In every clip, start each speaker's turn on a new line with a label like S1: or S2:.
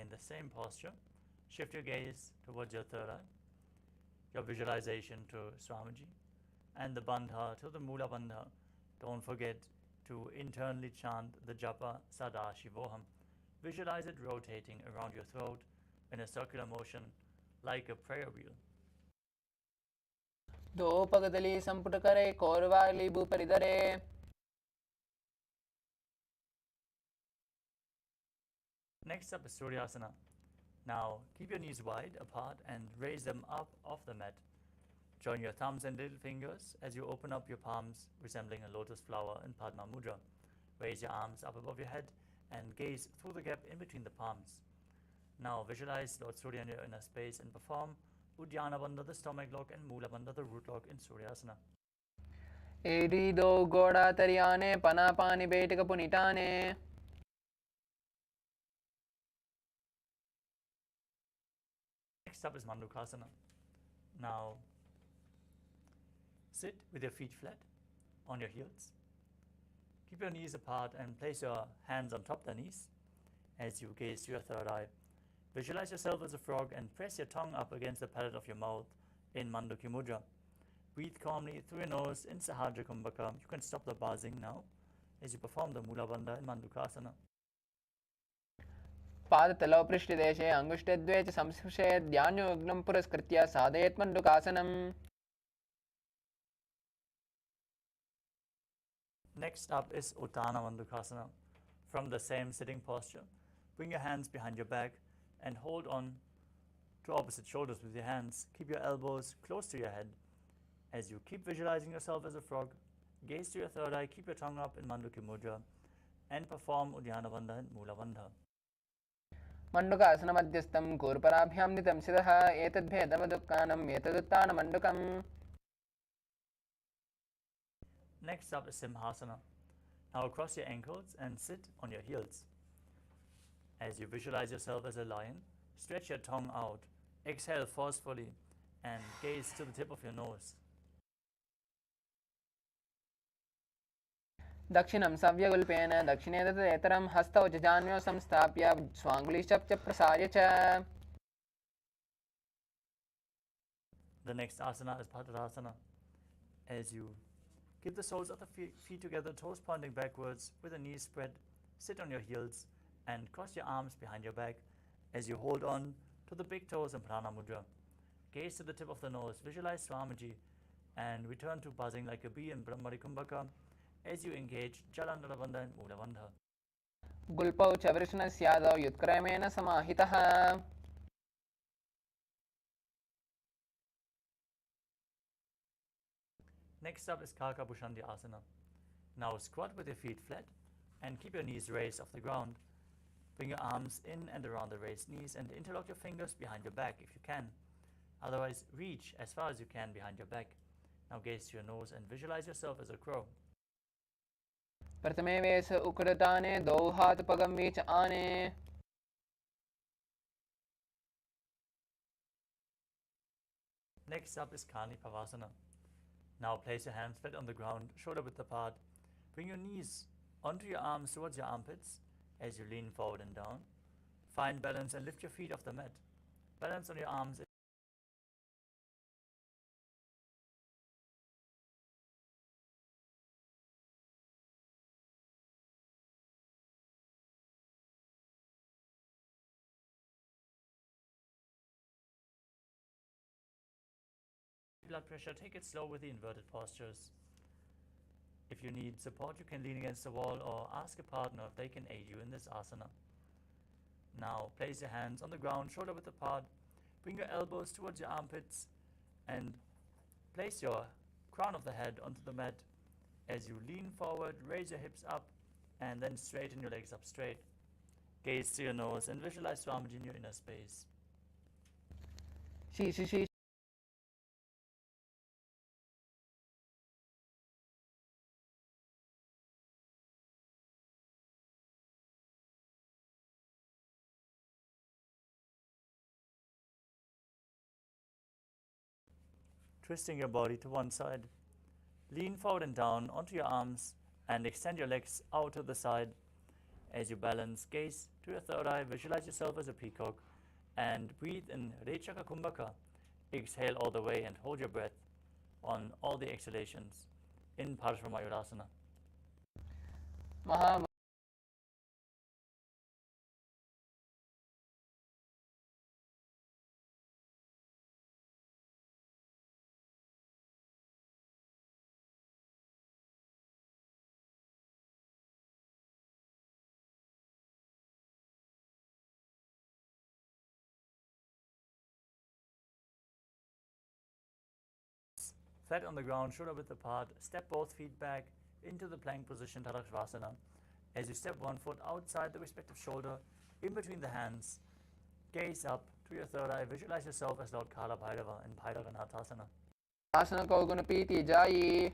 S1: in the same posture, shift your gaze towards your third eye, your visualization to Swamiji, and the bandha to the Mula bandha. Don't forget to internally chant the japa Sadashivoham. Visualize it rotating around your throat in a circular motion like a prayer wheel.
S2: Dopagadali samputakare korvali buparidare.
S1: Next up is Suryasana. Now keep your knees wide apart and raise them up off the mat. Join your thumbs and little fingers as you open up your palms, resembling a lotus flower in Padma Mudra. Raise your arms up above your head and gaze through the gap in between the palms. Now visualize Lord Surya in your inner space and perform Uddiyana Bandha, the stomach lock, and Mula Bandha, the root lock in Suryasana.
S2: Erido goda tariane panapani betika punitane.
S1: Next up is Mandukasana. Now sit with your feet flat on your heels. Keep your knees apart and place your hands on top of the knees as you gaze to your third eye. Visualize yourself as a frog and press your tongue up against the palate of your mouth in Manduki Mudra. Breathe calmly through your nose in Sahajra Kumbhaka. You can stop the buzzing now as you perform the Mula Bandha in Mandukasana.
S2: पादतलौ पृष्ठदेशे अङ्गुष्ठद्वये च संस्पृशे ध्यानयोग्नं पुरस्कृत्य साधयेत् मण्डूकासनम्.
S1: Next up is Uttana Mandukasana. From the same sitting posture, bring your hands behind your back and hold on to opposite shoulders with your hands. Keep your elbows close to your head. As you keep visualizing yourself as a frog, gaze to your third eye, keep your tongue up in Manduki Mudra, and perform Uddiyana Bandha and Mula Bandha.
S2: Mandukasana मध्यस्थं कूर्पराभ्यां नितं सितः एतद्भेदवदुक्कानम् एतदुत्तानमण्डूकम्.
S1: Next up is Simhasana. Now cross your ankles and sit on your heels. As you visualize yourself as a lion, stretch your tongue out, exhale forcefully, and gaze to the tip of your nose.
S2: दक्षिणं सव्यगुल्पेन दक्षिणे तदेतरं हस्तौ च जान्यो संस्थाप्य स्वाङ्गुलिश्च प्रसार्य च.
S1: The next asana is Padasana. As you keep the soles of the feet together, toes pointing backwards with the knees spread, sit on your heels and cross your arms behind your back as you hold on to the big toes in Prana Mudra. Gaze to the tip of the nose, visualize Swamiji, and return to buzzing like a bee in Brahmari Kumbhaka as you engage Jalandhara Bandha and Mula Bandha.
S2: गुल्पौ च वृषणस्यादौ युत्क्रमेण समाहितः.
S1: Next up is Kaka Bhushandi Asana. Now squat with your feet flat and keep your knees raised off the ground. Bring your arms in and around the raised knees and interlock your fingers behind your back if you can. Otherwise, reach as far as you can behind your back. Now gaze to your nose and visualize yourself as a crow.
S2: प्रथमे वेश उकृताने द्वौ हातपगम्बी च आने.
S1: Next up is Kani Pavasana. Now place your hands flat on the ground, shoulder width apart. Bring your knees onto your arms towards your armpits as you lean forward and down. Find balance and lift your feet off the mat. Balance on your arms. Blood pressure, take it slow with the inverted postures. If you need support, you can lean against the wall or ask a partner if they can aid you in this asana. Now place your hands on the ground, shoulder width apart. Bring your elbows towards your armpits and place your crown of the head onto the mat. As you lean forward, raise your hips up and then straighten your legs up straight. Gaze to your nose and visualize Swamiji in your inner space. Twisting your body to one side. Lean forward and down onto your arms and extend your legs out to the side. As you balance, gaze to your third eye, visualize yourself as a peacock, and breathe in Rechaka Kumbhaka. Exhale all the way and hold your breath on all the exhalations in Paramashivoham.
S2: Mahā
S1: Flat on the ground, shoulder width apart, step both feet back into the plank position, Tadasana. As you step one foot outside the respective shoulder, in between the hands, gaze up to your third eye, visualize yourself as Lord Kala Bhairava in Bhairaganathasana.
S2: आसन को गुण पीति जाई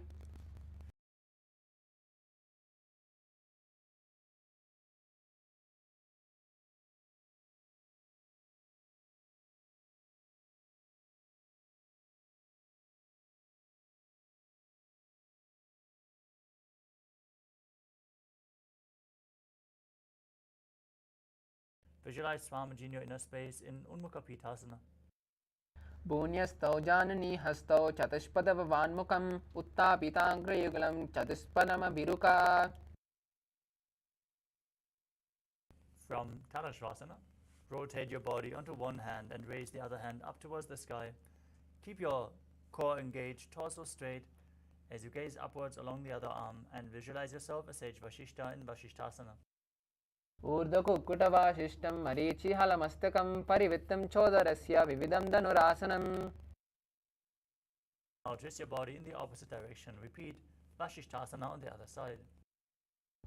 S1: Visualize Swamiji in your inner space in Unmukha Pitasana.
S2: भून्यस्तौ जाननी हस्तौ चतुष्पदवान्मुखम् उत्तापिताग्रयुगलं चतुष्पदमभिरुका
S1: From Tadasana, rotate your body onto one hand and raise the other hand up towards the sky. Keep your core engaged, torso straight as you gaze upwards along the other arm and visualize yourself as Sage Vashishta in Vashishtasana.
S2: ऊर्ध्वकुक्कुटवासिष्ठं मरीचिहलमस्तकं परिवृत्तं चोदरस्य विविधं धनुरासनम्
S1: Now twist your body in the opposite direction. Repeat Vashishtasana on the other side.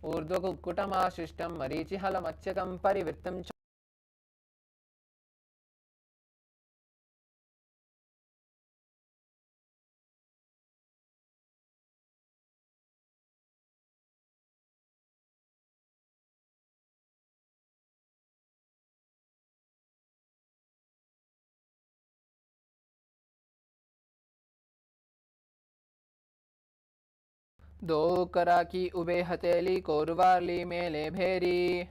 S2: ऊर्ध्वकुक्कुटमाशिष्टं मरीचिहलमस्तकं परिवृत्तं दो करा की ube हथेली कोरवाली मेले भेरी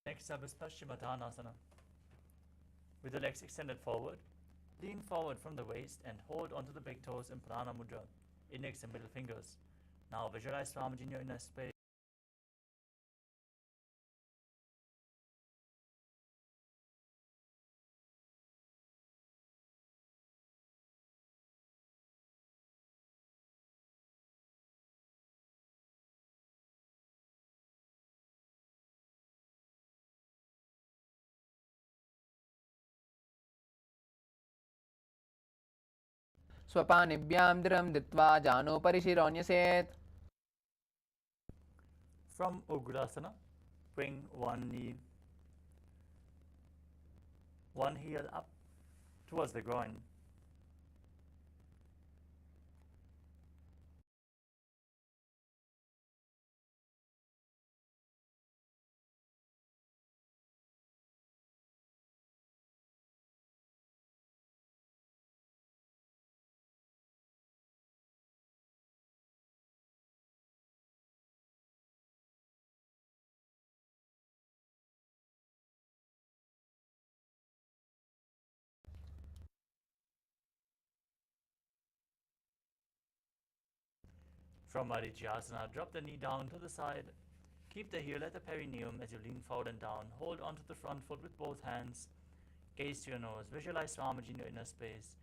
S1: Next up is Paschimottanasana. With the legs extended forward, lean forward from the waist and hold onto the big toes in Prana Mudra, index and middle fingers. Now visualize Swamiji in your inner space.
S2: स्वपानिभ्यां दृढं धृत्वा जानोपरि शिरोन्यसेत्
S1: From Ugrasana, bring one knee, one heel up towards the groin. From Marichyasana, drop the knee down to the side. Keep the heel at the perineum as you lean forward and down. Hold onto the front foot with both hands. Gaze to your nose. Visualize Swamiji in your inner space.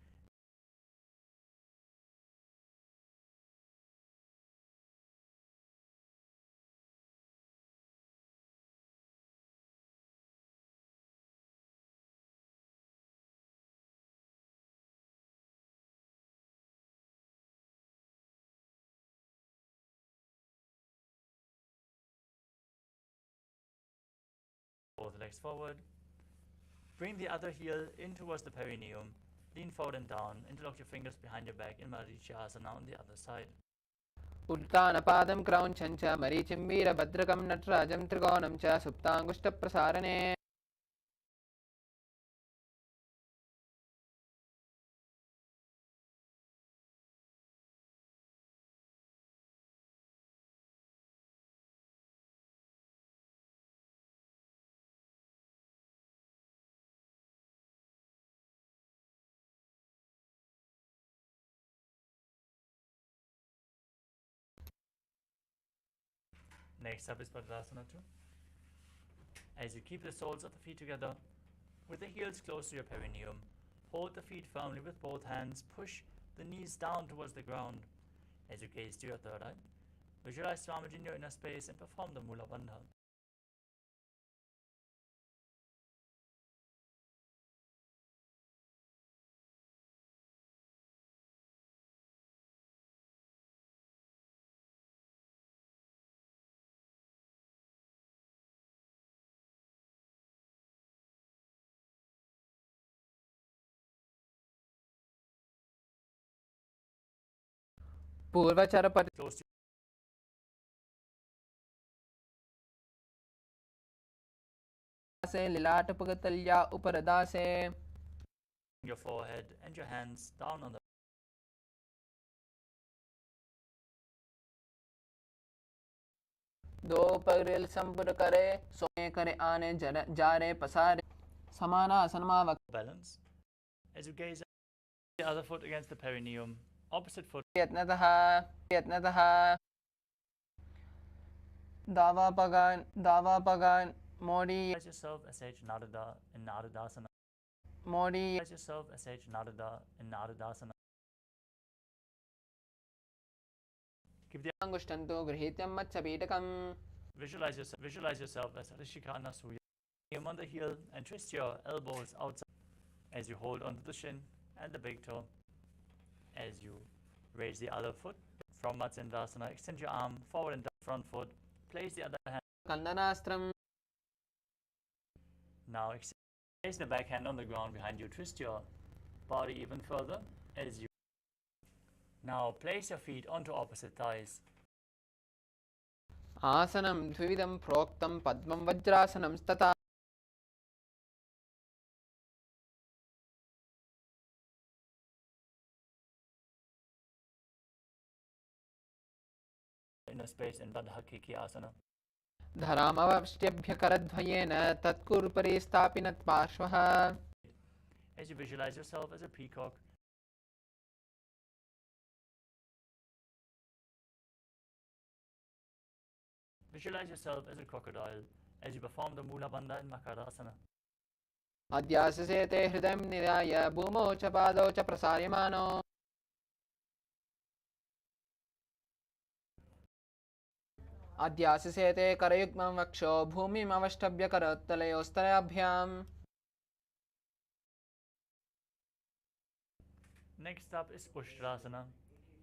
S1: Both legs forward. Bring the other heel in towards the perineum. Lean forward and down. Interlock your fingers behind your back in Marichyasana on the other side.
S2: उत्तानपादं क्रौञ्चं च मरीचिं वीरभद्रकं नटराजं त्रिकोणं च सुप्ताङ्गुष्ठप्रसारणे
S1: Next up is Padmasana 2. As you keep the soles of the feet together, with the heels close to your perineum, hold the feet firmly with both hands, push the knees down towards the ground. As you gaze to your third eye, visualize Swamiji in your inner space and perform the Mula Bandha.
S2: पूर्वचर
S1: Close to
S2: से लिलाट पगतल्या उपरदासे
S1: your forehead and your hands down on the
S2: दो पगरेल संपुर करे सोए करे आने जारे पसारे समानासनमा
S1: balance. As you gaze at the other foot against the perineum, opposite foot
S2: यत्नतः दावा पगान मोड़ी
S1: as yourself as H Narada in Naradasana.
S2: मोड़ी
S1: As yourself as H Narada in Naradasana. Keep the
S2: अंगुष्ठन्तो गृहीत्यं मत्सपीठकम्
S1: visualize yourself as Rishika Nasuya. Aim on the heel and twist your elbows outside as you hold onto the shin and the big toe. As you raise the other foot from Matsyasana, extend your arm forward and down front foot. Place the other hand.
S2: कन्दनास्त्रम्
S1: Now place the back hand on the ground behind you. Twist your body even further as you. Now place your feet onto opposite thighs.
S2: आसनं द्विविधं प्रोक्तं पद्मं वज्रासनं तथा
S1: Inner space and Bandha Kiki Asana.
S2: धरामवष्ट्यभ्यकरद्वयेन तत्कुरुपरि स्थापिनत् पार्श्वः
S1: As you visualize yourself as a peacock, visualize yourself as a crocodile as you perform the Mula Bandha in Makarasana.
S2: अध्याससे ते हृदयं निधाय भूमौ च पादौ च प्रसार्यमाणो अध्याससे ते करयुग्मं वक्षो भूमिम् अवष्टभ्य करतलयोस्तराभ्याम्.
S1: Next up is Ushtrasana.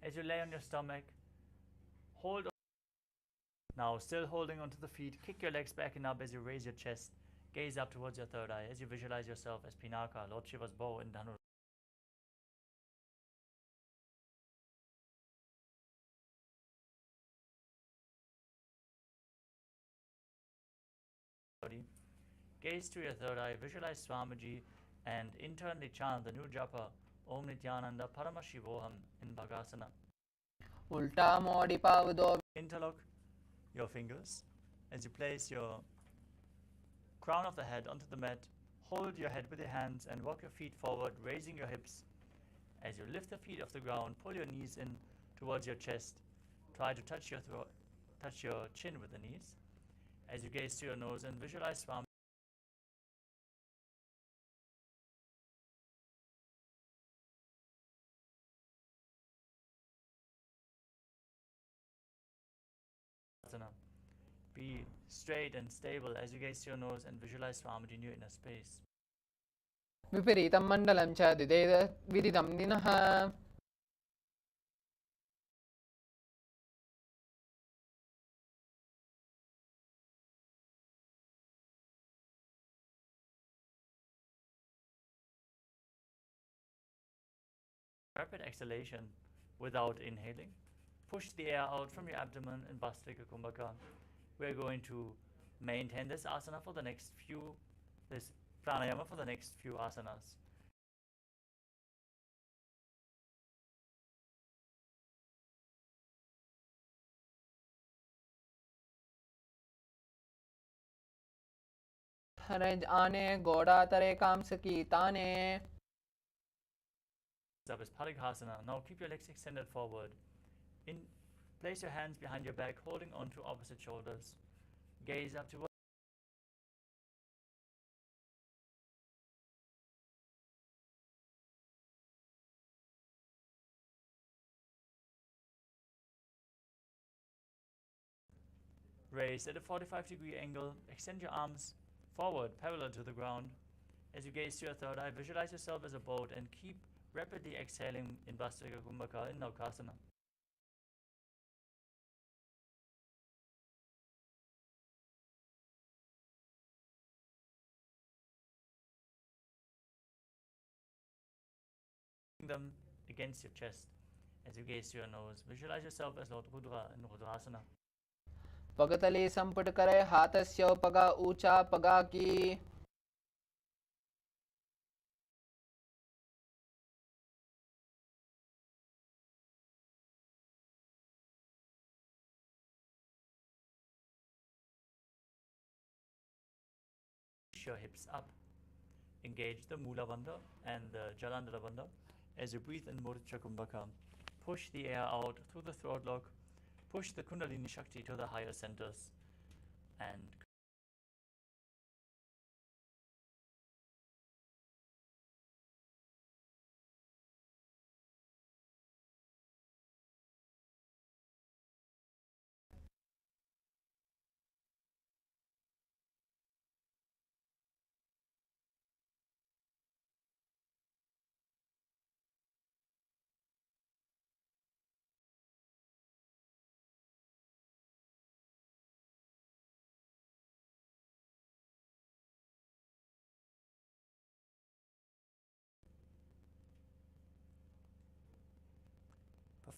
S1: As you lay on your stomach, hold on. Now still holding onto the feet, kick your legs back and up as you raise your chest. Gaze up towards your third eye as you visualize yourself as Pinaka, Lord Shiva's bow in Dhanu. Gaze to your third eye, visualize Swamiji and internally chant the new japa Om Nithyananda Paramashivoham in Bhagasana.
S2: उल्टा मोड़ी पाव दो.
S1: Interlock your fingers as you place your crown of the head onto the mat. Hold your head with your hands and walk your feet forward, raising your hips. As you lift the feet off the ground, pull your knees in towards your chest. Try to touch your throat, touch your chin with the knees. As you gaze to your nose and visualize Swami. Be straight and stable as you gaze to your nose and visualize Swamiji in your inner space.
S2: विपरीतं मण्डलं च विदितं दिनः.
S1: Rapid exhalation without inhaling. Push the air out from your abdomen in Bhastrika Kumbhaka. We're going to maintain this asana for the next few, this pranayama for the next few asanas.
S2: हरज आने गोड़ा तरे काम सकी ताने.
S1: Up is Parighasana. Now keep your legs extended forward. Place your hands behind your back, holding on to opposite shoulders. Gaze up towards raise at a 45-degree angle. Extend your arms forward, parallel to the ground. As you gaze to your third eye, visualize yourself as a boat and keep rapidly exhaling in Vastrika Kumbhaka in Naukasana. Them against your chest. As you gaze to your nose, visualize yourself as Lord Rudra in Rudrasana.
S2: पगतले संपुट करे हाथस्य पगा ऊंचा पगा की
S1: Push your hips up. Engage the Mula Bandha and the Jalandhara Bandha. As you breathe in Murcha Kumbhaka, push the air out through the throat lock. Push the Kundalini Shakti to the higher centers. And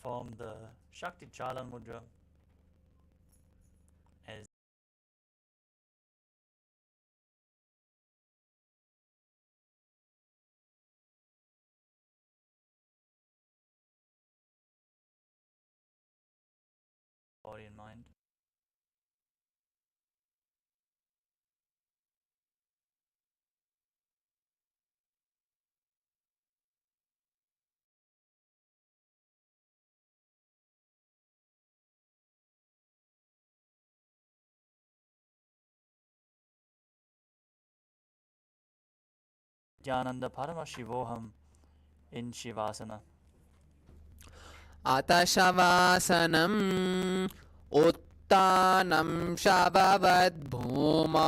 S1: perform the Shakti Chalan Mudra as body and mind. Nithyananda Paramashivoham in Shivasana.
S2: आतशवासनम् उत्तानं शववद्भूमौ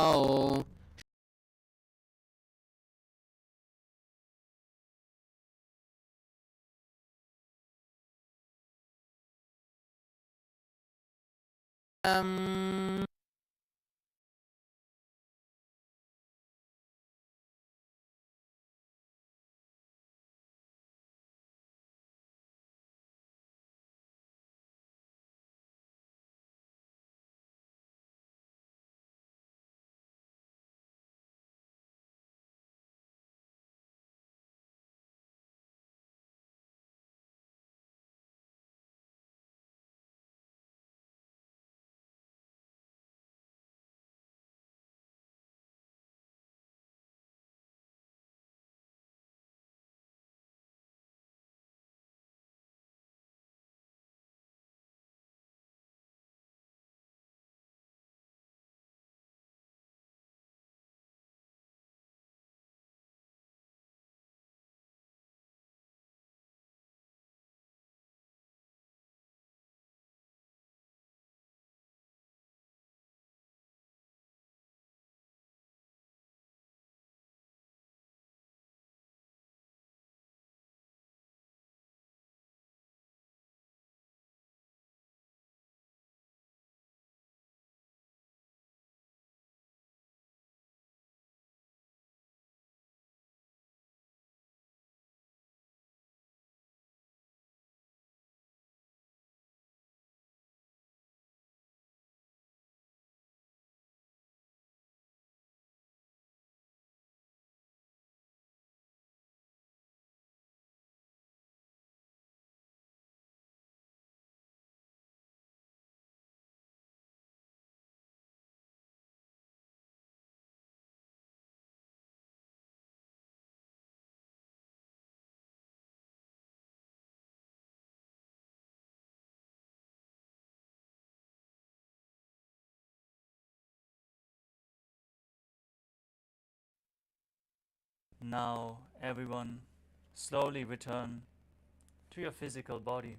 S1: Now, everyone, slowly return to your physical body.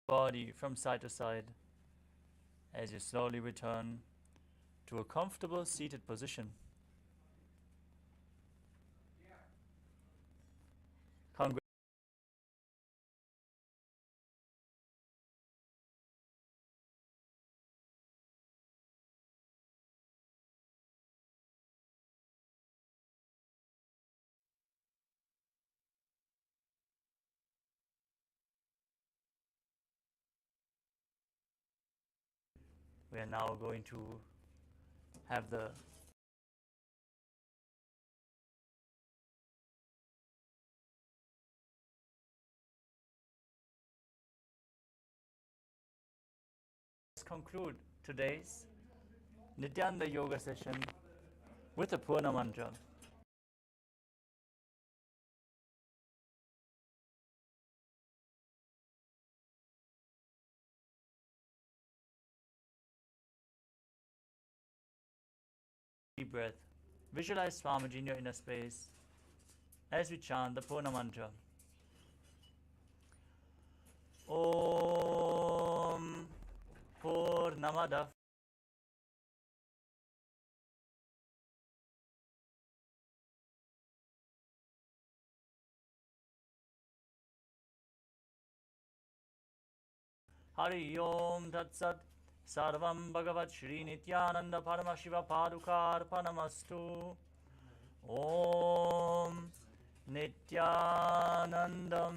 S1: Body from side to side as you slowly return to a comfortable seated position. We are now going to have the conclude today's Nithyananda yoga session with a Purna mantra. Deep breath. Visualize Swamiji in your inner space as we chant the Purna mantra. Om Purnamada Hari Om Tat Sat Sarvam Bhagavat Shri Nithyananda Paramashiva Padukar Panamastu. Om Nithyanandam.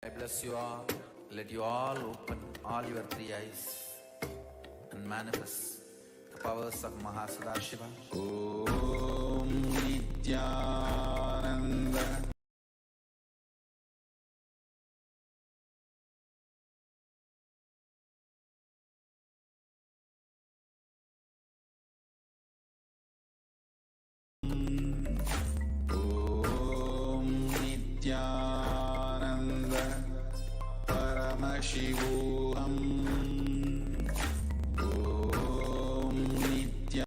S3: I bless you all. Let you all open all your three eyes and manifest the powers of Mahā Sadashiva. Om Nithyananda. Om Nithyananda. Paramashivoham. Om Nithyananda.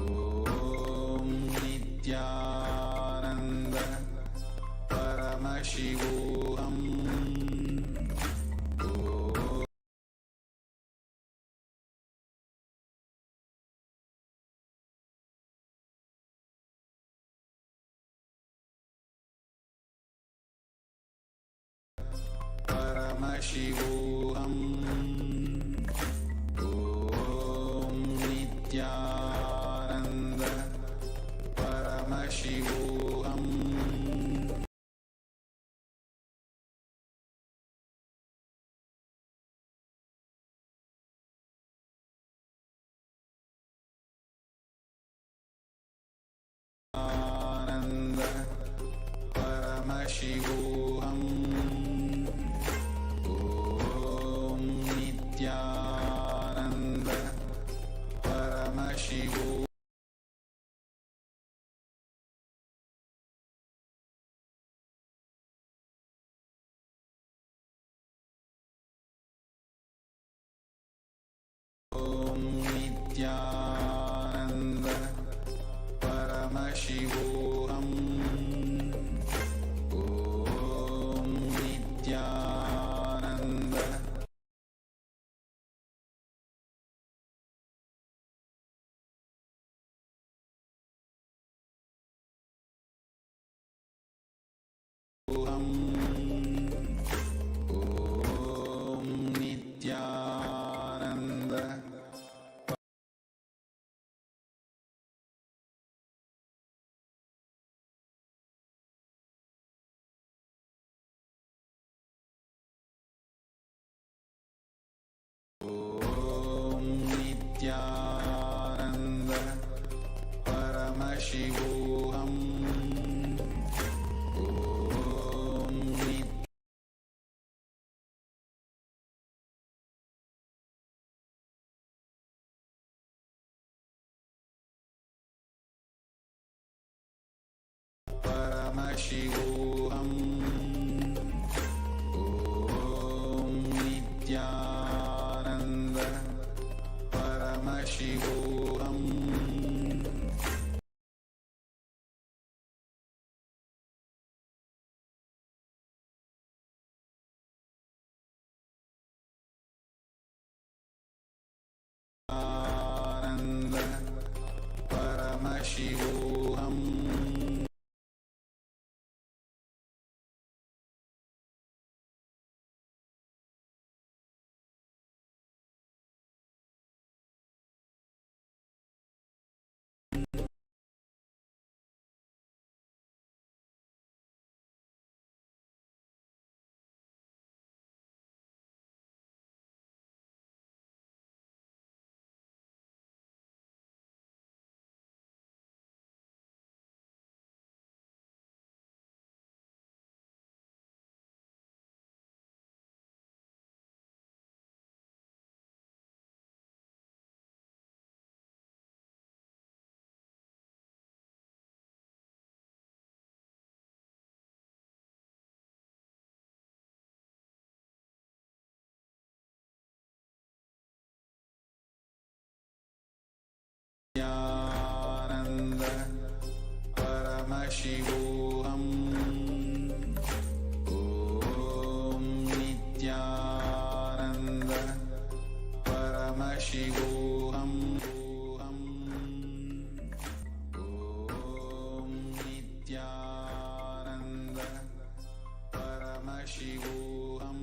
S3: Om Nithyananda. Paramashivoham. Paramashivoham. Om Nithyananda. Paramashivoham. Ananda. Paramashivoham. Om Nithyananda. Paramashivoham. Om Nithyananda. Paramashivoham. Om Nithyananda. Om Nithyananda. Paramashivoham Nithyananda Paramashivoham Om Nithyananda Paramashivoham Om Nithyananda Paramashivoham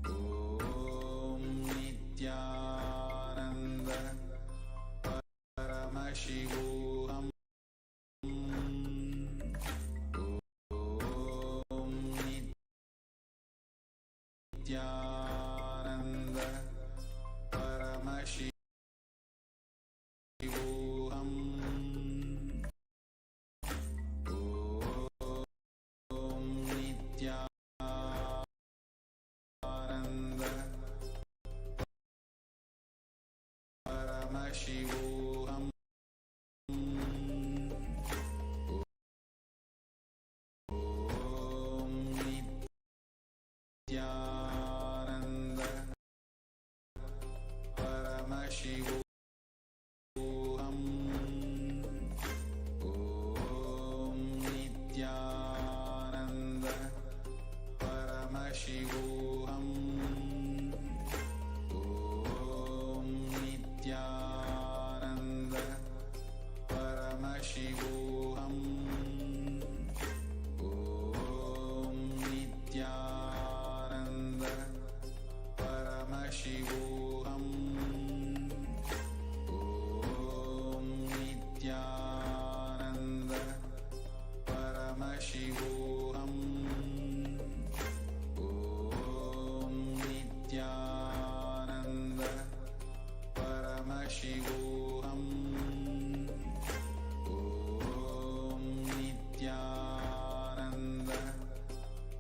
S3: Om Nithyananda Paramashivoham Om Nithyananda Paramashivoham Om Nithyananda Paramashivoham Nithyananda Paramashivoham Om Nithyananda Paramashivoham Om Nithyananda Paramashivoham Om Nithyananda Paramashivoham Om Nithyananda Paramashivoham Om Nithyananda Paramashivoham Om Nithyananda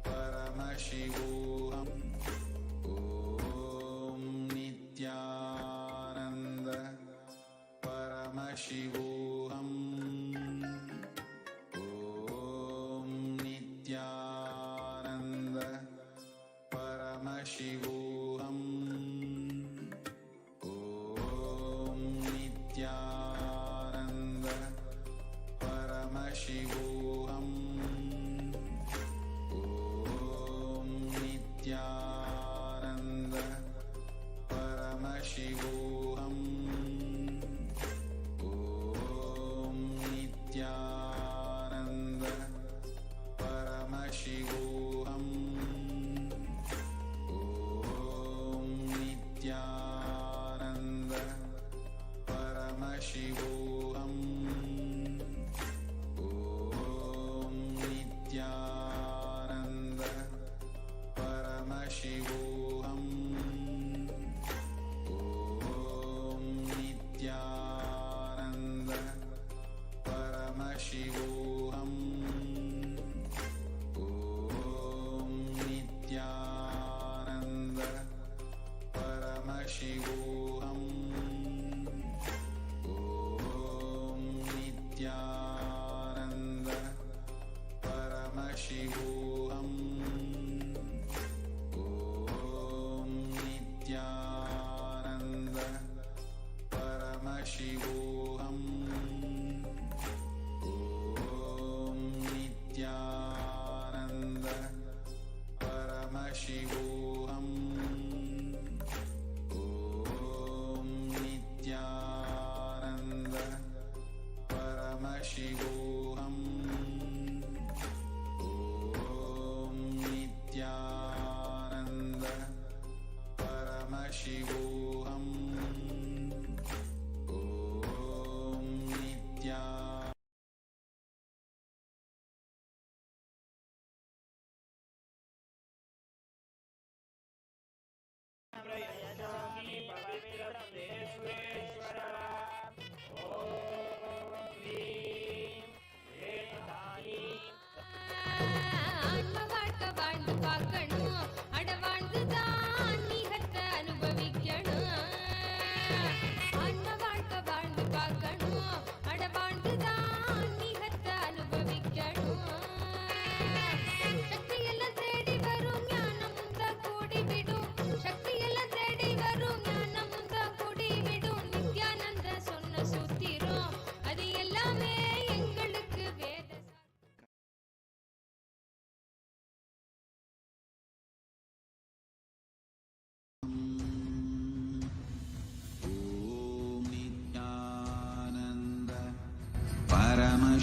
S3: Paramashivoham Om Nithyananda Paramashivoham Om Nithyananda Paramashivoham Om Nithyananda Paramashivoham Om Nithyananda Paramashivoham Om Nithyananda Paramashivoham Om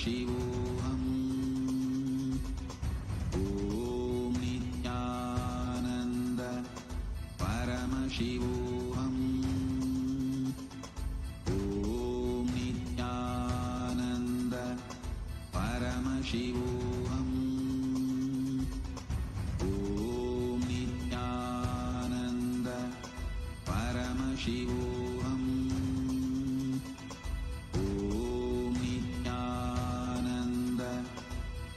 S3: Paramashivoham Om Nithyananda Paramashivoham Om Nithyananda Paramashivoham Om Nithyananda Paramashivoham Om Nithyananda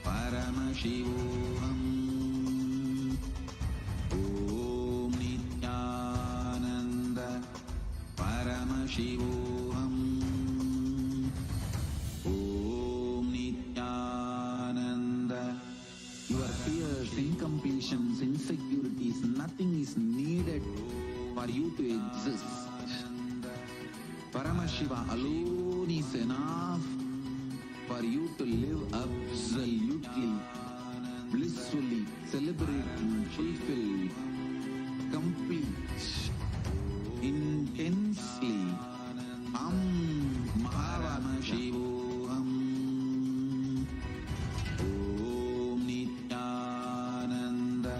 S3: Paramashivoham Om Nithyananda Paramashivoham Om Nithyananda. Your fears, incompletions, insecurities, nothing is needed for you to exist. Paramashiva alone is enough for you to live absolutely, blissfully, celebrating, fulfilled, complete, intensely. Paramashivoham Om Nithyananda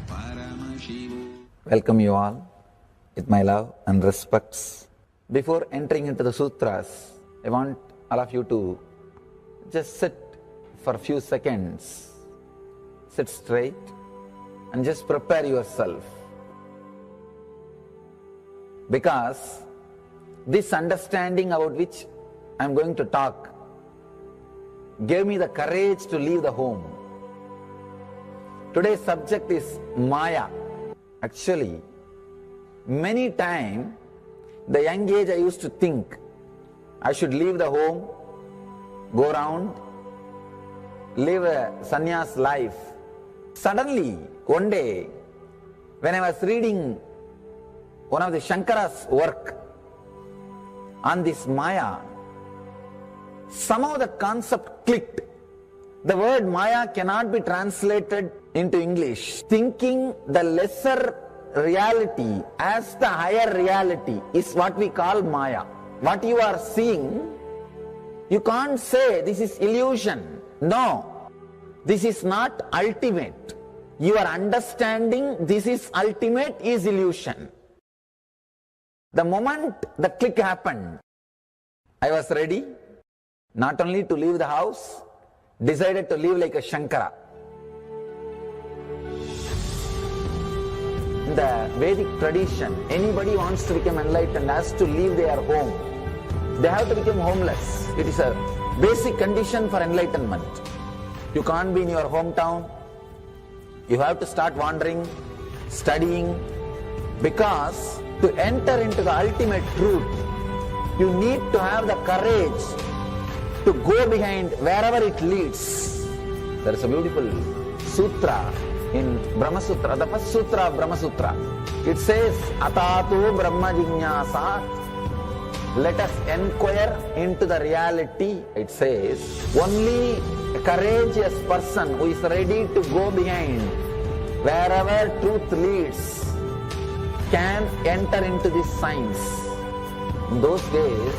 S3: Paramashivoham.
S4: Welcome you all with my love and respects. Before entering into the sutras, I want all of you to just sit for a few seconds. Sit straight and just prepare yourself. Because this understanding about which I am going to talk gave me the courage to leave the home. Today's subject is Maya. Actually, many times, the young age I used to think I should leave the home, go around, live a sannyas life. Suddenly, one day, when I was reading one of the Shankara's work on this Maya, somehow the concept clicked. The word Maya cannot be translated into English. Thinking the lesser reality as the higher reality is what we call Maya. What you are seeing, you can't say this is illusion. No, this is not ultimate. Your understanding this is ultimate is illusion. The moment the click happened, I was ready not only to leave the house, decided to live like a Shankara. In the Vedic tradition, anybody wants to become enlightened has to leave their home. They have to become homeless. It is a basic condition for enlightenment. You can't be in your hometown. You have to start wandering, studying, because to enter into the ultimate truth, you need to have the courage to go behind wherever it leads. There is a beautiful sutra in Brahma Sutra, the first sutra of Brahma Sutra. It says, Atato Brahma Jignasa, let us inquire into the reality. It says, only a courageous person who is ready to go behind wherever truth leads can enter into this science. In those days,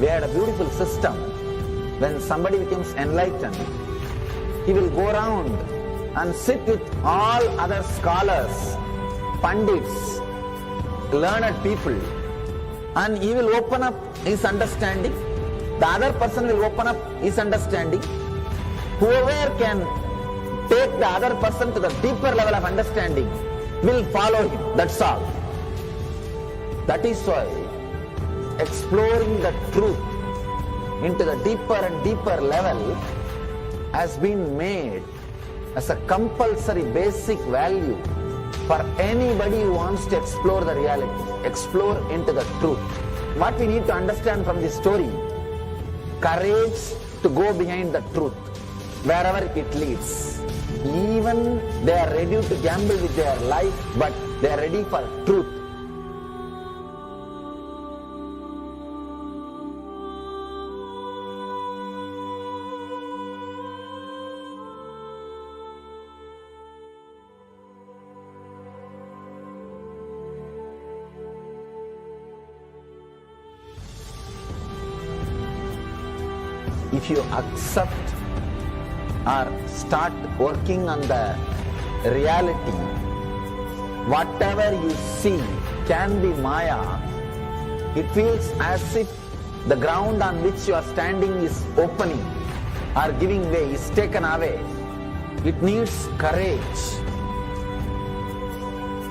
S4: we had a beautiful system. When somebody becomes enlightened, he will go around and sit with all other scholars, pandits, learned people, and he will open up his understanding. The other person will open up his understanding. Whoever can take the other person to the deeper level of understanding will follow him. That's all. That is why exploring the truth into the deeper and deeper level has been made as a compulsory basic value for anybody who wants to explore the reality, explore into the truth. What we need to understand from this story, courage to go behind the truth, wherever it leads. Even they are ready to gamble with their life, but they are ready for truth. if you accept or start working on the reality, whatever you see can be Maya. It feels as if the ground on which you are standing is opening or giving way, is taken away. It needs courage.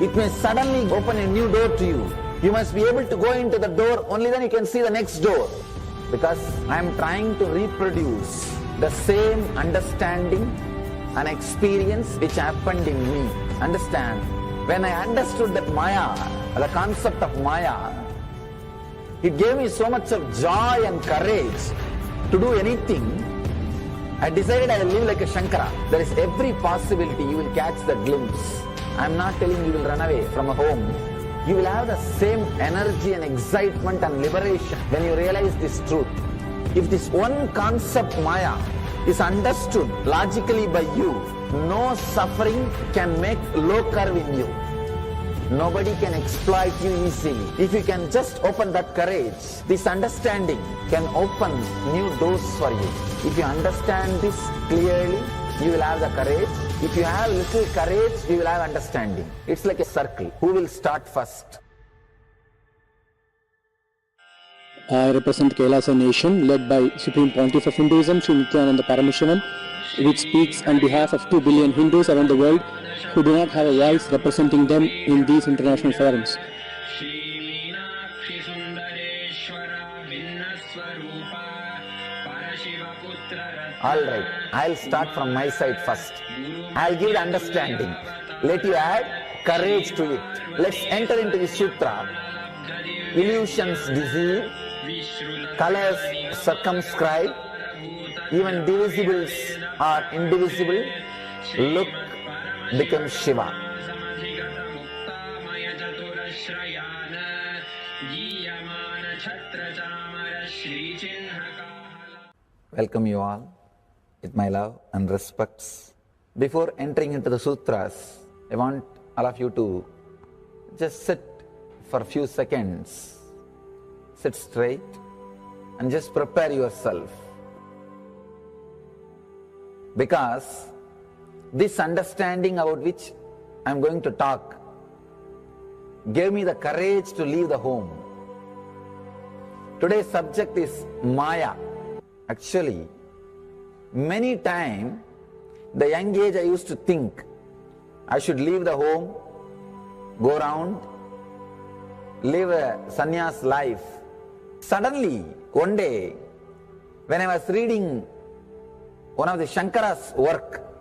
S4: It may suddenly open a new door to you. You must be able to go into the door, only then you can see the next door. Because I am trying to reproduce the same understanding and experience which happened in me. Understand? When I understood that Maya, the concept of Maya, it gave me so much of joy and courage to do anything. I decided I will live like a Shankara. There is every possibility you will catch the glimpse. I am not telling you will run away from a home. You will have the same energy and excitement and liberation when you realize this truth. If this one concept Maya is understood logically by you, no suffering can make low curve in you. Nobody can exploit you easily. If you can just open that courage, this understanding can open new doors for you. If you understand this clearly, you will have the courage. If you have little courage, you will have understanding. It's like a circle. Who will start first?
S5: I represent KAILASA nation led by Supreme Pontiff of Hinduism, Sri Nithyananda Paramashivoham, which speaks on behalf of 2 billion Hindus around the world who do not have a voice representing them in these international forums.
S4: Alright, I'll start from my side first. I'll give the understanding. Let you add courage to it. Let's enter into the sutra. Illusions deceive, colors circumscribe, even divisibles are indivisible. Look becomes Shiva. Welcome you all with my love and respects. Before entering into the sutras, I want all of you to just sit for a few seconds. Sit straight and just prepare yourself. Because this understanding about which I am going to talk gave me the courage to leave the home. Today's subject is Maya. Actually, many times, the young age I used to think I should leave the home, go around, live a sannyas life. Suddenly, one day, when I was reading one of the Shankara's work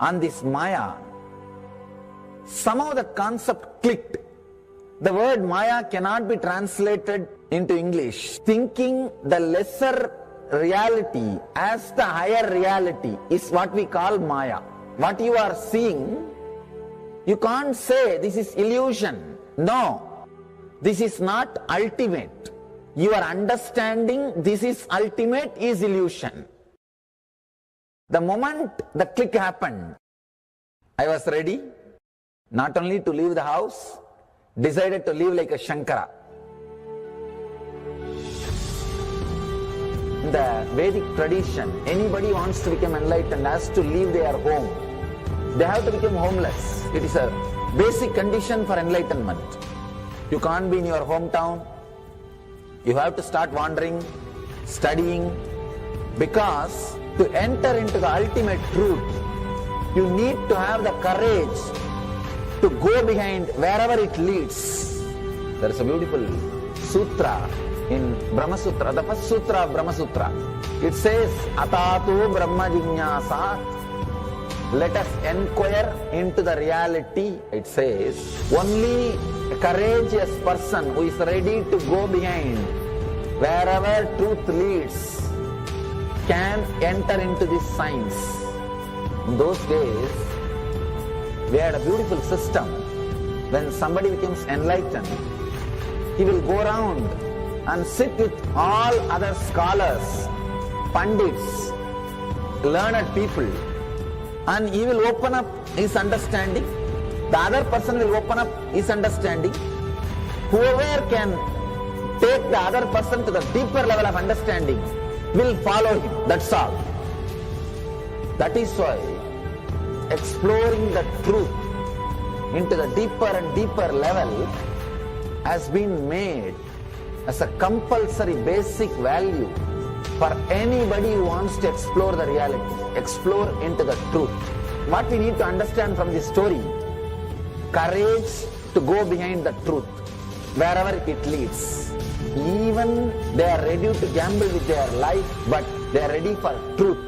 S4: on this Maya, somehow the concept clicked. The word Maya cannot be translated into English. Thinking the lesser reality as the higher reality is what we call Maya. What you are seeing, you can't say this is illusion. No, this is not ultimate. Your understanding this is ultimate is illusion. The moment the click happened, I was ready not only to leave the house, decided to live like a Shankara. In the Vedic tradition, anybody wants to become enlightened has to leave their home. They have to become homeless. It is a basic condition for enlightenment. You can't be in your hometown. You have to start wandering, studying, because to enter into the ultimate truth, you need to have the courage to go behind wherever it leads. There is a beautiful sutra in Brahma Sutra, the first sutra of Brahma Sutra. It says, Atatu Brahma Jignasa. Let us inquire into the reality. It says, only a courageous person who is ready to go behind wherever truth leads can enter into this science. In those days, we had a beautiful system. When somebody becomes enlightened, he will go around and sit with all other scholars, pandits, learned people, and he will open up his understanding. The other person will open up his understanding. Whoever can take the other person to the deeper level of understanding will follow him. That's all. That is why exploring the truth into the deeper and deeper level has been made as a compulsory basic value for anybody who wants to explore the reality, explore into the truth. What we need to understand from this story, courage to go behind the truth, wherever it leads. Even they are ready to gamble with their life, but they are ready for truth.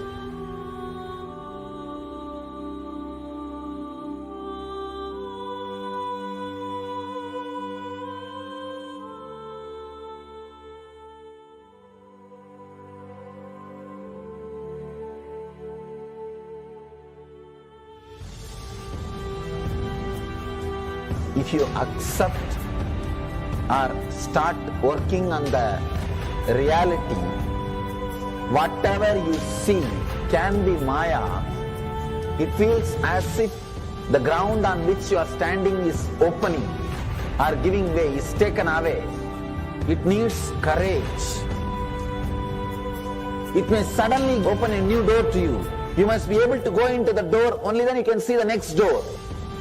S4: If you accept or start working on the reality, whatever you see can be Maya. It feels as if the ground on which you are standing is opening or giving way, is taken away. It needs courage. It may suddenly open a new door to you. You must be able to go into the door, only then you can see the next door.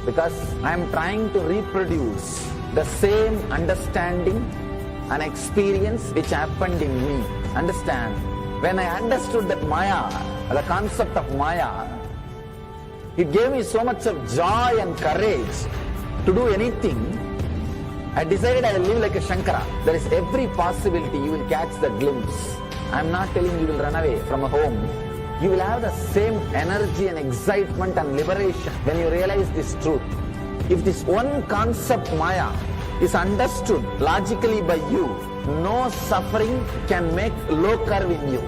S4: Because I am trying to reproduce the same understanding and experience which happened in me. Understand? When I understood that Maya, the concept of Maya, it gave me so much of joy and courage to do anything. I decided I will live like a Shankara. There is every possibility you will catch the glimpse. I am not telling you will run away from a home. You will have the same energy and excitement and liberation when you realize this truth. If this one concept Maya is understood logically by you, no suffering can make low curve in you.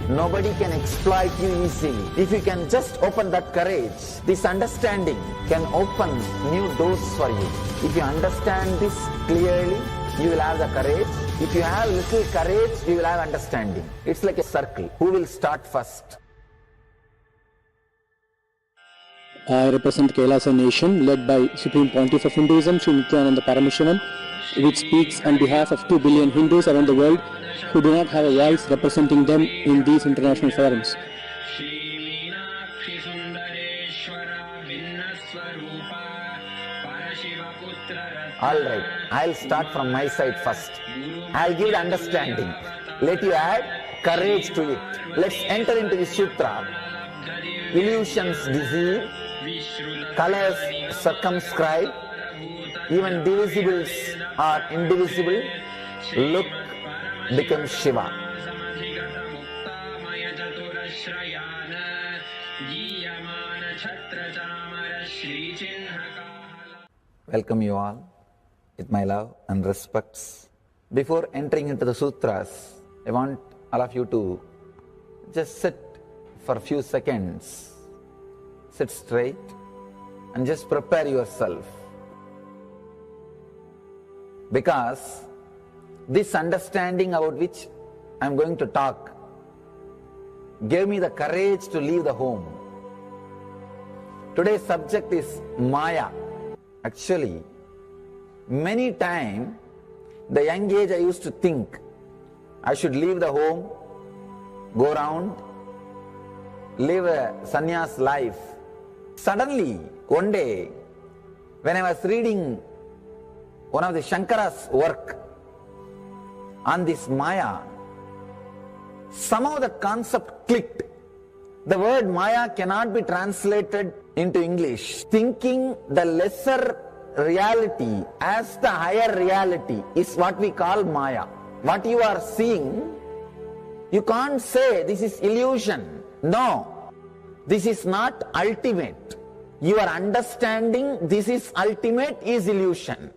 S4: Nobody can exploit you easily. If you can just open that courage, this understanding can open new doors for you. If you understand this clearly, you will have the courage. If you have little courage, you will have understanding. It's like a circle. Who will start first?
S5: I represent KAILASA nation led by Supreme Pontiff of Hinduism, Sri Nithyananda Paramashivoham, which speaks on behalf of 2 billion Hindus around the world who do not have a voice representing them in these international forums.
S4: Alright, I'll start from my side first. I'll give the understanding. Let you add courage to it. Let's enter into the sutra. Illusions deceive, colors circumscribe, even divisibles are indivisible. Look becomes Shiva. Welcome you all with my love and respects. Before entering into the sutras, I want all of you to just sit for a few seconds. Sit straight and just prepare yourself. Because this understanding about which I am going to talk gave me the courage to leave the home. Today's subject is Maya. Actually, many times, the young age I used to think I should leave the home, go around, live a sannyas life. Suddenly, one day, when I was reading one of the Shankara's work on this Maya, somehow the concept clicked. The word Maya cannot be translated into English. Thinking the lesser reality as the higher reality is what we call Maya. What you are seeing, you can't say this is illusion. No, this is not ultimate. Your understanding this is ultimate is illusion.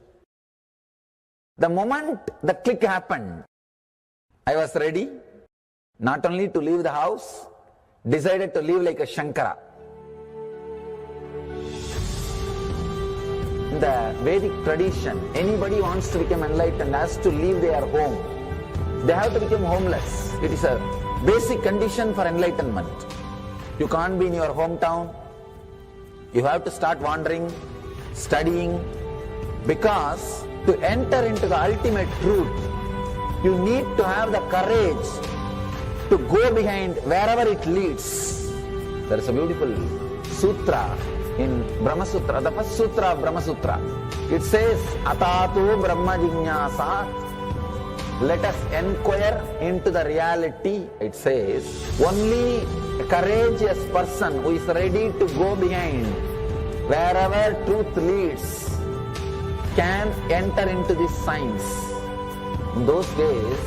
S4: The moment the click happened, I was ready not only to leave the house, decided to live like a Shankara. In the Vedic tradition, anybody who wants to become enlightened has to leave their home. They have to become homeless. It is a basic condition for enlightenment. You can't be in your hometown. You have to start wandering, studying, because to enter into the ultimate truth, you need to have the courage to go behind wherever it leads. There is a beautiful sutra in Brahma Sutra, the first sutra of Brahma Sutra. It says, Atato Brahma Jignasa. Let us inquire into the reality. It says, only a courageous person who is ready to go behind wherever truth leads can enter into this science. In those days,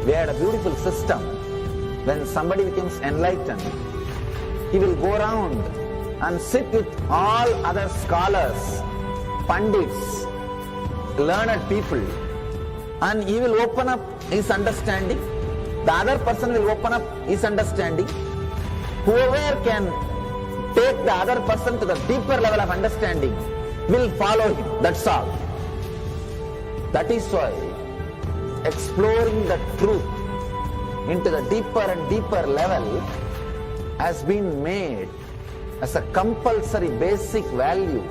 S4: we had a beautiful system. When somebody becomes enlightened, he will go around and sit with all other scholars, pandits, learned people, and he will open up his understanding. The other person will open up his understanding. Whoever can take the other person to the deeper level of understanding will follow him. That's all. That is why exploring the truth into the deeper and deeper level has been made as a compulsory basic value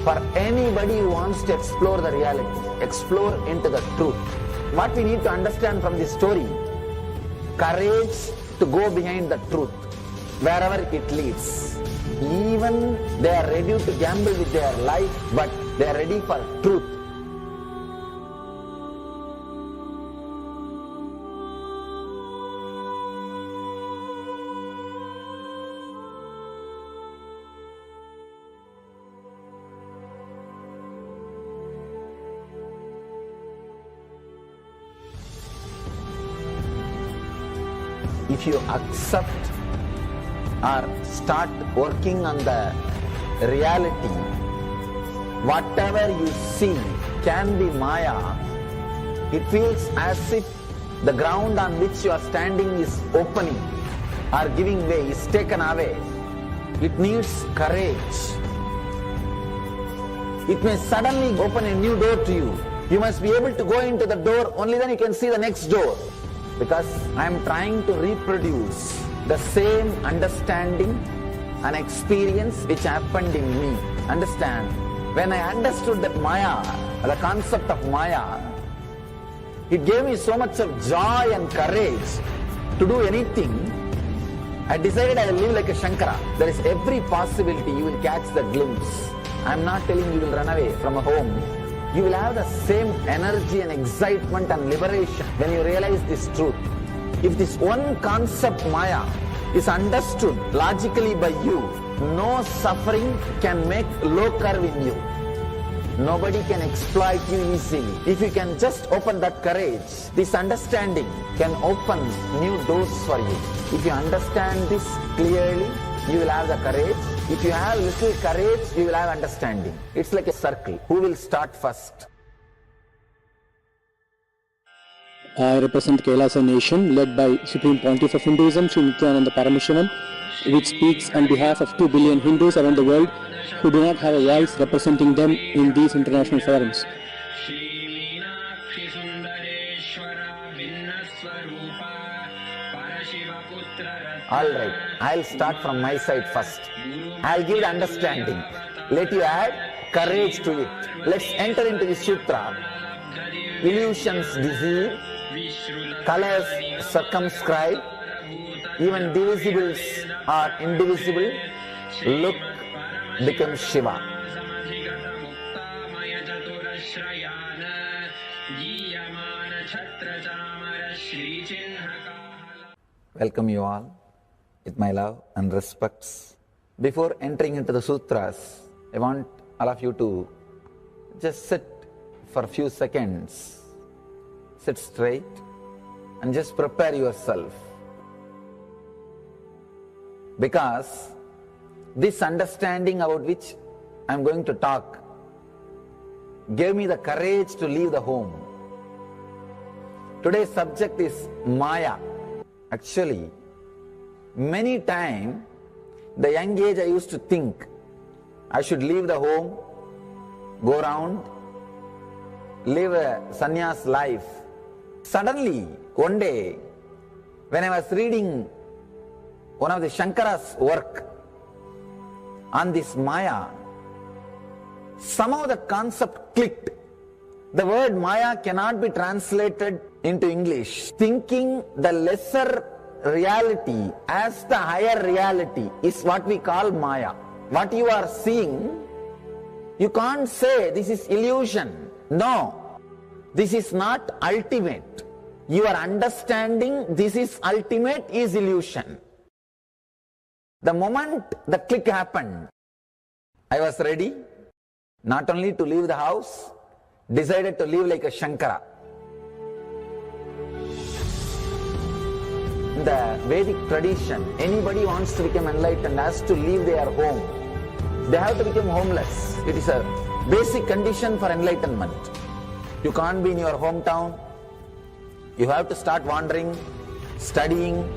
S4: for anybody who wants to explore the reality, explore into the truth. What we need to understand from this story, courage to go behind the truth, wherever it leads. Even they are ready to gamble with their life, but they are ready for truth. If you accept or start working on the reality, whatever you see can be Maya. It feels as if the ground on which you are standing is opening or giving way, is taken away. It needs courage. It may suddenly open a new door to you. You must be able to go into the door, only then you can see the next door. Because I am trying to reproduce the same understanding and experience which happened in me. Understand? When I understood that Maya, the concept of Maya, it gave me so much of joy and courage to do anything. I decided I will live like a Shankara. There is every possibility you will catch the glimpse. I am not telling you will run away from a home. You will have the same energy and excitement and liberation when you realize this truth. If this one concept Maya is understood logically by you, no suffering can make low curve in you. Nobody can exploit you easily. If you can just open that courage, this understanding can open new doors for you. If you understand this clearly, you will have the courage. If you have little courage, you will have understanding. It's like a circle. Who will start first?
S5: I represent KAILASA nation led by Supreme Pontiff of Hinduism, Sri Nithyananda Paramaśivam, which speaks on behalf of 2 billion Hindus around the world who do not have a voice representing them in these international forums.
S4: Alright, I'll start from my side first. I'll give the understanding. Let you add courage to it. Let's enter into the sutra. Illusions deceive, colors circumscribe, even divisibles are indivisible. Look becomes Shiva. Welcome you all with my love and respects. Before entering into the sutras, I want all of you to just sit for a few seconds. Sit straight and just prepare yourself. Because this understanding about which I am going to talk gave me the courage to leave the home. Today's subject is Maya. Actually, many times, the young age I used to think I should leave the home, go around, live a sannyas life. Suddenly, one day, when I was reading one of the Shankara's work on this Maya, somehow the concept clicked. The word Maya cannot be translated into English. Thinking the lesser reality as the higher reality is what we call Maya. What you are seeing, you can't say this is illusion. No, this is not ultimate. Your understanding this is ultimate is illusion. The moment the click happened, I was ready not only to leave the house, decided to live like a Shankara. In the Vedic tradition, anybody wants to become enlightened has to leave their home. They have to become homeless. It is a basic condition for enlightenment. You can't be in your hometown. You have to start wandering, studying,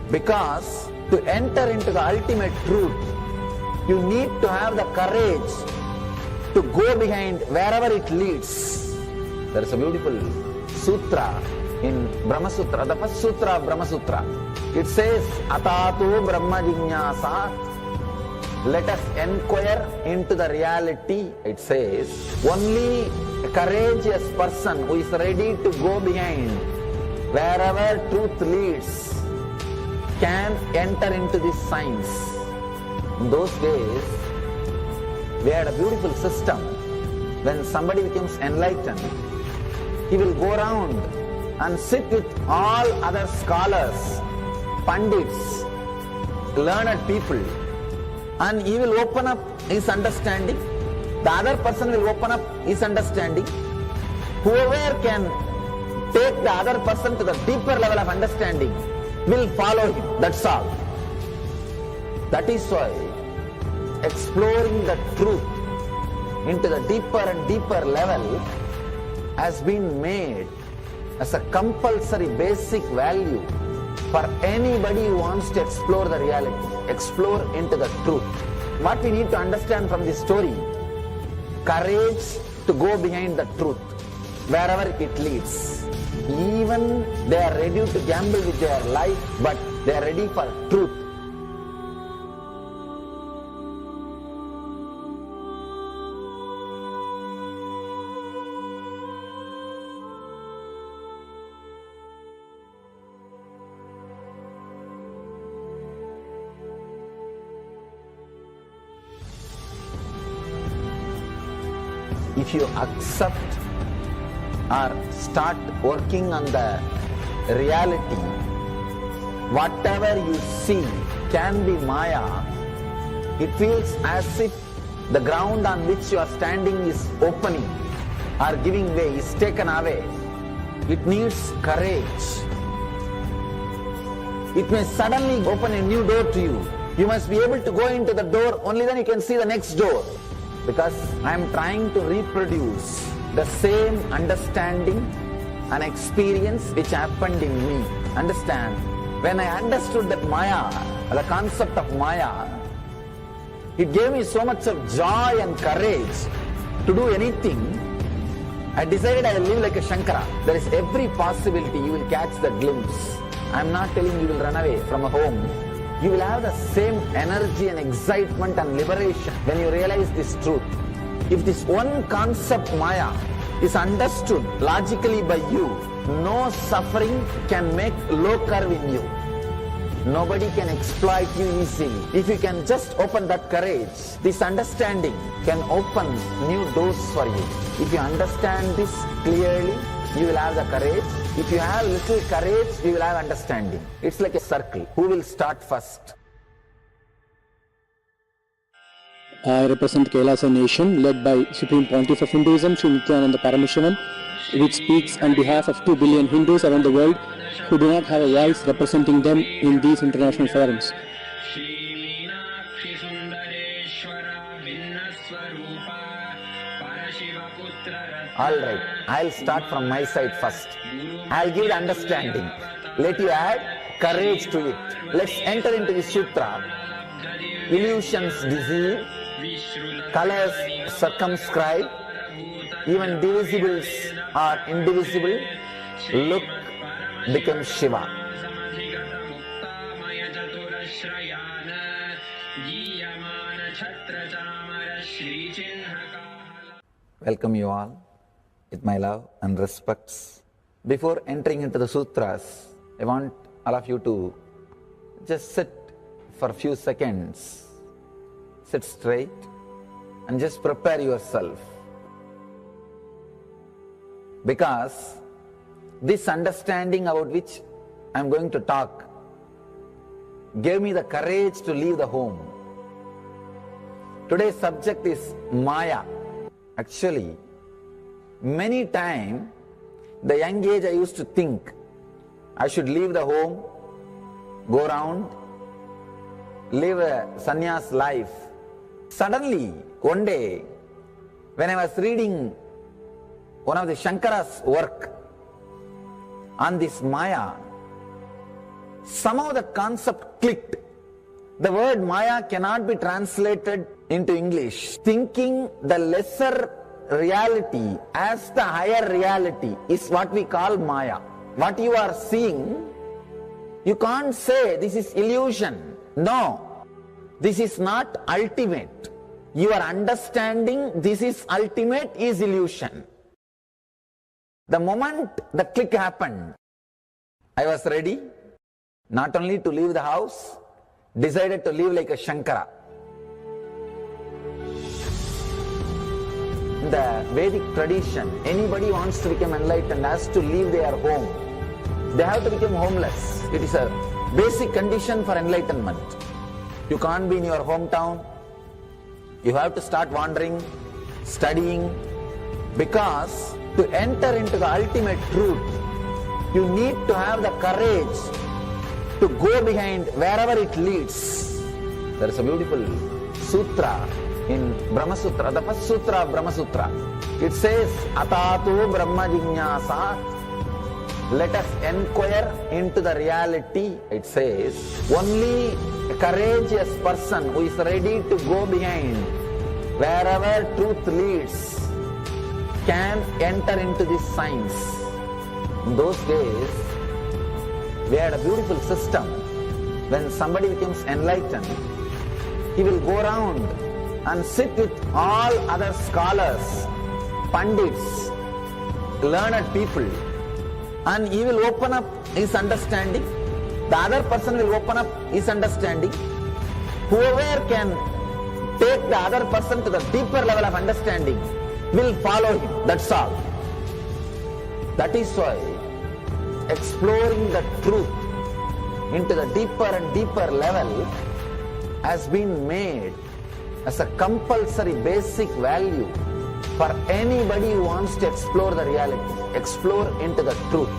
S4: because to enter into the ultimate truth, you need to have the courage to go behind wherever it leads. There is a beautiful sutra in Brahma Sutra, the first sutra of Brahma Sutra. It says, Atato Brahma Jignasa. Let us inquire into the reality. It says, only a courageous person who is ready to go behind wherever truth leads can enter into this science. In those days, we had a beautiful system. When somebody becomes enlightened, he will go around and sit with all other scholars, pandits, learned people, and he will open up his understanding. The other person will open up his understanding. Whoever can take the other person to the deeper level of understanding will follow him. That's all. That is why exploring the truth into the deeper and deeper level has been made as a compulsory basic value for anybody who wants to explore the reality, explore into the truth. What we need to understand from this story, courage to go behind the truth, wherever it leads. Even they are ready to gamble with their life, but they are ready for truth. If you accept or start working on the reality, whatever you see can be Maya. It feels as if the ground on which you are standing is opening or giving way, is taken away. It needs courage. It may suddenly open a new door to you. You must be able to go into the door, only then you can see the next door. Because I am trying to reproduce the same understanding and experience which happened in me. Understand? When I understood that Maya, the concept of Maya, it gave me so much of joy and courage to do anything. I decided I will live like a Shankara. There is every possibility you will catch the glimpse. I am not telling you will run away from a home. You will have the same energy and excitement and liberation when you realize this truth. If this one concept Maya is understood logically by you, no suffering can make low curve in you. Nobody can exploit you easily. If you can just open that courage, this understanding can open new doors for you. If you understand this clearly, you will have the courage. If you have little courage, you will have understanding. It's like a circle. Who will start first?
S5: I represent KAILASA nation led by Supreme Pontiff of Hinduism, Sri Nithyananda Paramashivoham, which speaks on behalf of 2 billion Hindus around the world who do not have a voice representing them in these international forums.
S4: Alright, I'll start from my side first. I'll give the understanding. Let you add courage to it. Let's enter into the sutra. Illusions deceive, colors circumscribe, even divisibles are indivisible. Look becomes Shiva. Welcome you all. with my love and respects. Before entering into the sutras, I want all of you to just sit for a few seconds. Sit straight and just prepare yourself. Because this understanding about which I am going to talk gave me the courage to leave the home. Today's subject is Maya. Actually, many times, the young age I used to think I should leave the home, go around, live a sannyas life. Suddenly, one day, when I was reading one of the Shankara's work on this Maya, somehow the concept clicked. The word Maya cannot be translated into English. Thinking the lesser reality as the higher reality is what we call Maya. What you are seeing, you can't say this is illusion. No, this is not ultimate. Your understanding this is ultimate is illusion. The moment the click happened, I was ready not only to leave the house, decided to live like a Shankara. In the Vedic tradition, anybody wants to become enlightened has to leave their home. They have to become homeless. It is a basic condition for enlightenment. You can't be in your hometown. You have to start wandering, studying, because to enter into the ultimate truth, you need to have the courage to go behind wherever it leads. There is a beautiful sutra in Brahma Sutra, the first sutra of Brahma Sutra. It says, Atato Brahma Jignasa. Let us inquire into the reality. It says, only a courageous person who is ready to go behind wherever truth leads can enter into this science. In those days, we had a beautiful system. When somebody becomes enlightened, he will go around and sit with all other scholars, pandits, learned people, and he will open up his understanding. The other person will open up his understanding. Whoever can take the other person to the deeper level of understanding will follow him. That's all. That is why exploring the truth into the deeper and deeper level has been made as a compulsory basic value for anybody who wants to explore the reality, explore into the truth.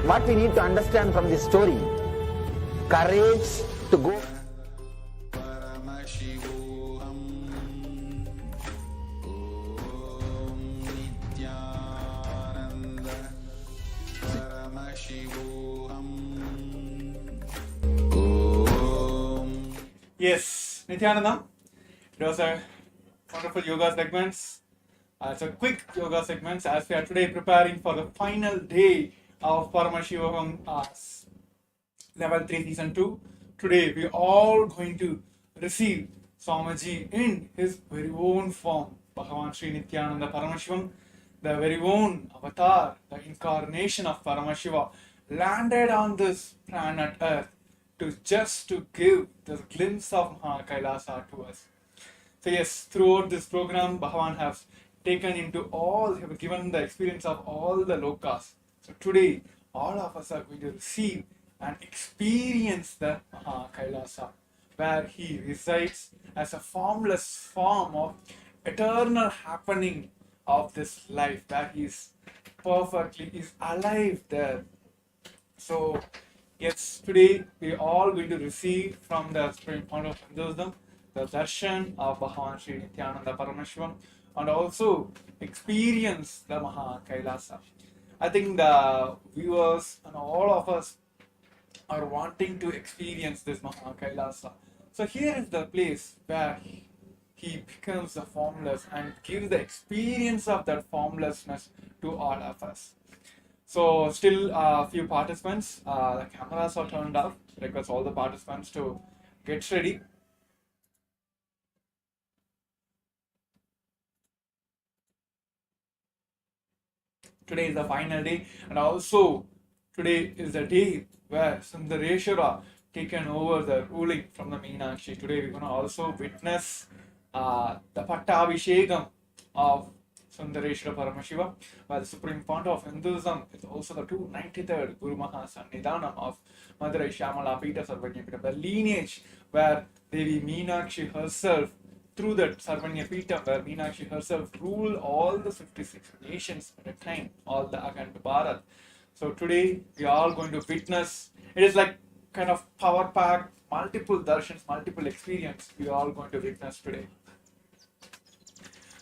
S4: What we need to understand from this story, courage to go.
S3: Paramashivoham Nithyananda Paramashivoham.
S6: Yes, Nithyananda. It was a wonderful yoga segments. It's a quick yoga segments as we are today preparing for the final day of Paramashivoham Level 3 Season 2. Today we are all going to receive Swamiji in his very own form, Bhagavan Sri Nithyananda Paramashivam, the very own avatar, the incarnation of Paramashiva, landed on this planet Earth to give the glimpse of Mahā KAILΑSA to us. So yes, throughout this program, Bhagavan has have given the experience of all the lokas. So today, all of us are going to receive and experience the Mahā KAILASA, where he resides as a formless form of eternal happening of this life, where he is alive there. So yes, today we are all going to receive from the supreme point of Hinduism the darshan of Bhagavan Sri Nithyananda Paramashivam and also experience the Mahā KAILASA. I think the viewers and all of us are wanting to experience this Mahā KAILASA. So here is the place where he becomes the formless and gives the experience of that formlessness to all of us. So still a few participants, the cameras are turned off. Request all the participants to get ready. Today is the final day, and also today is the day where Sundareshwara taken over the ruling from the Meenakshi. Today we're going to also witness the Pattabhishekam of Sundareshwara Paramashiva, while the Supreme Fount of Hinduism is also the 293rd Guru Mahā Sannidhanam of Madurai Shyamala Pita Sarvanya Pita, the lineage where Devi Meenakshi herself, through that Sarvanya Pita, where Meenakshi herself ruled all the 56 nations at a time, all the Akhand Bharat. So today we are all going to witness, it is like kind of power packed, multiple darshans, multiple experience we are all going to witness today.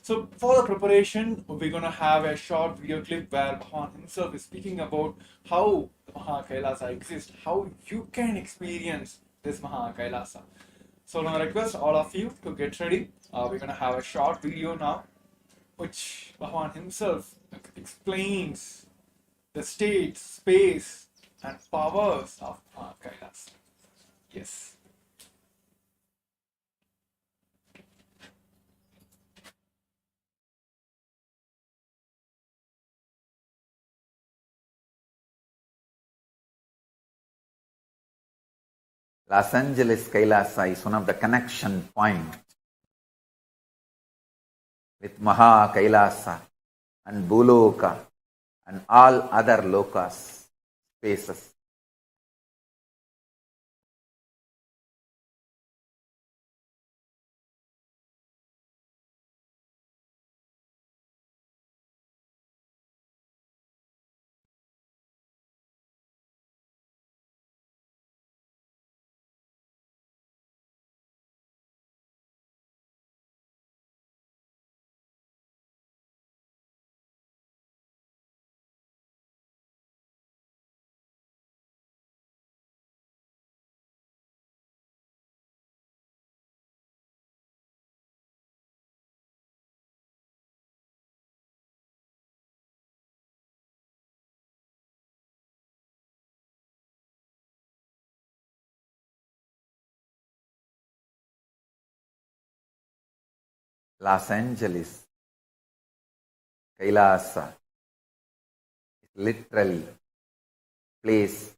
S6: So for the preparation, we're going to have a short video clip where Bhagavan himself is speaking about how the Mahā KAILASA exists, how you can experience this Mahā KAILASA. So now I request all of you to get ready. We're going to have a short video now, which Bhagavan himself explains the state, space and powers of Mahā KAILASA. Yes.
S4: Los Angeles Kailasa is one of the connection points with Mahā KAILASA and Bhuloka and all other lokas, spaces. Los Angeles Kailasa is literally place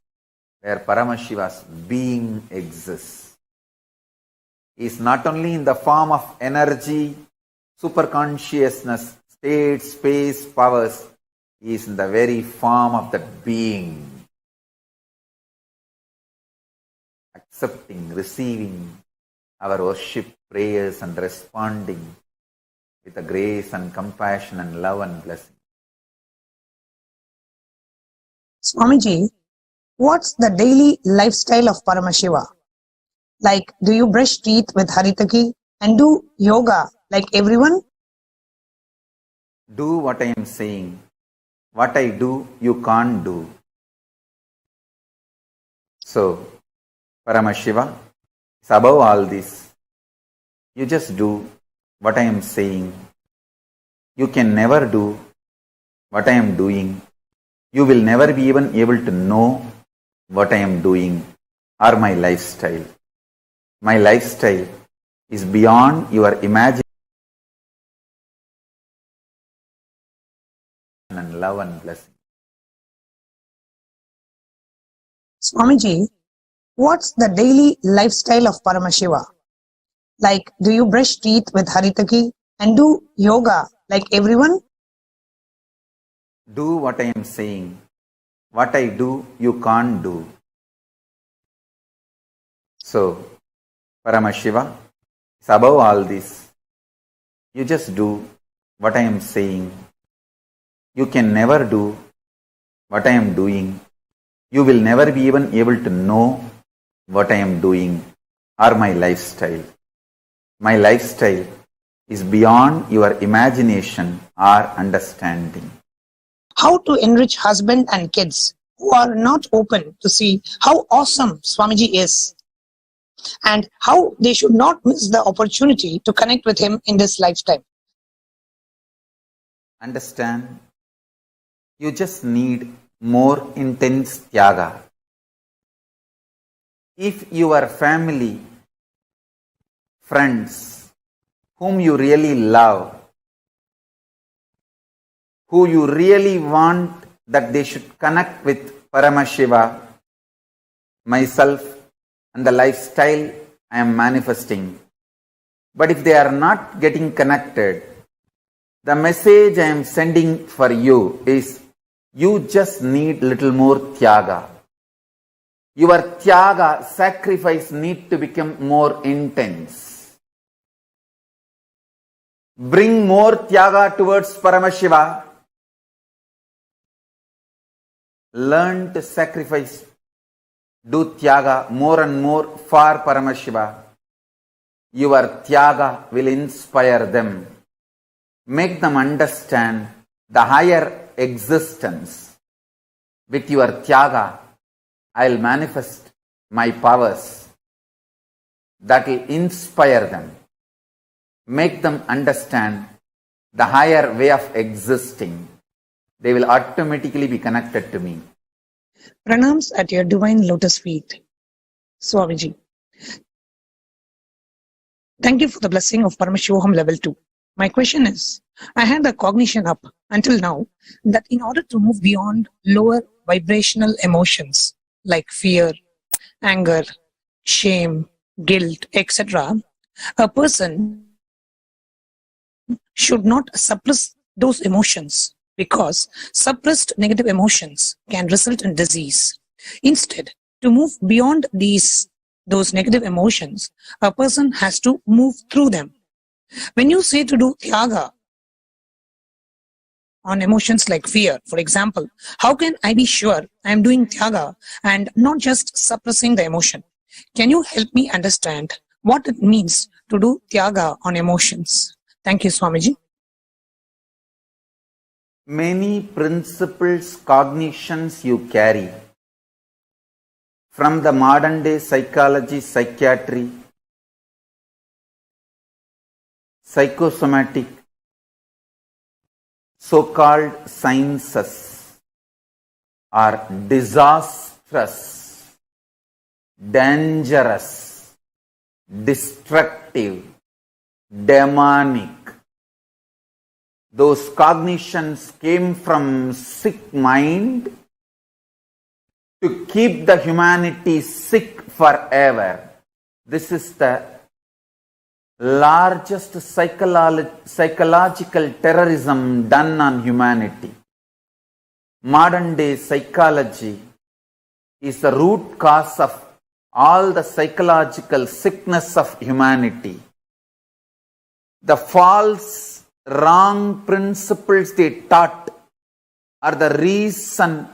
S4: where Paramashiva's being exists. He is not only in the form of energy, superconsciousness, state, space, powers, he is in the very form of that being. Accepting, receiving our worship, prayers and responding with the grace and compassion and love and blessing.
S7: Swamiji, what's the daily lifestyle of Paramashiva? Like, do you brush teeth with Haritaki and do yoga like everyone?
S4: Do what I am saying. What I do, you can't do. So, Paramashiva is above all this. You just do what I am saying. You can never do what I am doing. You will never be even able to know what I am doing or my lifestyle. My lifestyle is beyond your imagination and love and blessing.
S7: Swamiji, what's the daily lifestyle of Paramashiva? Like, do you brush teeth with Haritaki and do yoga like everyone?
S4: Do what I am saying. What I do, you can't do. So, Paramashiva is above all this. You just do what I am saying. You can never do what I am doing. You will never be even able to know what I am doing or my lifestyle. My lifestyle is beyond your imagination or understanding.
S7: How to enrich husband and kids who are not open to see how awesome Swamiji is and how they should not miss the opportunity to connect with him in this lifetime.
S4: Understand? You just need more intense tyaga. If your family, friends, whom you really love, who you really want that they should connect with Paramashiva, myself, and the lifestyle I am manifesting. But if they are not getting connected, the message I am sending for you is you just need little more Tyaga. Your Tyaga, sacrifice, need to become more intense. Bring more Tyaga towards Paramashiva. Learn to sacrifice, do Tyaga more and more for Paramashiva. Your Tyaga will inspire them. Make them understand the higher existence. With your Tyaga, I'll manifest my powers. That will inspire them. Make them understand the higher way of existing. They will automatically be connected to me.
S7: Pranams at your divine lotus feet. Swamiji. Thank you for the blessing of Paramashivoham Level 2. My question is, I had the cognition up until now that in order to move beyond lower vibrational emotions like fear, anger, shame, guilt, etc., a person should not suppress those emotions because suppressed negative emotions can result in disease. Instead, to move beyond those negative emotions, a person has to move through them. When you say to do Tyaga on emotions like fear, for example, how can I be sure I am doing Tyaga and not just suppressing the emotion? Can you help me understand what it means to do Tyaga on emotions? Thank you, Swamiji.
S4: Many principles, cognitions you carry from the modern day psychology, psychiatry, psychosomatic, so-called sciences are disastrous, dangerous, destructive, demonic. Those cognitions came from sick mind to keep the humanity sick forever. This is the largest psychological terrorism done on humanity. Modern day psychology is the root cause of all the psychological sickness of humanity. The false, wrong principles they taught are the reason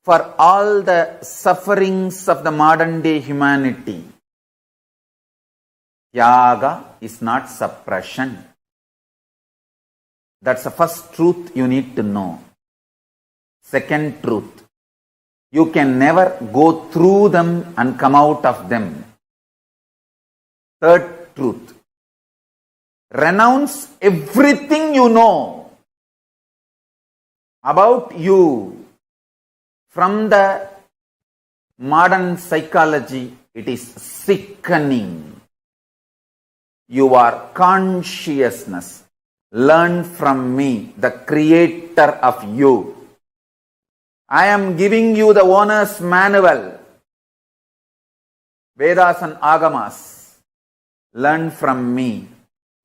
S4: for all the sufferings of the modern day humanity. Tyaga is not suppression. That's the first truth you need to know. Second truth, you can never go through them and come out of them. Third truth, renounce everything you know about you. From the modern psychology, it is sickening. Your consciousness. Learn from me, the creator of you. I am giving you the owner's manual. Vedas and Agamas. Learn from me,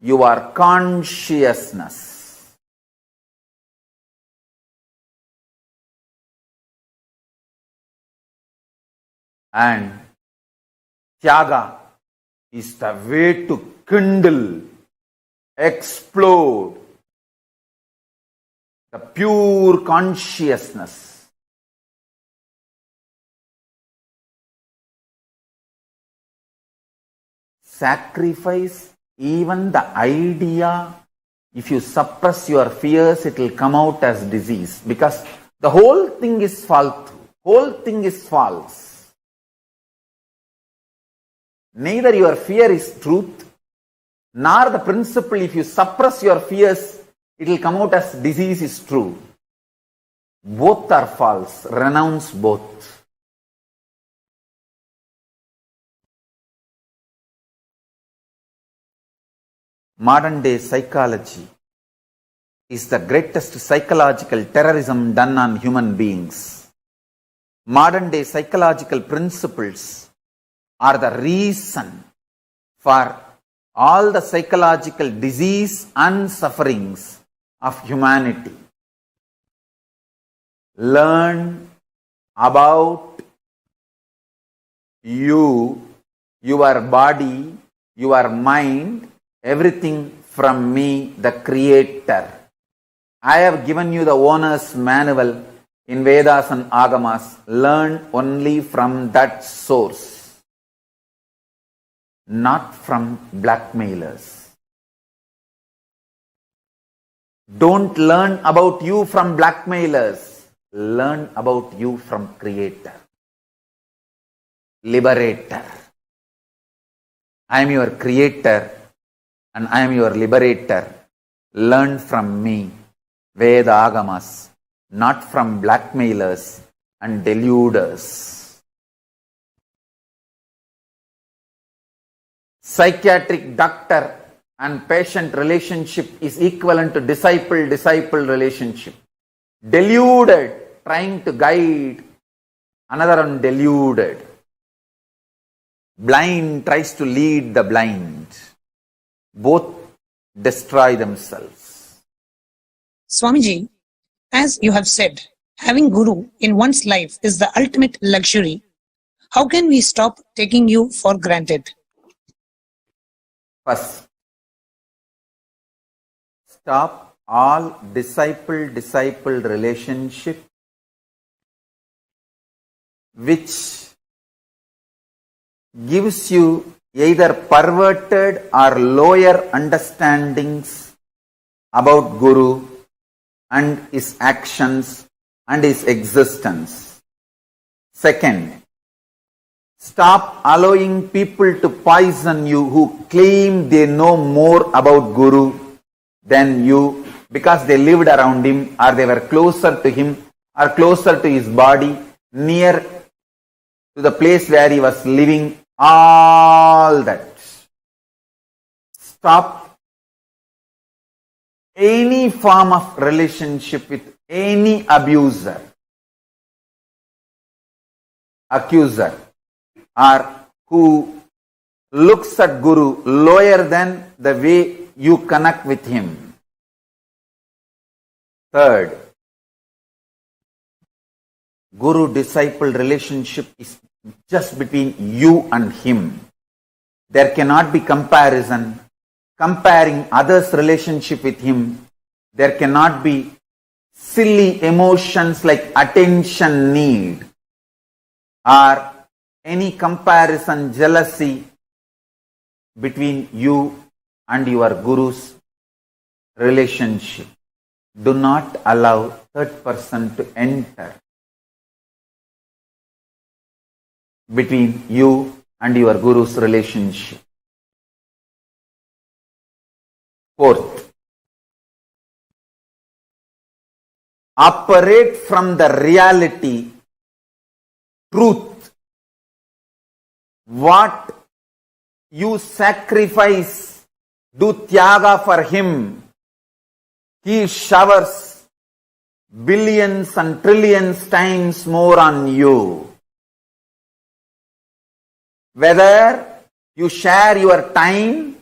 S4: your consciousness. And Tyaga is the way to kindle, explode the pure consciousness. Sacrifice even the idea. If you suppress your fears, it will come out as disease, because the whole thing is false. Whole thing is false. Neither your fear is truth, nor the principle, if you suppress your fears, it will come out as disease, is true. Both are false. Renounce both. Modern day psychology is the greatest psychological terrorism done on human beings. Modern day psychological principles are the reason for all the psychological disease and sufferings of humanity. Learn about you, your body, your mind, everything from me, the Creator. I have given you the owner's manual in Vedas and Agamas. Learn only from that source, not from blackmailers. Don't learn about you from blackmailers. Learn about you from Creator, Liberator. I am your Creator and I am your Liberator. Learn from me, Veda Agamas, not from blackmailers and deluders. Psychiatric doctor and patient relationship is equivalent to disciple-disciple relationship. Deluded, trying to guide, another one deluded. Blind tries to lead the blind. Both destroy themselves.
S7: Swamiji, as you have said, having Guru in one's life is the ultimate luxury. How can we stop taking you for granted?
S4: First, stop all disciple-disciple relationship which gives you either perverted or lower understandings about Guru and his actions and his existence. Second, stop allowing people to poison you who claim they know more about Guru than you because they lived around him or they were closer to him or closer to his body, near to the place where he was living, all that. Stop any form of relationship with any abuser, accuser, or who looks at Guru lower than the way you connect with him. Third, Guru-disciple relationship is just between you and him. There cannot be comparison. Comparing others' relationship with him, there cannot be silly emotions like attention need or any comparison, jealousy between you and your Guru's relationship. Do not allow third person to enter between you and your Guru's relationship. Fourth, operate from the reality, truth. What you sacrifice, do tyaga for him. He showers billions and trillions times more on you. Whether you share your time,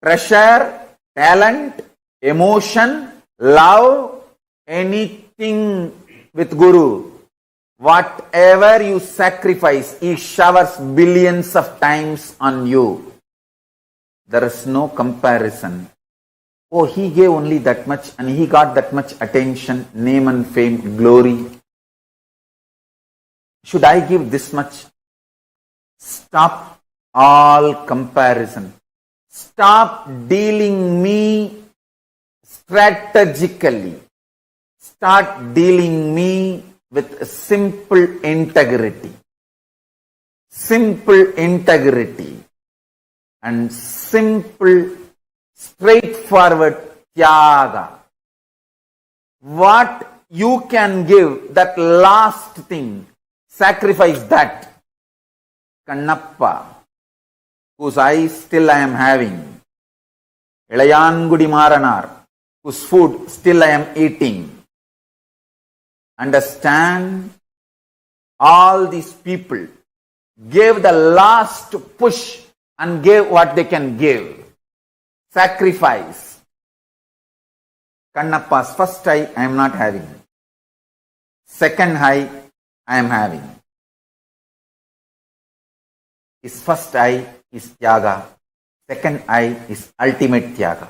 S4: treasure, talent, emotion, love, anything with Guru, whatever you sacrifice, he showers billions of times on you. There is no comparison. Oh, he gave only that much and he got that much attention, name and fame, glory. Should I give this much? Stop all comparison. Stop dealing me strategically. Start dealing me with simple integrity. Simple integrity and simple straightforward tyaga. What you can give, that last thing, sacrifice that. Kannappa, whose eyes still I am having. Ilayangudi Maranar, whose food still I am eating. Understand, all these people gave the last push and gave what they can give. Sacrifice. Kannappa's first eye I am not having. Second eye I am having. His first eye is Tyaga. Second eye is ultimate Tyaga.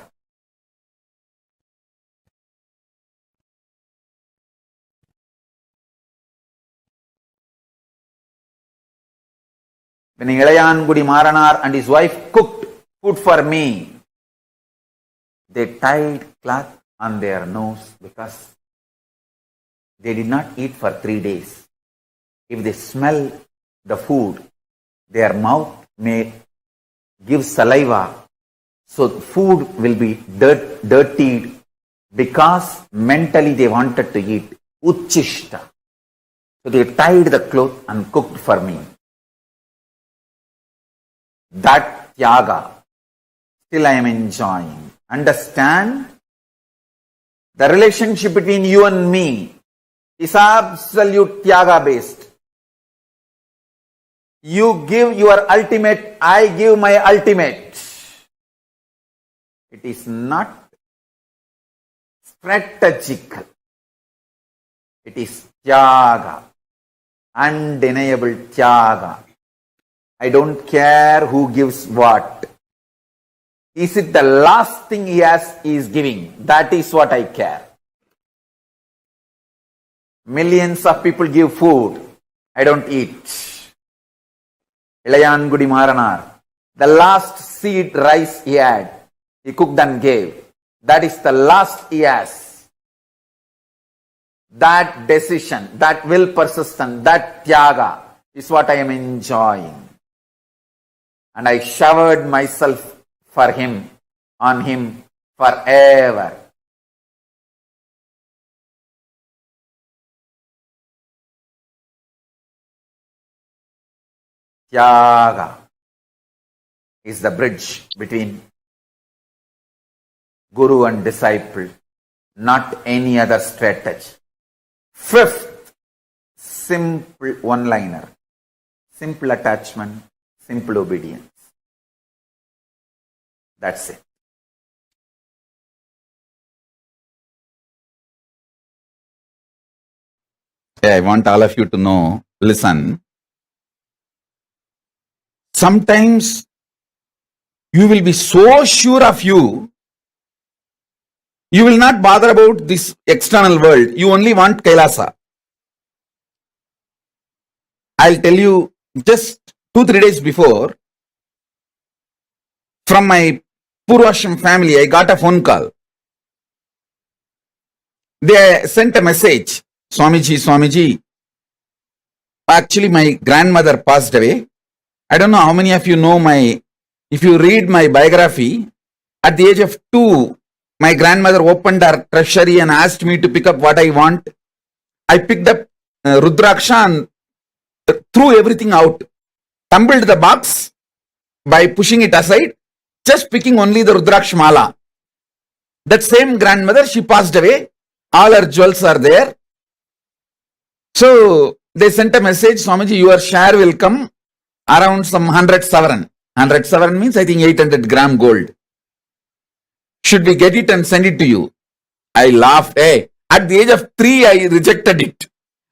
S4: When Ilayangudi Maranar and his wife cooked food for me, they tied cloth on their nose because they did not eat for 3 days. If they smell the food, their mouth may give saliva, so food will be dirtied because mentally they wanted to eat. Uchishta. So they tied the cloth and cooked for me. That Tyaga still I am enjoying. Understand? The relationship between you and me is absolute Tyaga based. You give your ultimate, I give my ultimate. It is not strategical. It is Tyaga. Undeniable Tyaga. I don't care who gives what. Is it the last thing he is giving? That is what I care. Millions of people give food. I don't eat. Ilayangudi Maranar. The last seed rice he had, he cooked and gave. That is the last he has. That decision, that will persistence, that Tyaga is what I am enjoying. And I showered myself for him, on him forever. Tyaga is the bridge between Guru and disciple, not any other strategy. Fifth, simple one-liner. Simple attachment, simple obedience. That's it. I want all of you to know, listen. Sometimes you will be so sure of you, you will not bother about this external world. You only want Kailasa. I'll tell you, just 2-3 days before, from my Purvashram family, I got a phone call. They sent a message. Swamiji, actually my grandmother passed away. I don't know how many of you know if you read my biography, at the age of 2, my grandmother opened her treasury and asked me to pick up what I want. I picked up Rudraksha and threw everything out, tumbled the box by pushing it aside, just picking only the Rudraksha mala. That same grandmother, she passed away. All her jewels are there. So they sent a message, Swamiji, your share will come around some 100 sovereign. 100 sovereign means I think 800 gram gold. Should we get it and send it to you? I laughed. Hey, at the age of 3, I rejected it.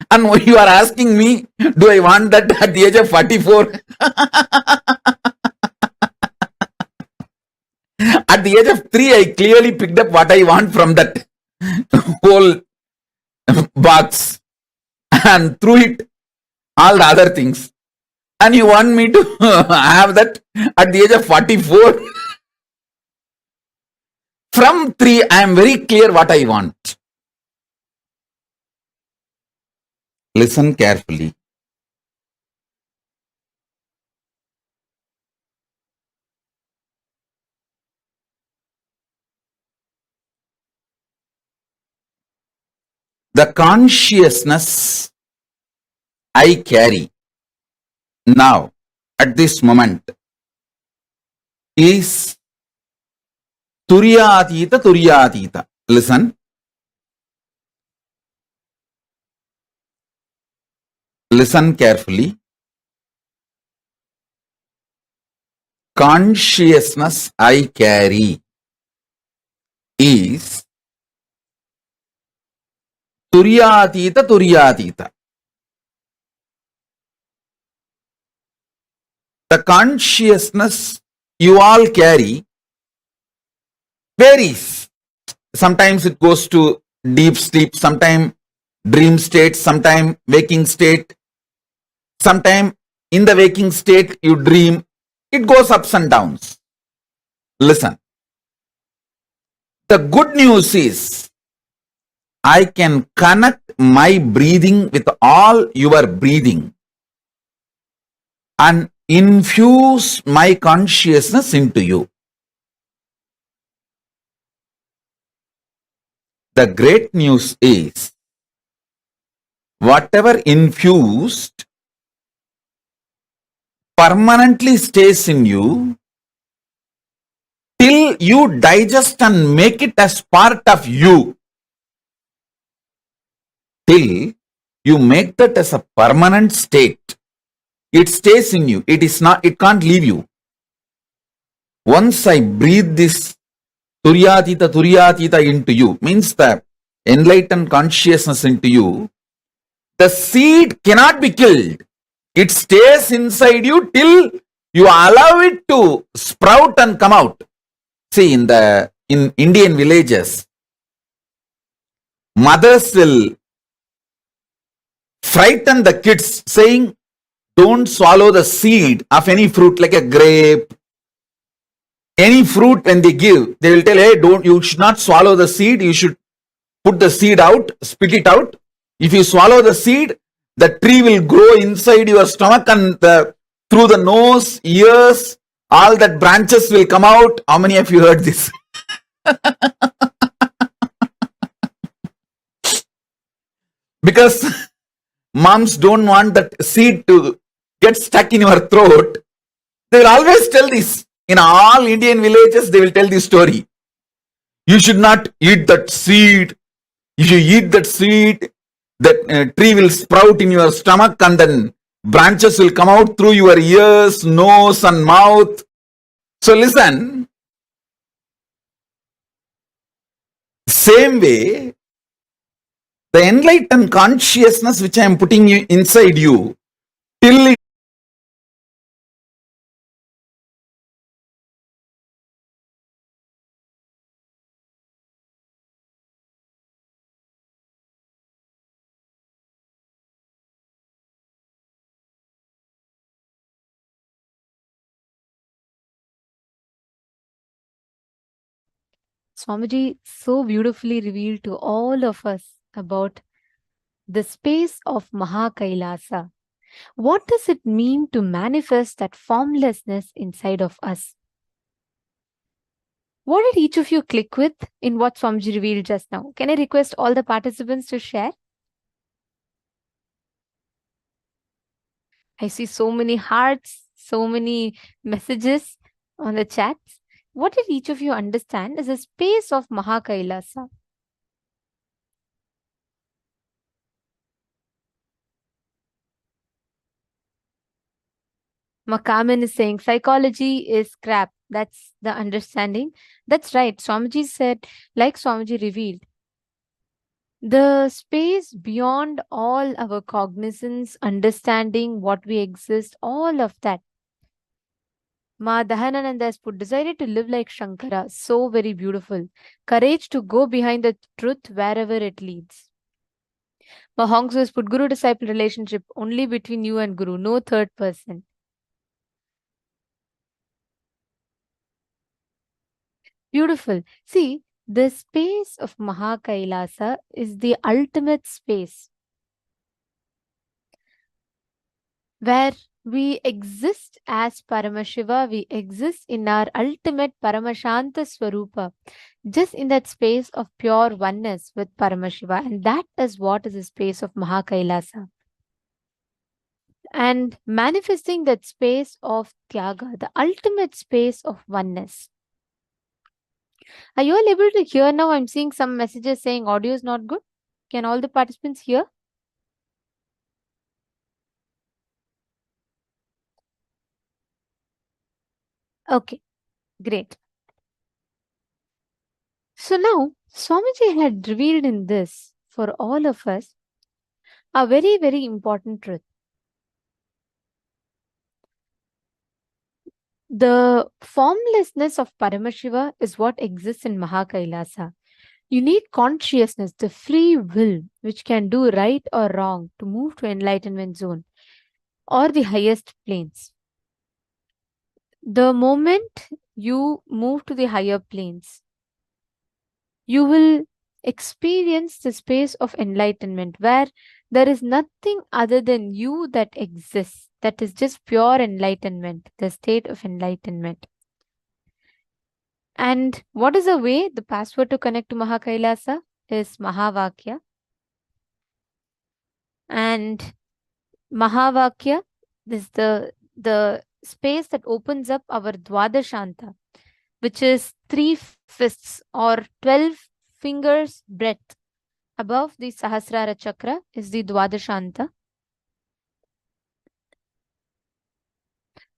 S4: And you are asking me, do I want that at the age of 44? At the age of 3, I clearly picked up what I want from that whole box and threw it, all the other things. And you want me to have that at the age of 44? From 3, I am very clear what I want. Listen carefully. The consciousness I carry now at this moment is Turyatita. Listen. Listen carefully. Consciousness I carry is Turyatita Turyatita. The consciousness you all carry varies. Sometimes it goes to deep sleep, sometimes dream state, sometimes waking state, sometimes in the waking state you dream. It goes ups and downs. Listen. The good news is I can connect my breathing with all your breathing and infuse my consciousness into you. The great news is whatever infused permanently stays in you till you digest and make it as part of you. Till you make that as a permanent state. It stays in you. It can't leave you. Once I breathe this Turyatita into you, means the enlightened consciousness into you, the seed cannot be killed. It stays inside you till you allow it to sprout and come out. See, in Indian villages, mothers will frighten the kids saying, don't swallow the seed of any fruit like a grape. Any fruit when they give, they will tell, hey, you should not swallow the seed. You should put the seed out, spit it out. If you swallow the seed, the tree will grow inside your stomach and through the nose, ears, all that branches will come out. How many of you heard this? Because moms don't want that seed to get stuck in your throat. They will always tell this. In all Indian villages, they will tell this story. You should not eat that seed. If you eat that seed, that tree will sprout in your stomach and then branches will come out through your ears, nose and mouth. So listen, same way, the enlightened consciousness which I am putting inside you, till it
S8: Swamiji so beautifully revealed to all of us about the space of Mahā KAILΑSA. What does it mean to manifest that formlessness inside of us? What did each of you click with in what Swamiji revealed just now? Can I request all the participants to share? I see so many hearts, so many messages on the chats. What did each of you understand as a space of Mahā KAILASA? Makaman is saying psychology is crap. That's the understanding. That's right. Swamiji said, like Swamiji revealed, the space beyond all our cognizance, understanding what we exist, all of that. Ma Dahanananda has put, decided to live like Shankara. So very beautiful. Courage to go behind the truth wherever it leads. Ma Hongsu has put, Guru-disciple relationship only between you and Guru, no third person. Beautiful. See, the space of Mahā KAILASA is the ultimate space where we exist as Paramashiva, we exist in our ultimate Paramashanta Swarupa, just in that space of pure oneness with Paramashiva. And that is what is the space of Mahā KAILASA. And manifesting that space of Tyaga, the ultimate space of oneness. Are you all able to hear now? I'm seeing some messages saying audio is not good. Can all the participants hear? Okay, great. So now, Swamiji had revealed in this for all of us a very, very important truth. The formlessness of Paramashiva is what exists in Mahā KAILΑSA. You need consciousness, the free will, which can do right or wrong to move to enlightenment zone or the highest planes. The moment you move to the higher planes, you will experience the space of enlightenment where there is nothing other than you that exists. That is just pure enlightenment, the state of enlightenment. And what is the way? The password to connect to Mahā KAILASA is Mahavakya. And Mahavakya is the space that opens up our Dwadashanta, which is 3 fists or 12 fingers breadth above the Sahasrara chakra is the Dwadashanta.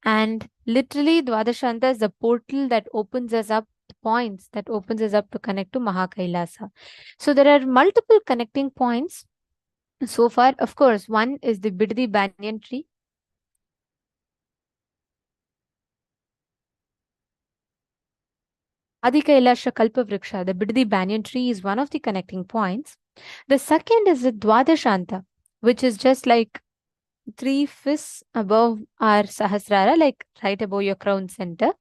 S8: And literally, Dwadashanta is the portal that opens us up, the points that opens us up to connect to Mahā KAILASA. So there are multiple connecting points. So far, of course, one is the Biddi banyan tree. Adi Kailasha Kalpa Vriksha, the Biddi banyan tree, is one of the connecting points. The second is the Dwadashanta, which is just like 3 fists above our Sahasrara, like right above your crown center.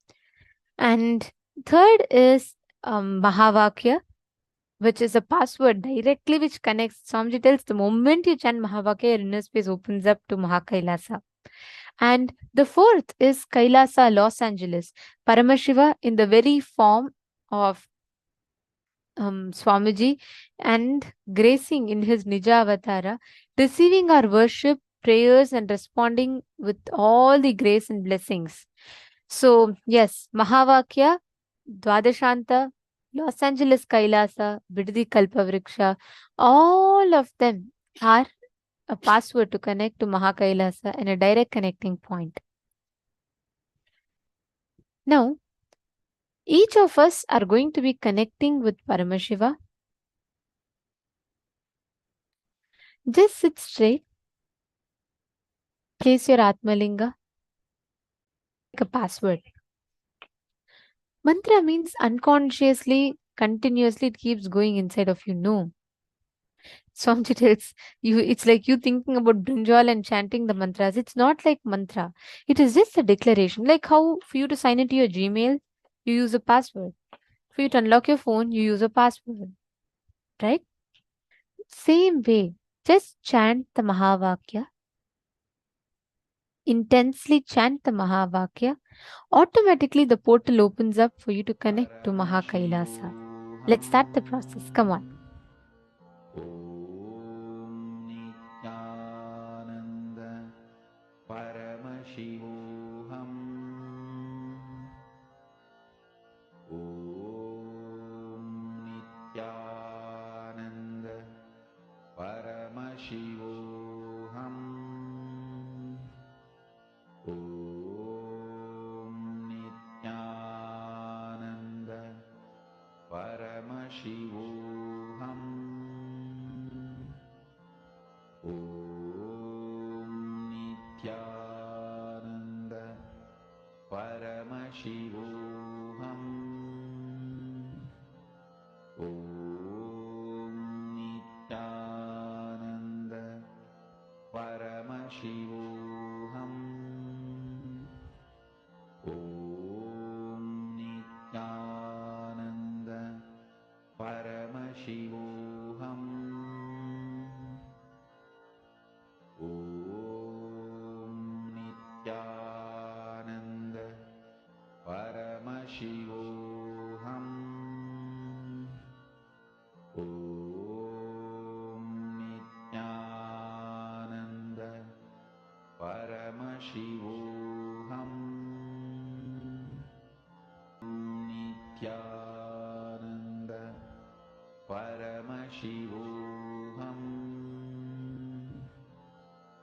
S8: And third is Mahavakya, which is a password directly which connects. Swamiji tells the moment you chant Mahavakya, your inner space opens up to Mahā KAILASA. And the fourth is KAILASA, Los Angeles. Paramashiva in the very form of Swamiji and gracing in his Nija Avatara, receiving our worship, prayers and responding with all the grace and blessings. So yes, Mahavakya, Dwadashanta, Los Angeles KAILASA, Biddi Kalpavriksha, all of them are a password to connect to Mahā KAILASA and a direct connecting point. Now, each of us are going to be connecting with Paramashiva. Just sit straight. Place your Atmalinga. Like a password. Mantra means unconsciously, continuously it keeps going inside of you. No. Swamiji tells you, it's like you thinking about brinjal and chanting the mantras. It's not like mantra. It is just a declaration. Like how for you to sign into your Gmail, you use a password. For you to unlock your phone, you use a password. Right? Same way. Just chant the Mahavakya. Intensely chant the Mahavakya. Automatically the portal opens up for you to connect to Mahā KAILASA. Let's start the process. Come on.
S3: Nithyananda Paramashivoham Nithyananda Paramashivoham Nithyananda Paramashivoham Nithyananda Paramashivoham Nithyananda Paramashivoham Nithyananda Paramashivoham Nithyananda Paramashivoham Nithyananda Paramashivoham Nithyananda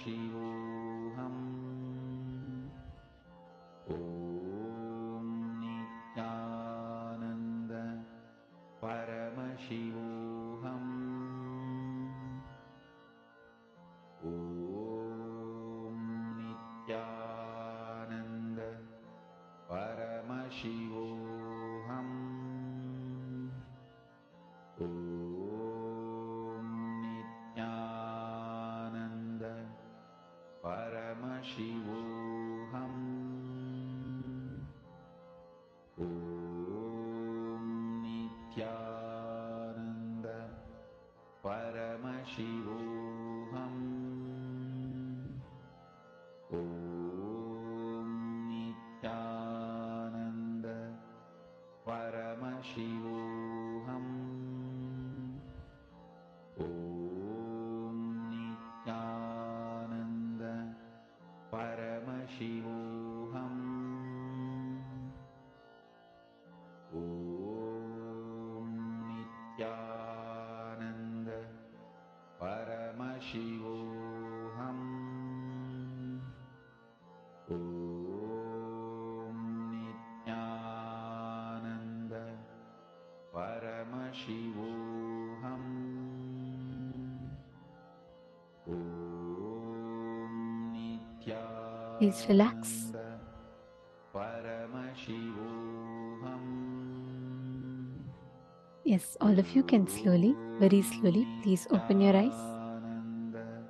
S3: Paramashivoham. Om Nithyananda Paramashivoham. Om Nithyananda Paramashivoham. Om Nithyananda Paramashivoham. Om Nithyananda Paramashivoham. Om Nithyananda Paramashivoham. Om Nithyananda Paramashivoham. Om Nithyananda Paramashivoham. Om Nithyananda Paramashivoham. Om
S8: Please relax.
S3: Nithyananda Paramashivoham.
S8: Yes, all of you can slowly, very slowly, please open your eyes.
S3: Nithyananda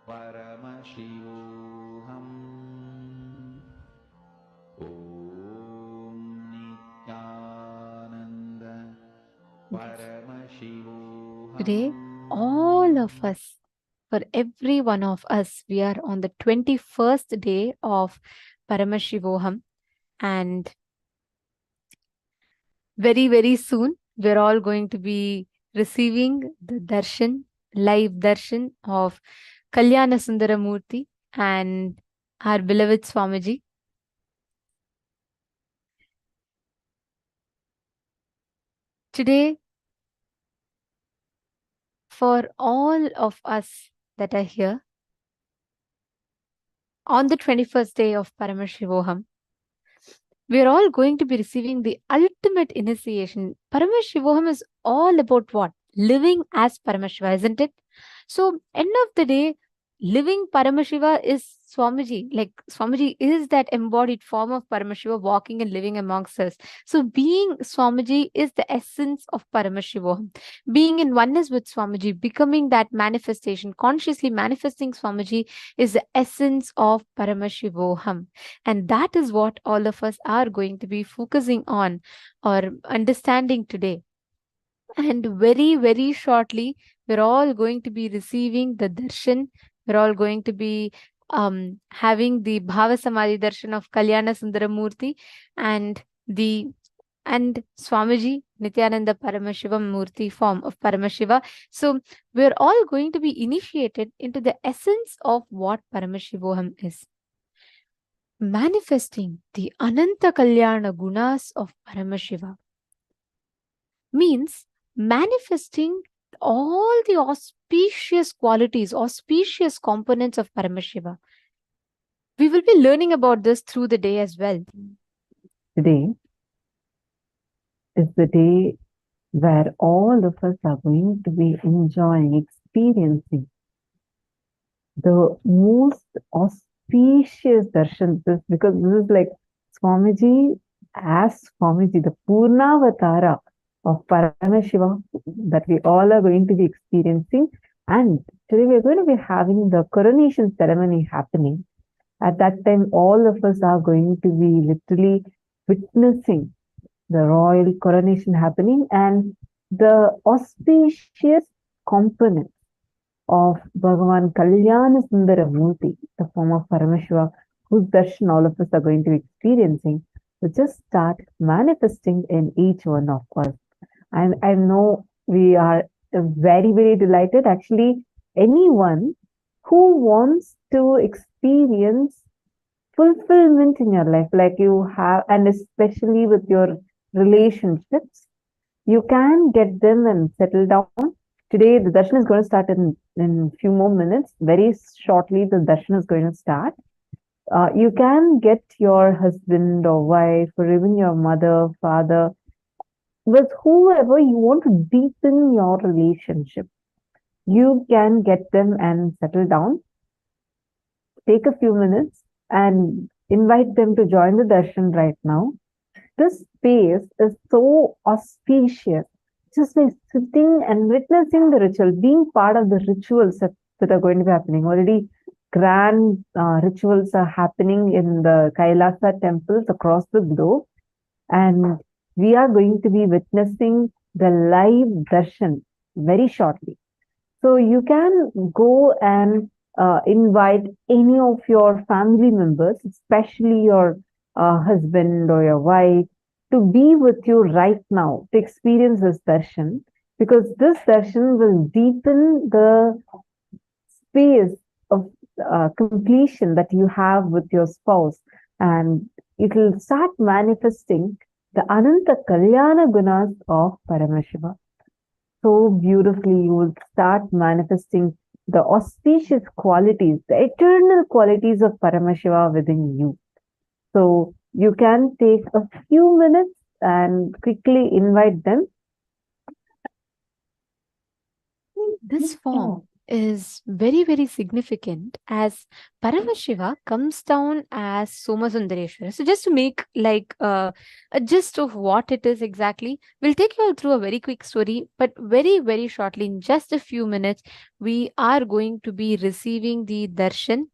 S3: Paramashivoham. Om Nithyananda Paramashivoham.
S8: Today, all of us, for every one of us, we are on the 21st day of Paramashivoham, and very, very soon, we're all going to be receiving the darshan, live darshan of Kalyana Sundaramurti and our beloved Swamiji. Today, for all of us that are here, on the 21st day of Paramashivoham, we are all going to be receiving the ultimate initiation. Paramashivoham is all about what? Living as Paramashiva, isn't it? So, end of the day, living Paramashiva is Swamiji. Like Swamiji is that embodied form of Paramashiva walking and living amongst us. So, being Swamiji is the essence of Paramashivoham. Being in oneness with Swamiji, becoming that manifestation, consciously manifesting Swamiji is the essence of Paramashivoham. And that is what all of us are going to be focusing on or understanding today. And very, very shortly, we're all going to be receiving the darshan. We're all going to be having the Bhava Samadhi darshan of Kalyana Sundaramurti and Swamiji, Nithyananda Paramashivam Murti form of Paramashiva. So we're all going to be initiated into the essence of what Paramashivoham is. Manifesting the Ananta Kalyana Gunas of Paramashiva means manifesting all the auspicious qualities, auspicious components of Paramashiva. We will be learning about this through the day as well.
S9: Today is the day where all of us are going to be enjoying, experiencing the most auspicious darshan, because this is like Swamiji as Swamiji, the Purnavatara of Paramashiva that we all are going to be experiencing. And today we are going to be having the coronation ceremony happening. At that time, all of us are going to be literally witnessing the royal coronation happening and the auspicious component of Bhagavan Kalyana Sundaramurti, the form of Paramashiva, whose darshan all of us are going to be experiencing, to just start manifesting in each one of us. And I know we are very, very delighted. Actually, anyone who wants to experience fulfillment in your life, like you have, and especially with your relationships, you can get them and settle down Today, the darshan is going to start in a few more minutes. Very shortly, the darshan is going to start. You can get your husband or wife or even your mother, father, with whoever you want to deepen your relationship. You can get them and settle down. Take a few minutes and invite them to join the darshan right now. This space is so auspicious. Just by sitting and witnessing the ritual, being part of the rituals that are going to be happening. Already grand rituals are happening in the KAILASA temples across the globe. And we are going to be witnessing the live darshan very shortly. So you can go and invite any of your family members, especially your husband or your wife, to be with you right now to experience this darshan, because this darshan will deepen the space of completion that you have with your spouse, and it will start manifesting the Ananta Kalyana Gunas of Paramashiva. So beautifully, you will start manifesting the auspicious qualities, the eternal qualities of Paramashiva within you. So you can take a few minutes and quickly invite them.
S8: This form is very, very significant as Paramashiva comes down as Somasundareshwara. So just to make like a gist of what it is exactly, we'll take you all through a very quick story, but very, very shortly, in just a few minutes, we are going to be receiving the darshan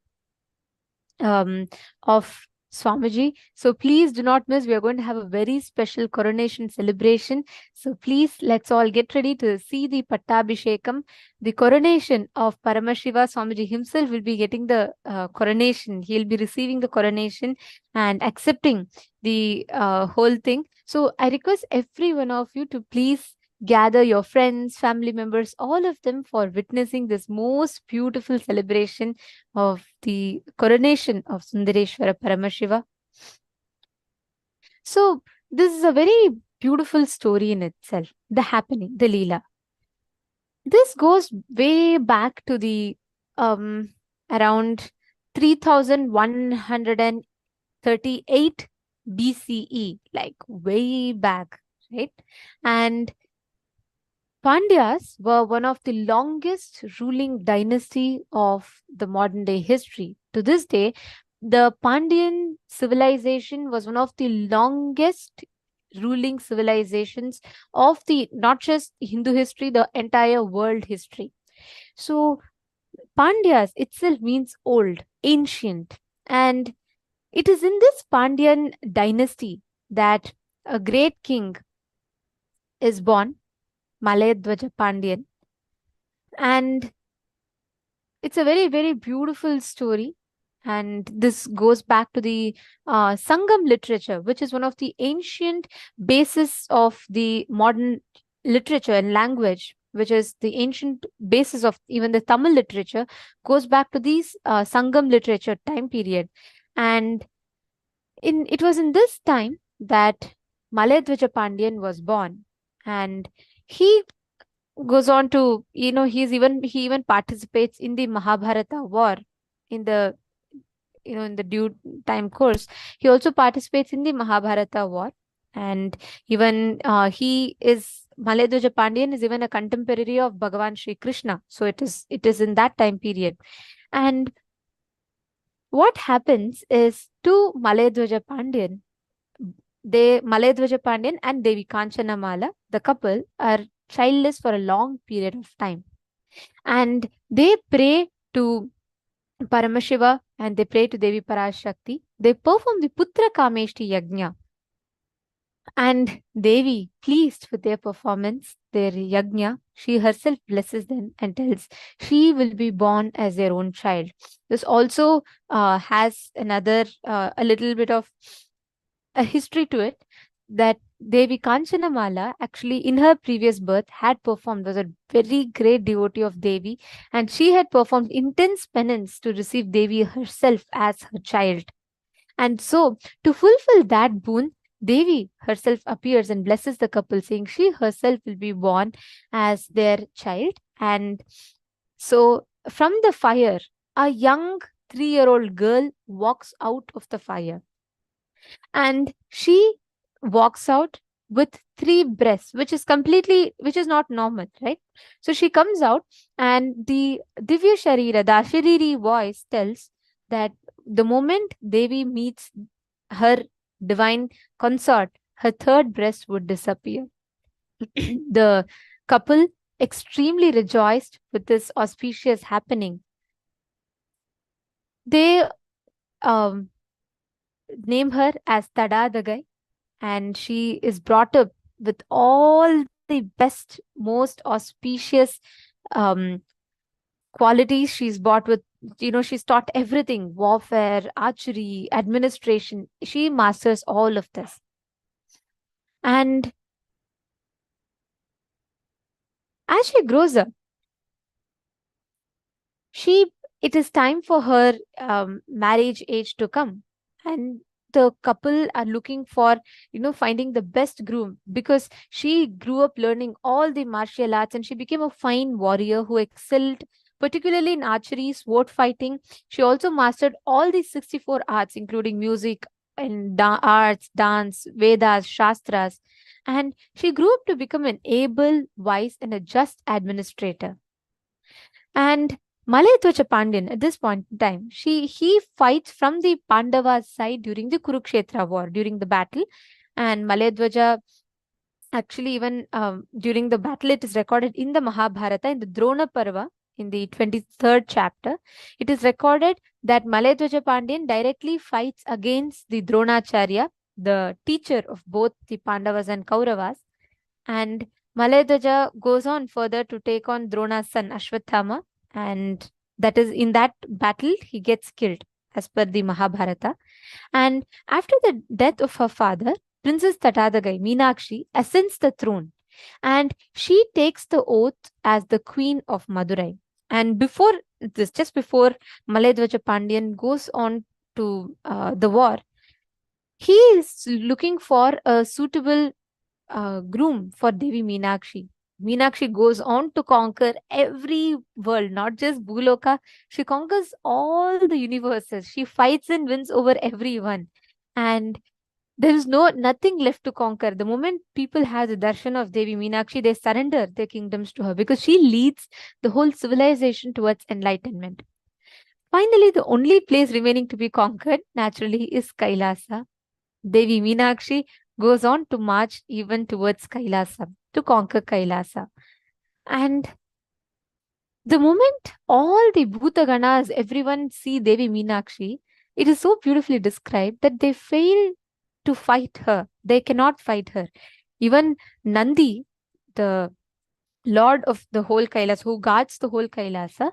S8: of Swamiji. So please do not miss. We are going to have a very special coronation celebration. So please, let's all get ready to see the Pattabhishekam, the coronation of Paramashiva. Swamiji himself will be getting the coronation. He'll be receiving the coronation and accepting the whole thing. So I request every one of you to please gather your friends, family members, all of them for witnessing this most beautiful celebration of the coronation of Sundareshwara Paramashiva. So this is a very beautiful story in itself, the happening, the Leela. This goes way back to the around 3138 BCE, like way back, right? And Pandyas were one of the longest ruling dynasty of the modern day history. To this day, the Pandyan civilization was one of the longest ruling civilizations of the, not just Hindu history, the entire world history. So Pandyas itself means old, ancient. And it is in this Pandyan dynasty that a great king is born, Malayadwaja Pandyan. And it's a very, very beautiful story. And this goes back to the Sangam literature, which is one of the ancient basis of the modern literature and language, which is the ancient basis of even the Tamil literature, goes back to these Sangam literature time period. And it was in this time that Malayadwaja Pandyan was born. And he goes on to, he even participates in the Mahabharata war in the, in the due time course. He also participates in the Mahabharata war. And even Malayadwaja Pandyan is even a contemporary of Bhagavan Sri Krishna. So it is in that time period. And what happens is to Malayadwaja Pandyan, Malayadwaja Pandyan and Devi Kanchanamala, the couple, are childless for a long period of time. And they pray to Paramashiva and they pray to Devi Parashakti. They perform the Putra Kameshti Yajna. And Devi, pleased with their performance, their yajna, she herself blesses them and tells she will be born as their own child. This also has another, a little bit of a history to it, that Devi Kanchanamala actually in her previous birth had performed, was a very great devotee of Devi, and she had performed intense penance to receive Devi herself as her child. And so to fulfill that boon, Devi herself appears and blesses the couple, saying she herself will be born as their child And so from the fire, a young 3-year-old girl walks out of the fire. And she walks out with 3 breasts, which is not normal, right? So she comes out, and the Divya Sharira, the Ashariri voice tells that the moment Devi meets her divine consort, her 3rd breast would disappear. The couple, extremely rejoiced with this auspicious happening, they name her as Tadadagai, and she is brought up with all the best, most auspicious qualities. She's brought with, she's taught everything: warfare, archery, administration. She masters all of this. And as she grows up, it is time for her marriage age to come. And the couple are looking for, finding the best groom, because she grew up learning all the martial arts and she became a fine warrior who excelled particularly in archery, sword fighting. She also mastered all the 64 arts, including music and arts, dance, Vedas, Shastras. And she grew up to become an able, wise, and a just administrator. And Malayadwaja Pandyan, at this point in time, he fights from the Pandavas' side during the Kurukshetra war, during the battle. And Malayadwaja, actually, even during the battle, it is recorded in the Mahabharata, in the Drona Parva, in the 23rd chapter. It is recorded that Malayadwaja Pandyan directly fights against the Dronacharya, the teacher of both the Pandavas and Kauravas. And Malayadwaja goes on further to take on Drona's son Ashwathama, and that is in that battle he gets killed, as per the Mahabharata. And after the death of her father, Princess Tattadagai, Meenakshi, ascends the throne, and she takes the oath as the queen of Madurai. And before this, just before Malayadwaja Pandyan goes on to the war, he is looking for a suitable groom for Devi Meenakshi. Meenakshi goes on to conquer every world, not just Bhuloka. She conquers all the universes. She fights and wins over everyone. And there is nothing left to conquer. The moment people have the darshan of Devi Meenakshi, they surrender their kingdoms to her, because she leads the whole civilization towards enlightenment. Finally, the only place remaining to be conquered, naturally, is Kailasa. Devi Meenakshi goes on to march even towards Kailasa, to conquer Kailasa. And the moment all the Bhutaganas, everyone see Devi Meenakshi, it is so beautifully described that they fail to fight her. They cannot fight her. Even Nandi, the lord of the whole Kailasa, who guards the whole Kailasa,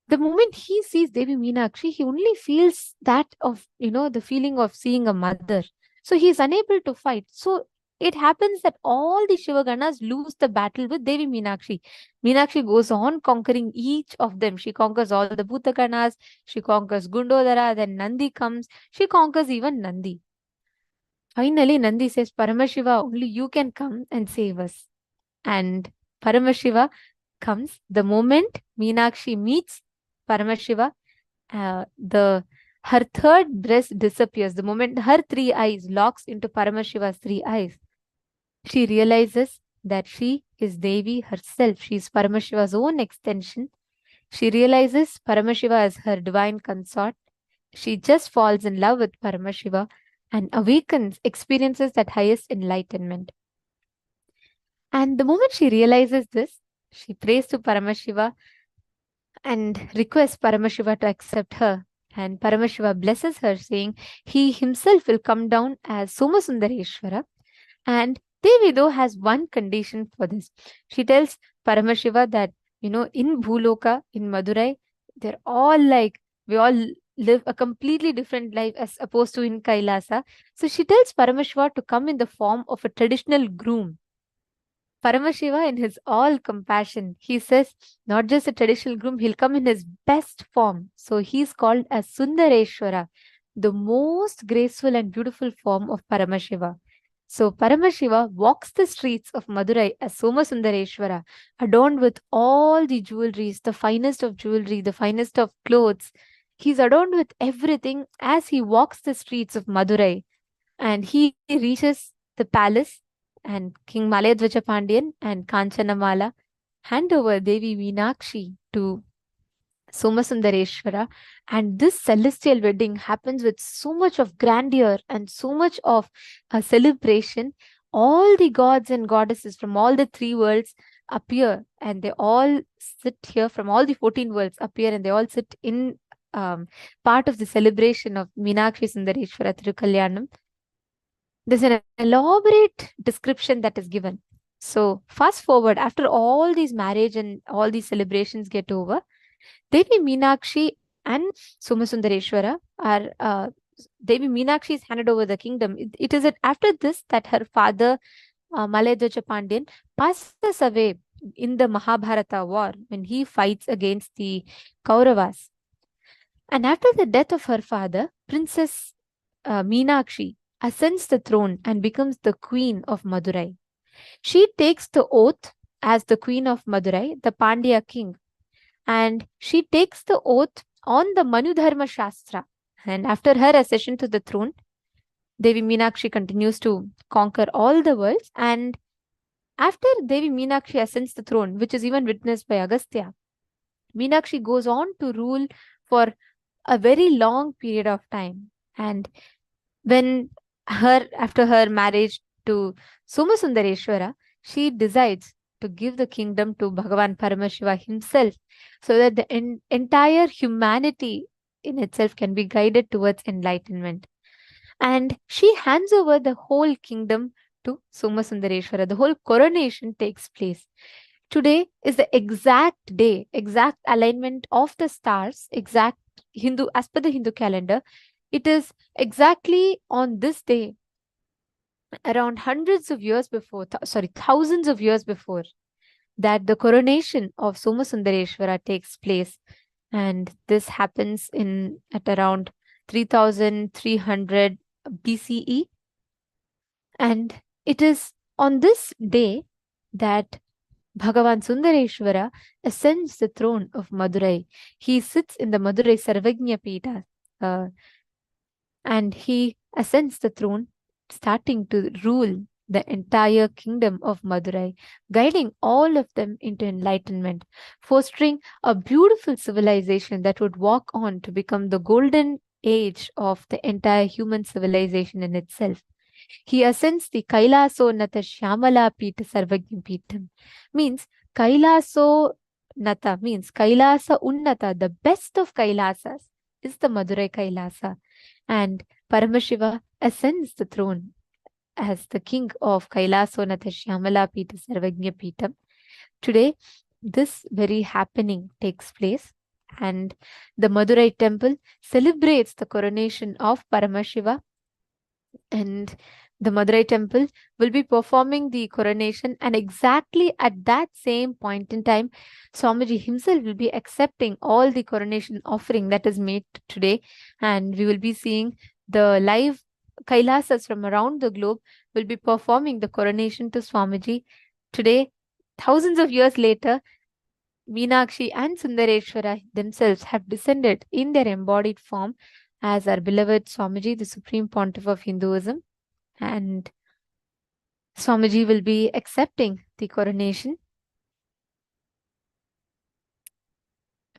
S8: the moment he sees Devi Meenakshi, he only feels that of, the feeling of seeing a mother. So he is unable to fight. So it happens that all the Shivaganas lose the battle with Devi Meenakshi. Meenakshi goes on conquering each of them. She conquers all the Bhutaganas. She conquers Gundodara. Then Nandi comes. She conquers even Nandi. Finally, Nandi says, Paramashiva, only you can come and save us. And Paramashiva comes. The moment Meenakshi meets Paramashiva, her 3rd breast disappears. The moment her 3 eyes locks into Paramashiva's 3 eyes, she realizes that she is Devi herself. She is Paramashiva's own extension. She realizes Paramashiva as her divine consort. She just falls in love with Paramashiva and awakens, experiences that highest enlightenment. And the moment she realizes this, she prays to Paramashiva and requests Paramashiva to accept her. And Paramashiva blesses her, saying he himself will come down as Somasundareshwara. And Devi, though, has one condition for this. She tells Paramashiva that, in Bhuloka, in Madurai, they're all like, we all live a completely different life as opposed to in Kailasa. So she tells Paramashiva to come in the form of a traditional groom. Paramashiva, in his all compassion, he says, not just a traditional groom, he'll come in his best form. So he's called as Sundareshwara, the most graceful and beautiful form of Paramashiva. So Paramashiva walks the streets of Madurai as Somasundareshwara, adorned with all the jewelries, the finest of jewelry, the finest of clothes. He's adorned with everything as he walks the streets of Madurai, and he reaches the palace, and King Malayadvaja Pandian and Kanchanamala hand over Devi Meenakshi to Somasundareshwara, and this celestial wedding happens with so much of grandeur and so much of a celebration. All the gods and goddesses from all the three worlds appear, and they all sit here. From all the 14 worlds appear, and they all sit in part of the celebration of Meenakshi Sundareshwara Thirukalyanam. There's an elaborate description that is given. So fast forward, after all these marriage and all these celebrations get over, Devi Meenakshi and Somasundareshwara are Devi Meenakshi is handed over the kingdom. It is after this that her father Malayadvaja Pandian passes away in the Mahabharata war when he fights against the Kauravas. And after the death of her father, Princess Meenakshi ascends the throne and becomes the queen of Madurai. She takes the oath as the queen of Madurai, the Pandya king, and she takes the oath on the Manudharma Shastra. And after her accession to the throne, Devi Meenakshi continues to conquer all the worlds. And after Devi Meenakshi ascends the throne, which is even witnessed by Agastya, Meenakshi goes on to rule for a very long period of time. And when after her marriage to Somasundareshwara, she decides to give the kingdom to Bhagavan Paramashiva himself, so that the entire humanity in itself can be guided towards enlightenment. And she hands over the whole kingdom to Somasundareshwara. The whole coronation takes place. Today is the exact day, exact alignment of the stars, exact Hindu, as per the Hindu calendar. It is exactly on this day, around thousands of years before, that the coronation of Somasundareshwara takes place. And this happens at around 3300 BCE. And it is on this day that Bhagavan Sundareshwara ascends the throne of Madurai. He sits in the Madurai Sarvagnya Pita, and he ascends the throne, starting to rule the entire kingdom of Madurai, guiding all of them into enlightenment, fostering a beautiful civilization that would walk on to become the golden age of the entire human civilization in itself. He ascends the Kailaso Nata Shyamala Pita Sarvagnya Pitam. Means Kailaso Nata means Kailasa Unnata, the best of Kailasas is the Madurai Kailasa. And Paramashiva ascends the throne as the king of Kailaso Nata Shyamala Pita Sarvagnya Pitam. Today, this very happening takes place, and the Madurai temple celebrates the coronation of Paramashiva, and the Madurai temple will be performing the coronation, and exactly at that same point in time, Swamiji himself will be accepting all the coronation offering that is made today, and we will be seeing the live Kailasas from around the globe will be performing the coronation to Swamiji. Today, thousands of years later, Meenakshi and Sundareshwara themselves have descended in their embodied form as our beloved Swamiji, the Supreme Pontiff of Hinduism. And Swamiji will be accepting the coronation,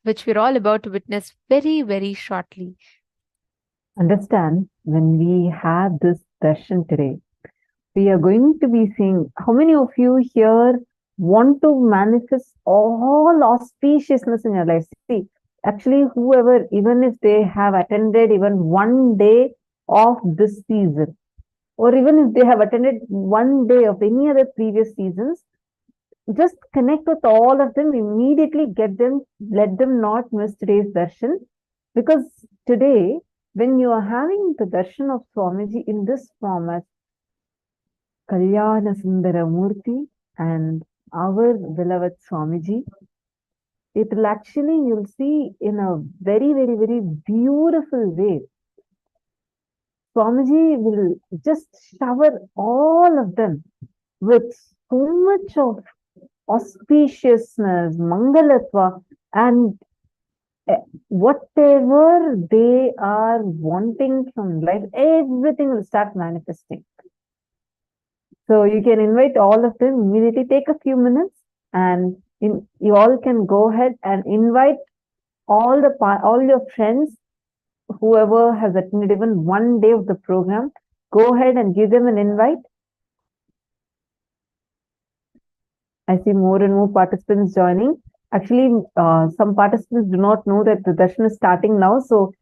S8: which we're all about to witness very, very shortly.
S9: Understand, when we have this darshan today, we are going to be seeing, how many of you here want to manifest all auspiciousness in your life? See, actually, whoever, even if they have attended even one day of this season, or even if they have attended one day of any other previous seasons, just connect with all of them, immediately get them, let them not miss today's darshan. Because today, when you are having the darshan of Swamiji in this format, Kalyana Sundara Murti and our beloved Swamiji, it will actually, you'll see in a very, very, very beautiful way Swamiji will just shower all of them with so much of auspiciousness, mangalatva, and whatever they are wanting from life, everything will start manifesting. So you can invite all of them immediately. Take a few minutes, and you all can go ahead and invite all your friends, whoever has attended even one day of the program. Go ahead and give them an invite. I see more and more participants joining. Actually, some participants do not know that the darshan is starting now. So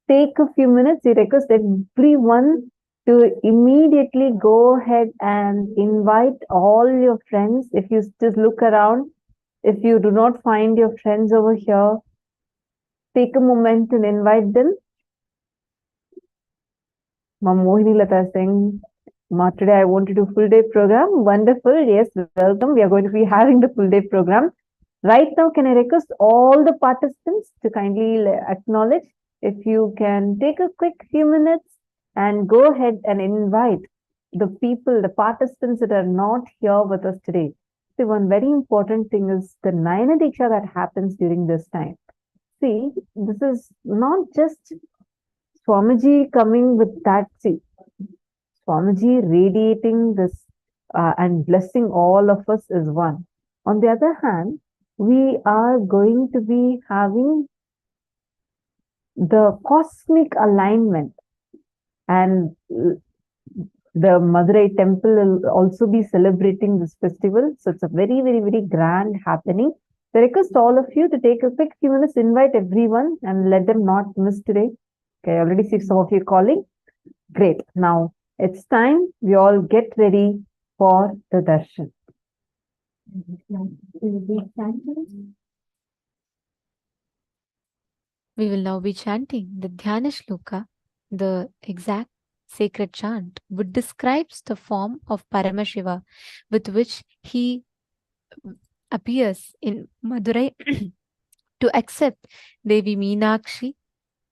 S9: take a few minutes. We request everyone to immediately go ahead and invite all your friends. If you just look around, if you do not find your friends over here, take a moment and invite them. Ma Mohini Lata is saying, Ma, today I want to do full day program. Wonderful. Yes, welcome. We are going to be having the full day program. Right now, can I request all the participants to kindly acknowledge? If you can take a quick few minutes and go ahead and invite the people, the participants that are not here with us today. See, one very important thing is the Nayana Diksha that happens during this time. See, this is not just Swamiji coming with that. See, Swamiji radiating this and blessing all of us is one. On the other hand, we are going to be having the cosmic alignment, and the Madurai temple will also be celebrating this festival. So it's a very, very, very grand happening. I request all of you to take a quick few minutes, invite everyone and let them not miss today. Okay, I already see some of you calling. Great. Now it's time we all get ready for the darshan.
S8: We will now be chanting the Dhyana Shloka, the exact sacred chant, which describes the form of Paramashiva with which he appears in Madurai to accept Devi Meenakshi.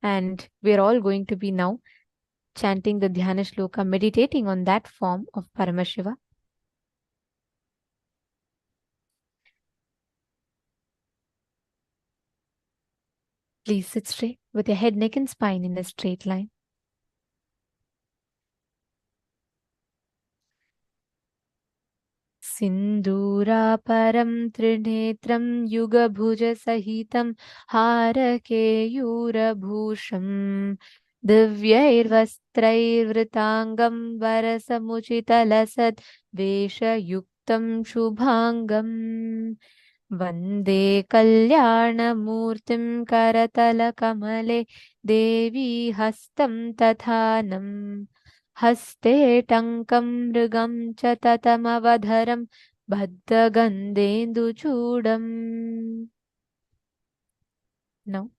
S8: And we are all going to be now chanting the Dhyana Shloka, meditating on that form of Paramashiva. Please sit straight with your head, neck and spine in a straight line. Sindura param trinetram yuga bhuja sahitam harakeyura bhusham divyair vastrair vritangam varasamuchitalasad vesha yuktam shubhangam Vande Kalyana Murtim Karatala Kamale Devi Hastam Tathanam Haste Tankam Mrigam Chatatamavadharam Bhaddhagandendu Chudam. Now,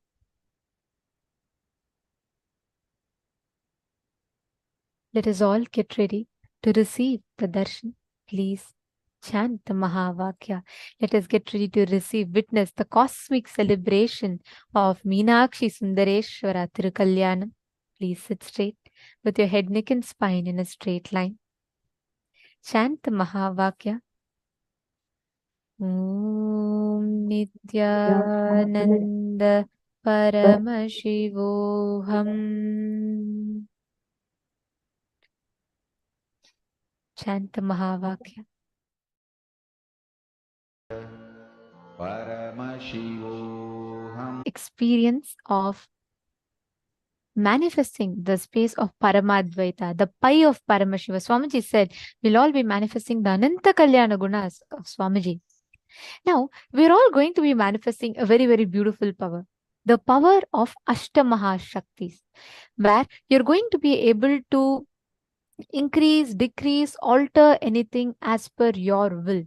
S8: let us all get ready to receive the darshan. Please chant the Mahavakya. Let us get ready to receive, witness the cosmic celebration of Meenakshi Sundareshwara Tirukalyanam. Please sit straight with your head, neck and spine in a straight line. Chant the Mahavakya. Om Nithyananda Paramashivoham. Chant the Mahavakya.
S3: Paramashivoham.
S8: Experience of manifesting the space of Paramadvaita, the pi of Paramashiva. Swamiji said, we'll all be manifesting the Ananta Kalyana Gunas of Swamiji. Now, we're all going to be manifesting a very, very beautiful power. The power of Ashtamaha Shaktis, where you're going to be able to increase, decrease, alter anything as per your will.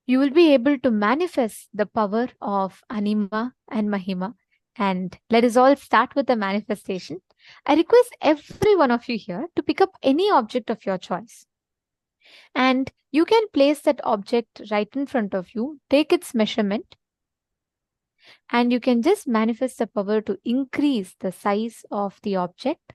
S8: You will be able to manifest the power of Anima and Mahima. And let us all start with the manifestation. I request every one of you here to pick up any object of your choice. And you can place that object right in front of you, take its measurement, and you can just manifest the power to increase the size of the object.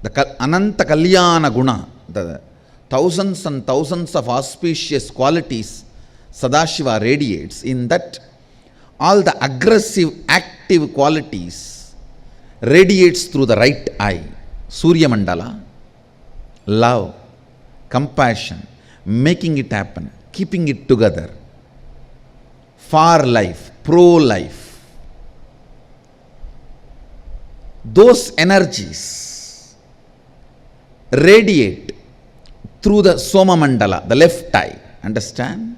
S3: the Ananta Kalyana Guna, the thousands and thousands of auspicious qualities Sadashiva radiates, in that all the aggressive, active qualities radiates through the right eye. Surya Mandala, love, compassion, making it happen, keeping it together, far life, pro-life. Those energies radiate through the Soma Mandala, the left eye. Understand?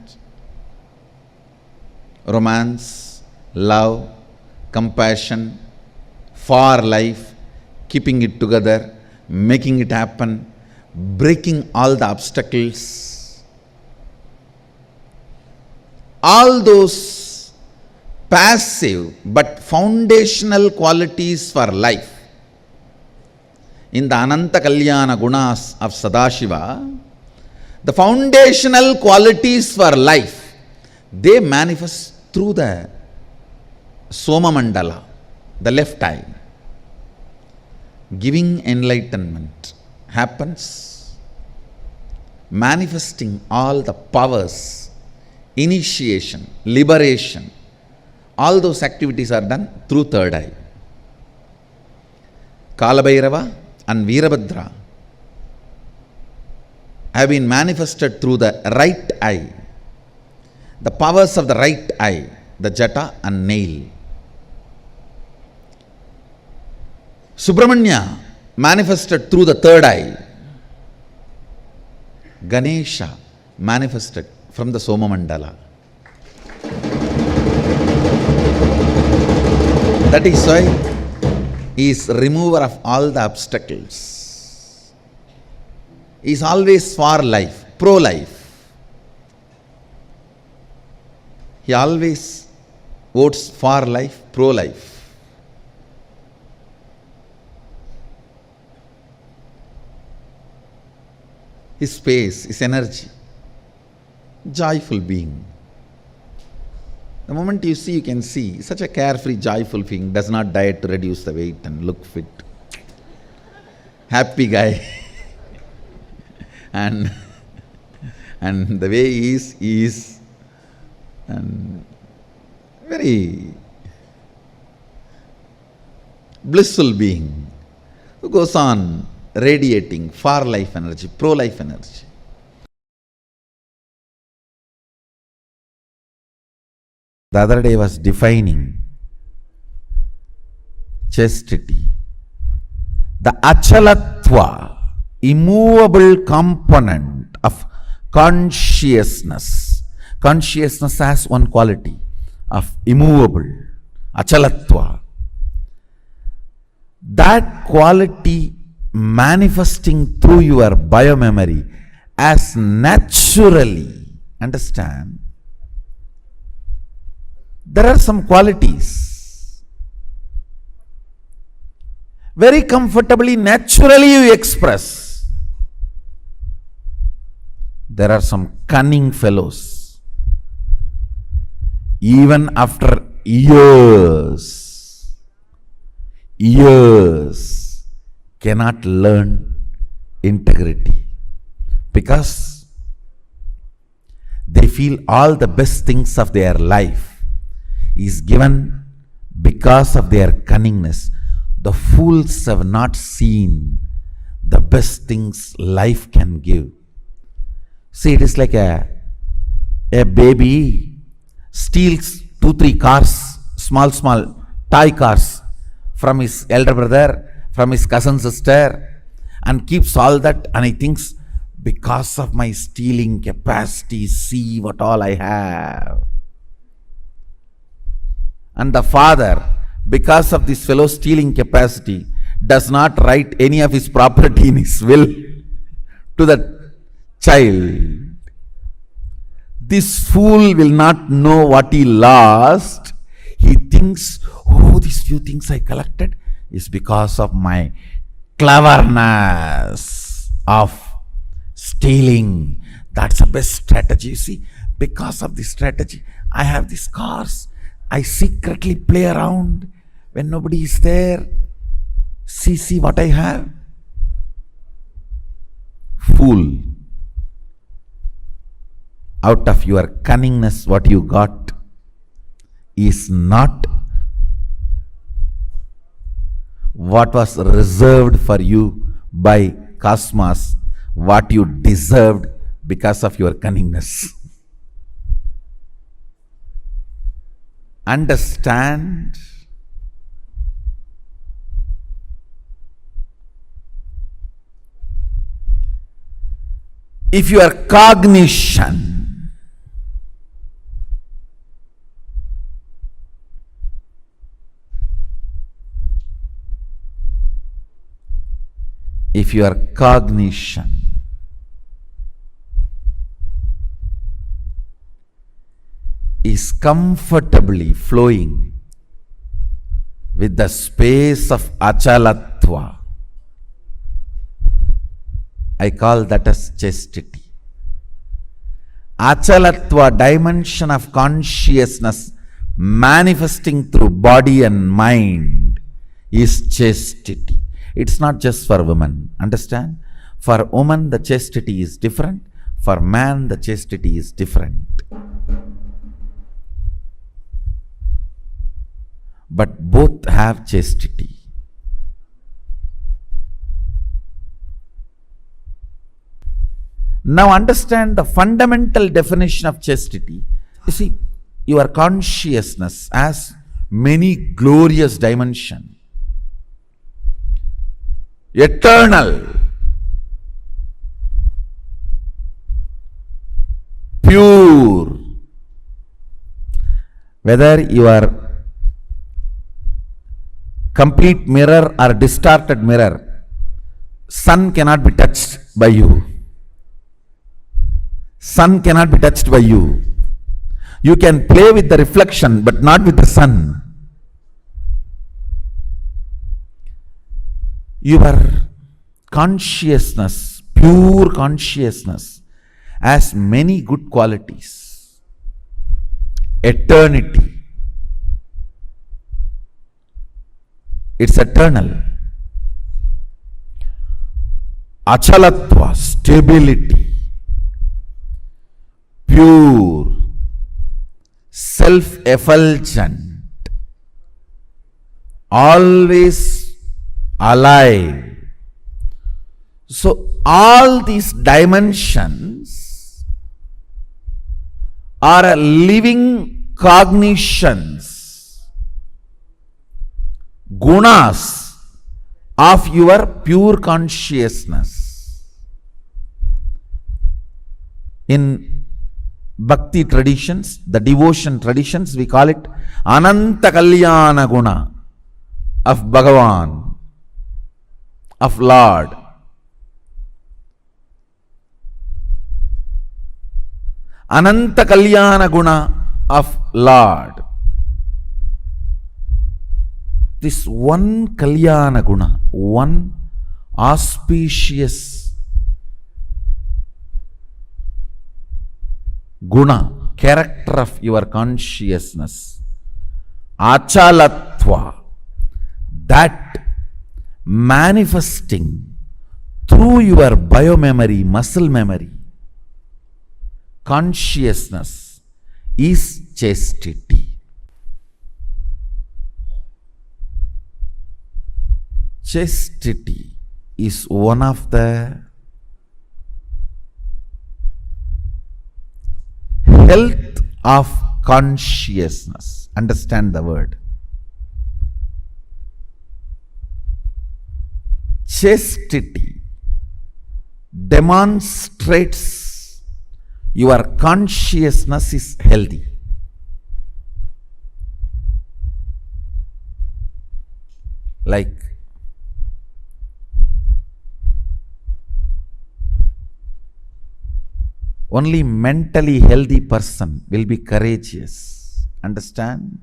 S3: Romance, love, compassion, far life, keeping it together, making it happen, breaking all the obstacles. All those passive but foundational qualities for life in the Ananta Kalyana Gunas of Sadashiva, the foundational qualities for life, they manifest through the Soma Mandala, the left eye. Giving enlightenment happens, manifesting all the powers, initiation, liberation, all those activities are done through third eye. Kalabhairava and Veerabhadra have been manifested through the right eye. The powers of the right eye, the jata and nail. Subramanya manifested through the third eye. Ganesha manifested from the Soma Mandala. That is why he is remover of all the obstacles. He is always for life, pro-life. He always votes for life, pro-life. His space, his energy, joyful being. The moment you see, you can see, such a carefree, joyful being, does not diet to reduce the weight and look fit. Happy guy. and the way he is and very blissful being who goes on radiating far life energy, pro-life energy. The other day was defining chastity. The achalatva, immovable component of consciousness. Consciousness has one quality of immovable, achalatva. That quality manifesting through your biomemory as naturally, understand, there are some qualities very comfortably, naturally you express. There are some cunning fellows, even after years, cannot learn integrity because they feel all the best things of their life is given because of their cunningness. The fools have not seen the best things life can give. See, it is like a baby steals 2-3 cars, small toy cars from his elder brother, from his cousin sister, and keeps all that, and he thinks, because of my stealing capacity, see what all I have. And the father, because of this fellow's stealing capacity, does not write any of his property in his will to the child. This fool will not know what he lost. He thinks, oh, these few things I collected is because of my cleverness of stealing. That's the best strategy. You see, because of this strategy, I have these cars. I secretly play around when nobody is there. See what I have. pool. Out of your cunningness, what you got is not what was reserved for you by cosmos, what you deserved because of your cunningness. Understand? If your cognition is comfortably flowing with the space of achalatva, I call that as chastity. Achalatva, dimension of consciousness manifesting through body and mind, is chastity. It's not just for women, understand? For woman the chastity is different, for man the chastity is different. But both have chastity. Now understand the fundamental definition of chastity. You see, your consciousness has many glorious dimensions. Eternal, pure. Whether you are complete mirror or distorted mirror, sun cannot be touched by you. Sun cannot be touched by you. You can play with the reflection but not with the sun. Your consciousness, pure consciousness, has many good qualities. Eternity. It's eternal. Achalatva, stability. Pure, self-effulgent, always alive. So all these dimensions are living cognitions, gunas of your pure consciousness. In Bhakti traditions, the devotion traditions, we call it Ananta Kalyana Guna of Bhagavan, of Lord. Ananta Kalyana Guna of Lord. This one Kalyana Guna, one auspicious guna, character of your consciousness, achalatva, that manifesting through your biomemory, muscle memory, consciousness is chastity. Chastity is one of the health of consciousness. Understand the word. Chastity demonstrates your consciousness is healthy. Like only mentally healthy person will be courageous. Understand?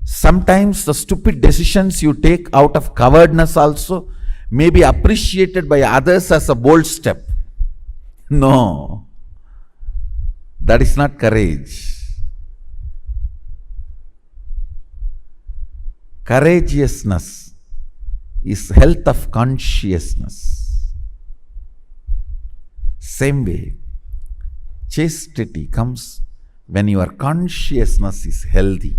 S3: Sometimes the stupid decisions you take out of cowardness also may be appreciated by others as a bold step. No, that is not courage. Courageousness is health of consciousness. same way, chastity comes when your consciousness is healthy.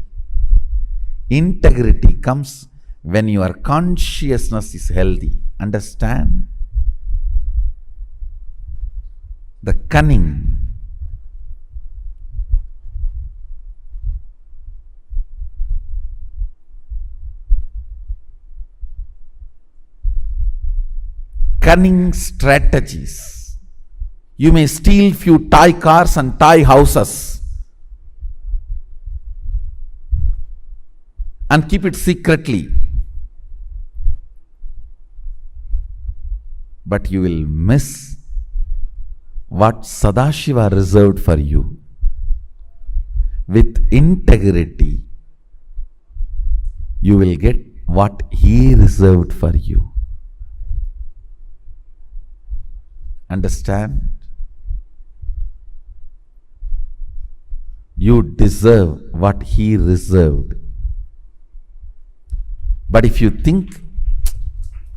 S3: Integrity comes when your consciousness is healthy. Understand? The cunning, strategies. You may steal few toy cars and toy houses and keep it secretly, but you will miss what Sadashiva reserved for you. With integrity, you will get what he reserved for you. Understand? You deserve what he reserved. But if you think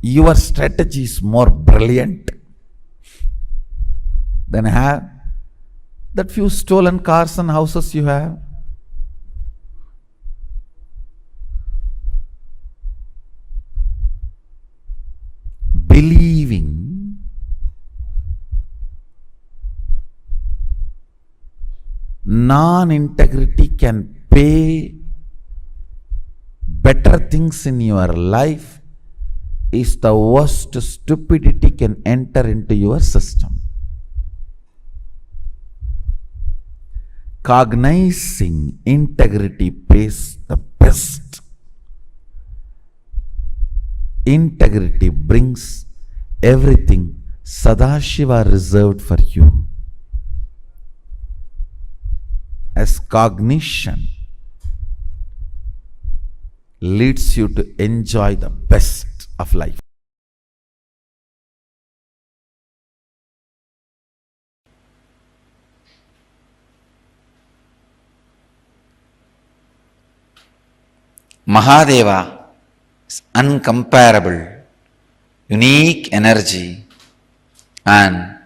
S3: your strategy is more brilliant, then have that few stolen cars and houses you have. Believing non-integrity can pay better things in your life is the worst stupidity can enter into your system. Cognizing integrity pays the best. Integrity brings everything Sadashiva reserved for you. As cognition leads you to enjoy the best of life. Mahadeva is uncomparable, unique energy and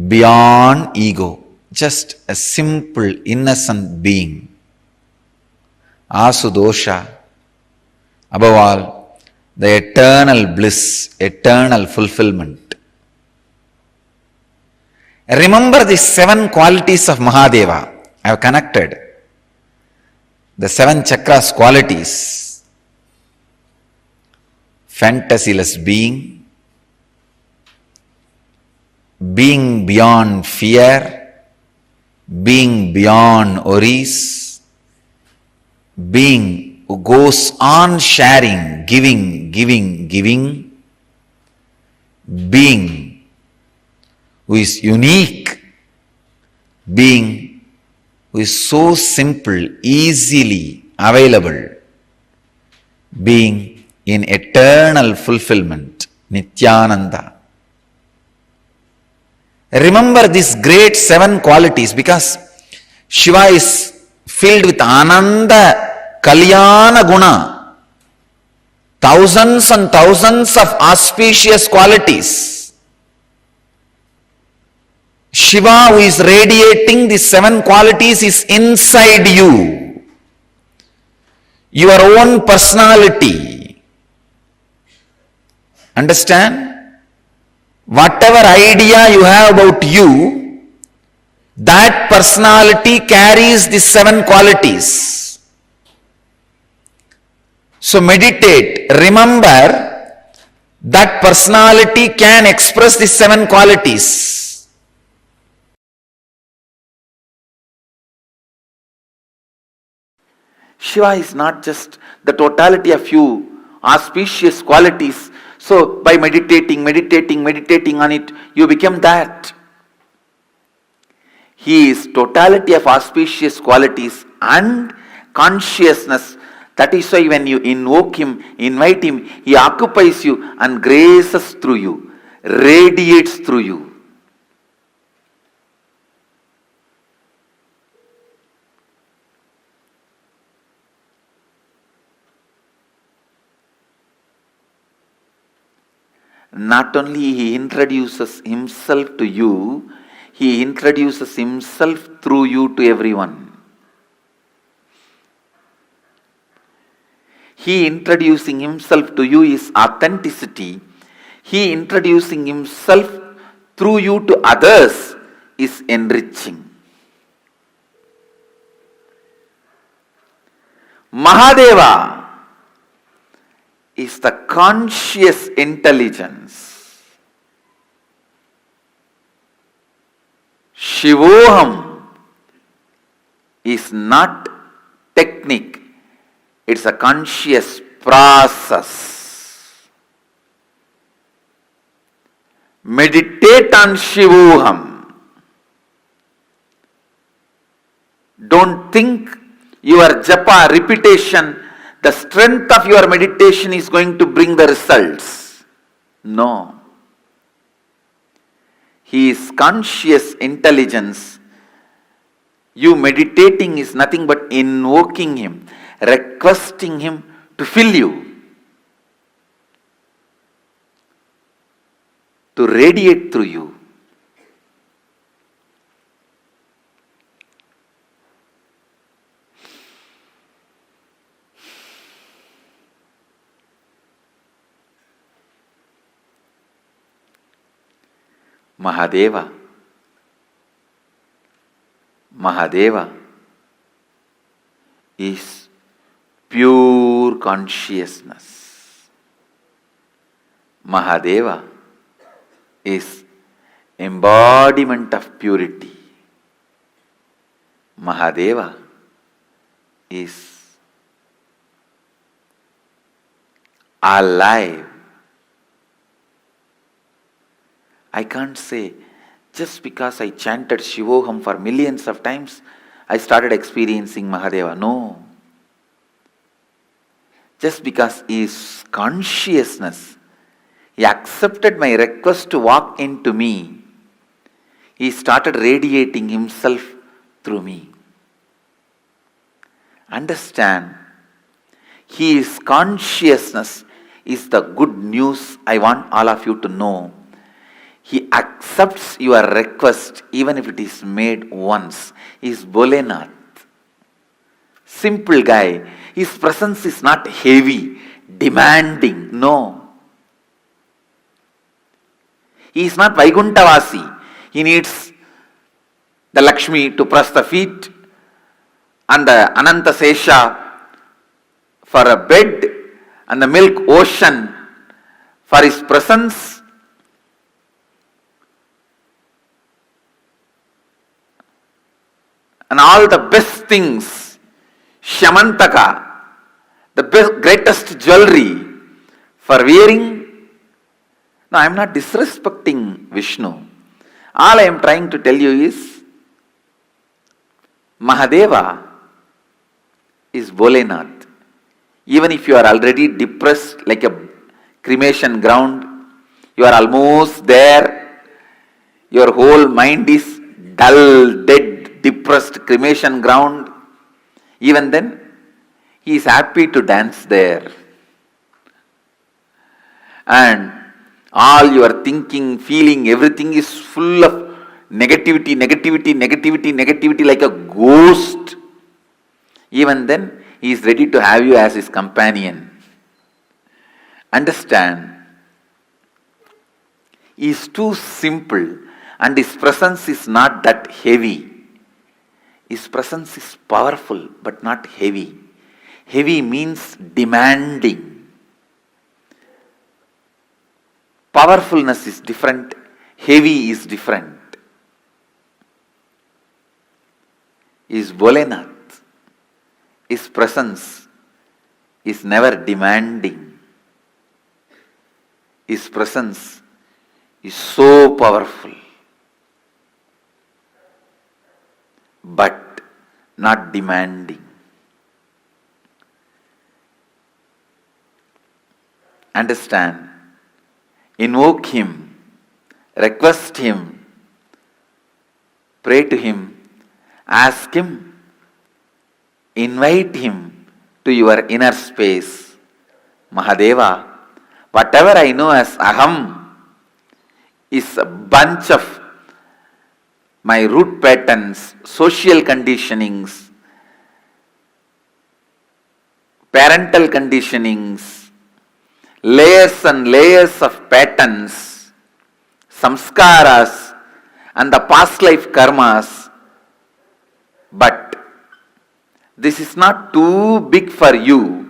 S3: beyond ego, just a simple innocent being. Asudosha, above all, the eternal bliss, eternal fulfillment. Remember the 7 qualities of Mahadeva. I have connected the 7 chakras qualities. Fantasyless being, being beyond fear, being beyond worries, being who goes on sharing, giving, being who is unique, being who is so simple, easily available, being in eternal fulfillment, Nithyananda. Remember these great 7 qualities because Shiva is filled with Ananta Kalyana Guna, thousands and thousands of auspicious qualities. Shiva, who is radiating these 7 qualities, is inside you. Your own personality. Understand? Whatever idea you have about you, that personality carries these 7 qualities. So meditate, remember that personality can express these 7 qualities. Shiva is not just the totality of few auspicious qualities. So by meditating on it, you become that. He is totality of auspicious qualities and consciousness. That is why when you invoke him, invite him, he occupies you and graces through you, radiates through you. not only he introduces himself to you, he introduces himself through you to everyone. He introducing himself to you is authenticity. He introducing himself through you to others is enriching. Mahadeva is the conscious intelligence. Shivoham is not technique, it's a conscious process. Meditate on Shivoham. Don't think your japa, repetition, the strength of your meditation is going to bring the results. No. He is conscious intelligence. You meditating is nothing but invoking him, requesting him to fill you, to radiate through you. Mahadeva. Mahadeva is pure consciousness. Mahadeva is embodiment of purity. Mahadeva is alive. I can't say, just because I chanted Shivoham for millions of times, I started experiencing Mahadeva. No. Just because he is consciousness, he accepted my request to walk into me. He started radiating himself through me. Understand, he is consciousness is the good news I want all of you to know. He accepts your request even if it is made once. He is Bholenath. Simple guy. His presence is not heavy, demanding. No. He is not Vaikuntavasi. He needs the Lakshmi to press the feet and the Ananta Sesha for a bed and the milk ocean for his presence. And all the best things, Shamantaka, the greatest jewelry for wearing. No, I am not disrespecting Vishnu. All I am trying to tell you is, Mahadeva is Bholenath. Even if you are already depressed like a cremation ground, you are almost there, your whole mind is dull, dead, depressed cremation ground, even then, he is happy to dance there. And all your thinking, feeling, everything is full of negativity like a ghost. Even then, he is ready to have you as his companion. Understand, he is too simple and his presence is not that heavy. His presence is powerful but not heavy. Heavy means demanding. Powerfulness is different. Heavy is different. Is Bholenath. His presence is never demanding. His presence is so powerful, but not demanding. Understand, invoke him, request him, pray to him, ask him, invite him to your inner space. Mahadeva, whatever I know as Aham, is a bunch of my root patterns, social conditionings, parental conditionings, layers and layers of patterns, samskaras, and the past life karmas. But this is not too big for you.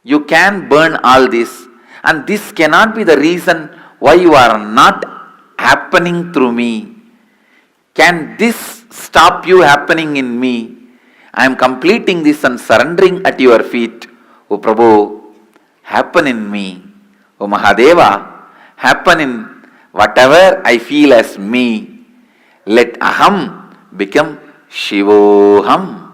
S3: You can burn all this, and this cannot be the reason why you are not happening through me. Can this stop you happening in me? I am completing this and surrendering at your feet. O Prabhu, happen in me. O Mahadeva, happen in whatever I feel as me. Let Aham become Shivoham.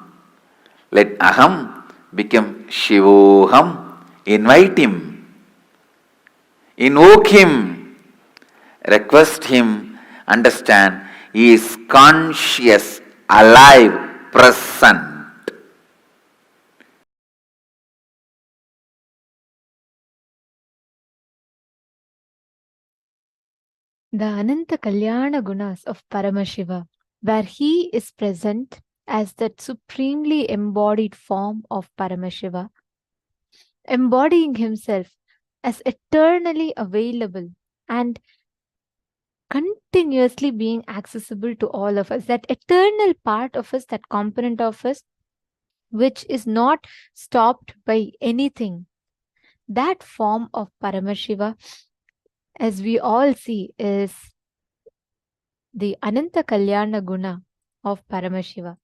S3: Let Aham become Shivoham. Invite him. Invoke him. Request him. Understand, he is conscious, alive, present.
S8: The Ananta Kalyana Gunas of Paramashiva, where he is present as that supremely embodied form of Paramashiva, embodying himself as eternally available and continuously being accessible to all of us, that eternal part of us, that component of us, which is not stopped by anything. That form of Paramashiva, as we all see, is the Ananta Kalyana Guna of Paramashiva.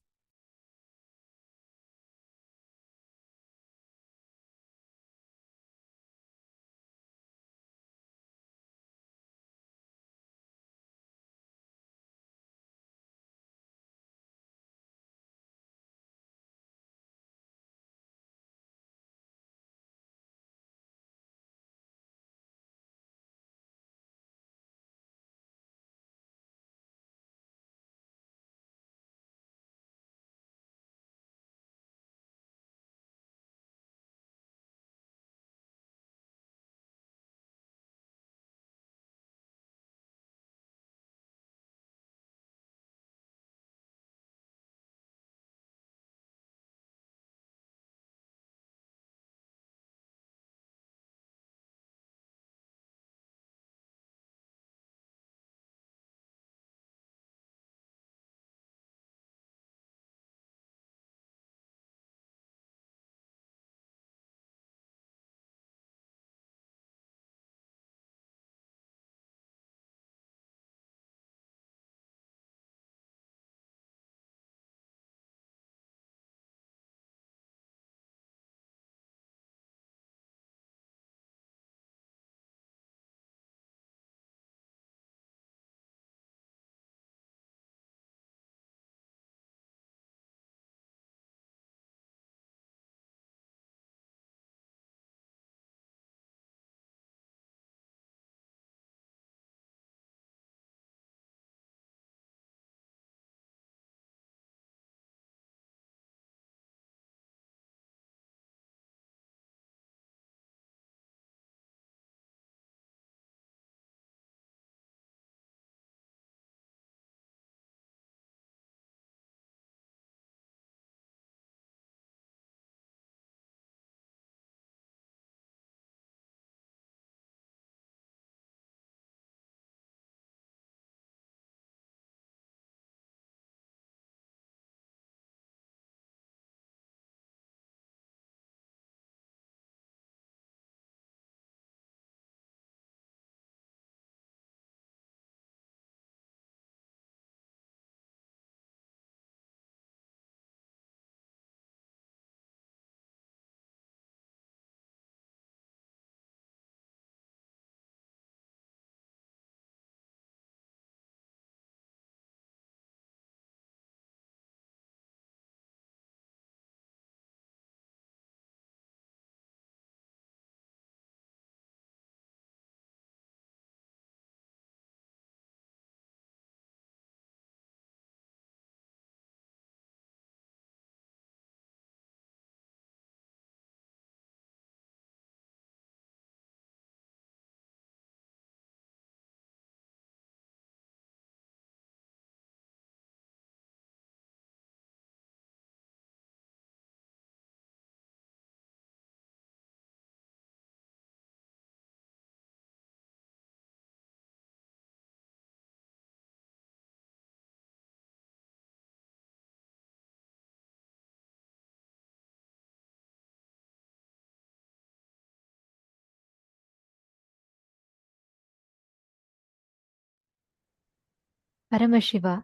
S8: Paramashiva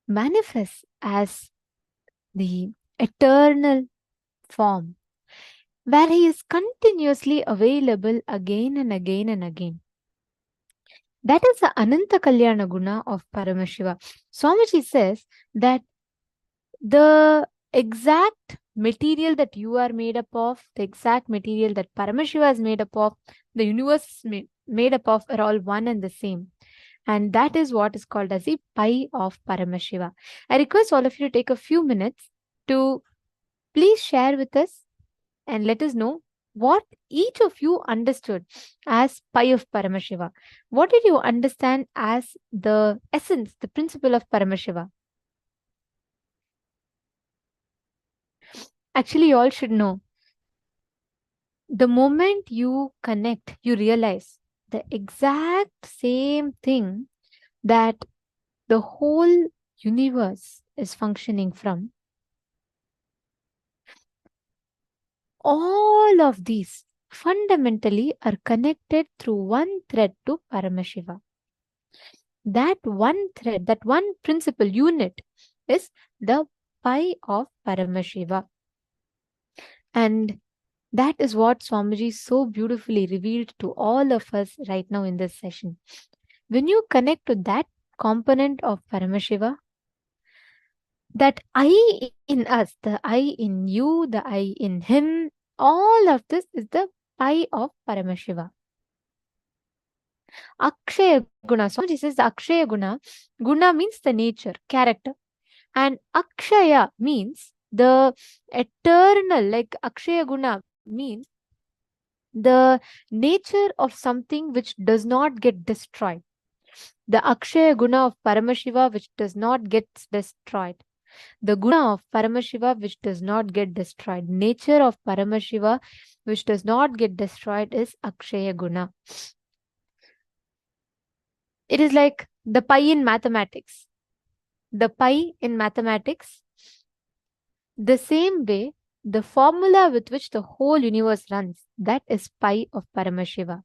S8: manifests as the eternal form, where he is continuously available again and again and again. That is the Ananta Kalyana Guna of Paramashiva. Swamiji says that the exact material that you are made up of, the exact material that Paramashiva is made up of, the universe is made up of, are all one and the same. And that is what is called as the pi of Paramashiva. I request all of you to take a few minutes to please share with us and let us know what each of you understood as pi of Paramashiva. What did you understand as the essence, the principle of Paramashiva? Actually, you all should know. The moment you connect, you realize the exact same thing that the whole universe is functioning from. All of these fundamentally are connected through one thread to Paramashiva. That one thread, that one principal unit is the pi of Paramashiva. And that is what Swamiji so beautifully revealed to all of us right now in this session. When you connect to that component of Paramashiva, that I in us, the I in you, the I in him, all of this is the pi of Paramashiva. Akshaya Guna. Swamiji says the Akshaya Guna. Guna means the nature, character. And Akshaya means the eternal, like Akshaya Guna means the nature of something which does not get destroyed. The Akshaya Guna of Paramashiva which does not get destroyed. The Guna of Paramashiva which does not get destroyed. Nature of Paramashiva which does not get destroyed is Akshaya Guna. It is like the pi in mathematics. The pi in mathematics, the same way, the formula with which the whole universe runs, that is pi of Paramashiva.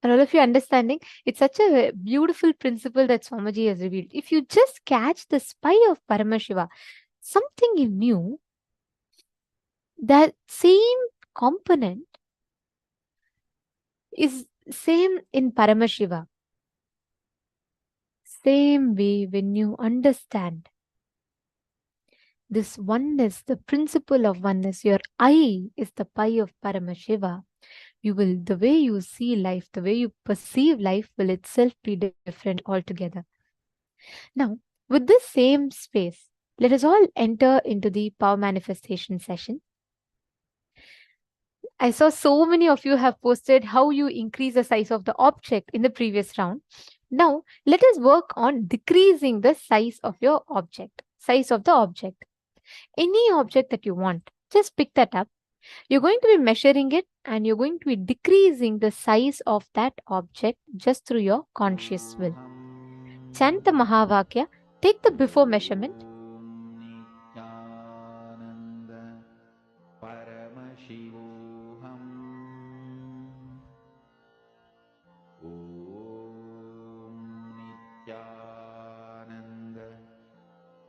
S8: Are all of you understanding? It's such a beautiful principle that Swamiji has revealed. If you just catch the pi of Paramashiva, something in you, that same component is same in Paramashiva. Same way, when you understand this oneness, the principle of oneness, your I is the pi of Paramashiva, you will, the way you see life, the way you perceive life will itself be different altogether. Now, with this same space, let us all enter into the power manifestation session. I saw so many of you have posted how you increase the size of the object in the previous round. Now, let us work on decreasing the size of your object, size of the object. Any object that you want, just pick that up. You're going to be measuring it and you're going to be decreasing the size of that object just through your conscious will. Chant the Mahavakya, take the before measurement.
S3: Nithyananda Paramashivoham Om Nithyananda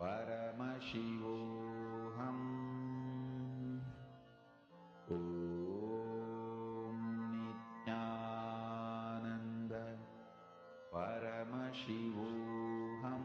S3: Paramashivoham Om Nithyananda Paramashivoham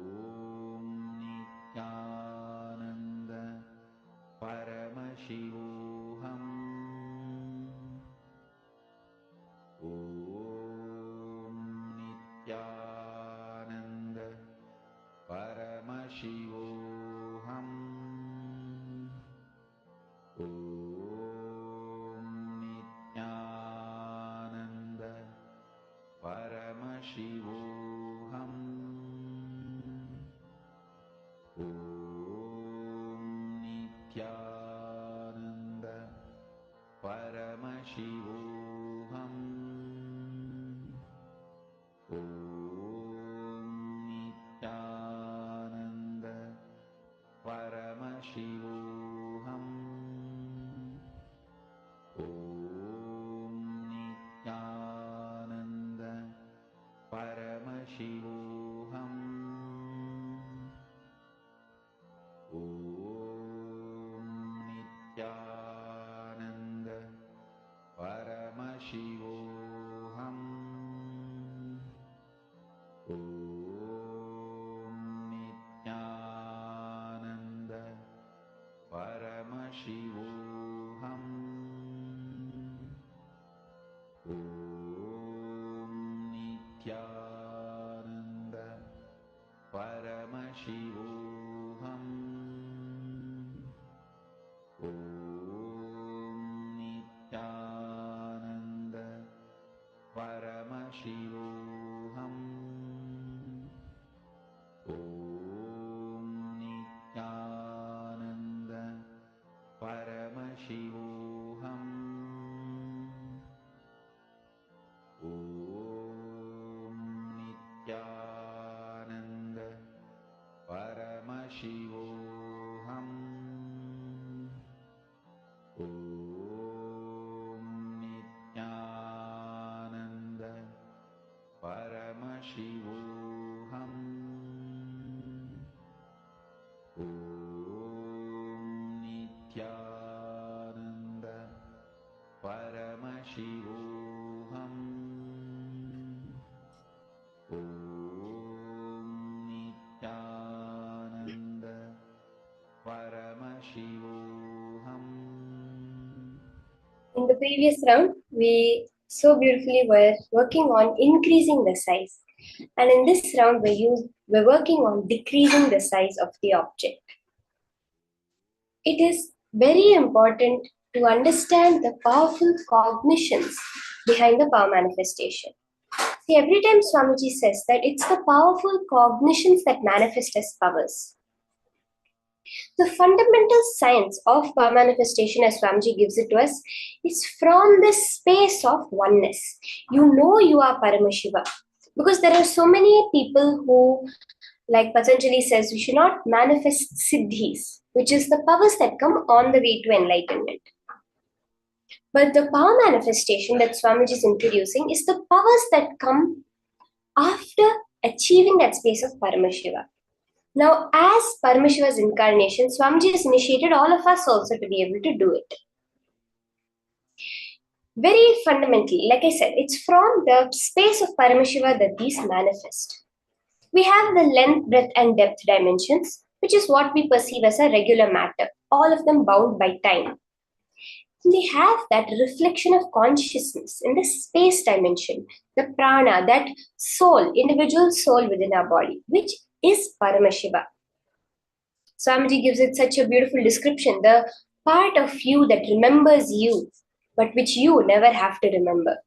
S3: Paramashivoham. Om Nithyananda Paramashivoham. Om Nithyananda Paramashivoham. Om Nithyananda Paramashivoham. Om Nithyananda Paramashivoham. Om Nithyananda Paramashivoham. Om Nithyananda Paramashivoham. Om Nithyananda Paramashivoham. Om Nithyananda Paramashivoham. Om Nithyananda Paramashivoham. Om Nithyananda Paramashivoham. Om Nithyananda Paramashivoham. Om Nithyananda Paramashivoham. Om Nithyananda Paramashivoham.
S10: In the previous round, we so beautifully were working on increasing the size. And in this round, we're working on decreasing the size of the object. It is very important to understand the powerful cognitions behind the power manifestation. See, every time Swamiji says that it's the powerful cognitions that manifest as powers. The fundamental science of power manifestation, as Swamiji gives it to us, is from this space of oneness. You know you are Paramashiva. Because there are so many people who, like Patanjali says, we should not manifest siddhis, which is the powers that come on the way to enlightenment. But the power manifestation that Swamiji is introducing is the powers that come after achieving that space of Paramashiva. Now, as Paramashiva's incarnation, Swamiji has initiated all of us also to be able to do it. Very fundamentally, like I said, it's from the space of Paramashiva that these manifest. We have the length, breadth, and depth dimensions, which is what we perceive as a regular matter, all of them bound by time. We have that reflection of consciousness in the space dimension, the prana, that soul, individual soul within our body, which is Paramashiva. Swamiji gives it such a beautiful description, the part of you that remembers you, but which you never have to remember.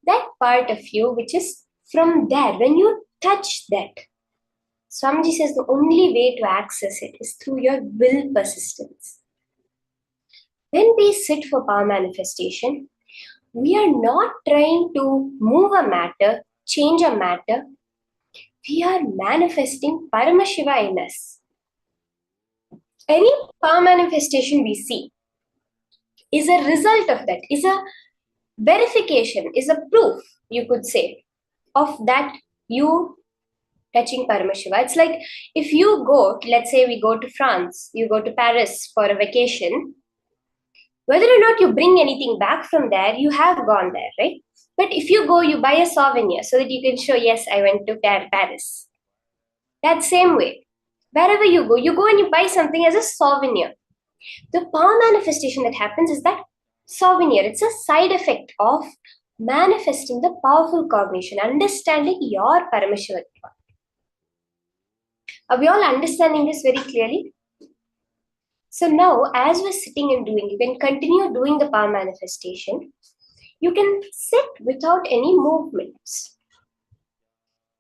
S10: That part of you which is from there, when you touch that, Swamiji says the only way to access it is through your will persistence. When we sit for power manifestation, we are not trying to move a matter, change a matter. We are manifesting Paramashiva in us. Any power manifestation we see is a result of that, is a verification, is a proof, you could say, of that you touching Paramashiva. It's like if you go, let's say we go to France, you go to Paris for a vacation, whether or not you bring anything back from there, you have gone there, right? But if you go, you buy a souvenir so that you can show, yes, I went to Paris. That same way, wherever you go and you buy something as a souvenir. The power manifestation that happens is that souvenir. It's a side effect of manifesting the powerful cognition, understanding your Paramashiva. Are we all understanding this very clearly? So now, as we're sitting and doing, you can continue doing the power manifestation. You can sit without any movements.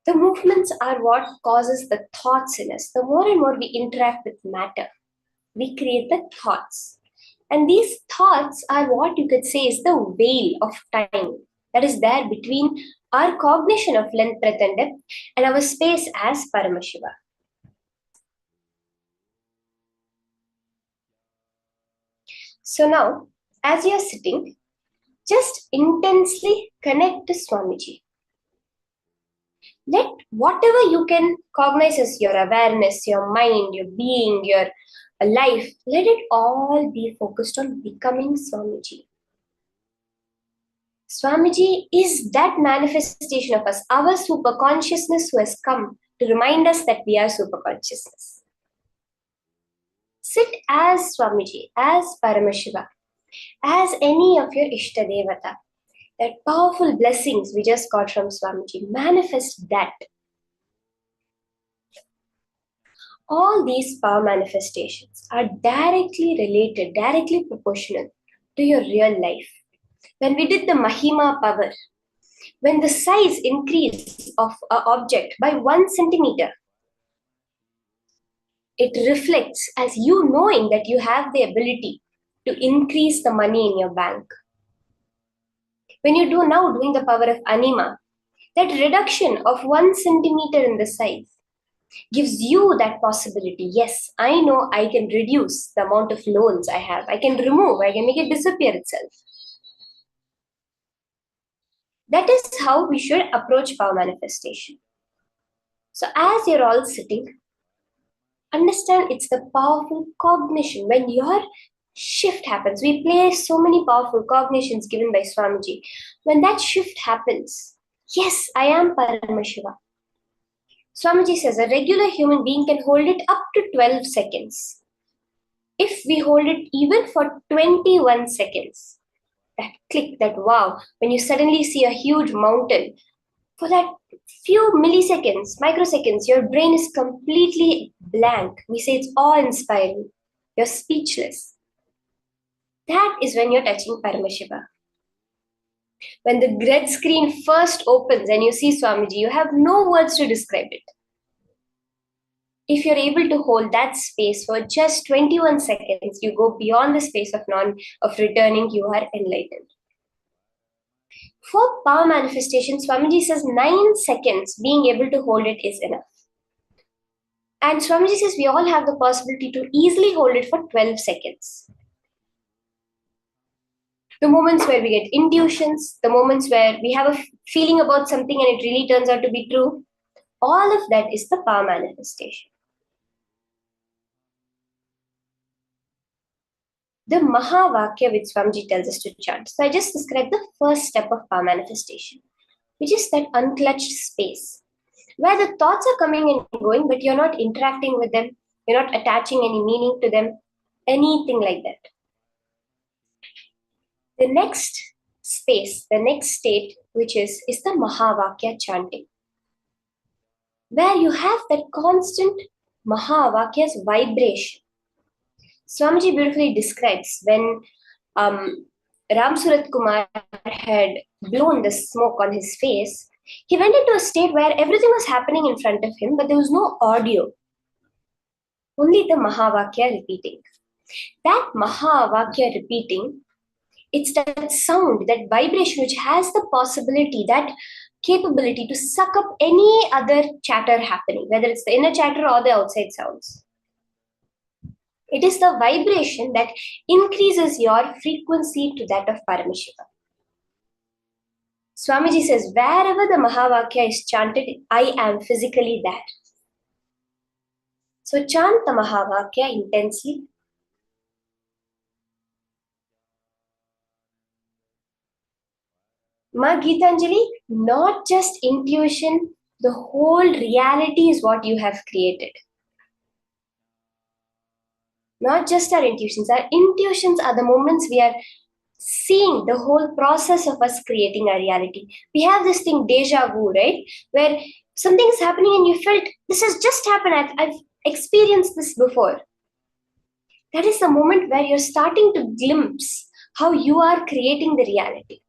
S10: The movements are what causes the thoughts in us. The more and more we interact with matter, we create the thoughts. And these thoughts are what you could say is the veil of time that is there between our cognition of length, breadth, and depth and our space as Paramashiva. So now, as you're sitting, just intensely connect to Swamiji. Let whatever you can cognize as your awareness, your mind, your being, your life, let it all be focused on becoming Swamiji. Swamiji is that manifestation of us, our super consciousness who has come to remind us that we are super consciousness. Sit as Swamiji, as Paramashiva, as any of your Ishta Devata. That powerful blessings we just got from Swamiji, manifest that. All these power manifestations are directly related, directly proportional to your real life. When we did the Mahima power, when the size increase of an object by 1 centimeter, it reflects as you knowing that you have the ability to increase the money in your bank. When you do now doing the power of Anima, that reduction of 1 centimeter in the size gives you that possibility. Yes, I know I can reduce the amount of loans I have. I can remove, I can make it disappear itself. That is how we should approach power manifestation. So as you're all sitting, understand it's the powerful cognition. When your shift happens, we play so many powerful cognitions given by Swamiji. When that shift happens, yes, I am Paramashiva. Swamiji says a regular human being can hold it up to 12 seconds. If we hold it even for 21 seconds, that click, that wow, when you suddenly see a huge mountain, for that few milliseconds, microseconds, your brain is completely blank. We say it's awe-inspiring. You're speechless. That is when you're touching Paramashiva. When the grid screen first opens and you see Swamiji, you have no words to describe it. If you're able to hold that space for just 21 seconds, you go beyond the space of returning, you are enlightened. For power manifestation, Swamiji says 9 seconds being able to hold it is enough. And Swamiji says we all have the possibility to easily hold it for 12 seconds. The moments where we get intuitions, the moments where we have a feeling about something and it really turns out to be true, all of that is the power manifestation. The Mahā Vakya which Swamiji tells us to chant. So I just described the first step of power manifestation, which is that unclutched space, where the thoughts are coming and going, but you're not interacting with them, you're not attaching any meaning to them, anything like that. The next space, the next state, which is the Mahā Vakya chanting, where you have that constant Mahā Vakya's vibration. Swamiji beautifully describes when Ram Surat Kumar had blown the smoke on his face, he went into a state where everything was happening in front of him, but there was no audio. Only the Mahā Vakya repeating. That Mahā Vakya repeating, it's that sound, that vibration which has the possibility, that capability to suck up any other chatter happening, whether it's the inner chatter or the outside sounds. It is the vibration that increases your frequency to that of Paramashiva. Swamiji says, wherever the Mahā Vakya is chanted, I am physically there. So chant the Mahā Vakya intensely. Ma Geetanjali, not just intuition, the whole reality is what you have created. Not just our intuitions are the moments we are seeing the whole process of us creating our reality. We have this thing, deja vu, right? Where Something's happening and you felt this has just happened. I've experienced this before. That is the moment where you're starting to glimpse how you are creating the reality.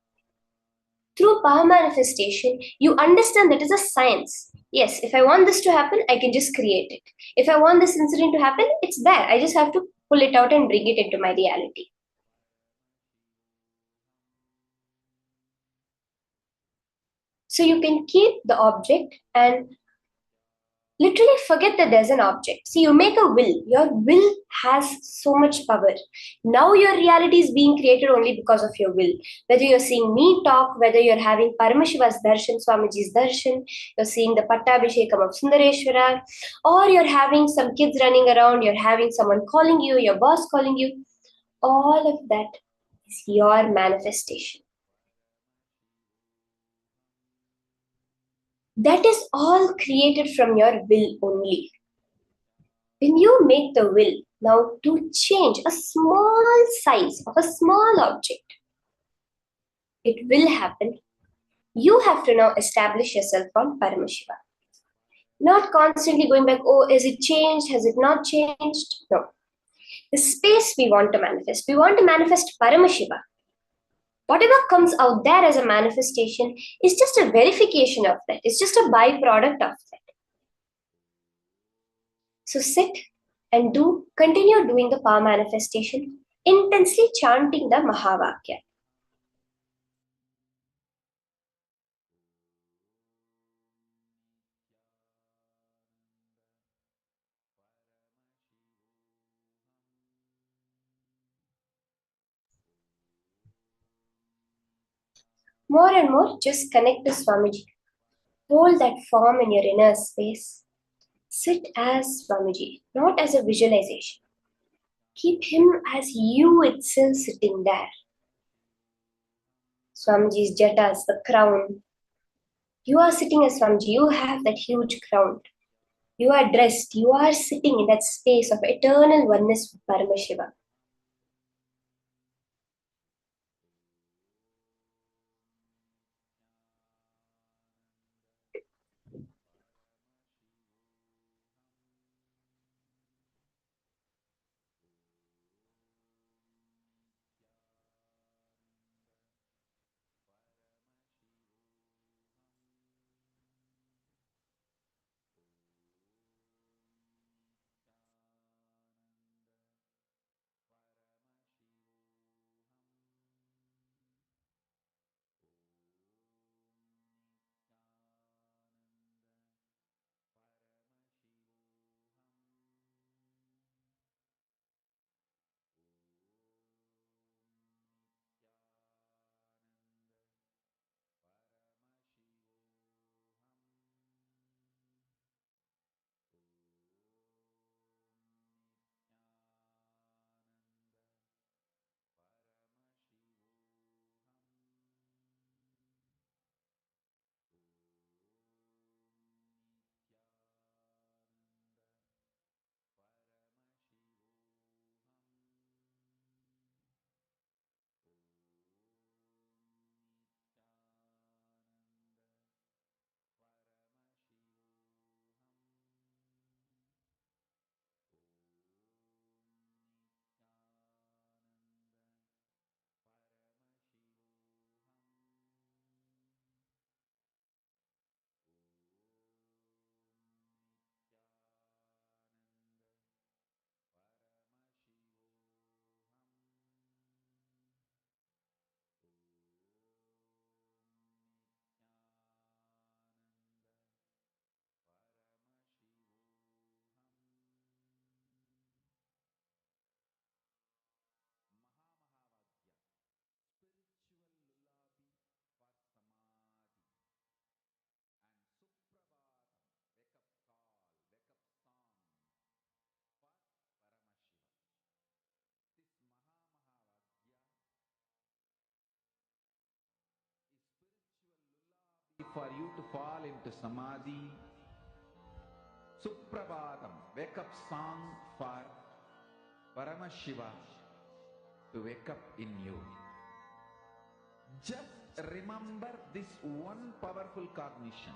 S10: Through power manifestation, you understand that it's a science. Yes, if I want this to happen, I can just create it. If I want this incident to happen, it's there. I just have to pull it out and bring it into my reality. So you can keep the object and literally forget that there's an object. See, you make a will. Your will has so much power. Now your reality is being created only because of your will. Whether you're seeing me talk, whether you're having Paramashiva's darshan, Swamiji's darshan, you're seeing the Pattabhishekam of Sundareshwara, or you're having some kids running around, you're having someone calling you, your boss calling you. All of that is your manifestation. That is all created from your will only. When you make the will now to change a small size of a small object, it will happen. You have to now establish yourself on Paramashiva. Not constantly going back, oh, is it changed? Has it not changed? No. The space we want to manifest Paramashiva. Whatever comes out there as a manifestation is just a verification of that. It's just a byproduct of that. So sit and continue doing the power manifestation, intensely chanting the Mahavakya. More and more, just connect to Swamiji. Hold that form in your inner space. Sit as Swamiji, not as a visualization. Keep him as you itself sitting there. Swamiji's jatas, the crown. You are sitting as Swamiji. You have that huge crown. You are dressed. You are sitting in that space of eternal oneness with Paramashiva.
S3: For you to fall into samadhi, Suprabhatam, wake up song for Paramashiva to wake up in you. Just remember this one powerful cognition.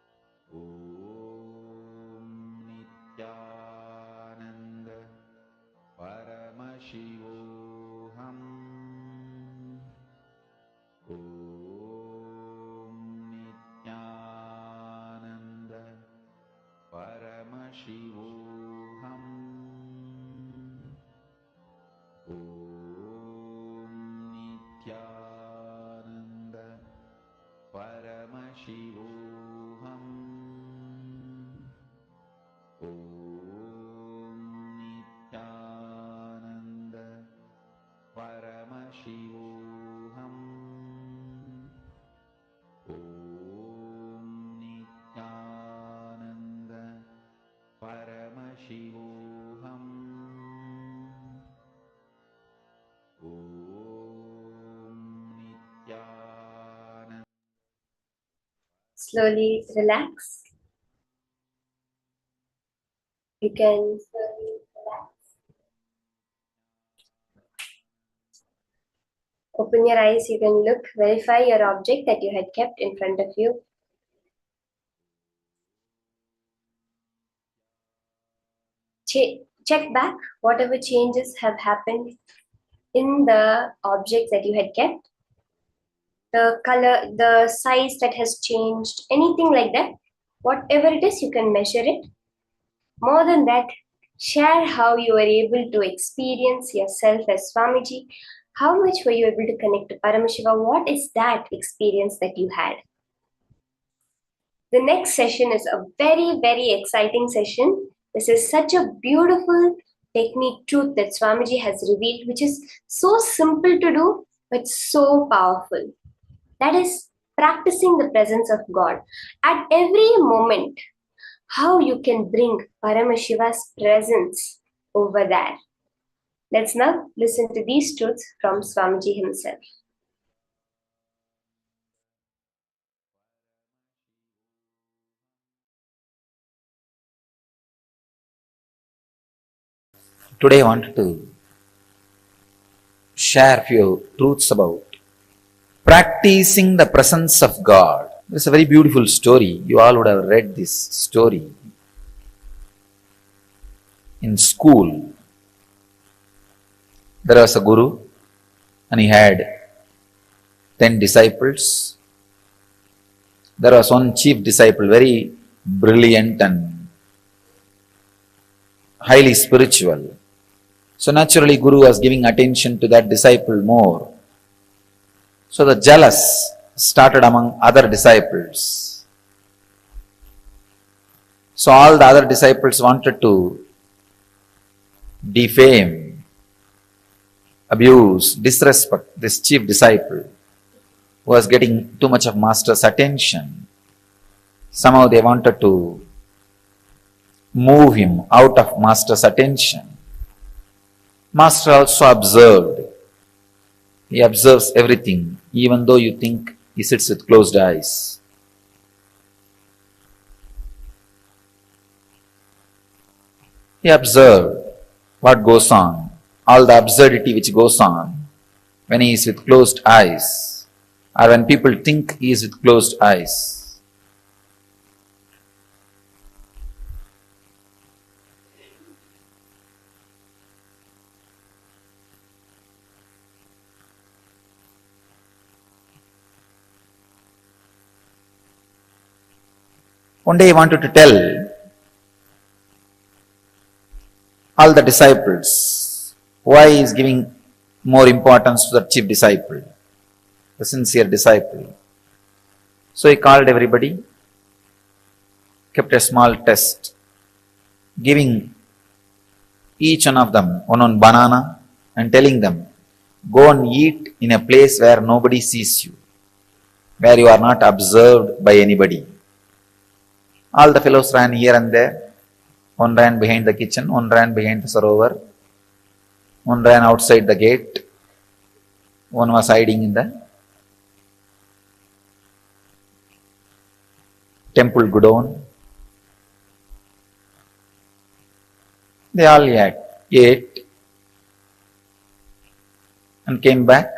S3: Paramashivoham. Om Nithyananda Paramashivoham. Om Nithyananda Paramashivoham. Om Nithyananda Paramashivoham. Om Nithyananda.
S10: Slowly relax. You can slowly relax. Open your eyes, you can look, verify your object that you had kept in front of you. Check back whatever changes have happened in the objects that you had kept. The color, the size that has changed, anything like that. Whatever it is, you can measure it. More than that, share how you were able to experience yourself as Swamiji. How much were you able to connect to Paramashiva? What is that experience that you had? The next session is a very, very exciting session. This is such a beautiful technique, truth that Swamiji has revealed, which is so simple to do, but so powerful. That is practicing the presence of God. At every moment, how you can bring Paramashiva's presence over there. Let's now listen to these truths from Swamiji himself.
S3: Today I wanted to share a few truths about practicing the presence of God. It's a very beautiful story. You all would have read this story in school. There was a guru and he had 10 disciples. There was one chief disciple, very brilliant and highly spiritual. So naturally Guru was giving attention to that disciple more. So the jealous started among other disciples. So all the other disciples wanted to defame, abuse, disrespect this chief disciple who was getting too much of master's attention. Somehow they wanted to move him out of master's attention. Master also observed. He observes everything, even though you think he sits with closed eyes. He observed what goes on, all the absurdity which goes on when he is with closed eyes, or when people think he is with closed eyes. One day he wanted to tell all the disciples why he is giving more importance to the chief disciple, the sincere disciple. So he called everybody, kept a small test, giving each one of them one banana and telling them, go and eat in a place where nobody sees you, where you are not observed by anybody. All the fellows ran here and there. One ran behind the kitchen, one ran behind the sarovar, one ran outside the gate, one was hiding in the temple godown. They all ate and came back,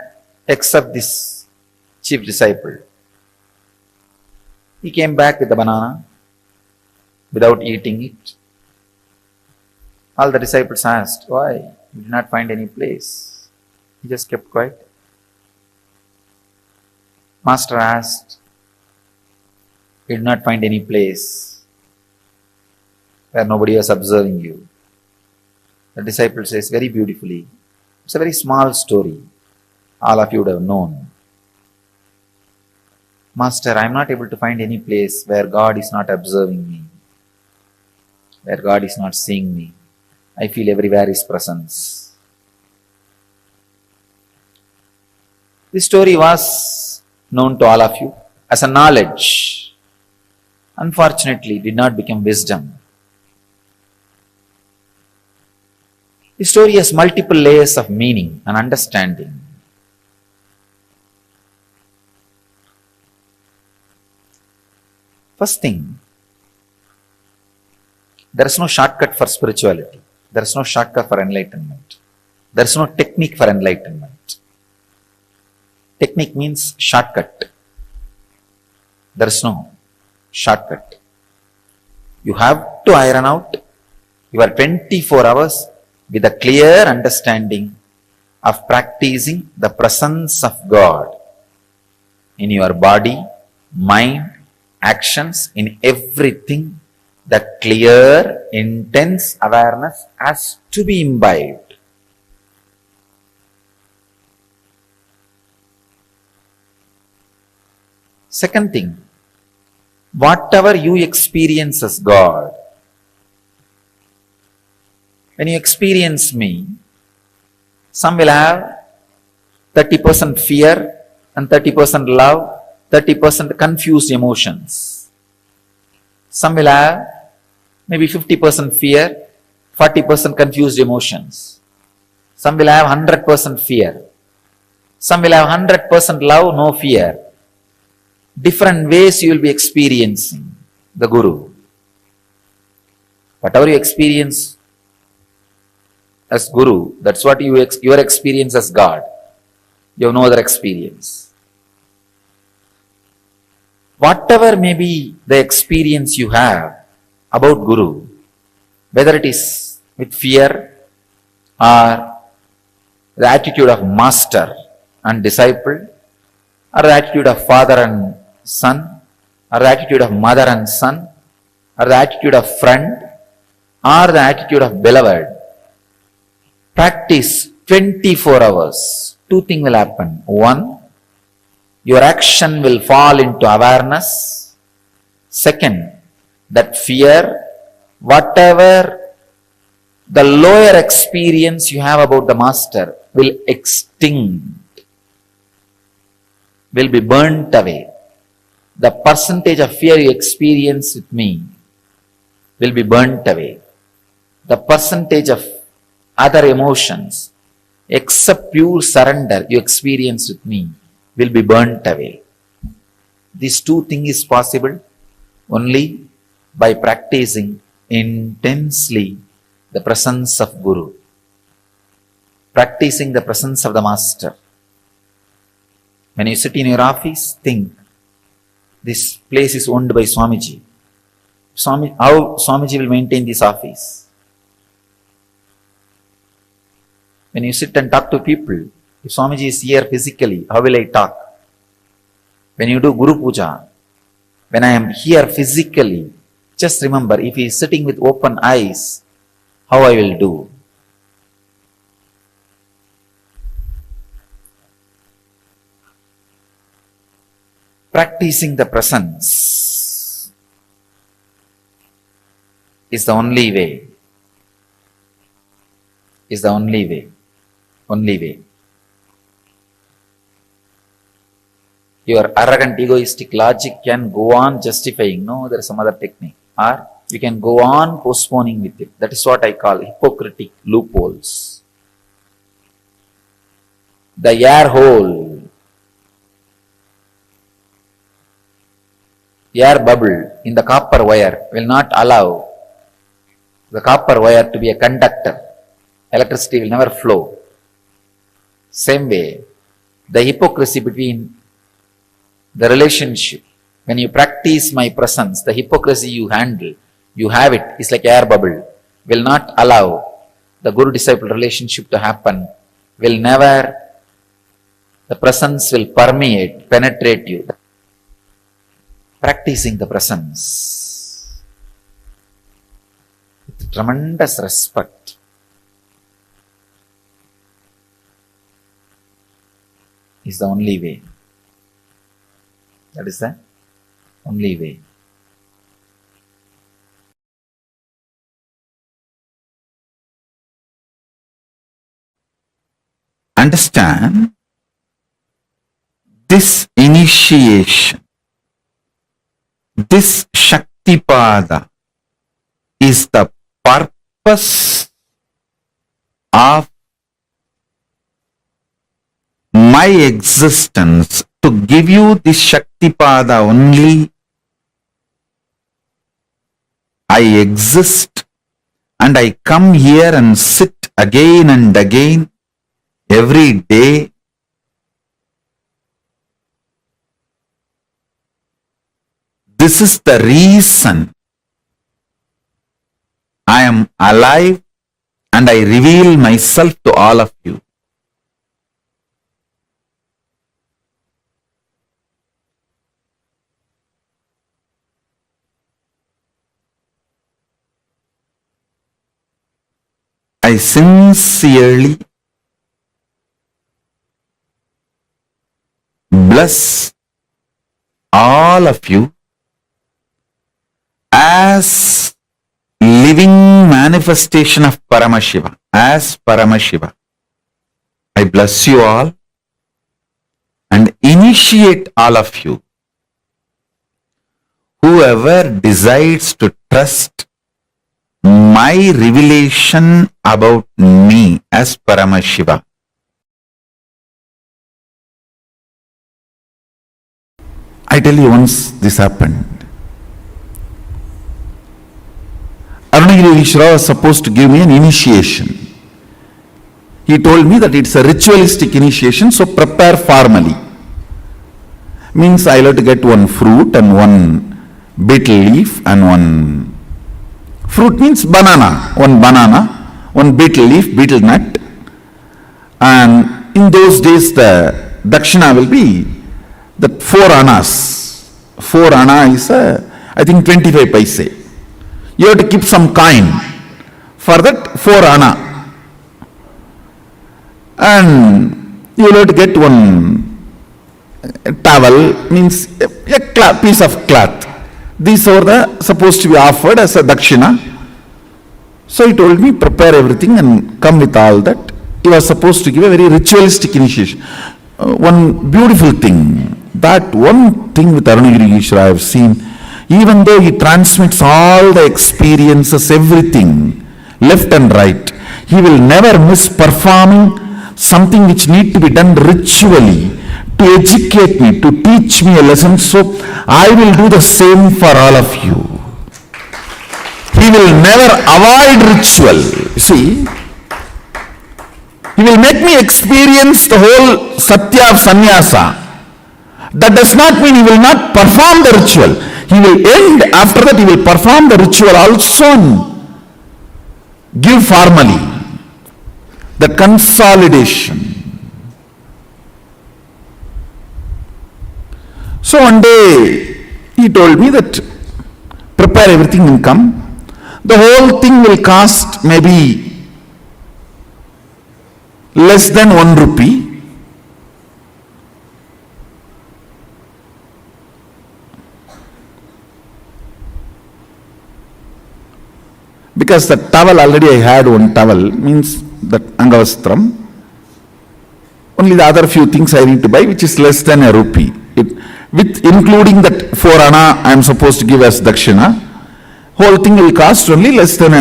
S3: except this chief disciple. He came back with the banana without eating it. All the disciples asked, why? He did not find any place. He just kept quiet. Master asked, he did not find any place. where nobody was observing you. The disciple says very beautifully, it's a very small story. All of you would have known. Master, I am not able to find any place where God is not observing me, where God is not seeing me. I feel everywhere His presence. This story was known to all of you as a knowledge. Unfortunately, it did not become wisdom. The story has multiple layers of meaning and understanding. First thing, there is no shortcut for spirituality. There is no shortcut for enlightenment. There is no technique for enlightenment. Technique means shortcut. There is no shortcut. You have to iron out your 24 hours with a clear understanding of practicing the presence of God in your body, mind, actions, in everything. The clear, intense awareness has to be imbibed. Second thing, whatever you experience as God, when you experience me, some will have 30% fear and 30% love, 30% confused emotions. Some will have maybe 50% fear, 40% confused emotions. Some will have 100% fear. Some will have 100% love, no fear. Different ways you will be experiencing the Guru. Whatever you experience as Guru, that's what your experience as God. You have no other experience. Whatever may be the experience you have about Guru, whether it is with fear or the attitude of master and disciple, or the attitude of father and son, or the attitude of mother and son, or the attitude of friend, or the attitude of beloved, practice 24 hours. Two things will happen. One, your action will fall into awareness. Second, that fear, whatever the lower experience you have about the Master will extinct, will be burnt away. The percentage of fear you experience with me will be burnt away. The percentage of other emotions, except pure surrender you experience with me, will be burnt away. These two things is possible only by practicing intensely the presence of Guru, practicing the presence of the Master. When you sit in your office, think, this place is owned by Swamiji. How Swamiji will maintain this office? When you sit and talk to people, if Swamiji is here physically, how will I talk? When you do Guru Puja, when I am here physically, just remember, if he is sitting with open eyes, how I will do? Practicing the presence is the only way. Is the only way. Only way. Your arrogant, egoistic logic can go on justifying, no, there is some other technique. Or you can go on postponing with it. That is what I call hypocritic loopholes. The air hole, air bubble in the copper wire will not allow the copper wire to be a conductor. Electricity will never flow. Same way, the hypocrisy between the relationship, when you practice my presence, the hypocrisy you handle, you have it, it's like air bubble, will not allow the Guru-disciple relationship to happen, will never, the presence will permeate, penetrate you. Practicing the presence. with tremendous respect. Is the only way. That is the only way. Understand, this initiation, this Shaktipada is the purpose of my existence, to give you this Shaktipada only. I exist and I come here and sit again and again every day. This is the reason I am alive and I reveal myself to all of you. I sincerely bless all of you as living manifestation of Paramashiva, as Paramashiva. I bless you all and initiate all of you. Whoever decides to trust my revelation about me as Paramashiva, I tell you, once this happened, Arunagiri Ishra was supposed to give me an initiation. He told me that it's a ritualistic initiation, so prepare formally. Means I'll have to get one fruit and one betel leaf and one fruit means banana, one betel leaf, betel nut. And in those days the dakshina will be that 4 annas. 4 anna is I think 25 paise. You have to keep some coin for that 4 anna. And you will have to get one towel, means a piece of cloth. These are supposed to be offered as a dakshina. So he told me, prepare everything and come with all that. He was supposed to give a very ritualistic initiation. One beautiful thing, that one thing with Arunagiri Ishra I have seen, even though he transmits all the experiences, everything, left and right, he will never miss performing something which need to be done ritually, to educate me, to teach me a lesson. So I will do the same for all of you. He will never avoid ritual. See, he will make me experience the whole satya of sannyasa. That does not mean he will not perform the ritual. He will end, after that he will perform the ritual also and give formally the consolidation. So one day he told me that prepare everything and come. The whole thing will cost maybe less than 1 rupee. Because the towel, already I had one towel, means that Angavastram. Only the other few things I need to buy, which is less than a rupee. With including that 4 anna I am supposed to give as dakshina, whole thing will cost only less than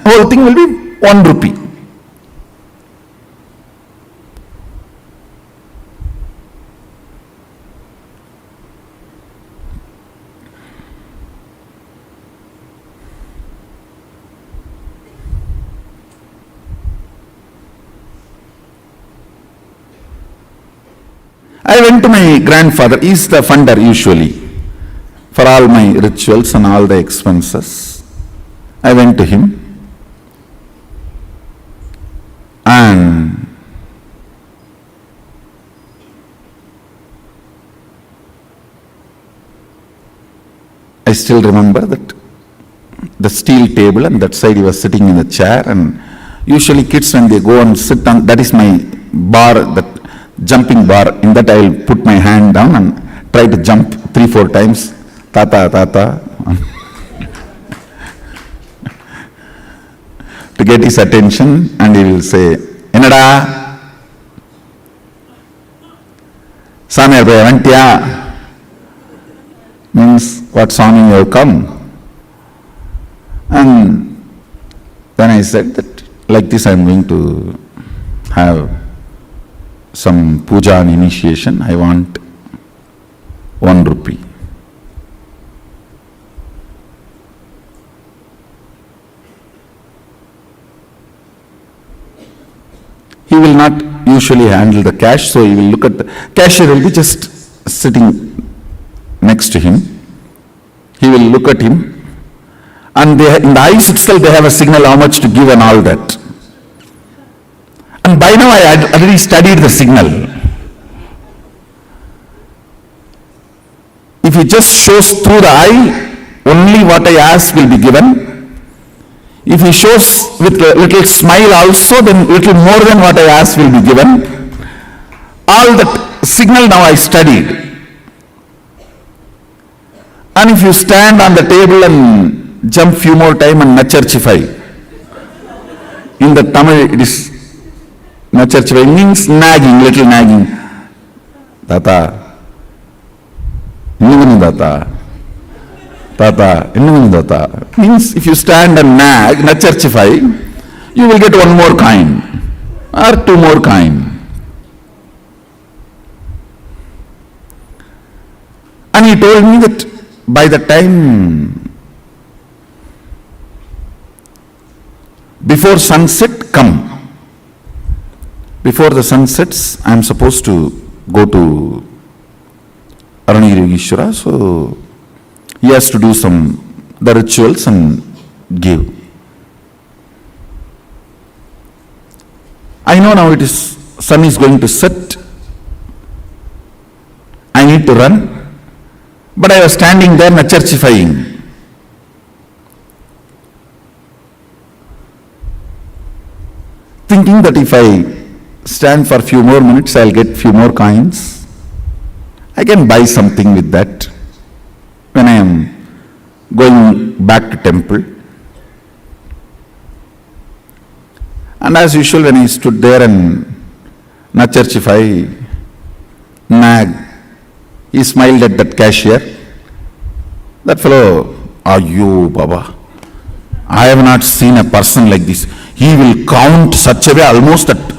S3: whole thing will be 1 rupee. I went to my grandfather. He is the funder usually for all my rituals and all the expenses. I went to him and I still remember that the steel table, and that side he was sitting in the chair. And usually kids, when they go and sit on, that is my bar, that jumping bar, in that I will put my hand down and try to jump 3-4 times. Tata, tata. To get his attention, and he will say, Enada, Swami Vantya, means what Swami you have come. And then I said that like this I am going to have some puja and initiation. I want 1 rupee. He will not usually handle the cash, so he will look at the cashier, will be just sitting next to him. He will look at him, and they, in the eyes itself they have a signal how much to give and all that. And by now I had already studied the signal. If he just shows through the eye, only what I ask will be given. If he shows with a little smile also, then little more than what I ask will be given. All that signal now I studied. And if you stand on the table and jump few more time and nacharchify, in the Tamil it is nacharchify, means nagging, little nagging. Tata, innuvanu tata. Tata, innuvanu tata. Means if you stand and nag, nacharchify, you will get 1 more coin or 2 more coin. And he told me that by the time before sunset, come. Before the sun sets, I am supposed to go to Aranirigishwara, so he has to do the rituals and give. I know now it is, sun is going to set. I need to run. But I was standing there nacharchifying. Thinking that if I stand for a few more minutes, I'll get few more coins. I can buy something with that when I am going back to temple. And as usual, when I stood there and nacharchify, nag, he smiled at that cashier. That fellow, Ayyo Baba, I have not seen a person like this. He will count such a way almost that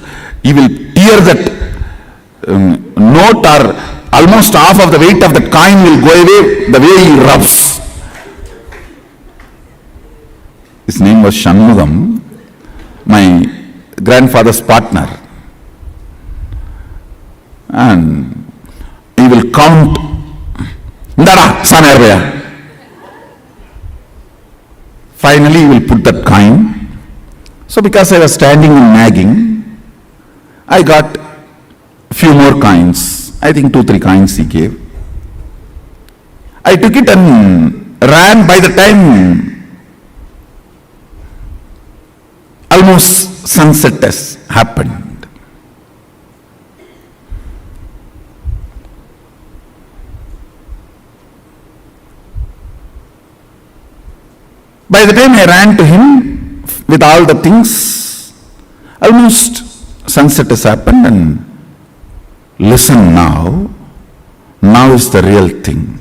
S3: he will tear that note, or almost half of the weight of that coin will go away the way he rubs. His name was Shanmugam, my grandfather's partner. And he will count. Ndara, Samarvaya. Finally, he will put that coin. So because I was standing and nagging, I got few more coins. I think 2-3 coins he gave. I took it and ran. By the time almost sunset has happened. By the time I ran to him with all the things, almost sunset has happened, and listen now is the real thing.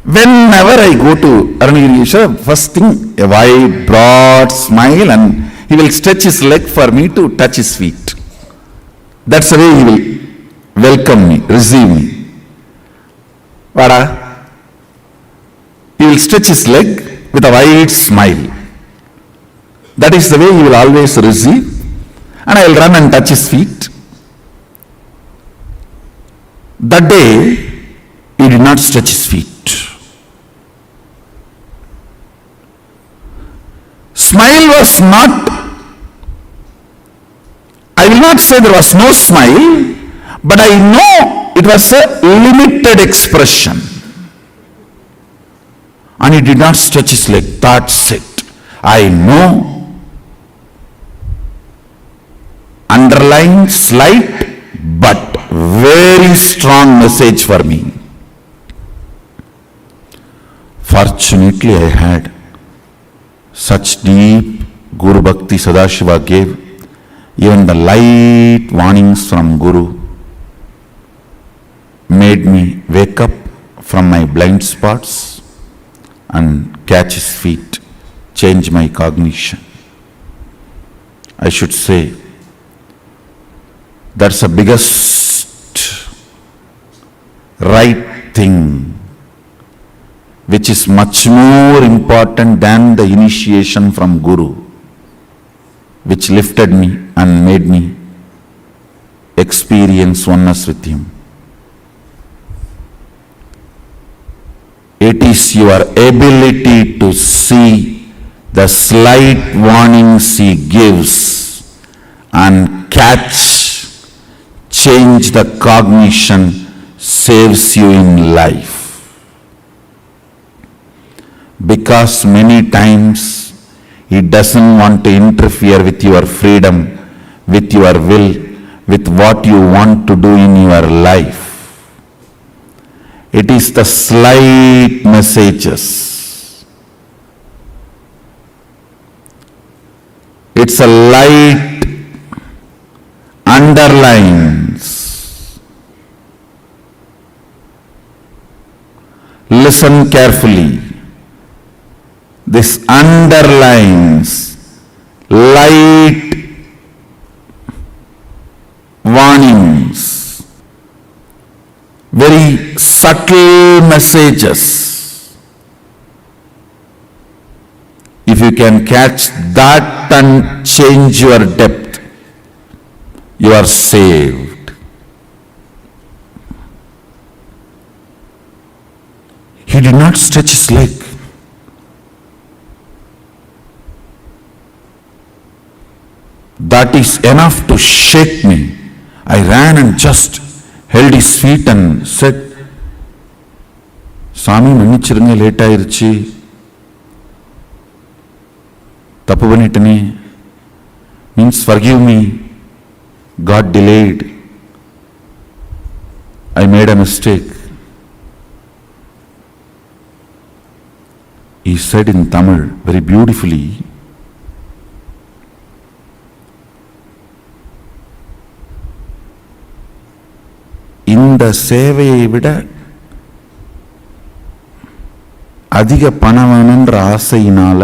S3: Whenever I go to Aranirigishwara, first thing, a wide, broad smile, and he will stretch his leg for me to touch his feet. That's the way he will welcome me, receive me. Vada? He will stretch his leg with a wide smile. That is the way he will always receive. And I will run and touch his feet. That day, he did not stretch his feet. Smile was not, I will not say there was no smile, but I know it was a limited expression. And he did not stretch his leg. That's it. I know. Underlying, slight, but very strong message for me. Fortunately, I had such deep Guru Bhakti Sadashiva gave. Even the light warnings from Guru made me wake up from my blind spots and catch his feet, change my cognition. I should say, that's the biggest right thing, which is much more important than the initiation from Guru, which lifted me and made me experience oneness with him. It is your ability to see the slight warnings he gives and catch, change the cognition, saves you in life. Because many times he doesn't want to interfere with your freedom, with your will, with what you want to do in your life. It is the slight messages. It's a light underlines. Listen carefully. This underlines light warnings, very subtle messages. If you can catch that and change your depth, you are saved. He did not stretch his leg. That is enough to shake me. I ran and just held his feet and said, Swami, mannichirunga late aayirchi. Tappu pannitane. Means forgive me. God delayed. I made a mistake. He said in Tamil very beautifully, இந்த சேவையை விட அதிக பணம் வேணுன்ற ஆசையினால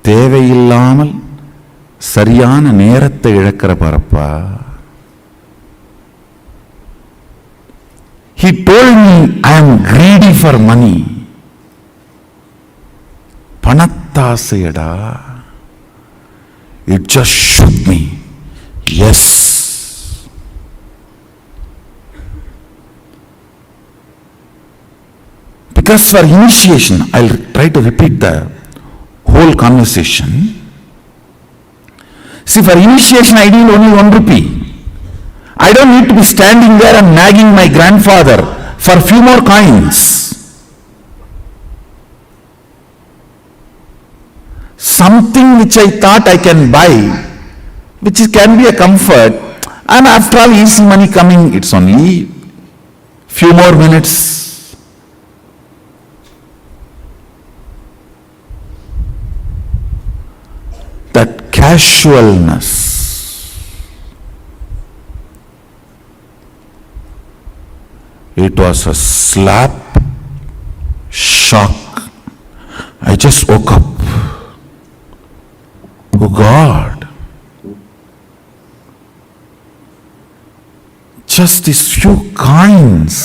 S3: தேவையில்லாமல் சரியான நேரத்தை இழக்கிற பாரப்பா. He told me I am greedy for money. பணத்தாசையடா. It just shook me. Yes. Because for initiation, I'll try to repeat the whole conversation. See, for initiation I need only 1 rupee. I don't need to be standing there and nagging my grandfather for a few more coins. Something which I thought I can buy, which can be a comfort, and after all easy money coming, it's only few more minutes. That casualness, it was a slap, shock. I just woke up. Oh God, just these few coins.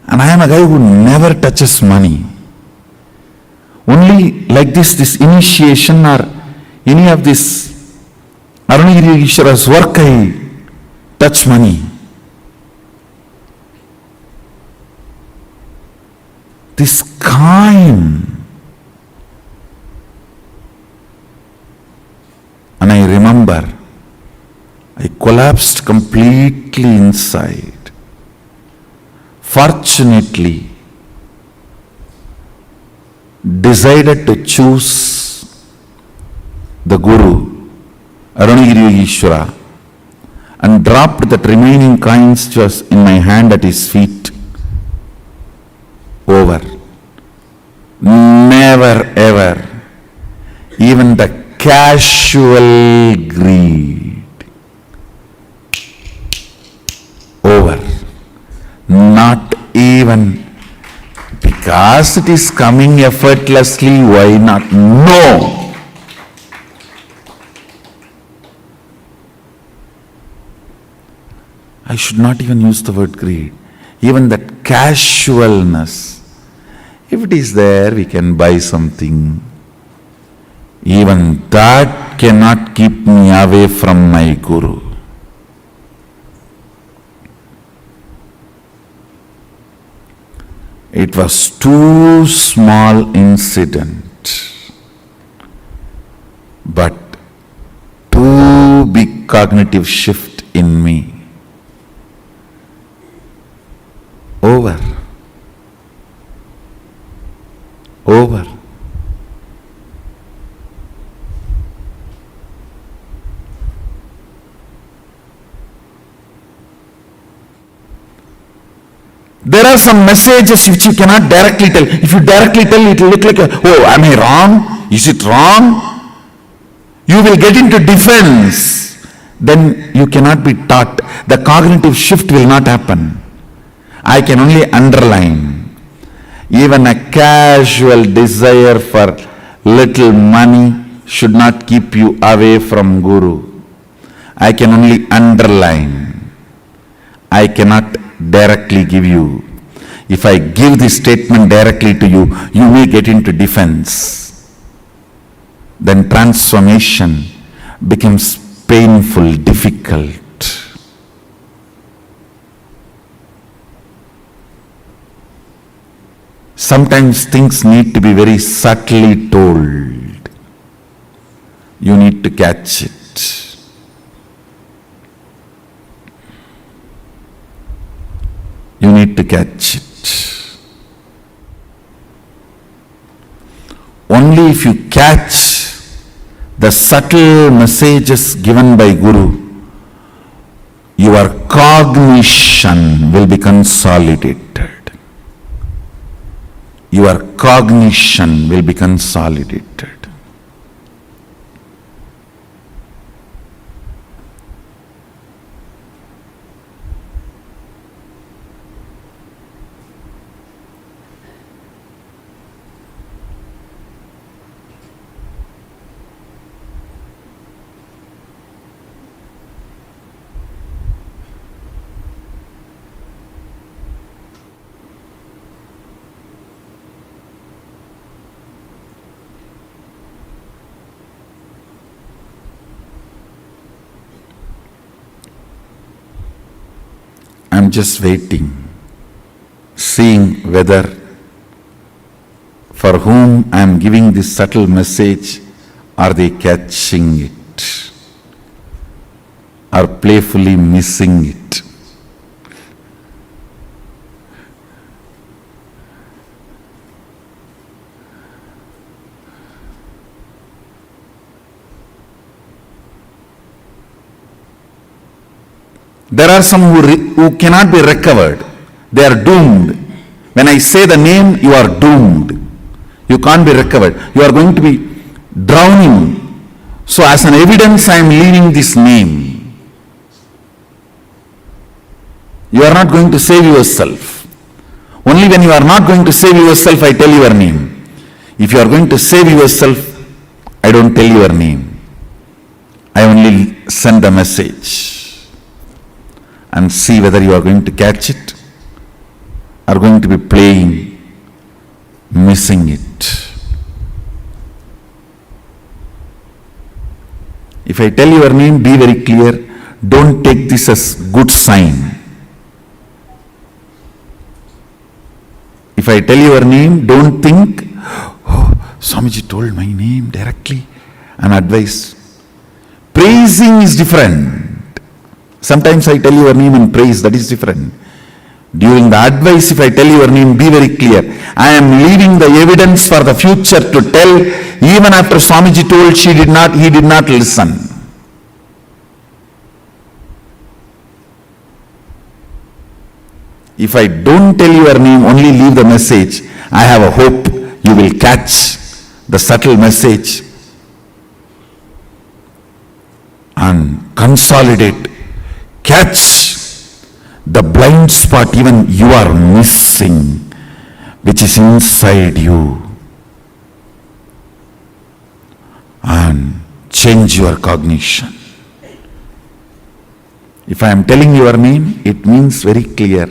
S3: And I am a guy who never touches money. Only like this initiation or any of this Arunagiri Ishwara's work, I touch money. This coin, remember, I collapsed completely inside. Fortunately, decided to choose the Guru, Arunagiri Ishvara, and dropped that remaining coins which was in my hand at his feet. Over. Never ever, even the casual greed. Over. Not even because it is coming effortlessly, why not? No. I should not even use the word greed. Even that casualness, if it is there, we can buy something. Even that cannot keep me away from my Guru. It was too small incident, but too big cognitive shift in me. Over. Over. There are some messages which you cannot directly tell. If you directly tell, it will look like, oh, am I wrong? Is it wrong? You will get into defense. Then you cannot be taught. The cognitive shift will not happen. I can only underline. Even a casual desire for little money should not keep you away from Guru. I can only underline. I cannot directly give you. If I give this statement directly to you, you may get into defense. Then transformation becomes painful, difficult. Sometimes things need to be very subtly told. You need to catch it. You need to catch it. Only if you catch the subtle messages given by Guru, your cognition will be consolidated. Your cognition will be consolidated. I'm just waiting, seeing whether for whom I'm giving this subtle message, are they catching it or playfully missing it? There are some who cannot be recovered. They are doomed. When I say the name, you are doomed. You can't be recovered. You are going to be drowning. So as an evidence, I am leaving this name. You are not going to save yourself. Only when you are not going to save yourself, I tell your name. If you are going to save yourself, I don't tell your name. I only send a message. And see whether you are going to catch it or going to be playing, missing it. If I tell your name, be very clear. Don't take this as good sign. If I tell your name, don't think, oh, Swamiji told my name directly and advice. Pray praising is different. Sometimes I tell your name in praise, that is different. During the advice, if I tell your name, be very clear. I am leaving the evidence for the future to tell. Even after Swamiji told he did not listen. If I don't tell your name, only leave the message, I have a hope you will catch the subtle message and consolidate, catch the blind spot even you are missing, which is inside you, and change your cognition. If I am telling your name, it means very clear,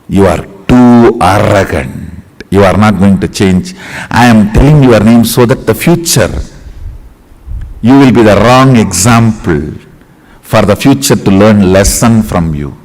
S3: you are too arrogant. You are not going to change. I am telling your name so that the future, you will be the wrong example for the future to learn lesson from you.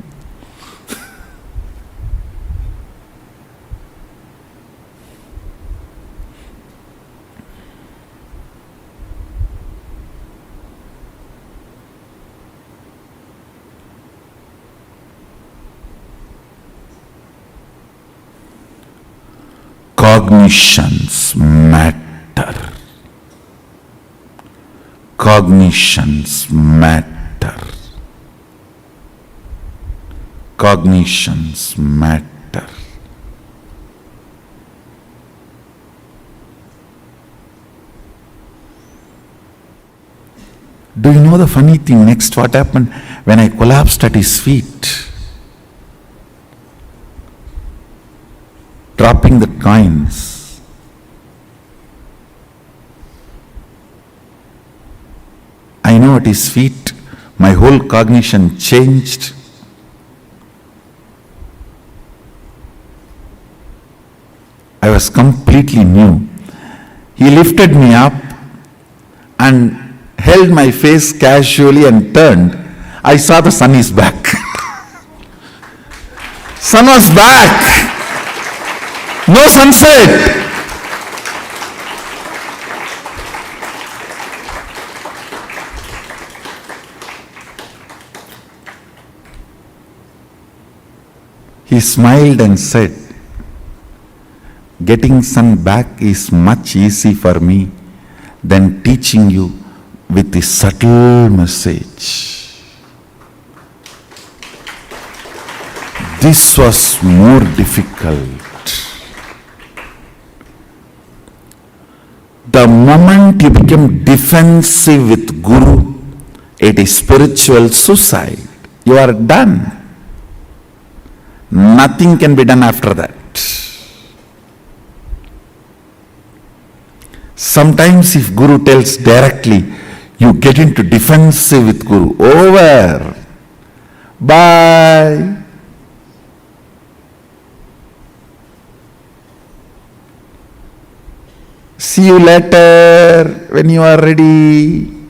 S3: Cognitions matter. Cognitions matter. Cognitions matter. Do you know the funny thing? Next, what happened when I collapsed at his feet? Dropping the coins. I know at his feet, my whole cognition changed. I was completely new. He lifted me up and held my face casually and turned. I saw the sun is back. Sun was back. No sunset. He smiled and said, getting sun back is much easy for me than teaching you with the subtle message. This was more difficult. The moment you become defensive with Guru, it is spiritual suicide. You are done. Nothing can be done after that. Sometimes if Guru tells directly, you get into defensive with Guru. Over. Bye. See you later when you are ready.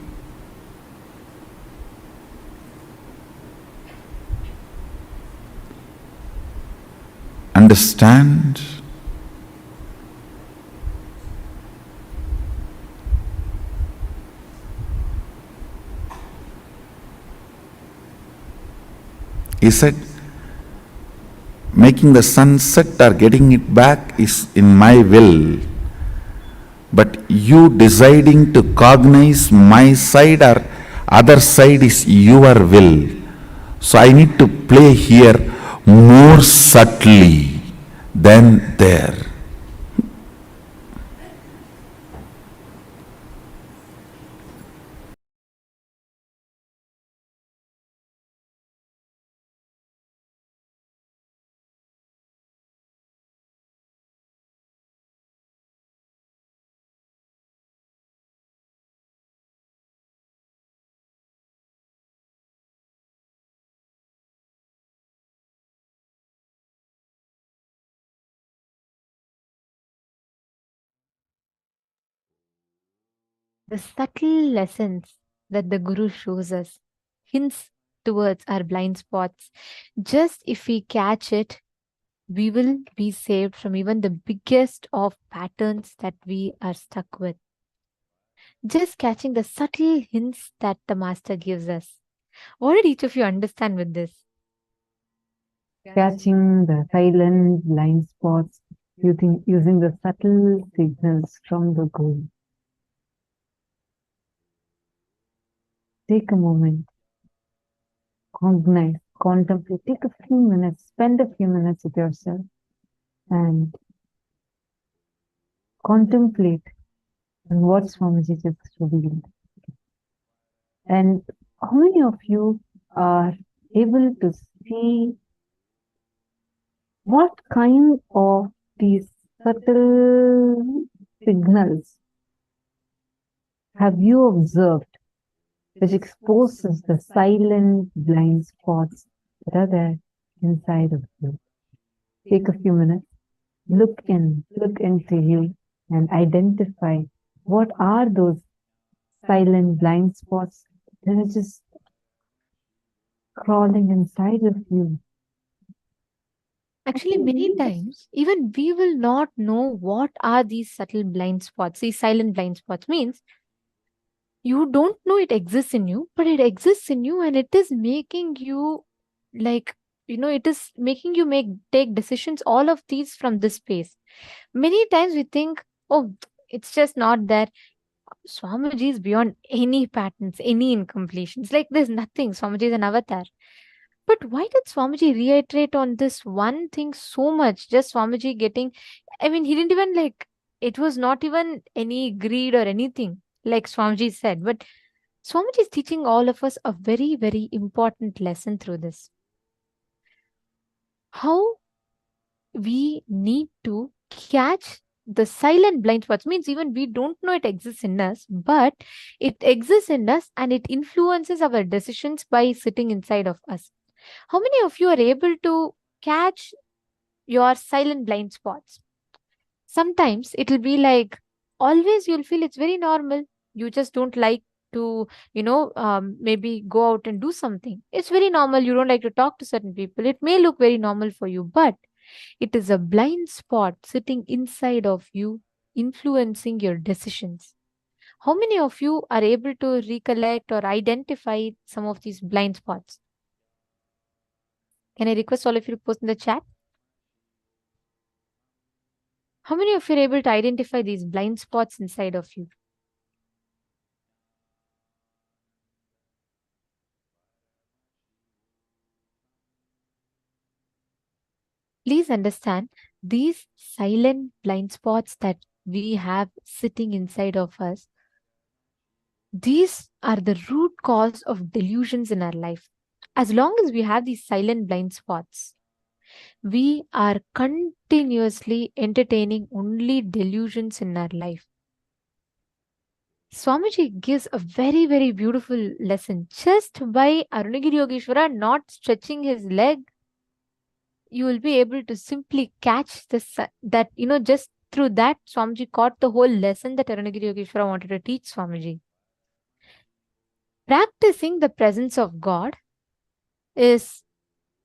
S3: Understand? He said, making the sun set or getting it back is in my will. But you deciding to cognize my side or other side is your will. So I need to play here more subtly than there.
S8: The subtle lessons that the Guru shows us, hints towards our blind spots. Just if we catch it, we will be saved from even the biggest of patterns that we are stuck with. Just catching the subtle hints that the Master gives us. What did each of you understand with this?
S9: Catching the silent blind spots using the subtle signals from the Guru. Take a moment, cognize, contemplate, take a few minutes, spend a few minutes with yourself and contemplate on what Swamiji just revealed. And how many of you are able to see what kind of these subtle signals have you observed which exposes the silent blind spots that are there inside of you? Take a few minutes, look into you and identify what are those silent blind spots that are just crawling inside of you.
S8: Actually, many times, even we will not know what are these subtle blind spots. These silent blind spots means you don't know it exists in you, but it exists in you and it is making you like, it is making you take decisions, all of these from this space. Many times we think, oh, it's just not there. Swamiji is beyond any patterns, any incompletions. Like there's nothing. Swamiji is an avatar. But why did Swamiji reiterate on this one thing so much? Just Swamiji getting, he didn't even it was not even any greed or anything, like Swamiji said. But Swamiji is teaching all of us a very, very important lesson through this. How we need to catch the silent blind spots means even we don't know it exists in us, but it exists in us and it influences our decisions by sitting inside of us. How many of you are able to catch your silent blind spots? Sometimes it will be like, always you'll feel it's very normal. You just don't like to, maybe go out and do something. It's very normal. You don't like to talk to certain people. It may look very normal for you, but it is a blind spot sitting inside of you, influencing your decisions. How many of you are able to recollect or identify some of these blind spots? Can I request all of you to post in the chat? How many of you are able to identify these blind spots inside of you? Please understand, these silent blind spots that we have sitting inside of us, these are the root cause of delusions in our life. As long as we have these silent blind spots, we are continuously entertaining only delusions in our life. Swamiji gives a very, very beautiful lesson. Just by Arunagiri Yogeshwara not stretching his leg, you will be able to simply catch this, just through that, Swamiji caught the whole lesson that Arunagiri Yogeshwara wanted to teach Swamiji. Practicing the presence of God is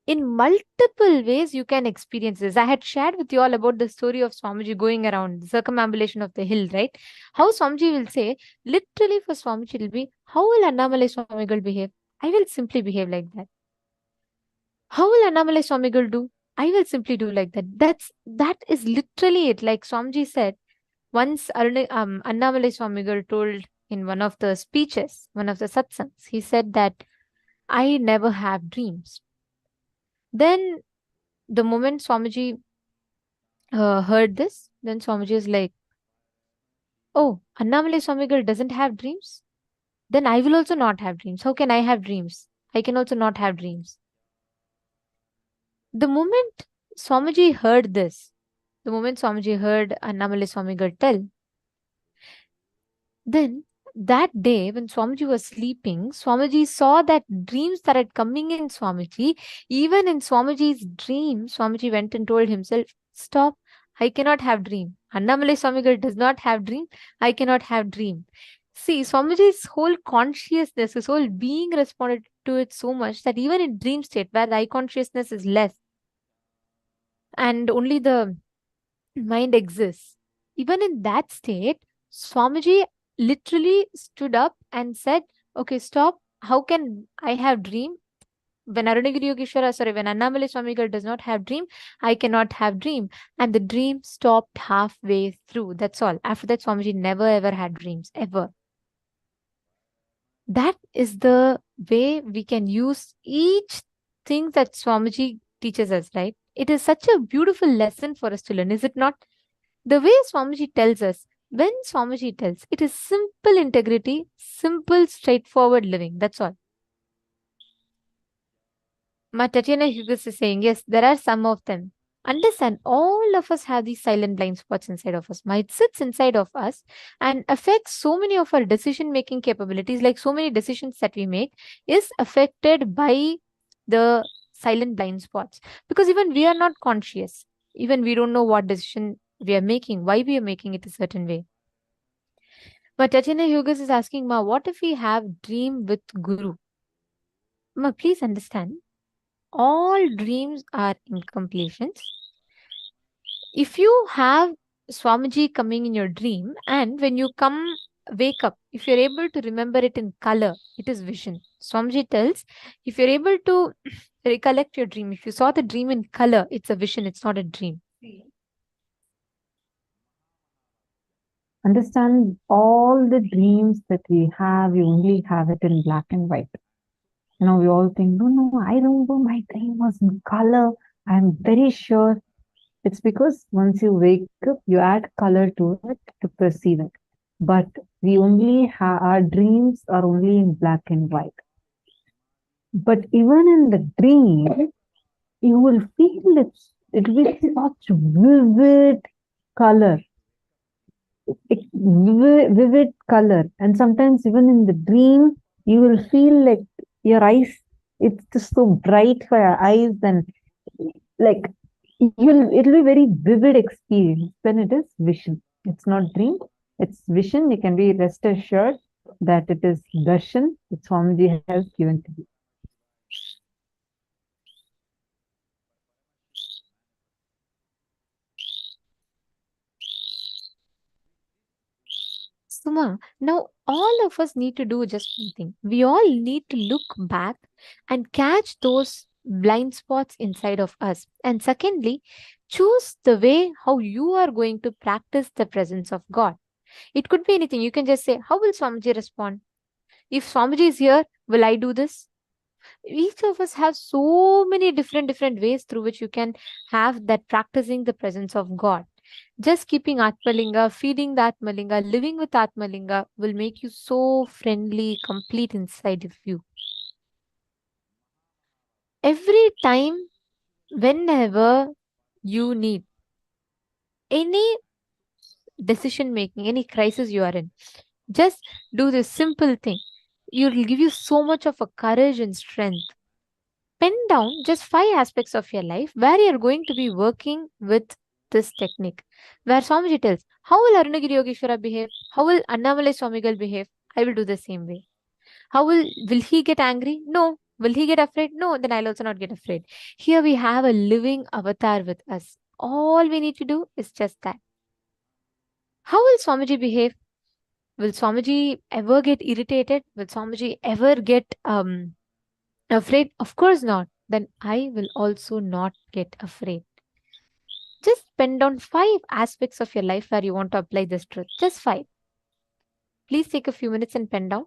S8: in multiple ways you can experience this. I had shared with you all about the story of Swamiji going around the circumambulation of the hill, right? How Swamiji will say, literally for Swamiji it will be, how will Annamalai Swamigal behave? I will simply behave like that. How will Annamalai Swamigal do? I will simply do like that. That is literally it. Like Swamiji said, once Annamalai Swamigal told in one of the speeches, one of the satsangs, he said that I never have dreams. Then the moment Swamiji heard this, then Swamiji is like, oh, Annamalai Swamigal doesn't have dreams? Then I will also not have dreams. How can I have dreams? I can also not have dreams. The moment Swamiji heard this, the moment Swamiji heard Annamalai Swamigal tell, then that day when Swamiji was sleeping, Swamiji saw that dreams started coming in Swamiji. Even in Swamiji's dream, Swamiji went and told himself, stop, I cannot have dream. Annamalai Swamigal does not have dream. I cannot have dream. See, Swamiji's whole consciousness, his whole being responded to it so much that even in dream state where the eye consciousness is less and only the mind exists, even in that state, Swamiji literally stood up and said, okay, stop. How can I have dream? When Arunagiri Yogeshwara, sorry, when Annamalai Swamigal does not have dream, I cannot have dream. And the dream stopped halfway through. That's all. After that, Swamiji never ever had dreams, ever. That is the way we can use each thing that Swamiji teaches us, right? It is such a beautiful lesson for us to learn, is it not? The way Swamiji tells us, when Swamiji tells, it is simple integrity, simple, straightforward living. That's all. Tatiana Hughes is saying, yes, there are some of them. Understand, all of us have these silent blind spots inside of us. It sits inside of us and affects so many of our decision-making capabilities, like so many decisions that we make is affected by the silent blind spots. Because even we are not conscious. Even we don't know what decision we are making, why we are making it a certain way. But Tatiana Hughes is asking, Ma, what if we have dream with Guru? Ma, please understand, all dreams are incompletions. If you have Swamiji coming in your dream, and when you wake up, if you're able to remember it in color, it is vision. Swamiji tells, if you're able to recollect your dream, if you saw the dream in color, it's a vision, it's not a dream.
S9: Understand, all the dreams that we have, we only have it in black and white. We all think, no, I remember my dream was in color. I'm very sure. It's because once you wake up, you add color to it to perceive it. But we only have, our dreams are only in black and white. But even in the dream, you will feel it with such vivid color. Vivid color. And sometimes even in the dream, you will feel like your eyes, it's just so bright for your eyes, and like it'll be very vivid experience. Then it is vision. It's not dream, it's vision. You can be rest assured that it is darshan that Swamiji has given to you.
S8: Suma, now all of us need to do just one thing. We all need to look back and catch those blind spots inside of us. And secondly, choose the way how you are going to practice the presence of God. It could be anything. You can just say, how will Swamiji respond? If Swamiji is here, will I do this? Each of us have so many different ways through which you can have that practicing the presence of God. Just keeping Atmalinga, feeding the Atmalinga, living with Atmalinga will make you so friendly, complete inside of you. Every time, whenever you need any decision making, any crisis you are in, just do this simple thing. It will give you so much of a courage and strength. Pen down just 5 aspects of your life where you're going to be working with this technique. Where Swamiji tells, how will Arunagiri Yogeshwara behave? How will Annamalai Swamigal behave? I will do the same way. How will he get angry? No. Will he get afraid? No. Then I'll also not get afraid. Here we have a living avatar with us. All we need to do is just that. How will Swamiji behave? Will Swamiji ever get irritated? Will Swamiji ever get afraid? Of course not. Then I will also not get afraid. Just pen down 5 aspects of your life where you want to apply this truth. Just 5. Please take a few minutes and pen down.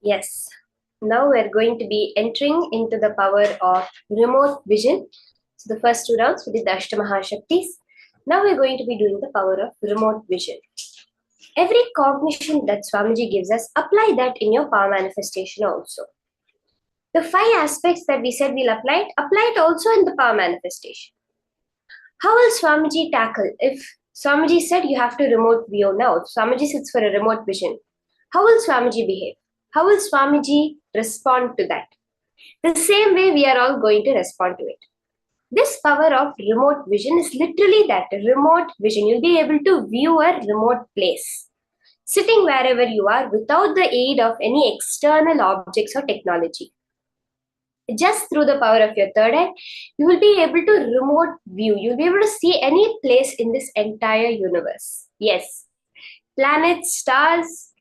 S10: Yes. Now we're going to be entering into the power of remote vision. So the first 2 rounds we did the Ashtamahashaktis. Now we're going to be doing the power of remote vision. Every cognition that Swamiji gives us, apply that in your power manifestation also. The 5 aspects that we said we'll apply it also in the power manifestation. How will Swamiji tackle? If Swamiji said you have to remote view now, Swamiji sits for a remote vision. How will Swamiji behave? How will Swamiji respond to that? The same way we are all going to respond to it. This power of remote vision is literally that, remote vision. You'll be able to view a remote place, sitting wherever you are without the aid of any external objects or technology. Just through the power of your third eye, you will be able to remote view. You'll be able to see any place in this entire universe. Yes, planets, stars,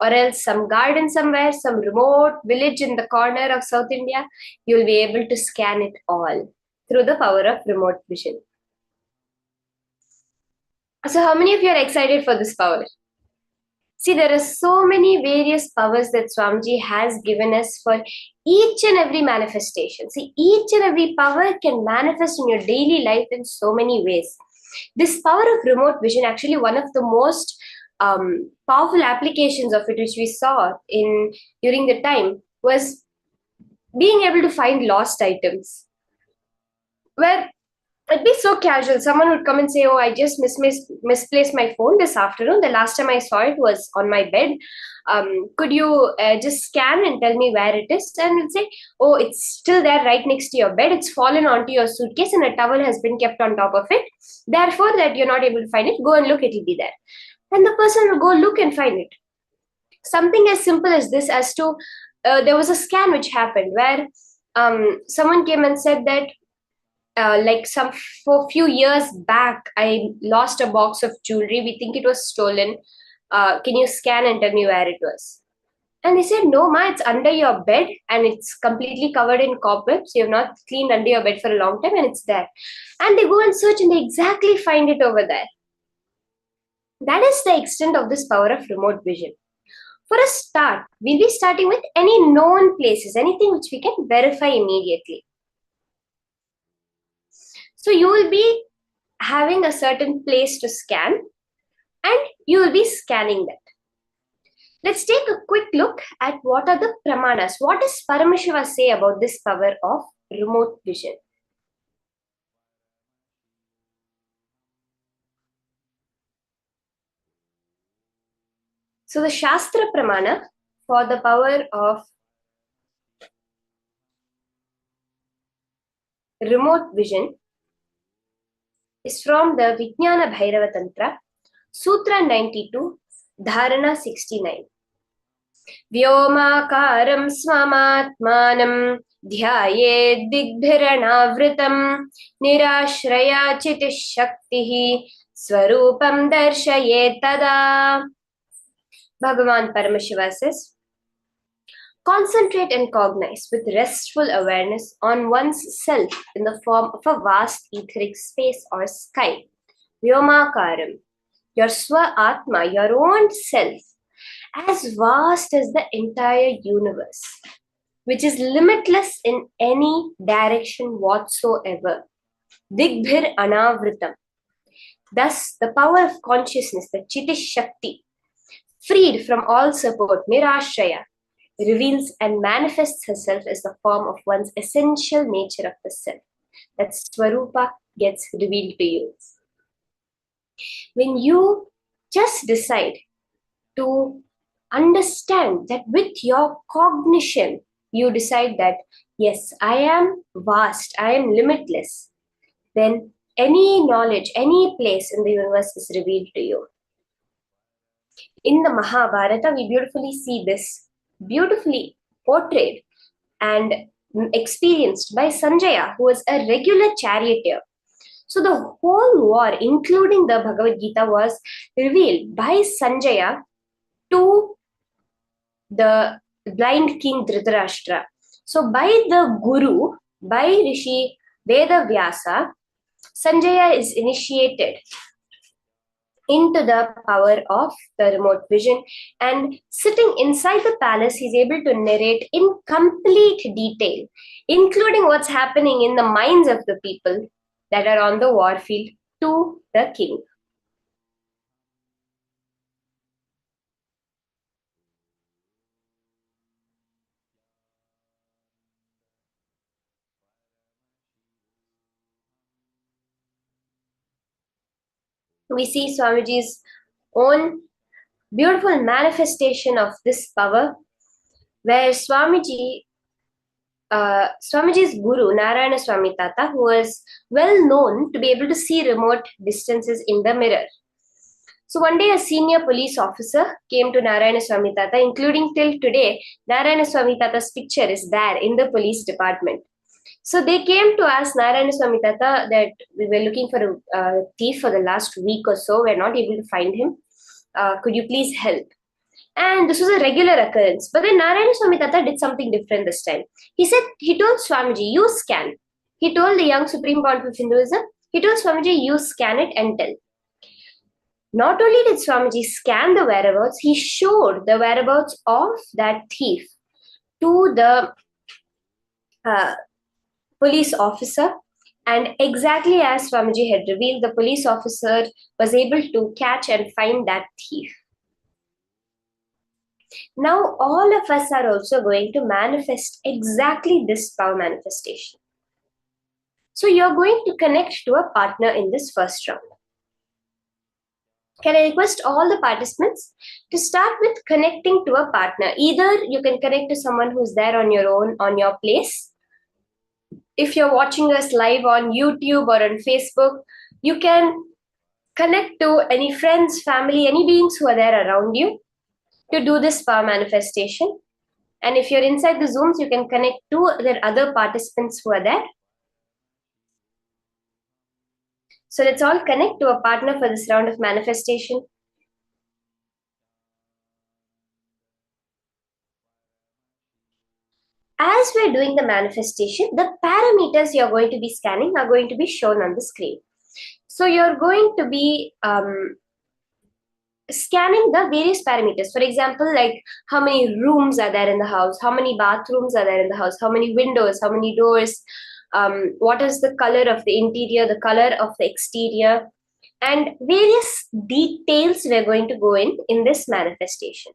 S10: or else some garden somewhere, some remote village in the corner of South India, you'll be able to scan it all through the power of remote vision. So how many of you are excited for this power? See, there are so many various powers that Swamiji has given us for each and every manifestation. See, each and every power can manifest in your daily life in so many ways. This power of remote vision, actually one of the most powerful applications of it, which we saw during the time, was being able to find lost items. Where it'd be so casual. Someone would come and say, oh, I just misplaced my phone this afternoon. The last time I saw it was on my bed. Could you just scan and tell me where it is? And we'll say, oh, it's still there right next to your bed. It's fallen onto your suitcase and a towel has been kept on top of it. Therefore, that you're not able to find it, go and look, it'll be there. And the person will go look and find it. Something as simple as this, as to, there was a scan which happened where someone came and said that, for a few years back, I lost a box of jewelry. We think it was stolen. Can you scan and tell me where it was? And they said, no, ma, it's under your bed and it's completely covered in cobwebs. You have not cleaned under your bed for a long time and it's there. And they go and search and they exactly find it over there. That is the extent of this power of remote vision. For a start, we'll be starting with any known places, anything which we can verify immediately. So you will be having a certain place to scan and you will be scanning that. Let's take a quick look at what are the pramanas. What does Paramashiva say about this power of remote vision? So the Shastra Pramana for the power of remote vision is from the Vijnana Bhairava Tantra, Sutra 92, Dharana 69. Vyomakaram swamatmanam dhyayed digbhiranavritam nirashraya chitishaktihi swarupam darshayet tada. Bhagavan Paramashiva says, concentrate and cognize with restful awareness on one's self in the form of a vast etheric space or sky. Vyomakaram, your Swa-Atma, your own self, as vast as the entire universe, which is limitless in any direction whatsoever. Digbhir anavritam. Thus, the power of consciousness, the Chitish Shakti, freed from all support, Nirashraya, reveals and manifests herself as the form of one's essential nature of the self. That Swarupa gets revealed to you. When you just decide to understand that with your cognition, you decide that, yes, I am vast, I am limitless, then any knowledge, any place in the universe is revealed to you. In the Mahabharata, we beautifully see this, beautifully portrayed and experienced by Sanjaya, who was a regular charioteer. So the whole war, including the Bhagavad Gita, was revealed by Sanjaya to the blind king Dhritarashtra. So by the Guru, by Rishi Vedavyasa, Sanjaya is initiated into the power of the remote vision, and sitting inside the palace, he's able to narrate in complete detail, including what's happening in the minds of the people that are on the war field, to the king. We see Swamiji's own beautiful manifestation of this power, where Swamiji's guru, Narayana Swami Tata, who was well known to be able to see remote distances in the mirror. So one day a senior police officer came to Narayana Swami Tata, including till today, Narayana Swami Tata's picture is there in the police department. So they came to ask Narayana Swami Tata that we were looking for a thief for the last week or so. We're not able to find him. Could you please help? And this was a regular occurrence. But then Narayana Swami Tata did something different this time. He told Swamiji, you scan. He told the young Supreme Pontiff of Hinduism, he told Swamiji, you scan it and tell. Not only did Swamiji scan the whereabouts, he showed the whereabouts of that thief to the police officer, and exactly as Swamiji had revealed, the police officer was able to catch and find that thief. Now all of us are also going to manifest exactly this power manifestation. So you're going to connect to a partner in this first round. Can I request all the participants to start with connecting to a partner? Either you can connect to someone who's there on your own, on your place. If you're watching us live on YouTube or on Facebook, you can connect to any friends, family, any beings who are there around you to do this power manifestation. And if you're inside the Zooms, you can connect to the other participants who are there. So let's all connect to a partner for this round of manifestation. As we're doing the manifestation, the parameters you're going to be scanning are going to be shown on the screen. So you're going to be scanning the various parameters. For example, like how many rooms are there in the house, how many bathrooms are there in the house, how many windows, how many doors, what is the color of the interior, the color of the exterior, and various details we're going to go in this manifestation.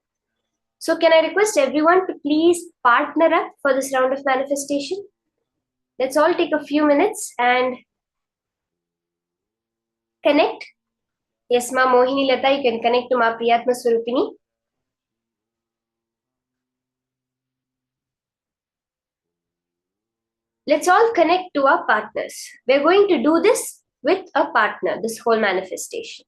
S10: So can I request everyone to please partner up for this round of manifestation? Let's all take a few minutes and connect. Yes, Ma Mohini Lata, you can connect to Ma Priyatma Swarupini. Let's all connect to our partners. We're going to do this with a partner, this whole manifestation.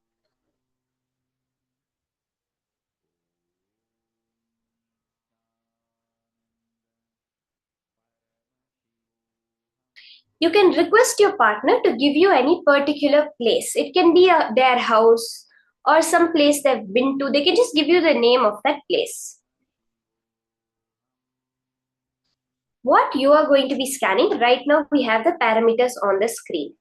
S10: You can request your partner to give you any particular place. It can be their house or some place they've been to. They can just give you the name of that place. What you are going to be scanning, right now we have the parameters on the screen.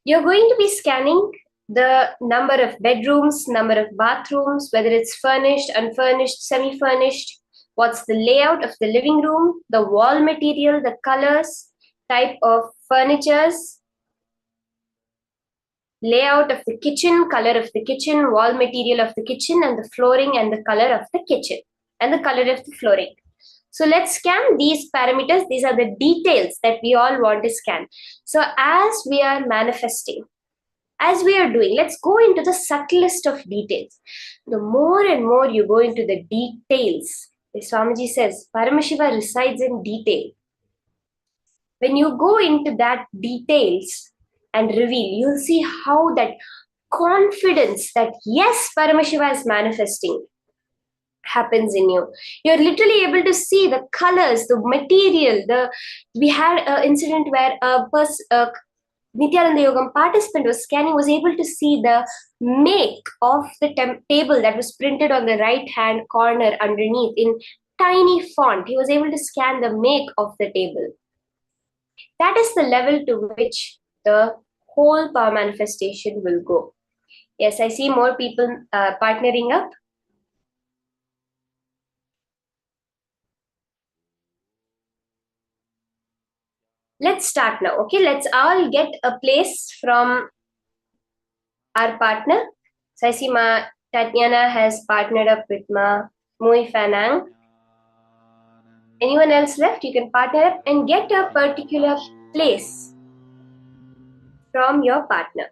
S10: You're going to be scanning the number of bedrooms, number of bathrooms, whether it's furnished, unfurnished, semi-furnished, what's the layout of the living room, the wall material, the colors, type of furnitures, layout of the kitchen, color of the kitchen, wall material of the kitchen, and the flooring and the color of the kitchen, and the color of the flooring. So let's scan these parameters. These are the details that we all want to scan. So as we are manifesting, as we are doing, let's go into the subtlest of details. The more and more you go into the details, as Swamiji says, Paramaśiva resides in detail. When you go into that details and reveal, you'll see how that confidence that yes, Paramashiva is manifesting happens in you. You're literally able to see the colors, the material. We had an incident where a Nithyananda Yogam participant was scanning, was able to see the make of the table that was printed on the right hand corner underneath in tiny font. He was able to scan the make of the table. That is the level to which the whole power manifestation will go. Yes, I see more people partnering up. Let's start now. Okay, let's all get a place from our partner. So I see Ma Tatiana has partnered up with Ma Mui Fanang. Anyone else left? You can partner up and get a particular place from your partner.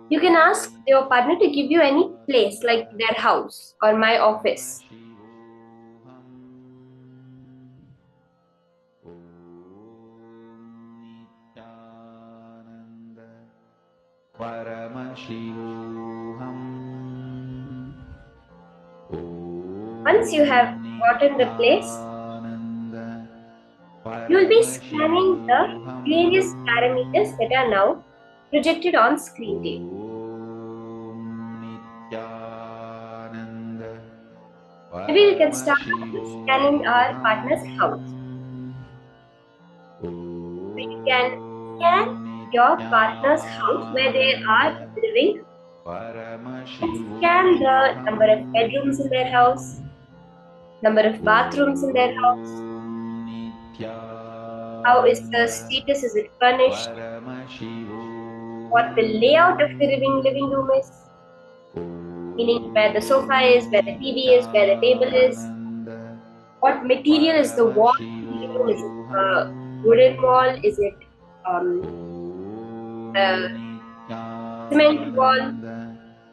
S10: You can ask your partner to give you any place, like their house or my office. Once you have gotten the place, you will be scanning the various parameters that are now projected on screen to you. Maybe we can start with scanning our partner's house. So you can scan your partner's house where they are living. Scan the number of bedrooms in their house, number of bathrooms in their house. How is the status? Is it furnished? What the layout of the living room is? Meaning where the sofa is, where the TV is, where the table is. What material is the wall of the living room? Is it a wooden wall? Is it a cement wall?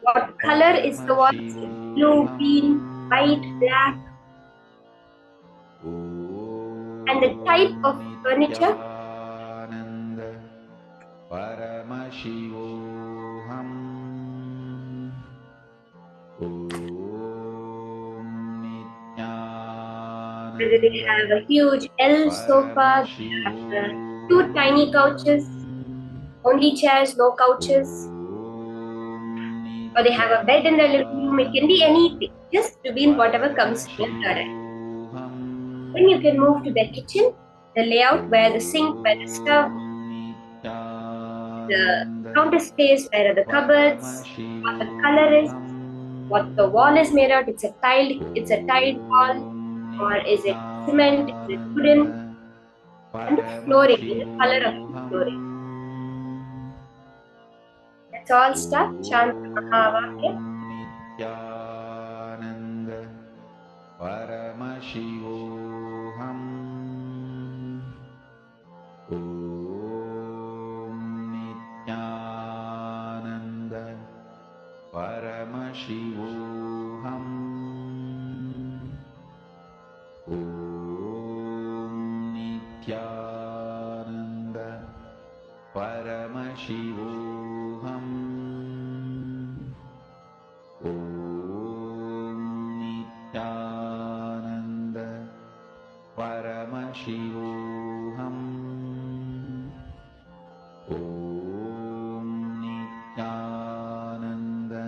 S10: What color is the wall? Is it blue, green, white, black? And the type of furniture. Whether they have a huge L sofa, two tiny couches, only chairs, no couches, or they have a bed in their living room. It can be anything, just to be in whatever comes to your third eye. Then you can move to the kitchen, the layout where the sink, where the stove, the counter space, where are the cupboards, what the color is, what the wall is made out. It's a tiled wall, or is it cement, is it wooden, and the flooring, the color of the flooring. Let's all start chant Mahavakya. Paramashivoham Nithyananda Paramashivoham Nithyananda Paramashivoham Nithyananda Paramashivoham Nithyananda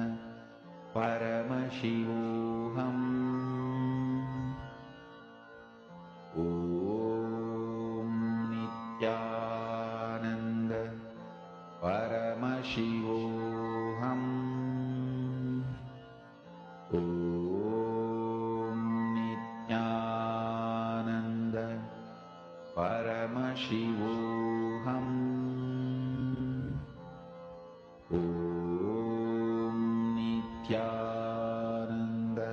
S10: Paramashivoham Nithyananda Paramashivoham Nithyananda Paramashivoham Nithyananda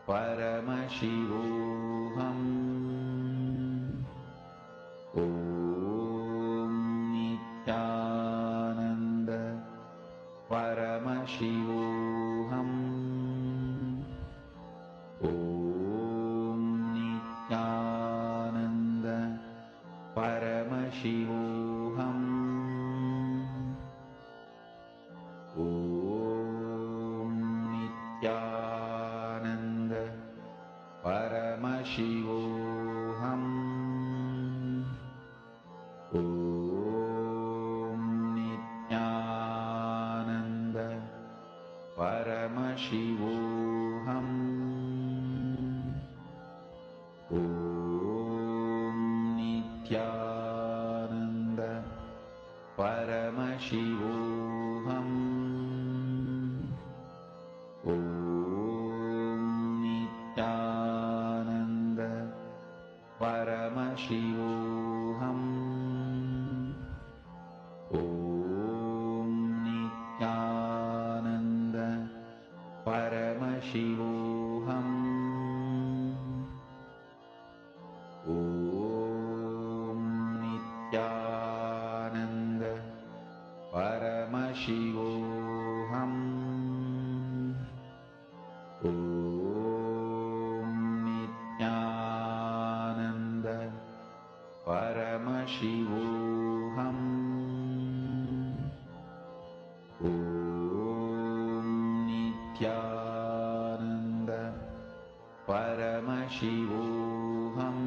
S10: Paramashivoham Nithyananda Paramashivoham Nithyananda Paramashivoham Nithyananda Paramashivoham Nithyananda Paramashivoham
S3: Paramashivoham. Om Nithyananda Paramashivoham. Om Nithyananda Paramashivoham. Om Nithyananda Paramashivoham.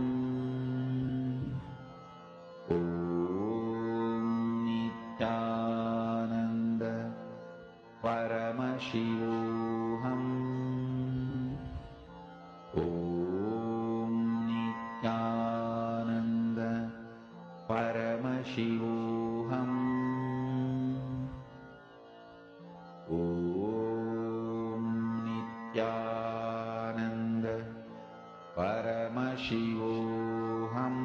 S3: Om Nithyananda Paramashivoham. Om Nithyananda Paramashivoham. Om Nithyananda Paramashivoham.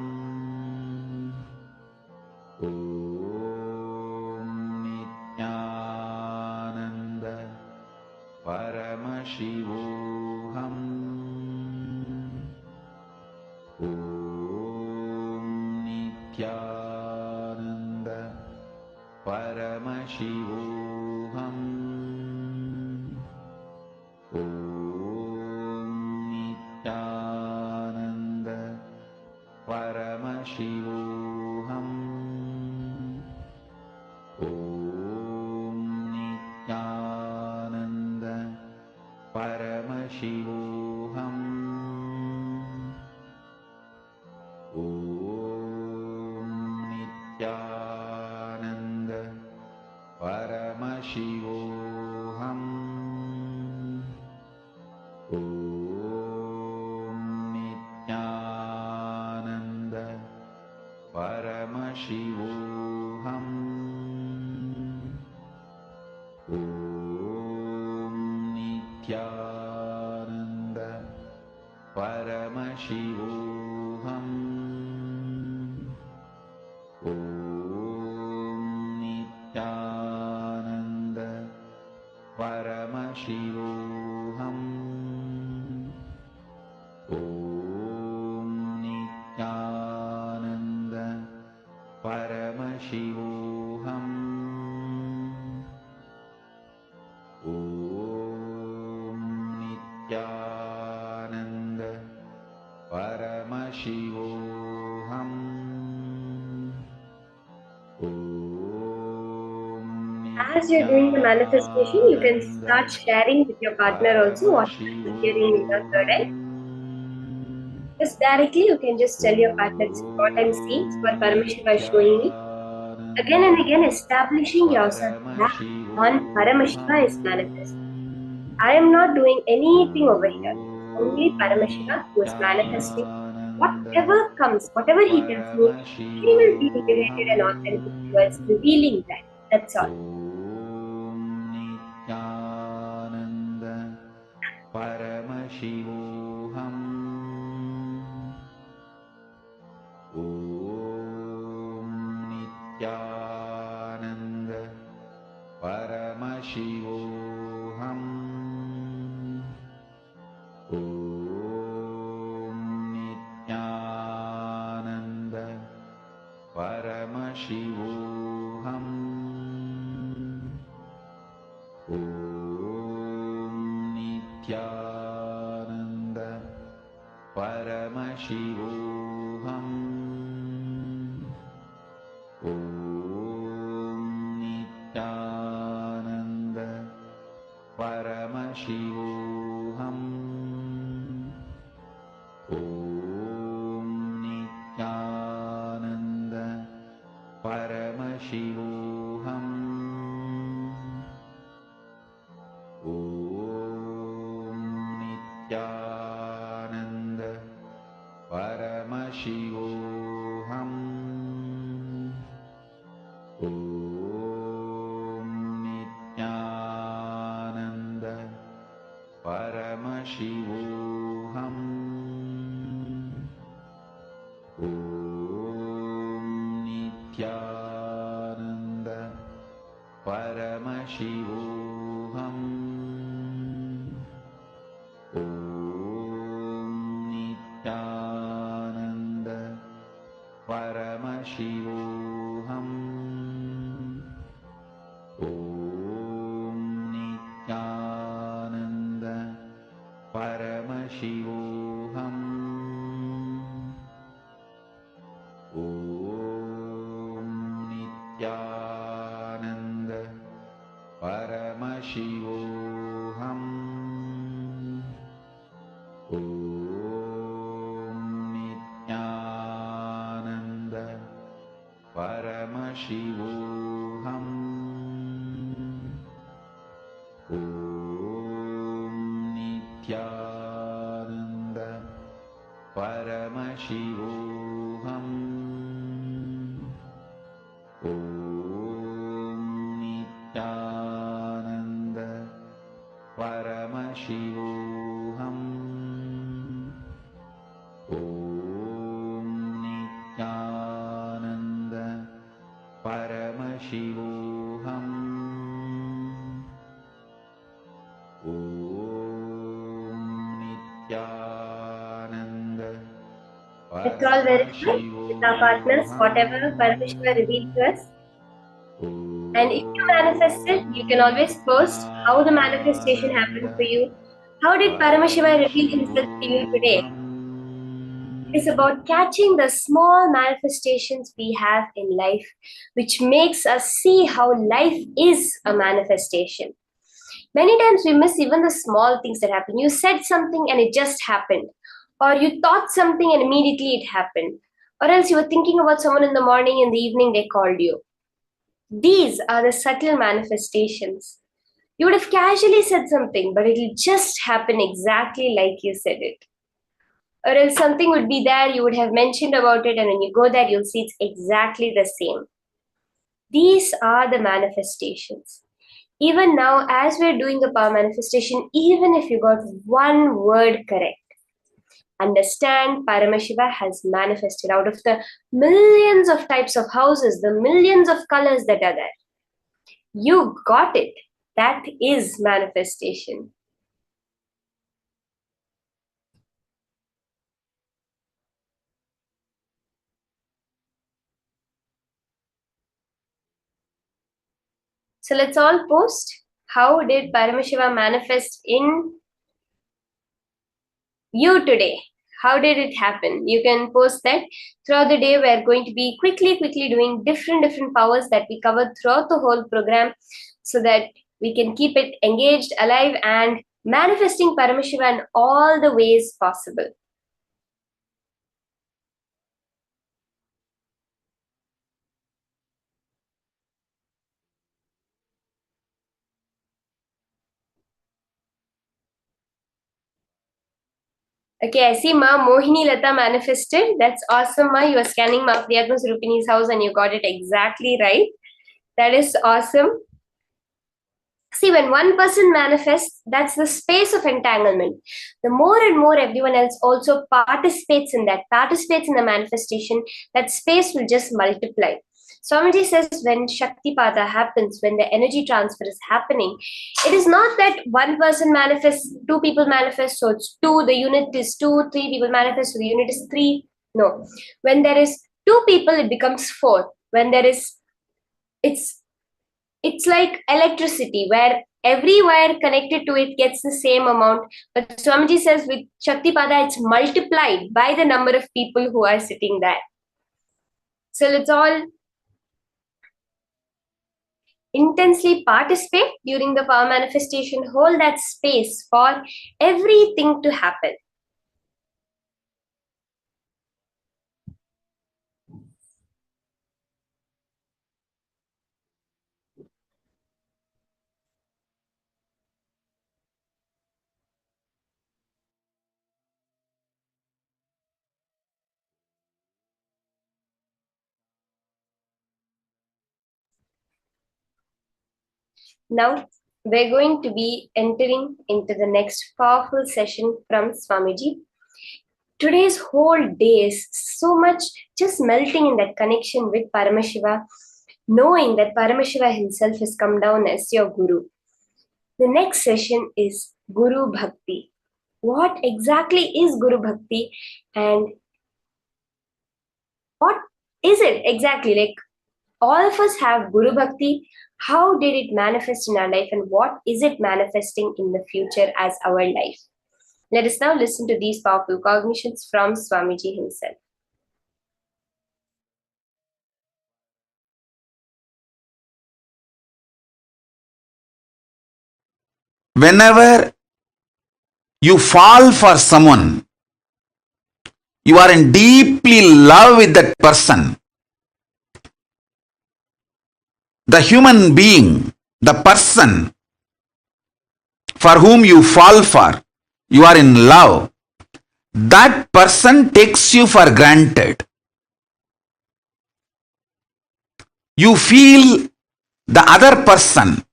S3: Om Nithyananda Paramashivoham. Om Nithyananda Paramashivoham. Om Nithyananda Paramashivoham. Om Nithyananda Paramashivoham. Om Nithyananda Paramashivoham. Om Nithyananda Paramashivoham. Om Nithyananda Paramashivoham. Om Nithyananda Paramashivoham. Om Nithyananda Paramashivoham. Om Nithyananda Paramashivoham.
S10: As you're doing the manifestation, you can start sharing with your partner also what you're hearing in your third eye. Just directly, you can just tell your partner, this is what I'm seeing, it's what Paramashiva is showing me. Again and again, establishing yourself that one Paramashiva is manifest. I am not doing anything over here. Only Paramashiva who is manifesting. Whatever comes, whatever he tells me, he will be liberated and authentic towards revealing that. That's all.
S3: Nithyananda Paramashivoham. Om Nithyananda Paramashivoham. Om Nithyananda Paramashivoham. Om Nithyananda Paramashivoham. Om Nithyananda Paramashivoham. Om Nithyananda Paramashivoham. Om Nithyananda Paramashivoham. Om Nithyananda Paramashivoham. Om Nithyananda Paramashivoham. Paramashivoham. Om Nithyananda Paramashivoham. Om Nithyananda Paramashivoham. Om Nithyananda Paramashivoham. Om Nithyananda Paramashivoham. Om Nithyananda Paramashivoham. Om Nithyananda
S10: It's all very good with our partners, whatever Paramashiva revealed to us. And if you manifest it, you can always post how the manifestation happened for you. How did Paramashiva reveal himself to you today? It is about catching the small manifestations we have in life, which makes us see how life is a manifestation. Many times we miss even the small things that happen. You said something and it just happened. Or you thought something and immediately it happened. Or else you were thinking about someone in the morning, in the evening they called you. These are the subtle manifestations. You would have casually said something, but it will just happen exactly like you said it. Or else something would be there, you would have mentioned about it, and when you go there, you'll see it's exactly the same. These are the manifestations. Even now, as we're doing the power manifestation, even if you got one word correct, understand Paramashiva has manifested out of the millions of types of houses, the millions of colors that are there. You got it. That is manifestation. So let's all post. How did Paramashiva manifest in you today? How did it happen? You can post that. Throughout the day, we're going to be quickly doing different powers that we covered throughout the whole program so that we can keep it engaged, alive, and manifesting Paramashiva in all the ways possible. Okay, I see Ma Mohini Lata manifested. That's awesome, Ma. You are scanning Ma Priyatma Surupini's house and you got it exactly right. That is awesome. See, when one person manifests, that's the space of entanglement. The more and more everyone else also participates in the manifestation, that space will just multiply. Swamiji says when Shaktipada happens, when the energy transfer is happening, it is not that one person manifests, two people manifest, so it's two, the unit is two, three people manifest, so the unit is three. No. When there is two people, it becomes four. When there is, it's like electricity where every wire connected to it gets the same amount. But Swamiji says with Shaktipada, it's multiplied by the number of people who are sitting there. So let's all intensely participate during the power manifestation. Hold that space for everything to happen. Now, we're going to be entering into the next powerful session from Swamiji. Today's whole day is so much just melting in that connection with Paramashiva, knowing that Paramashiva himself has come down as your Guru. The next session is Guru Bhakti. What exactly is Guru Bhakti and what is it exactly? Like, all of us have Guru Bhakti. How did it manifest in our life and what is it manifesting in the future as our life? Let us now listen to these powerful cognitions from Swamiji himself.
S3: Whenever you fall for someone, you are in deeply love with that person. The human being, the person for whom you fall for, you are in love. That person takes you for granted. You feel the other person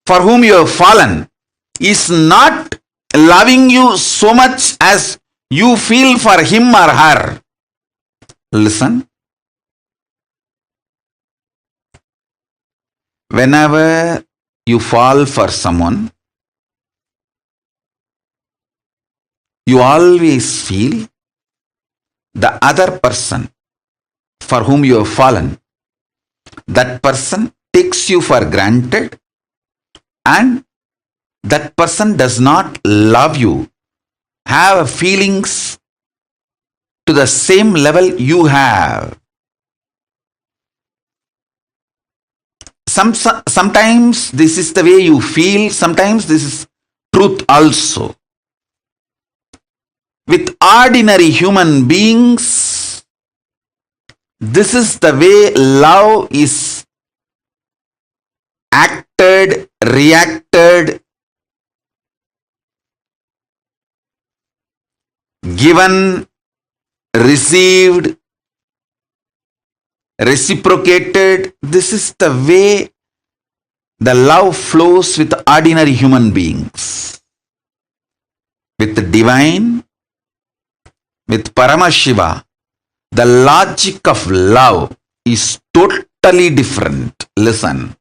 S3: for whom you have fallen is not loving you so much as you feel for him or her. Listen. Whenever you fall for someone, you always feel the other person for whom you have fallen, that person takes you for granted, and that person does not love you, have feelings to the same level you have. Sometimes this is the way you feel, sometimes this is truth also. With ordinary human beings, this is the way love is acted, reacted, given, received, reciprocated. This is the way the love flows with ordinary human beings. With the divine, with Paramashiva, the logic of love is totally different. Listen.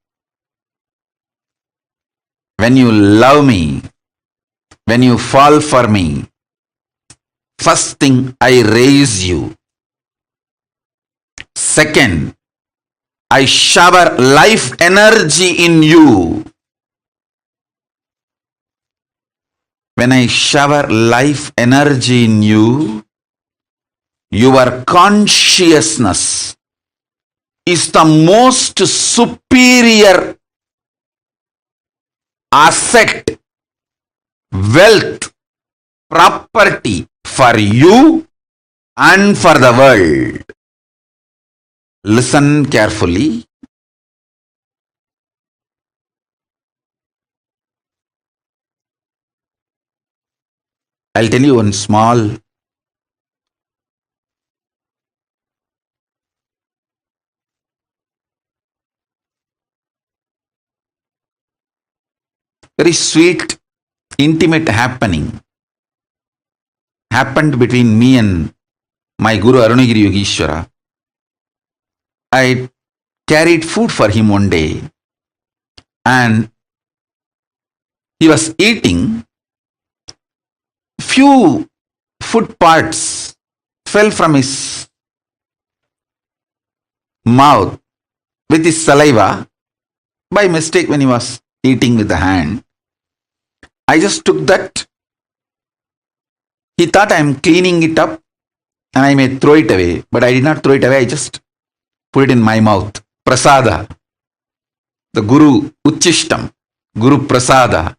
S3: When you love me, when you fall for me, first thing, I raise you. Second, I shower life energy in you. When I shower life energy in you, your consciousness is the most superior asset, wealth, property for you and for the world. Listen carefully. I'll tell you one small very sweet, intimate happened between me and my Guru Arunagiri Yogeshwara. I carried food for him one day and he was eating. Few food parts fell from his mouth with his saliva by mistake when he was eating with the hand. I just took that. He thought I am cleaning it up and I may throw it away, but I did not throw it away. I just put it in my mouth. Prasada. The Guru Uchishtam. Guru Prasada.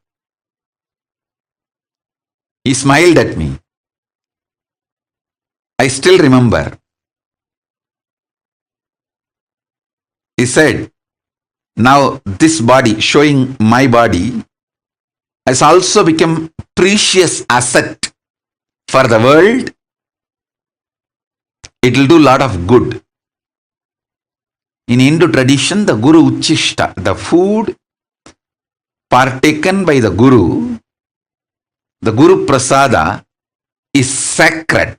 S3: He smiled at me. I still remember. He said, now this body, showing my body, has also become precious asset for the world. It will do a lot of good. In Hindu tradition, the Guru Uchishta, the food partaken by the Guru Prasada is sacred,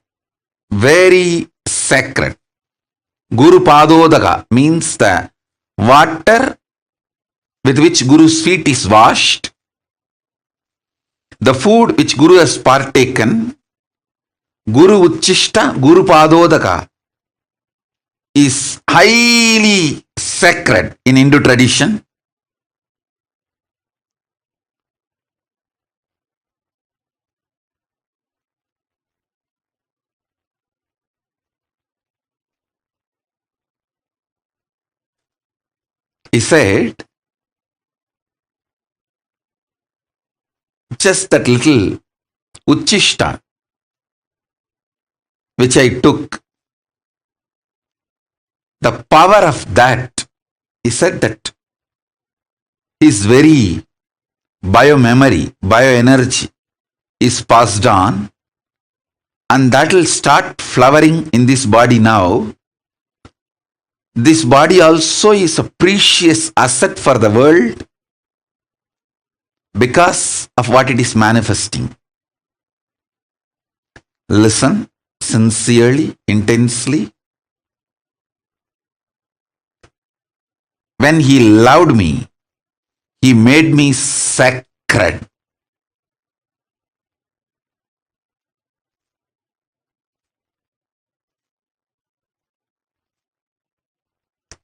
S3: very sacred. Guru Padodaka means the water with which Guru's feet is washed. The food which Guru has partaken, Guru Uchishta, Guru Padodaka, is highly sacred in Hindu tradition. He said, just that little uchishta which I took, the power of that, he said that his very biomemory, bioenergy is passed on, and that will start flowering in this body now. This body also is a precious asset for the world because of what it is manifesting. Listen sincerely, intensely. When he loved me, he made me sacred.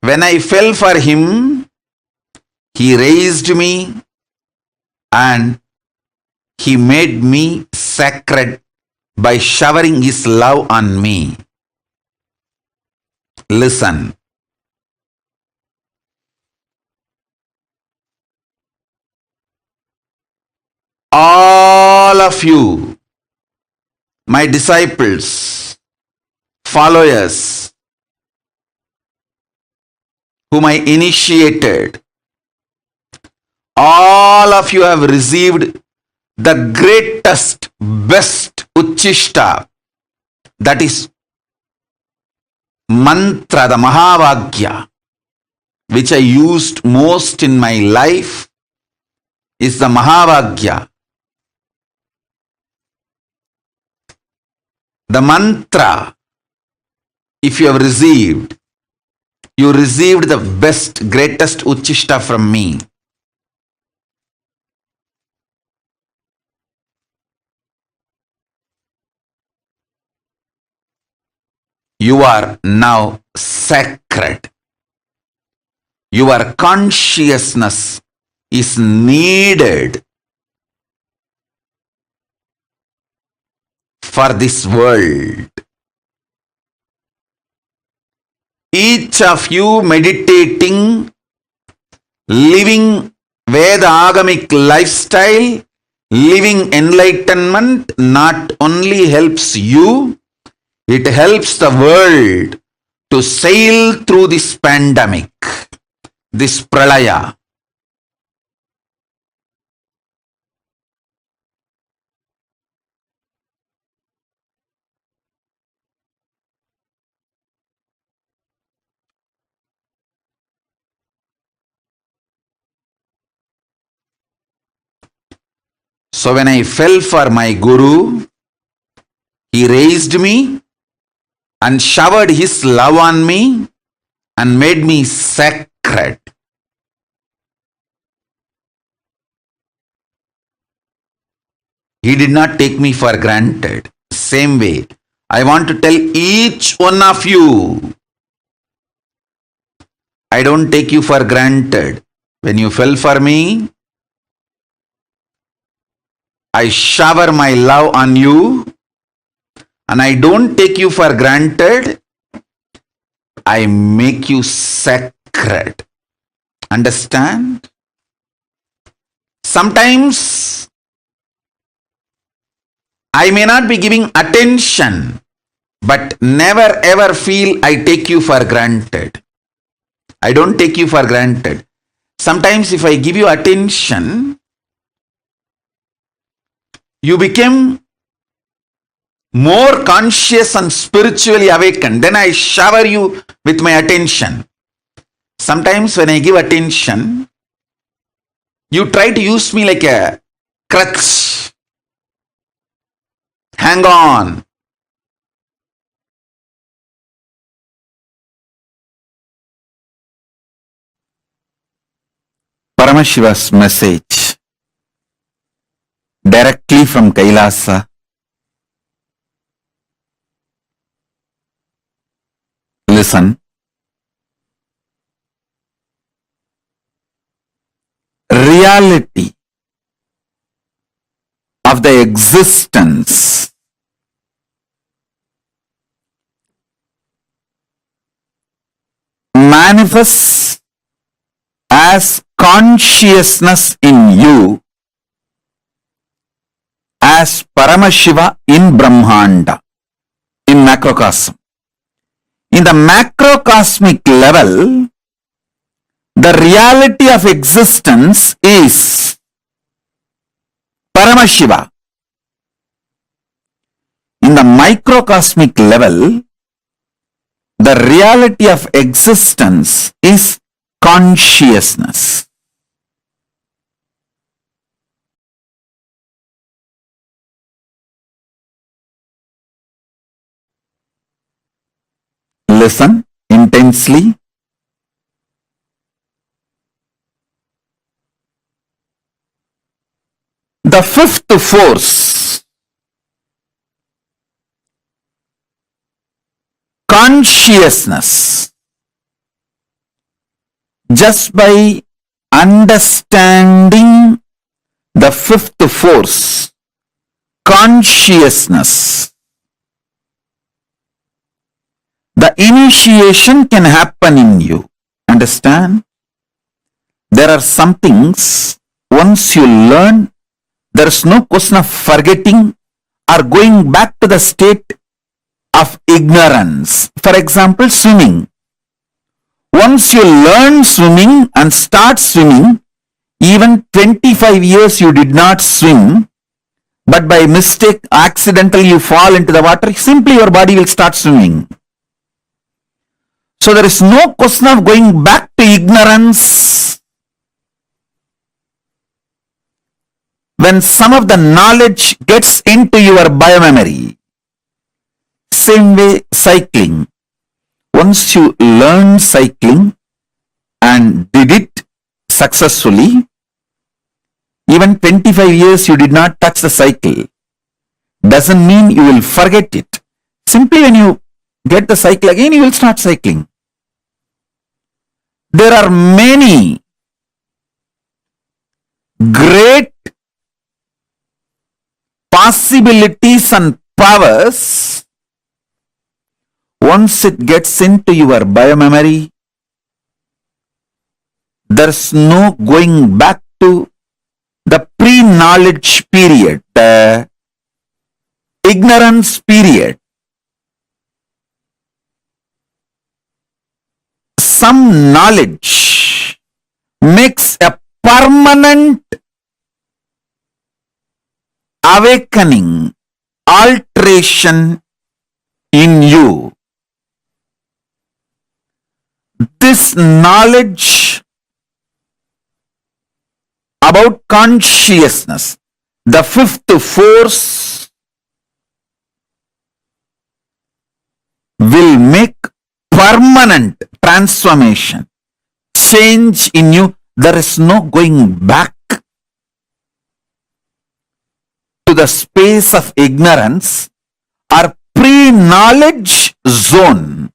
S3: When I fell for him, he raised me and he made me sacred by showering his love on me. Listen. All of you, my disciples, followers, whom I initiated, all of you have received the greatest, best uchishta, that is mantra, the Mahavagya, which I used most in my life, is the Mahavagya. The mantra, if you have received, you received the best, greatest uchishta from me. You are now sacred. Your consciousness is needed for this world. Each of you meditating, living Veda Agamic lifestyle, living enlightenment not only helps you, it helps the world to sail through this pandemic, this pralaya. So when I fell for my Guru, he raised me and showered his love on me and made me sacred. He did not take me for granted. Same way, I want to tell each one of you, I don't take you for granted. When you fell for me, I shower my love on you, and I don't take you for granted. I make you sacred. Understand? Sometimes I may not be giving attention, but never ever feel I take you for granted. I don't take you for granted. Sometimes if I give you attention, you become more conscious and spiritually awakened. Then I shower you with my attention. Sometimes when I give attention, you try to use me like a crutch. Hang on. Paramashiva's message directly from Kailasa. Listen. Reality of the existence manifests as consciousness in you, as Paramashiva in Brahmanda, in macrocosm. In the macrocosmic level, the reality of existence is Paramashiva. In the microcosmic level, the reality of existence is consciousness. Listen intensely. The fifth force, consciousness, just by understanding the fifth force, consciousness, the initiation can happen in you. Understand? There are some things, once you learn, there is no question of forgetting or going back to the state of ignorance. For example, swimming. Once you learn swimming and start swimming, even 25 years you did not swim, but by mistake, accidentally you fall into the water, simply your body will start swimming. So there is no question of going back to ignorance. When some of the knowledge gets into your biomemory, same way cycling. Once you learn cycling and did it successfully, even 25 years you did not touch the cycle, doesn't mean you will forget it. Simply when you get the cycle again, you will start cycling. There are many great possibilities and powers. Once it gets into your biomemory, there's no going back to the pre-knowledge period, the ignorance period. Some knowledge makes a permanent awakening, alteration in you. This knowledge about consciousness, the fifth force, will make permanent transformation, change in you. There is no going back to the space of ignorance or pre-knowledge zone.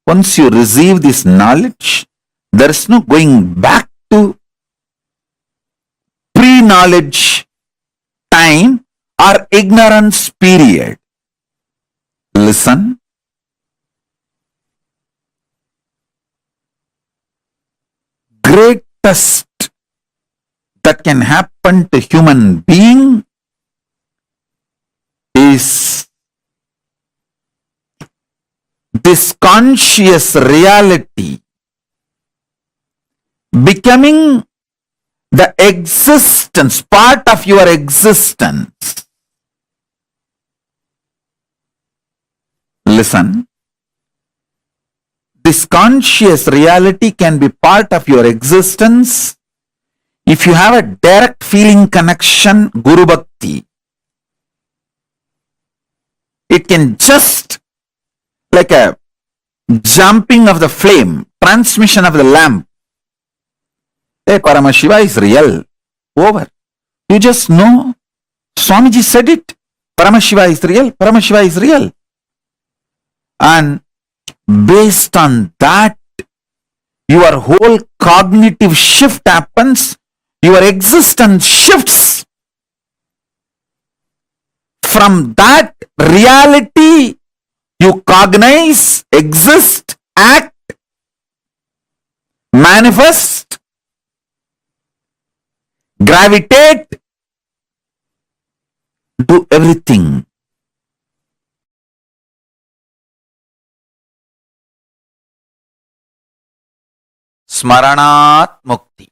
S3: Once you receive this knowledge, there is no going back to pre-knowledge time or ignorance period. Listen. Greatest that can happen to human being is this conscious reality becoming the existence, part of your existence. Listen. This conscious reality can be part of your existence if you have a direct feeling connection, Guru Bhakti. It can just like a jumping of the flame, transmission of the lamp. Hey, Paramaśiva is real. Over. You just know. Swamiji said it. Paramashiva is real. Paramashiva is real. And based on that, your whole cognitive shift happens. Your existence shifts. From that reality, you cognize, exist, act, manifest, gravitate to everything. Smaranat mukti.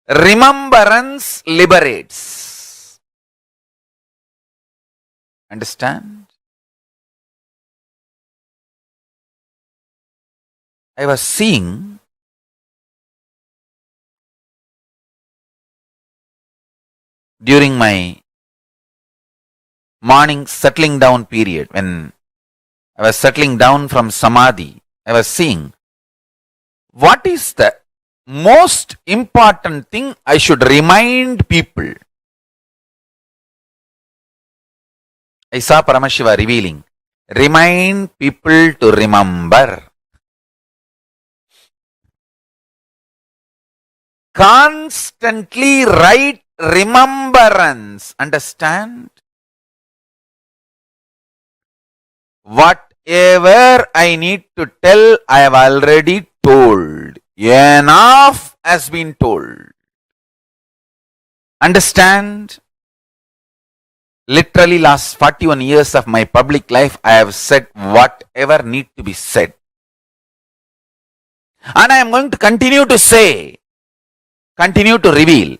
S3: Remembrance liberates. Understand? I was seeing during my morning settling down period, when I was settling down from Samadhi, I was seeing what is the most important thing I should remind people. I saw Paramashiva revealing, remind people to remember. Constantly write remembrance. Understand? Whatever I need to tell, I have already told. Enough has been told. Understand? Literally last 41 years of my public life, I have said whatever need to be said. And I am going to continue to say, continue to reveal.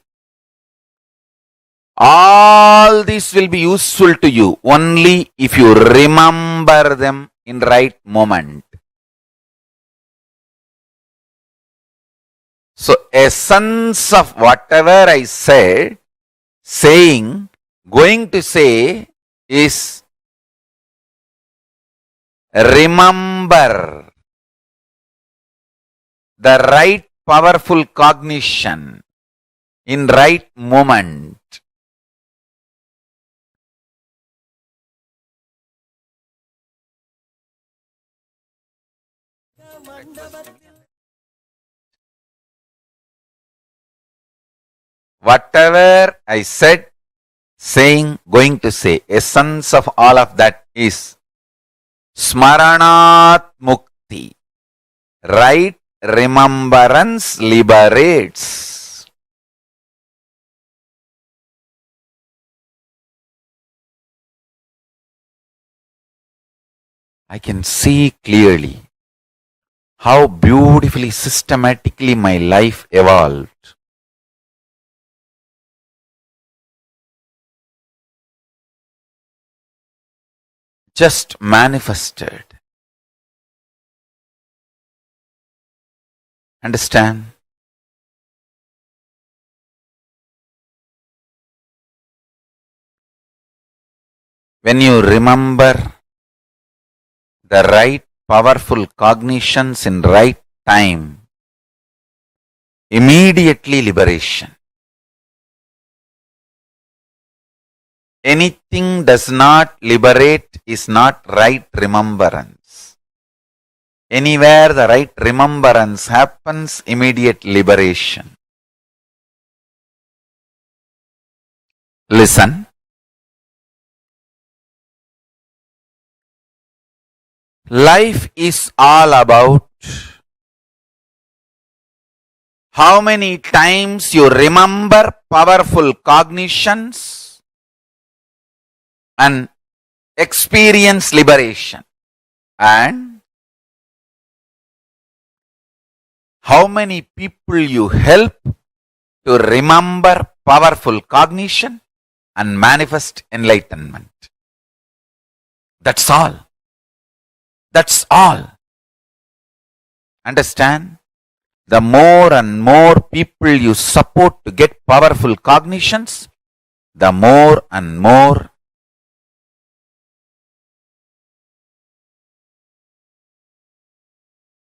S3: All this will be useful to you only if you remember them in right moment. So essence of whatever I said, saying, going to say is remember the right powerful cognition in right moment. Whatever I said, saying, going to say, essence of all of that is Smaranat Mukti. Right remembrance liberates. I can see clearly how beautifully, systematically my life evolved. Just manifested. Understand? When you remember the right powerful cognitions in right time, immediately liberation. Anything does not liberate is not right remembrance. Anywhere the right remembrance happens, immediate liberation. Listen. Life is all about how many times you remember powerful cognitions and experience liberation, and how many people you help to remember powerful cognition and manifest enlightenment. That's all. That's all. Understand? The more and more people you support to get powerful cognitions, the more and more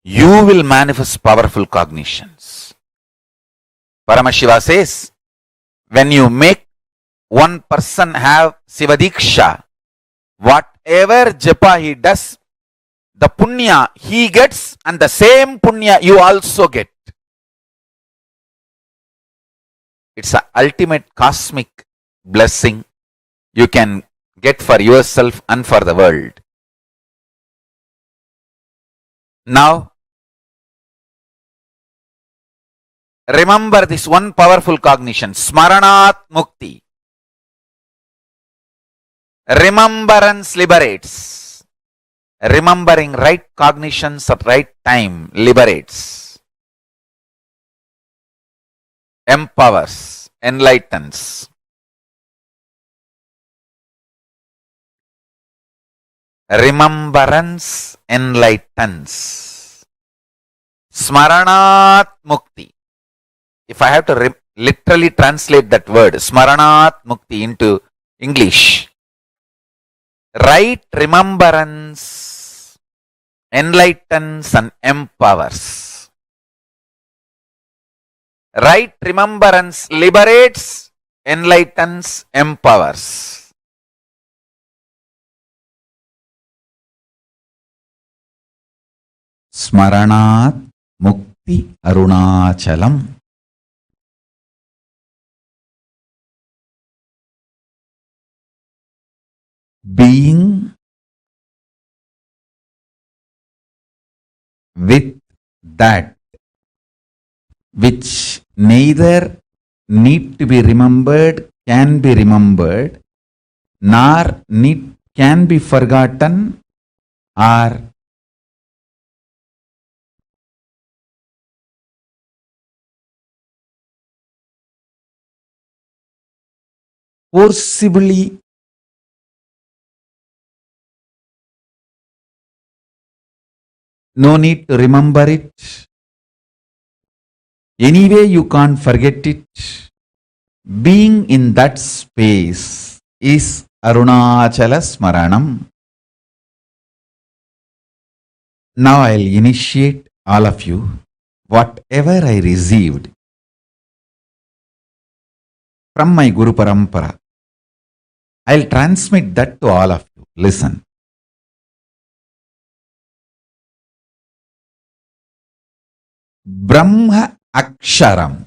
S3: you will manifest powerful cognitions. Paramashiva says, when you make one person have Sivadiksha, whatever japa he does, the punya he gets and the same punya you also get. It's an ultimate cosmic blessing you can get for yourself and for the world. Now, remember this one powerful cognition, Smaranat Mukti. Remembrance liberates. Remembering right cognitions at right time liberates, empowers, enlightens. Remembrance enlightens. Smaranat Mukti. If I have to literally translate that word, Smaranat Mukti, into English, right remembrance enlightens and empowers. Right remembrance liberates, enlightens, empowers. Smaranat Mukti Arunachalam. Being with that which neither need to be remembered, can be remembered, nor can be forgotten, or forcibly no need to remember it. Anyway, you can't forget it. Being in that space is Arunachala Smaranam. Now I'll initiate all of you. Whatever I received from my Guru Parampara, I'll transmit that to all of you. Listen. Brahma Aksharam,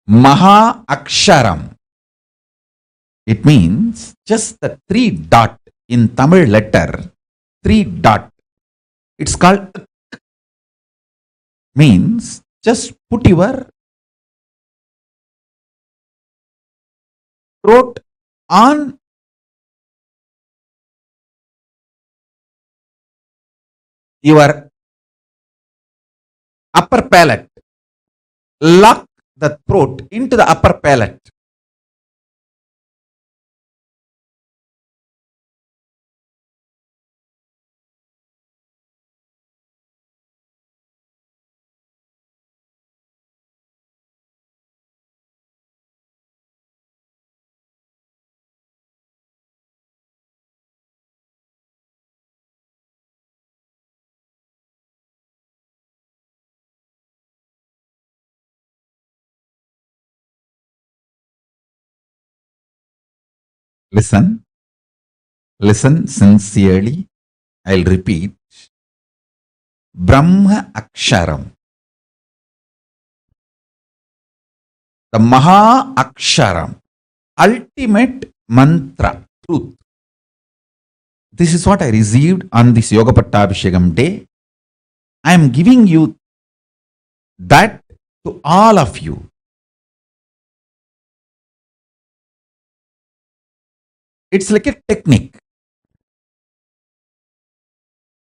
S3: Mahā Aksharam. It means just the 3 dot in Tamil letter, 3 dot. It's called means just put your throat on your upper palate. Lock the throat into the upper palate. Listen. Listen sincerely. I'll repeat. Brahma Aksharam. The Mahā Aksharam. Ultimate mantra. Truth. This is what I received on this Yoga Pattabhishekam day. I am giving you that to all of you. It's like a technique.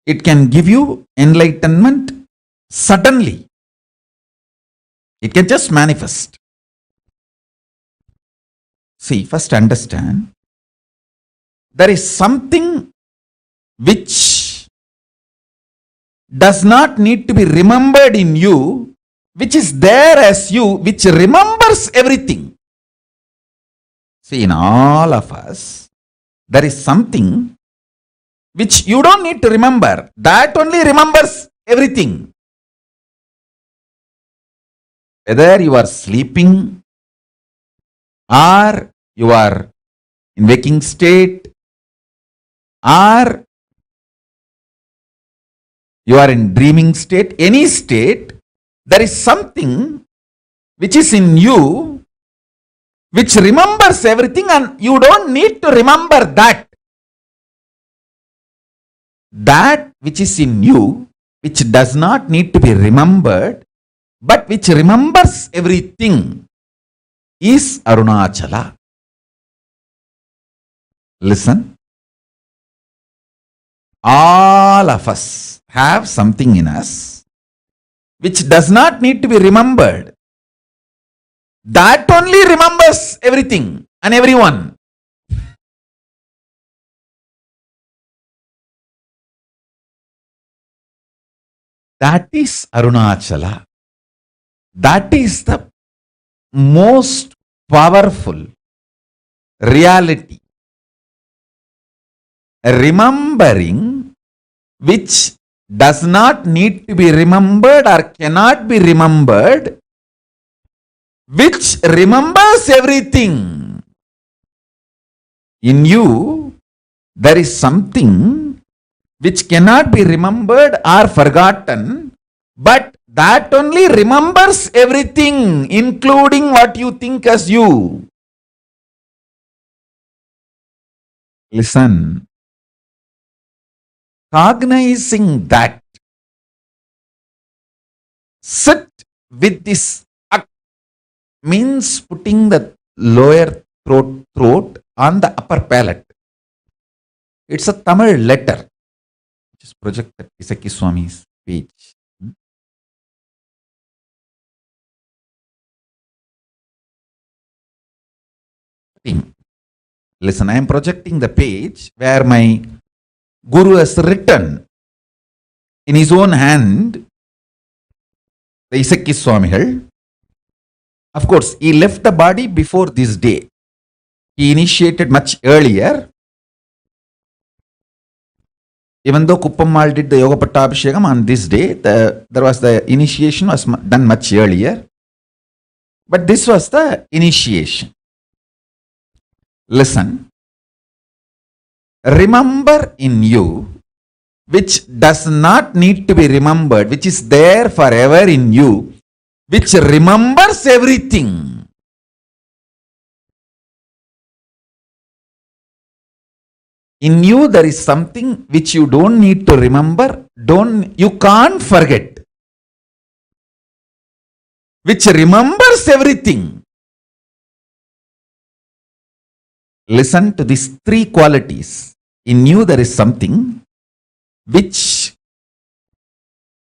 S3: It can give you enlightenment suddenly. It can just manifest. See, first understand, there is something which does not need to be remembered in you, which is there as you, which remembers everything. See, in all of us, there is something which you don't need to remember. That only remembers everything. Whether you are sleeping or you are in waking state or you are in dreaming state, any state, there is something which is in you which remembers everything, and you don't need to remember that. That which is in you, which does not need to be remembered, but which remembers everything, is Arunachala. Listen. All of us have something in us which does not need to be remembered. That only remembers everything and everyone. That is Arunachala. That is the most powerful reality. Remembering which does not need to be remembered or cannot be remembered, which remembers everything. In you, there is something which cannot be remembered or forgotten, but that only remembers everything, including what you think as you. Listen. Cognizing that, sit with this means putting the lower throat on the upper palate. It's a Tamil letter. Just project that Isaki Swami's page. Listen, I am projecting the page where my Guru has written in his own hand the Isaki Swamigal. Of course, he left the body before this day. He initiated much earlier. Even though Kuppammal did the Yoga Pattabhishekam on this day, the initiation was done much earlier. But this was the initiation. Listen. Remember in you, which does not need to be remembered, which is there forever in you, which remembers everything. In you there is something which you don't need to remember, you can't forget, which remembers everything. Listen to these three qualities. In you there is something which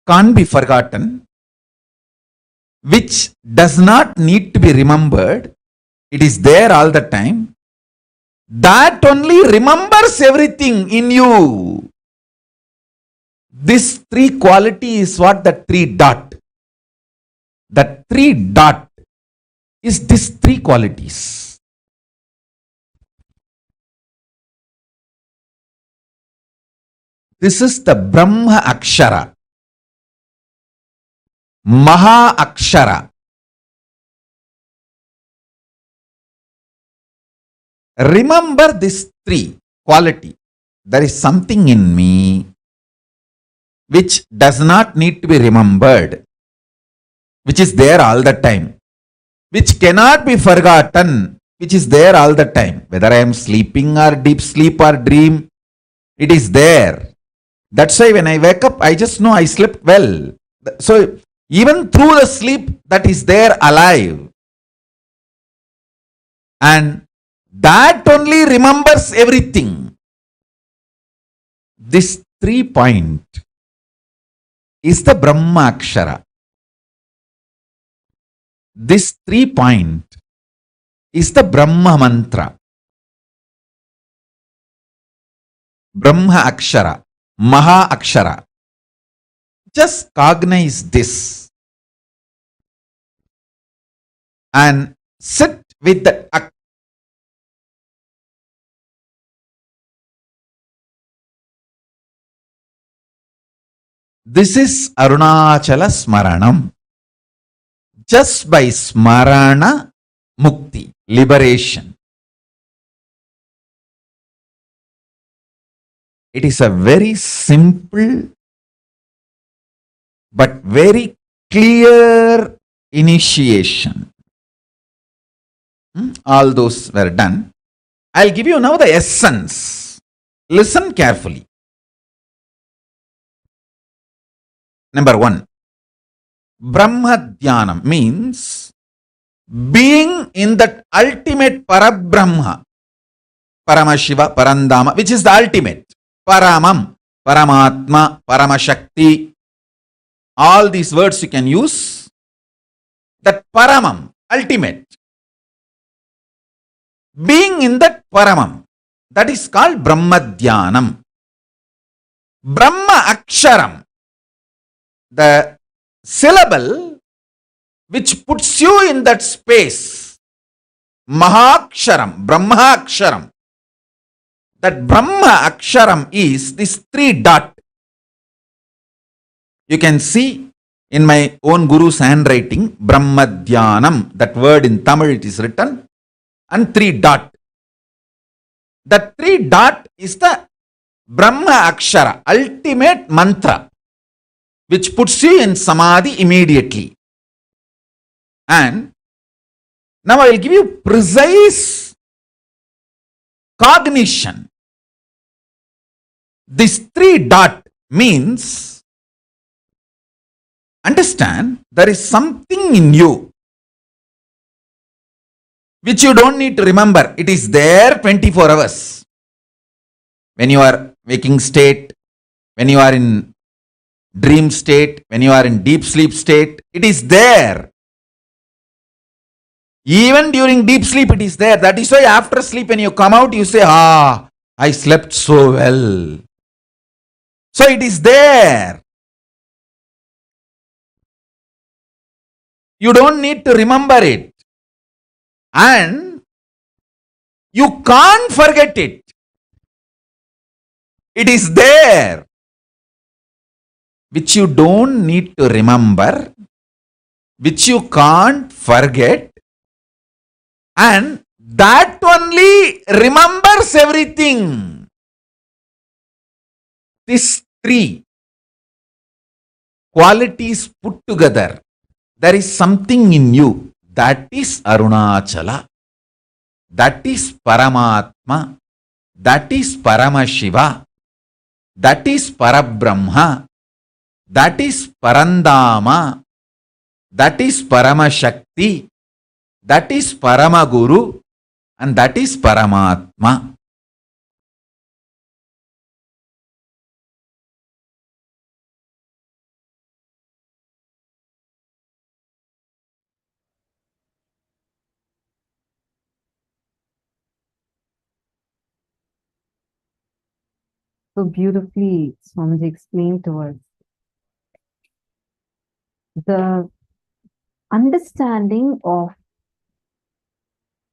S3: can't be forgotten, which does not need to be remembered. It is there all the time. That only remembers everything in you. This three quality is what the three dot. The three dot is these three qualities. This is the Brahma Akshara. Mahā Akshara. Remember this three quality. There is something in me which does not need to be remembered, which is there all the time, which cannot be forgotten, which is there all the time. Whether I am sleeping or deep sleep or dream, it is there. That's why when I wake up, I just know I slept well. So even through the sleep, that is there alive. And that only remembers everything. This 3 point is the Brahma Akshara. This 3 point is the Brahma Mantra. Brahma Akshara. Mahā Akshara. Just cognize this and sit with the This is Arunachala Smaranam. Just by Smarana Mukti, liberation. It is a very simple but very clear initiation. All those were done. I'll give you now the essence. Listen carefully. Number 1. Brahma Dhyanam means being in that ultimate Parabrahma, Paramashiva, Parandama, which is the ultimate. Paramam, Paramatma, Paramashakti. All these words you can use. That Paramam, ultimate. Being in that Paramam, that is called Brahma Dhyanam. Brahma Aksharam, the syllable which puts you in that space. Mahā Aksharam, Brahma Aksharam. That Brahma Aksharam is this 3 dot. You can see in my own Guru's handwriting, Brahma Dhyanam, that word in Tamil it is written, and 3 dot. That 3 dot is the Brahma Akshara, ultimate mantra, which puts you in Samadhi immediately. And now I will give you precise cognition. This 3 dot means, understand, there is something in you which you don't need to remember. It is there 24 hours. When you are waking state, when you are in dream state, when you are in deep sleep state, it is there. Even during deep sleep it is there. That is why after sleep when you come out you say, I slept so well. So it is there. You don't need to remember it. And you can't forget it. It is there. Which you don't need to remember, which you can't forget, and that only remembers everything. These 3 qualities put together, there is something in you. That is Arunachala. That is Paramatma. That is Paramashiva. That is Parabrahma. That is Parandama. That is Paramashakti. That is Paramaguru. And that is Paramatma.
S9: So beautifully, Swamiji explained to us the understanding of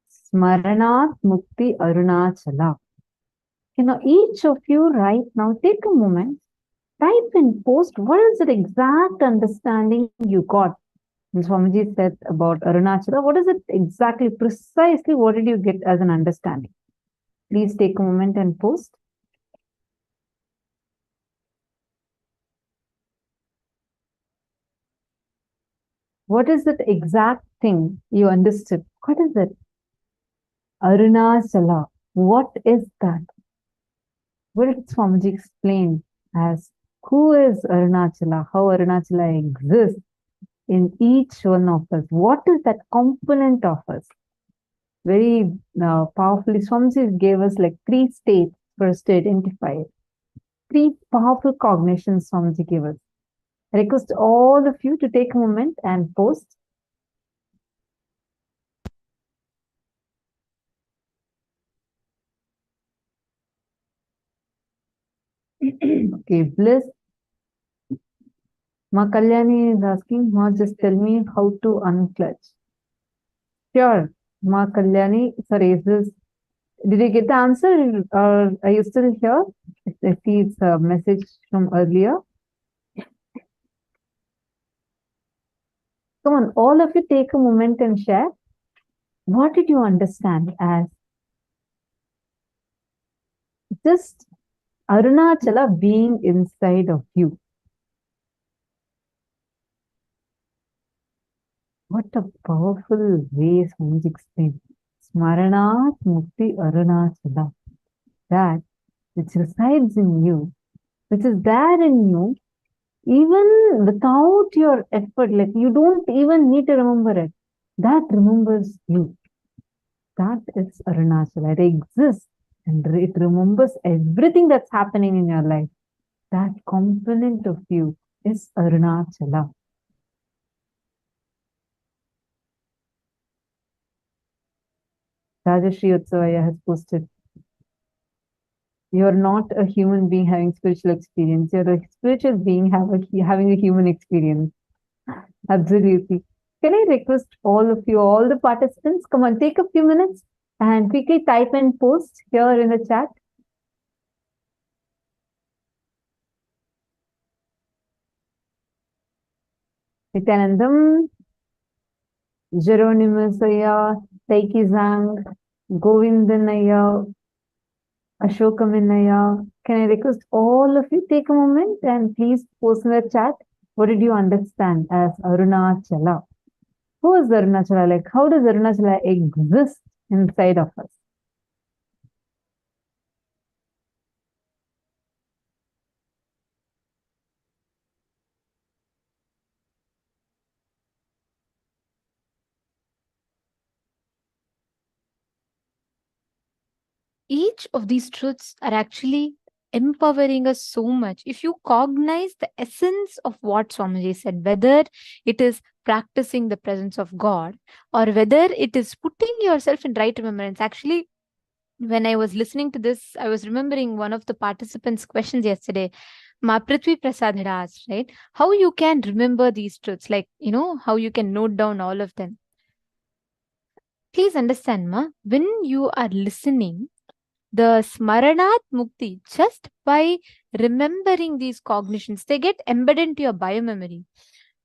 S9: Smaranat Mukti Arunachala. Each of you right now, take a moment, type in post, what is the exact understanding you got? And Swamiji said about Arunachala, what is it exactly, precisely what did you get as an understanding? Please take a moment and post. What is that exact thing you understood? What is it? Arunachala. What is that? What did Swamiji explain as who is Arunachala? How Arunachala exists in each one of us? What is that component of us? Very powerfully, Swamiji gave us like 3 states for us to identify it. 3 powerful cognitions Swamiji gave us. I request all of you to take a moment and post. Okay, Bliss. Ma Kalyani is asking, Ma, just tell me how to unclutch. Sure, Ma Kalyani, sorry, is this, did you get the answer or are you still here? I see it's a message from earlier. Come on, all of you take a moment and share. What did you understand as just Arunachala being inside of you? What a powerful way Swamiji explained. Smaranat Mukti Arunachala. That which resides in you, which is there in you, Even without your effort, like you don't even need to remember it. That remembers you. That is Arunachala. It exists and it remembers everything that's happening in your life. That component of you is Arunachala. Rajashri Utsavaya has posted, you're not a human being having spiritual experience. You're a spiritual being having a human experience. Absolutely. Can I request all of you, all the participants, come on, take a few minutes and quickly type and post here in the chat. Nityanandam, Jeronimusaya, Taikizang, Govindanaya, Ashokaminaya. Can I request all of you take a moment and please post in the chat, what did you understand as Arunachala? Who is Arunachala? Like, how does Arunachala exist inside of us?
S8: Each of these truths are actually empowering us so much. If you cognize the essence of what Swamiji said, whether it is practicing the presence of God or whether it is putting yourself in right remembrance. Actually, when I was listening to this, I was remembering one of the participants' questions yesterday. Ma Prithvi Prasad had asked, right? How you can remember these truths, like, how you can note down all of them. Please understand, Ma, when you are listening, the Smaranat Mukti, just by remembering these cognitions, they get embedded into your biomemory.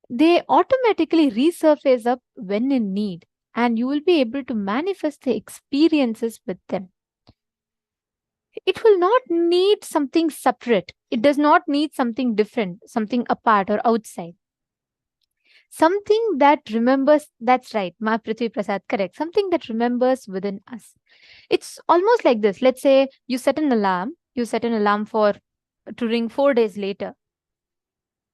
S8: They automatically resurface up when in need, and you will be able to manifest the experiences with them. It will not need something separate. It does not need something different, something apart or outside. Something that remembers, that's right, Ma Prithvi Prasad, correct. Something that remembers within us. It's almost like this. Let's say you set an alarm to ring 4 days later.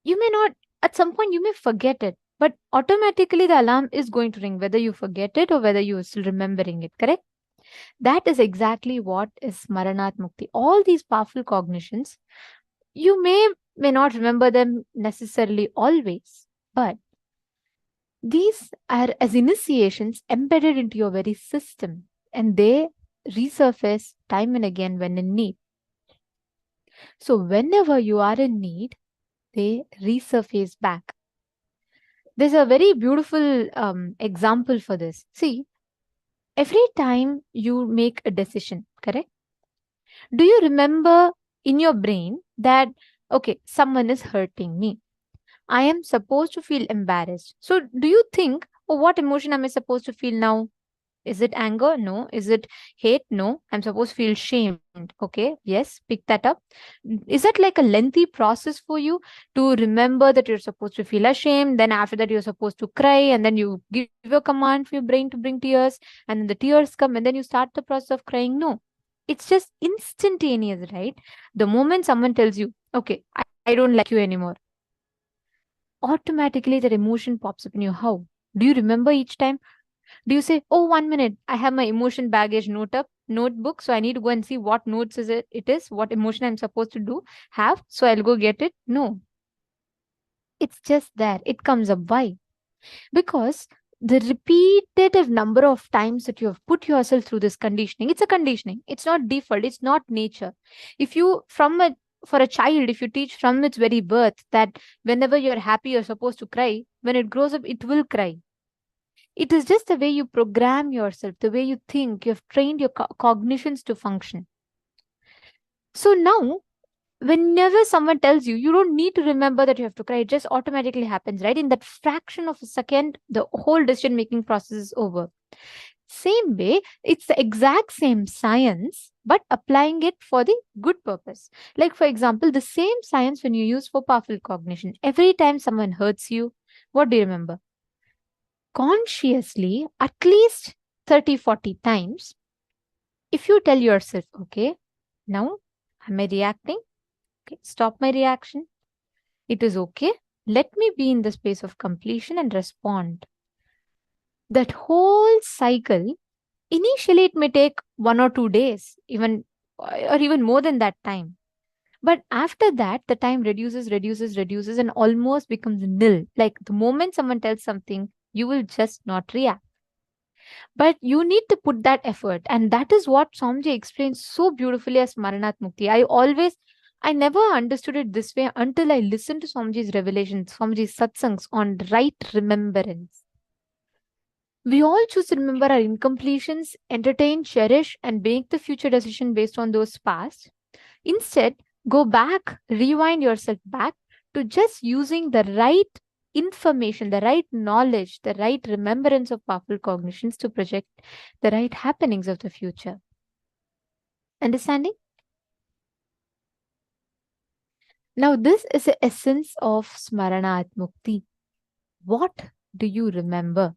S8: You may not, at some point you may forget it, but automatically the alarm is going to ring, whether you forget it or whether you are still remembering it, correct? That is exactly what is Smaranat Mukti. All these powerful cognitions, you may not remember them necessarily always, but these are as initiations embedded into your very system, and they resurface time and again when in need. So whenever you are in need, they resurface back. There's a very beautiful example for this. See, every time you make a decision, correct? Do you remember in your brain that, okay, someone is hurting me? I am supposed to feel embarrassed. So do you think, oh, what emotion am I supposed to feel now? Is it anger? No. Is it hate? No. I'm supposed to feel shamed. Okay. Yes. Pick that up. Is that like a lengthy process for you to remember that you're supposed to feel ashamed? Then after that, you're supposed to cry, and then you give a command for your brain to bring tears, and then the tears come, and then you start the process of crying? No. It's just instantaneous, right? The moment someone tells you, okay, I don't like you anymore, automatically that emotion pops up in you. How? Do you remember each time? Do you say, oh, 1 minute, I have my emotion baggage notebook, so I need to go and see what notes it is, what emotion I'm supposed to have, so I'll go get it? No. It's just there. It comes up. Why? Because the repetitive number of times that you have put yourself through this conditioning, it's a conditioning. It's not default. It's not nature. If you, for a child, if you teach from its very birth that whenever you're happy, you're supposed to cry, when it grows up, it will cry. It is just the way you program yourself, the way you think. You have trained your cognitions to function. So now, whenever someone tells you, you don't need to remember that you have to cry. It just automatically happens, right? In that fraction of a second, the whole decision-making process is over. Same way, it's the exact same science, but applying it for the good purpose. Like, for example, the same science when you use for powerful cognition. Every time someone hurts you, what do you remember? Consciously, at least 30-40 times, if you tell yourself, okay, now am I reacting? Okay, stop my reaction. It is okay. Let me be in the space of completion and respond. That whole cycle, initially it may take 1 or 2 days, or even more than that time. But after that, the time reduces, and almost becomes nil. Like the moment someone tells something, you will just not react. But you need to put that effort. And that is what Swamiji explains so beautifully as Smaranat Mukti. I never understood it this way until I listened to Swamiji's revelations, Swamiji's satsangs on right remembrance. We all choose to remember our incompletions, entertain, cherish, and make the future decision based on those past. Instead, go back, rewind yourself back to just using the right information, the right knowledge, the right remembrance of powerful cognitions to project the right happenings of the future. Understanding? Now, this is the essence of Smaranat Mukti. What do you remember?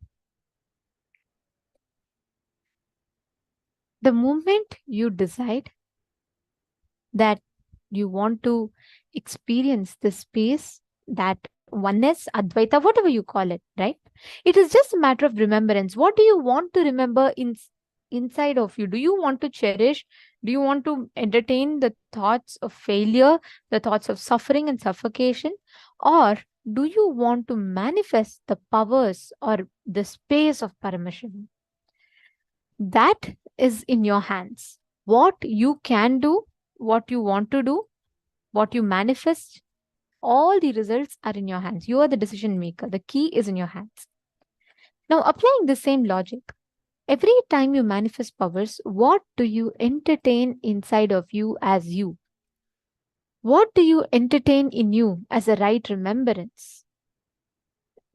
S8: The moment you decide that you want to experience the space, that oneness, Advaita, whatever you call it, right? It is just a matter of remembrance. What do you want to remember inside of you? Do you want to cherish? Do you want to entertain the thoughts of failure, the thoughts of suffering and suffocation? Or do you want to manifest the powers or the space of Paramashiva? That is in your hands. What you can do, what you want to do, what you manifest, all the results are in your hands. You are the decision maker. The key is in your hands. Now, applying the same logic, every time you manifest powers, what do you entertain inside of you as you? What do you entertain in you as a right remembrance?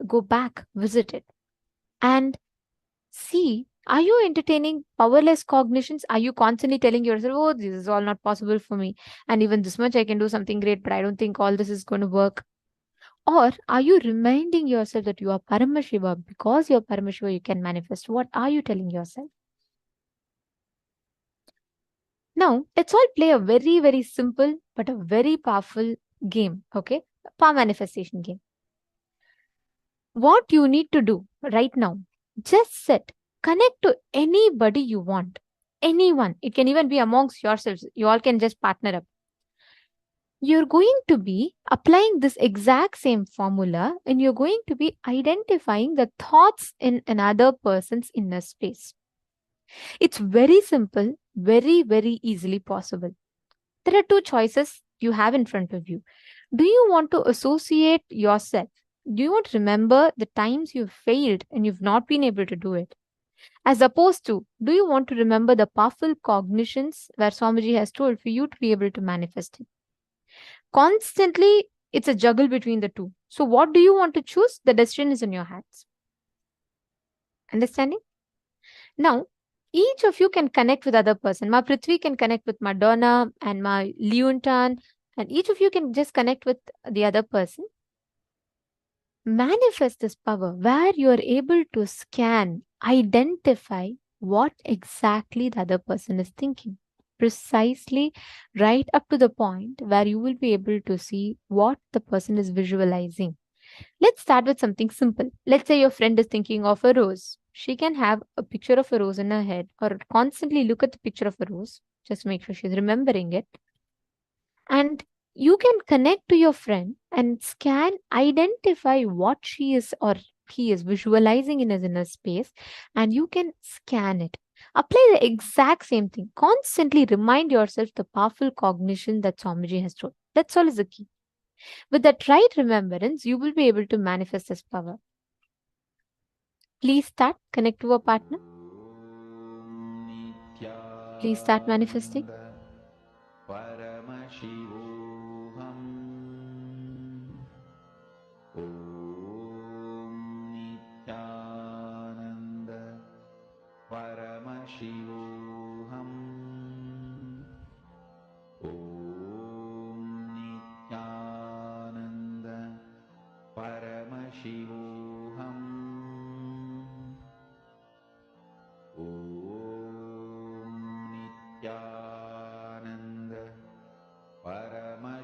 S8: Go back, visit it, and see, are you entertaining powerless cognitions? Are you constantly telling yourself, oh, this is all not possible for me, and even this much I can do something great, but I don't think all this is going to work? Or are you reminding yourself that you are Paramashiva? Because you're Paramashiva, you can manifest. What are you telling yourself? Now, let's all play a very, very simple but a very powerful game, okay? A power manifestation game. What you need to do right now, just sit, connect to anybody you want, anyone. It can even be amongst yourselves. You all can just partner up. You're going to be applying this exact same formula and you're going to be identifying the thoughts in another person's inner space. It's very simple, very, very easily possible. There are two choices you have in front of you. Do you want to associate yourself? Do you want to remember the times you've failed and you've not been able to do it? As opposed to, do you want to remember the powerful cognitions where Swamiji has told for you to be able to manifest it? Constantly, it's a juggle between the two. So what do you want to choose? The decision is in your hands. Understanding? Now, each of you can connect with other person. Ma Prithvi can connect with Madonna and Ma Leontan, and each of you can just connect with the other person. Manifest this power where you are able to scan, identify what exactly the other person is thinking. Precisely right up to the point where you will be able to see what the person is visualizing. Let's start with something simple. Let's say your friend is thinking of a rose. She can have a picture of a rose in her head or constantly look at the picture of a rose. Just make sure she's remembering it. And you can connect to your friend and scan, identify what she is or he is visualizing in his inner space, and you can scan it. Apply the exact same thing. Constantly remind yourself the powerful cognition that Swamiji has told. That's all is the key. With that right remembrance, you will be able to manifest this power. Please start. Connect to a partner. Please start manifesting.
S3: Paramashivoham Om Nithyananda Paramashivoham Om Nithyananda Paramashivoham Om Nithyananda Paramashivoham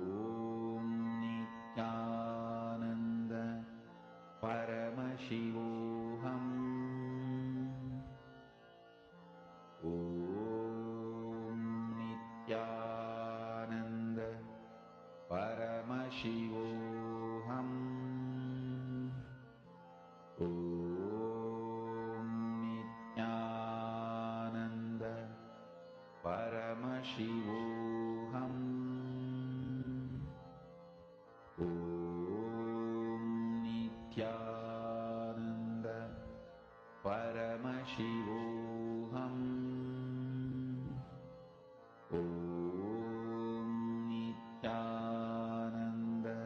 S3: Paramashivoham. Om Nithyananda Paramashivoham. Om Nithyananda Paramashivoham. Om Nithyananda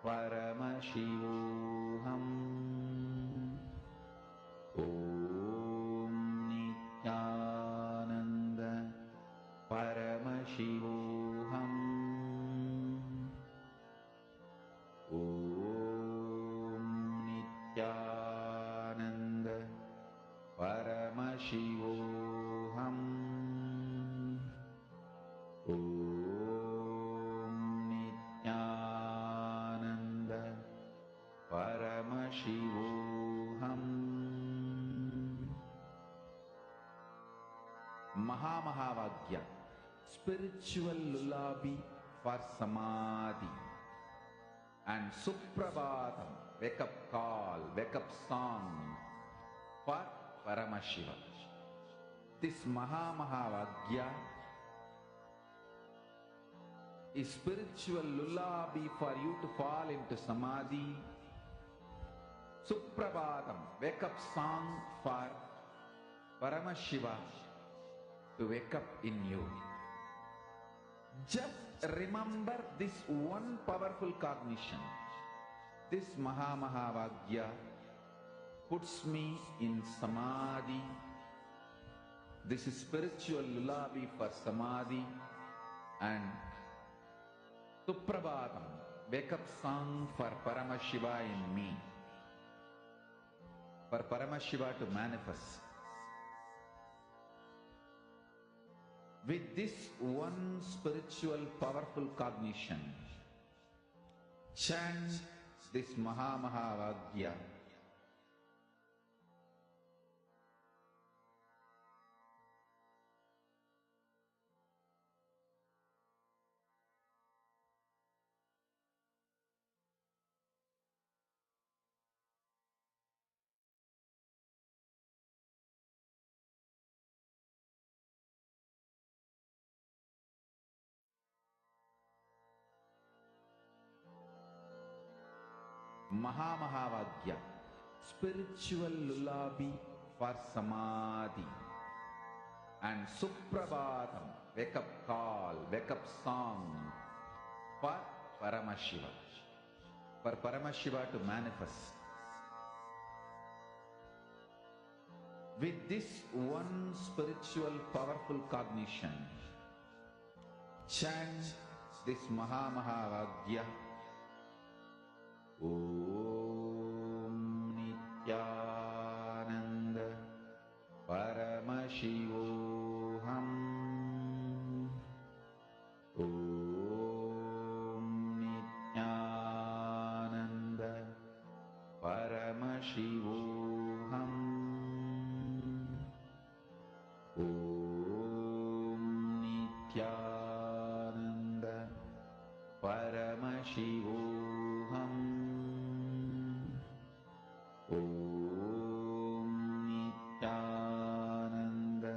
S3: Paramashivoham. Om Nithyananda Paramashivoham. Om Nithyananda Paramashivoham. Om Nithyananda Paramashivoham. Mahā spiritual lullaby for samadhi, and Suprabhatam, wake up call, wake up song for Paramashiva. This Mahā is spiritual lullaby for you to fall into samadhi. Suprabhatam, wake up song for Paramashiva to wake up in you. Just remember this one powerful cognition. This Mahā puts me in samadhi. This is spiritual lullaby for samadhi, and Suprabhatam, wake up song for Paramashiva in me, for Paramashiva to manifest. With this one spiritual powerful cognition, chant this Mahā. Mahā spiritual lullaby for samadhi, and Suprabhatam, wake up call, wake up song for Paramashiva, for Paramashiva to manifest. With this one spiritual powerful cognition, chant this Mahā. Om Nithyananda Paramashivoham. Om Nithyananda Paramashivoham. Om Nithyananda Paramashivoham. Om Nithyananda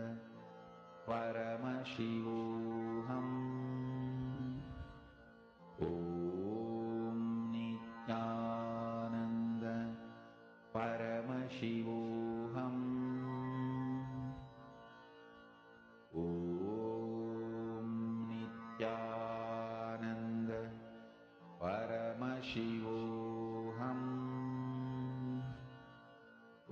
S3: Paramashivoham. Om Nithyananda Paramashivoham. Om Nithyananda Paramashivoham.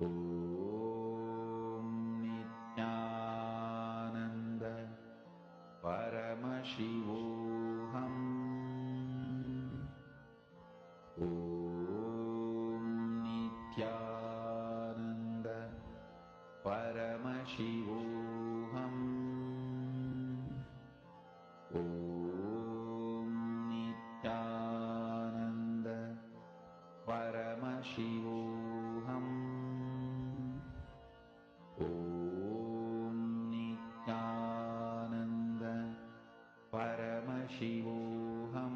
S3: Om Nithyananda Paramashivoham. Om Nithyananda Paramashivoham. Om Nithyananda Paramashivoham. Om Nithyananda Paramashivoham.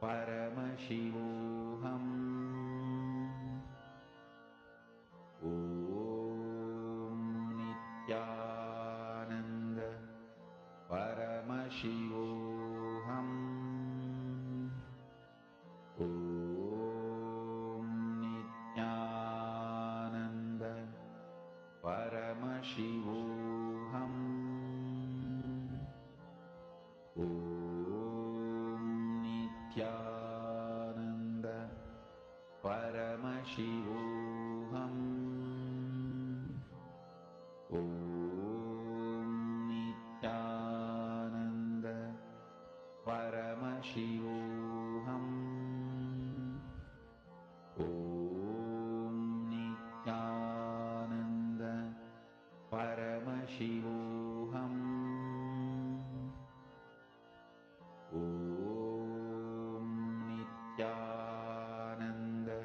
S3: Paramashivoham. Om Nithyananda Paramashivoham. Om Nithyananda Paramashivoham. Om Nithyananda Paramashivoham. Om Nithyananda Paramashivoham. Om Nithyananda Paramashivoham. Om Nithyananda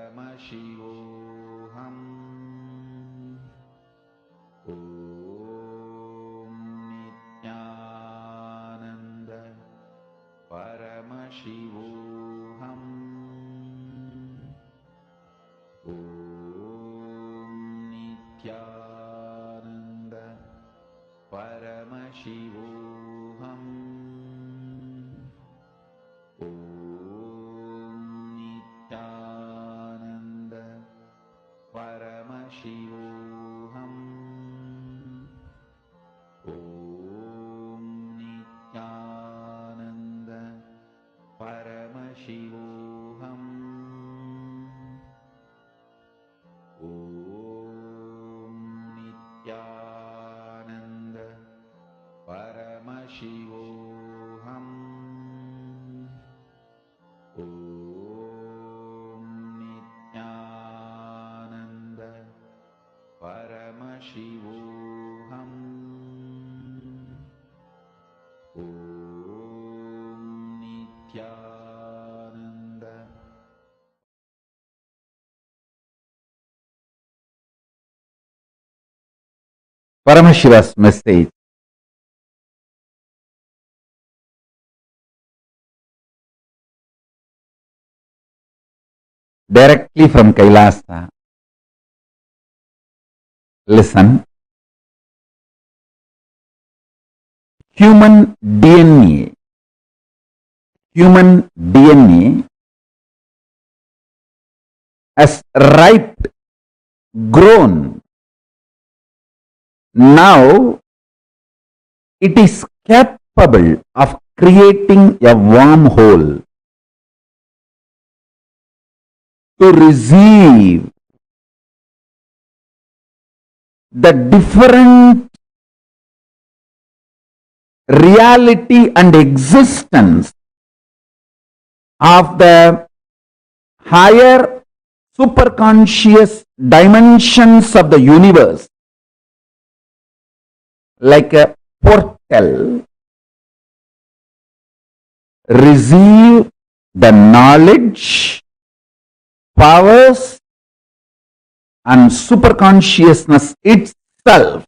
S3: Paramashivoham. Om Nithyananda Paramashivoham. Om Nithyananda Paramashivoham. Om Nithyananda Paramashivoham. Om Nithyananda Paramashivoham. Om Nithyananda Paramashivoham. Om Nithyananda Paramashivoham. Om Nithyananda. Paramashiva's message. Directly from Kailasa. Listen. Human DNA has ripe, grown. Now it is capable of creating a wormhole to receive the different reality and existence of the higher superconscious dimensions of the universe, like a portal. Receive the knowledge, powers and superconsciousness itself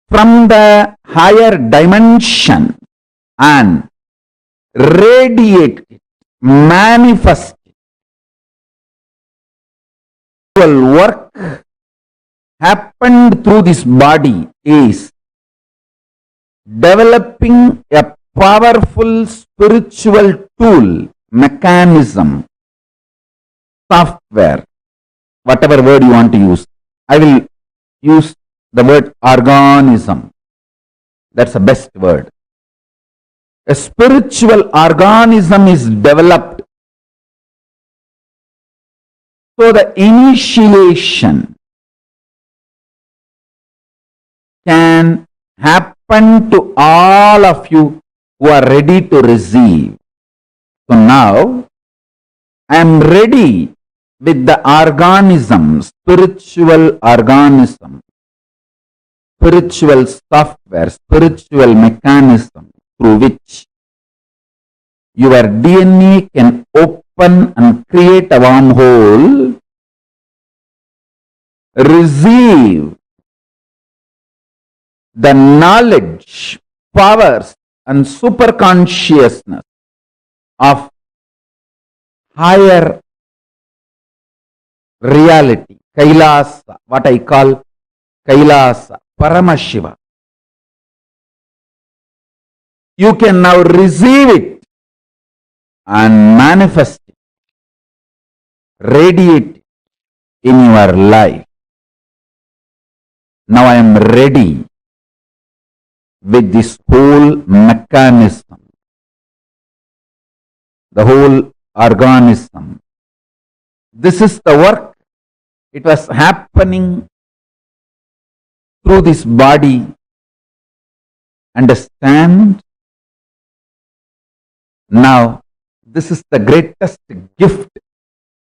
S3: from the higher dimension and radiate it, manifest it. Work happened through this body is developing a powerful spiritual tool, mechanism, software, whatever word you want to use. I will use the word organism. That's the best word. A spiritual organism is developed. So the initiation can happen to all of you who are ready to receive. So now I am ready with the organism, spiritual organism, spiritual software, spiritual mechanism through which your DNA can open and create a wormhole, receive the knowledge, powers and super consciousness of higher reality, Kailasa, what I call Kailasa, Paramashiva. You can now receive it and manifest it, radiate it in your life. Now I am ready with this whole mechanism, the whole organism. This is the work. It was happening through this body. Understand? Now, this is the greatest gift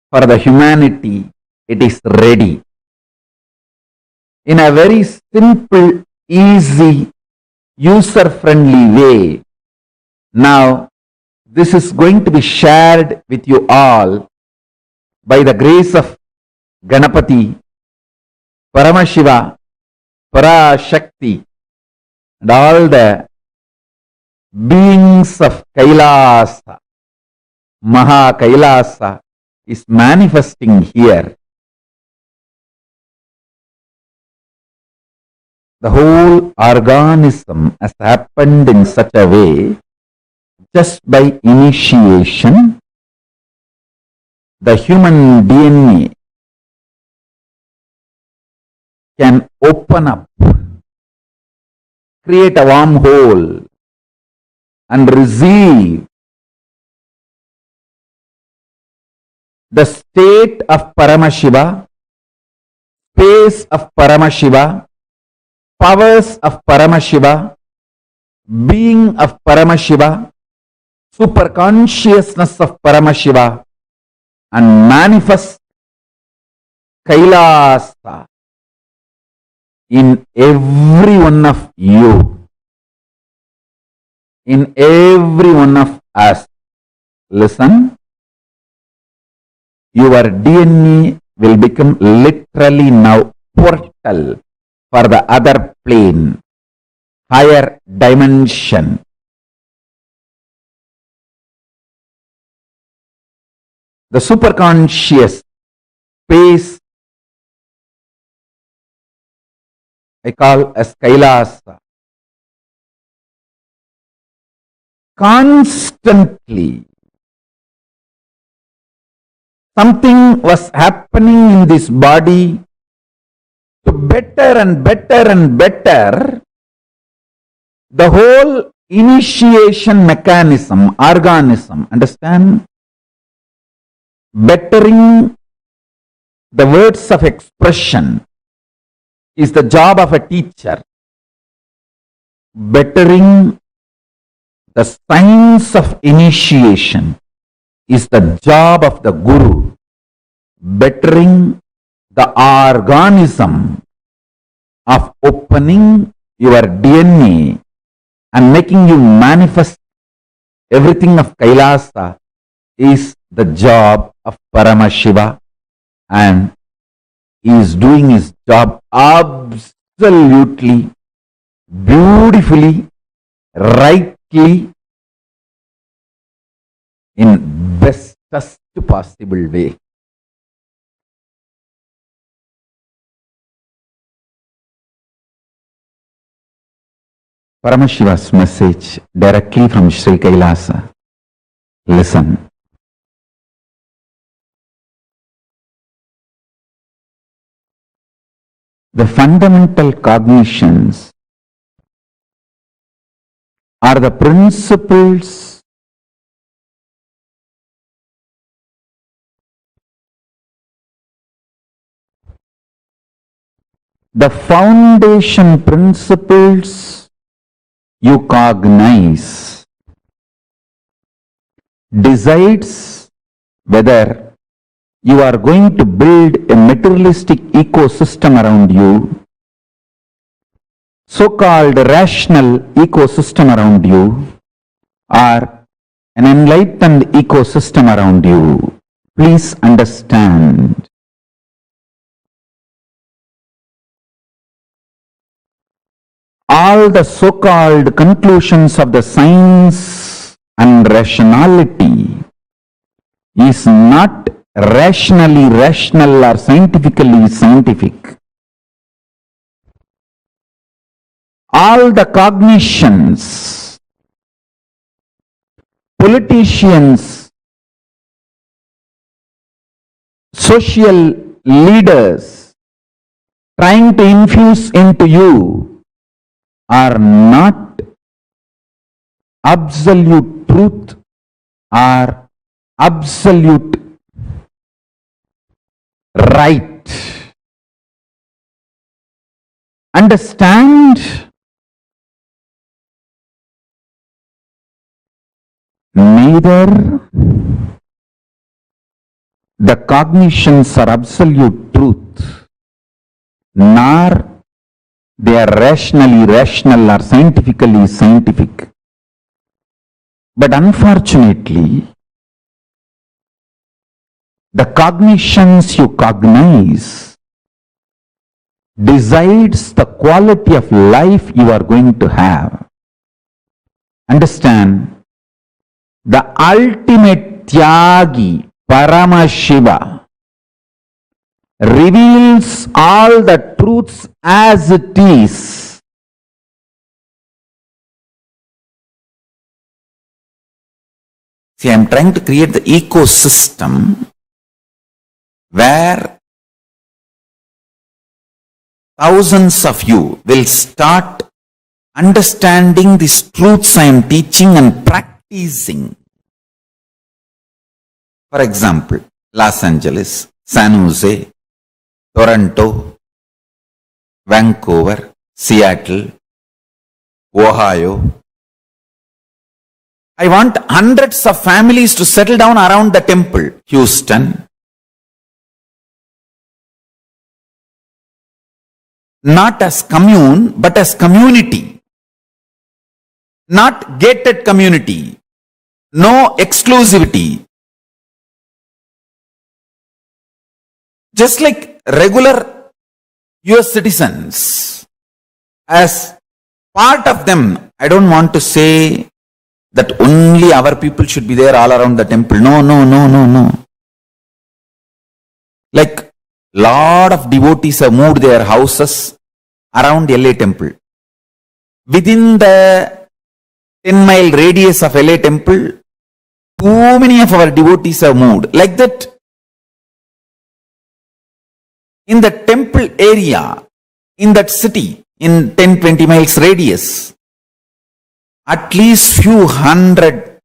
S3: for the humanity. It is ready. In a very simple, easy, user-friendly way. Now, this is going to be shared with you all by the grace of Ganapati, Paramashiva, Parashakti, and all the beings of Kailasa. Mahā KAILΑSA is manifesting here. The whole organism has happened in such a way, just by initiation, the human DNA can open up, create a wormhole, and receive the state of Paramashiva, space of Paramashiva, powers of Paramashiva, being of Paramashiva, super consciousness of Paramashiva, and manifest Kailasa in every one of you, in every one of us. Listen, your DNA will become literally now portal for the other plane, higher dimension. The superconscious space I call as Kailasa. Constantly, something was happening in this body to better and better and better the whole initiation mechanism, organism. Understand? Bettering the words of expression is the job of a teacher. Bettering the science of initiation is the job of the Guru. Bettering the organism of opening your DNA and making you manifest everything of Kailasa is the job of Paramashiva, and he is doing his job absolutely beautifully, rightly, in bestest possible way. Paramashiva's message directly from Sri Kailasa. Listen. The fundamental cognitions are the principles the foundation principles you cognize decides whether you are going to build a materialistic ecosystem around you, so-called rational ecosystem around you, or an enlightened ecosystem around you. Please understand. all the so-called conclusions of the science and rationality is not rationally rational or scientifically scientific. All the cognitions, politicians, social leaders trying to infuse into you are not absolute truth or absolute right. Understand? Neither the cognitions are absolute truth, nor they are rationally rational or scientifically scientific. But unfortunately, the cognitions you cognize decides the quality of life you are going to have. Understand? The ultimate Tyagi, Paramashiva, reveals all the truths as it is. See, I am trying to create the ecosystem where thousands of you will start understanding these truths I am teaching and practicing. For example, Los Angeles, San Jose, Toronto, Vancouver, Seattle, Ohio. I want hundreds of families to settle down around the temple. Houston. Not as commune, but as community. Not gated community. No exclusivity. Just like regular US citizens, as part of them, I don't want to say that only our people should be there all around the temple. No. Like lot of devotees have moved their houses around LA temple. Within the 10-mile radius of LA temple, too many of our devotees have moved. Like that, in the temple area, in that city, in 10-20 miles radius, at least few hundred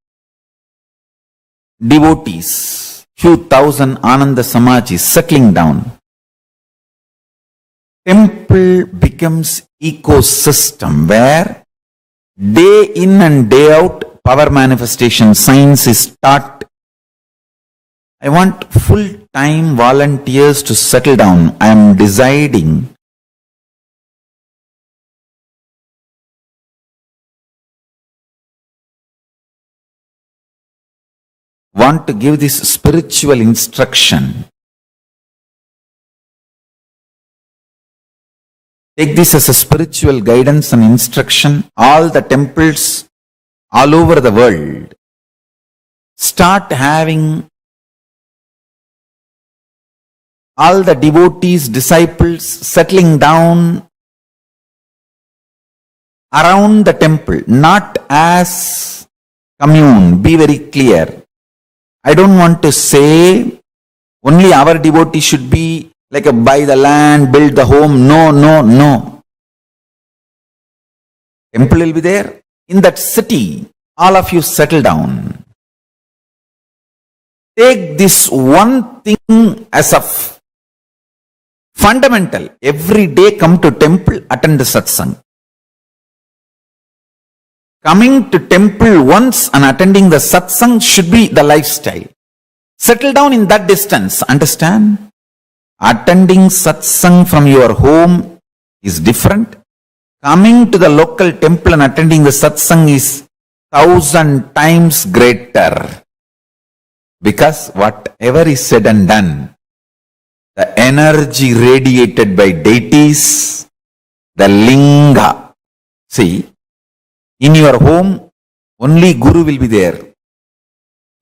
S3: devotees, few thousand Ananda Samajis settling down. Temple becomes ecosystem where day in and day out power manifestation science is taught. I want full-time volunteers to settle down. I am deciding want to give this spiritual instruction. Take this as a spiritual guidance and instruction. All the temples all over the world start having all the devotees, disciples settling down around the temple, not as commune. Be very clear. I don't want to say only our devotees should be like a buy the land, build the home. No. Temple will be there. In that city, all of you settle down. Take this one thing as a fundamental. Every day come to temple, attend the satsang. Coming to temple once and attending the satsang should be the lifestyle. Settle down in that distance. Understand? Attending satsang from your home is different. Coming to the local temple and attending the satsang is 1,000 times greater. Because whatever is said and done, the energy radiated by deities, the linga, See, in your home, only Guru will be there.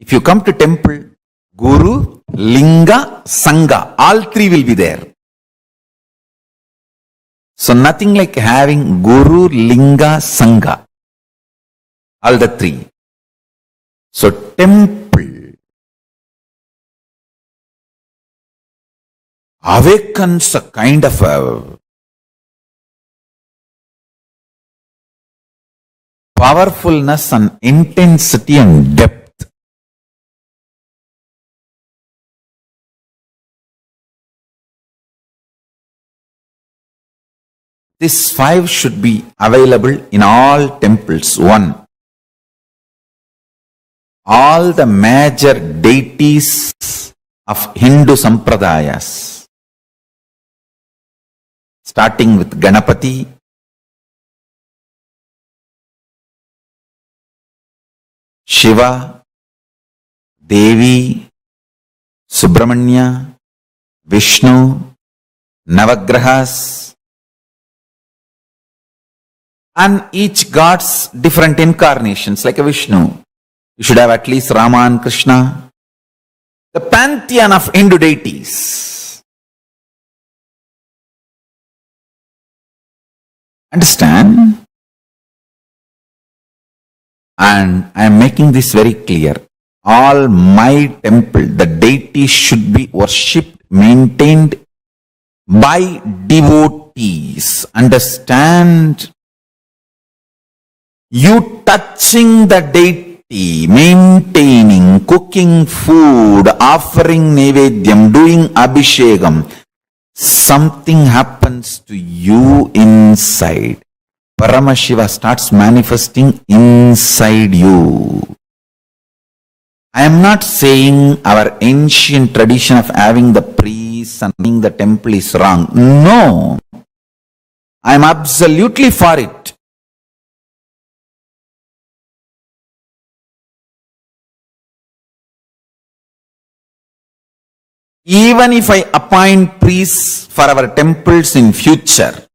S3: If you come to temple, Guru, Linga, Sangha, all three will be there. So nothing like having Guru, Linga, Sangha, all the three. So temple awakens a kind of a powerfulness and intensity and depth. These five should be available in all temples. One, all the major deities of Hindu sampradayas, starting with Ganapati, Shiva, Devi, Subramanya, Vishnu, Navagrahas, and each god's different incarnations, like a Vishnu. You should have at least Rama and Krishna. The pantheon of Hindu deities. Understand? And I am making this very clear. All my temple, the deities should be worshipped, maintained by devotees. Understand? You touching the deity, maintaining, cooking food, offering nevedyam, doing abhishekam, something happens to you inside. Paramashiva starts manifesting inside you. I am not saying our ancient tradition of having the priests and having the temple is wrong. No. I am absolutely for it. Even if I appoint priests for our temples in future,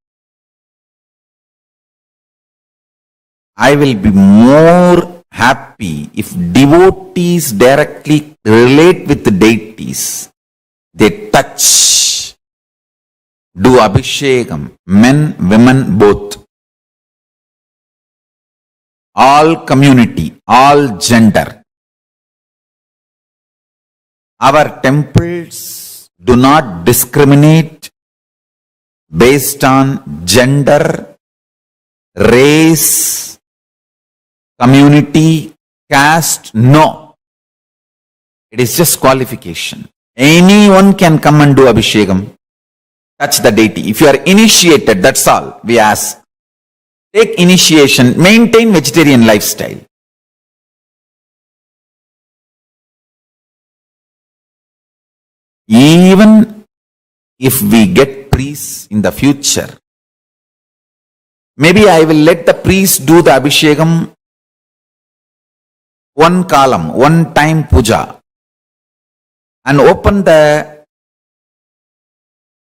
S3: I will be more happy if devotees directly relate with the deities. They touch, do abhishekam, men, women, both. All community, all gender. Our temples do not discriminate based on gender, race, community, caste. No. It is just qualification. Anyone can come and do abhishekam, touch the deity. If you are initiated, that's all we ask. Take initiation, maintain vegetarian lifestyle. Even if we get priests in the future, maybe I will let the priest do the abhishekam one column, one time puja, and open the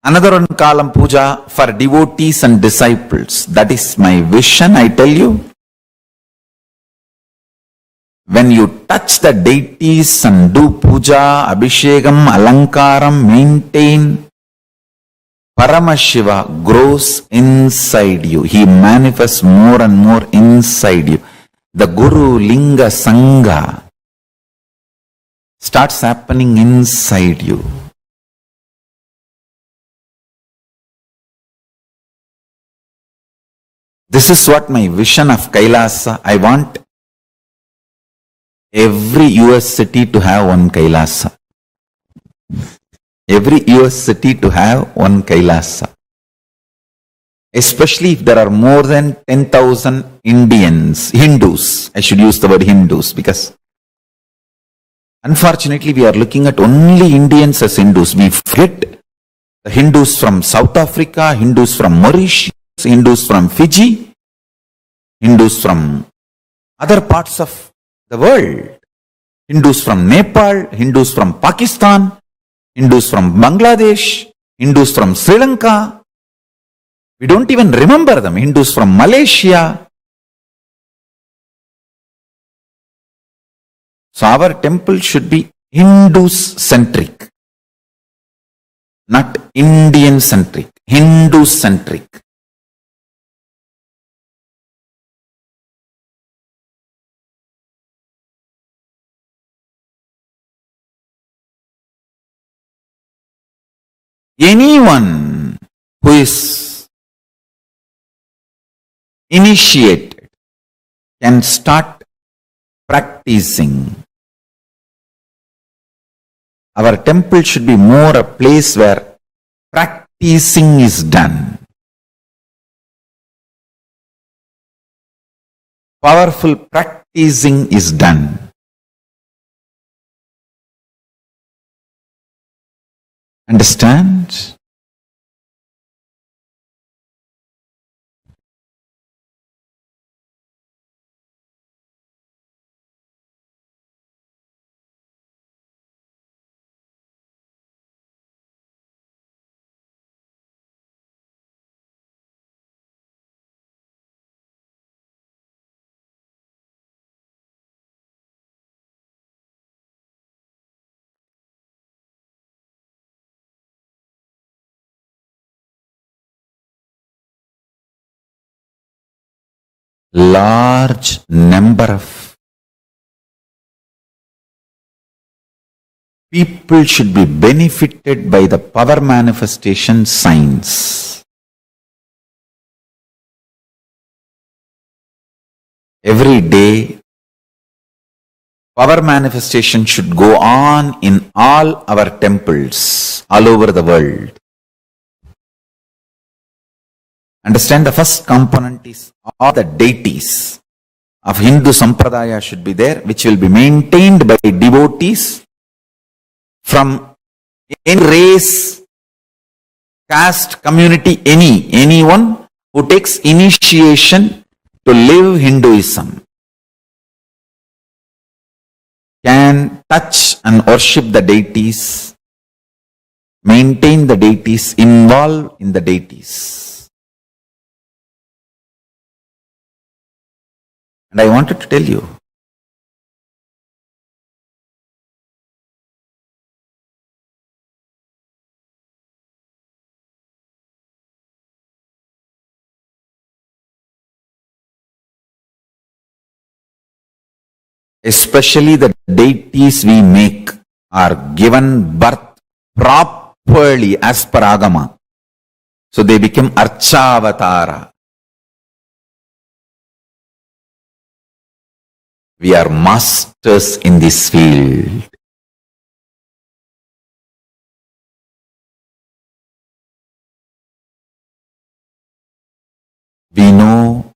S3: another one column puja for devotees and disciples. That is my vision, I tell you. When you touch the deities and do puja, abhishekam, alankaram, maintain, Paramashiva grows inside you. He manifests more and more inside you. The Guru, Linga, Sangha starts happening inside you. This is what my vision of Kailasa. I want every US city to have one Kailasa. Every US city to have one Kailasa. Especially if there are more than 10,000 Hindus. I should use the word Hindus because unfortunately we are looking at only Indians as Hindus. We forget the Hindus from South Africa, Hindus from Mauritius, Hindus from Fiji, Hindus from other parts of the world. Hindus from Nepal, Hindus from Pakistan, Hindus from Bangladesh, Hindus from Sri Lanka. We don't even remember them. Hindus from Malaysia. So our temple should be Hindu-centric, not Indian-centric, Hindu-centric. Anyone who is initiated can start practicing. Our temple should be more a place where practicing is done. Powerful practicing is done. Understand? Large number of people should be benefited by the power manifestation science. Every day, power manifestation should go on in all our temples all over the world. Understand, the first component is all the deities of Hindu Sampradaya should be there, which will be maintained by devotees from any race, caste, community, anyone who takes initiation to live Hinduism can touch and worship the deities, maintain the deities, involve in the deities. And I wanted to tell you, especially the deities we make are given birth properly as per Agama. So they become Archavatara. We are masters in this field. We know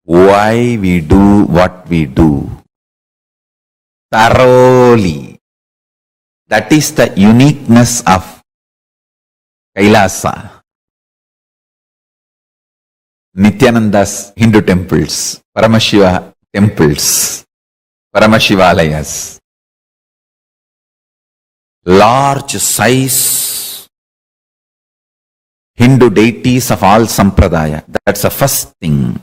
S3: why we do what we do thoroughly. That is the uniqueness of KAILASA. Nithyananda's Hindu temples, Paramashiva temples, Paramashivalayas, large size Hindu deities of all Sampradaya. That's the first thing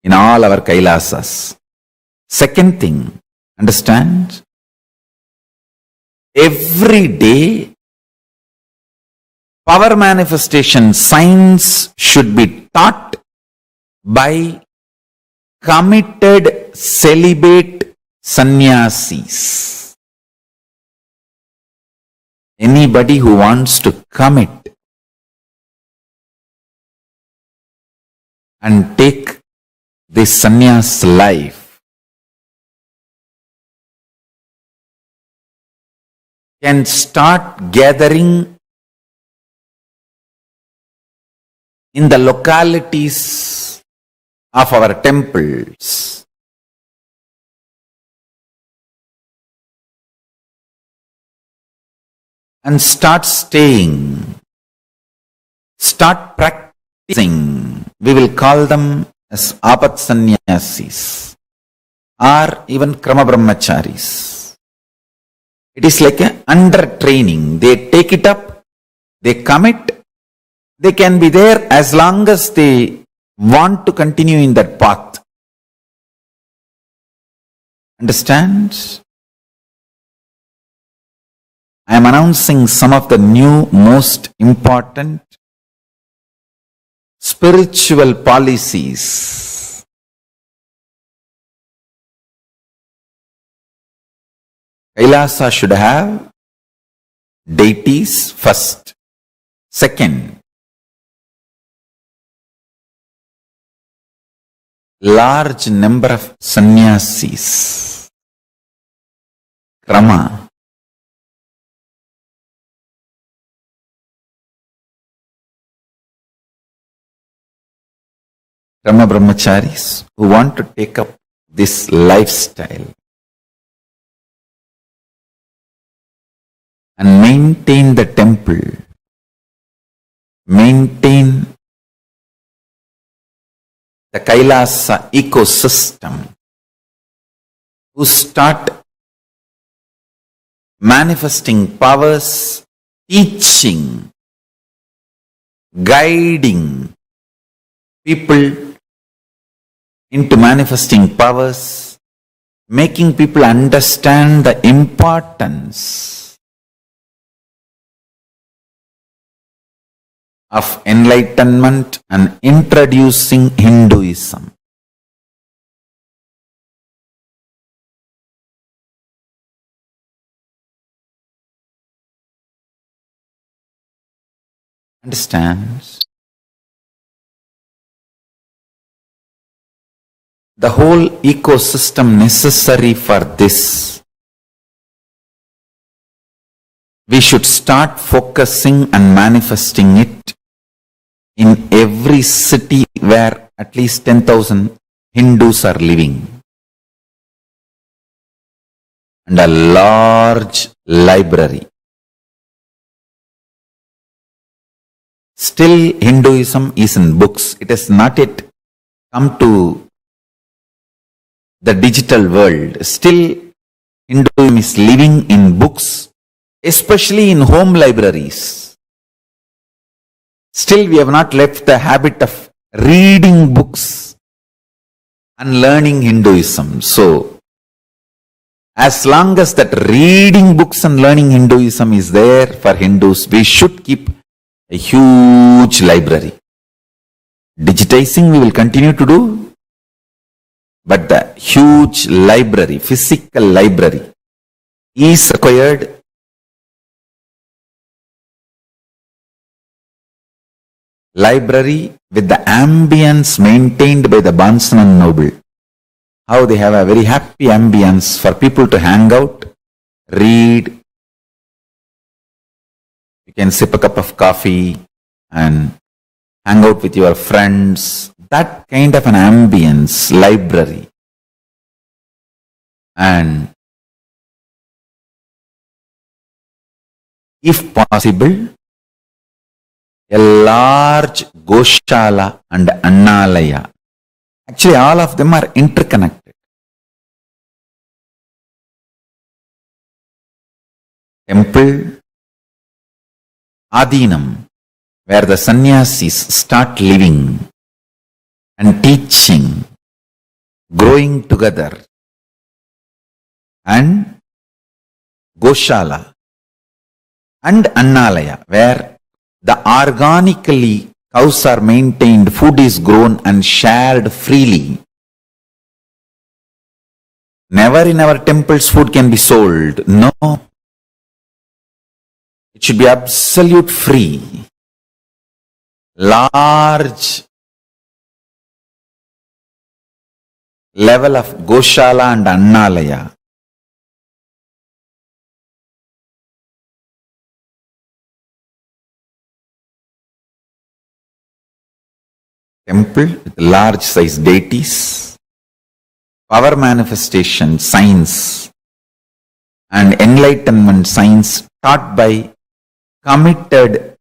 S3: in all our Kailasas. Second thing, understand? Every day, power manifestation science should be taught by committed celibate sannyasis. Anybody who wants to commit and take this sannyas life can start gathering in the localities of our temples. And start staying, start practicing. We will call them as apat sannyasis or even krama brahmacharis. It is like a under training. They take it up, they commit, They can be there as long as they want to continue in that path. Understand? I am announcing some of the new, most important spiritual policies. Kailasa should have deities first. Second, large number of sannyasis. Krama. Krama brahmacharis who want to take up this lifestyle and maintain the temple, maintain the Kailasa ecosystem, who start manifesting powers, teaching, guiding people into manifesting powers, making people understand the importance of enlightenment and introducing Hinduism. Understands? The whole ecosystem necessary for this. We should start focusing and manifesting it in every city where at least 10,000 Hindus are living. And a large library. Still Hinduism is in books. It has not yet come to the digital world. Still Hinduism is living in books, especially in home libraries. Still we have not left the habit of reading books and learning Hinduism. So, as long as that reading books and learning Hinduism is there for Hindus, we should keep a huge library. Digitizing we will continue to do, but the huge library, physical library, is required. Library with the ambience maintained by the Bansan and Noble. How they have a very happy ambience for people to hang out, read. You can sip a cup of coffee and hang out with your friends. That kind of an ambience, library. And if possible, a large Goshala and Annalaya. Actually, all of them are interconnected. Temple, Adinam, where the sannyasis start living and teaching, growing together, and Goshala and Annalaya, where the organically cows are maintained, food is grown and shared freely. Never in our temples food can be sold. No. It should be absolute free. Large level of Goshala and Annalaya. Temple with large size deities, power manifestation science and enlightenment science taught by committed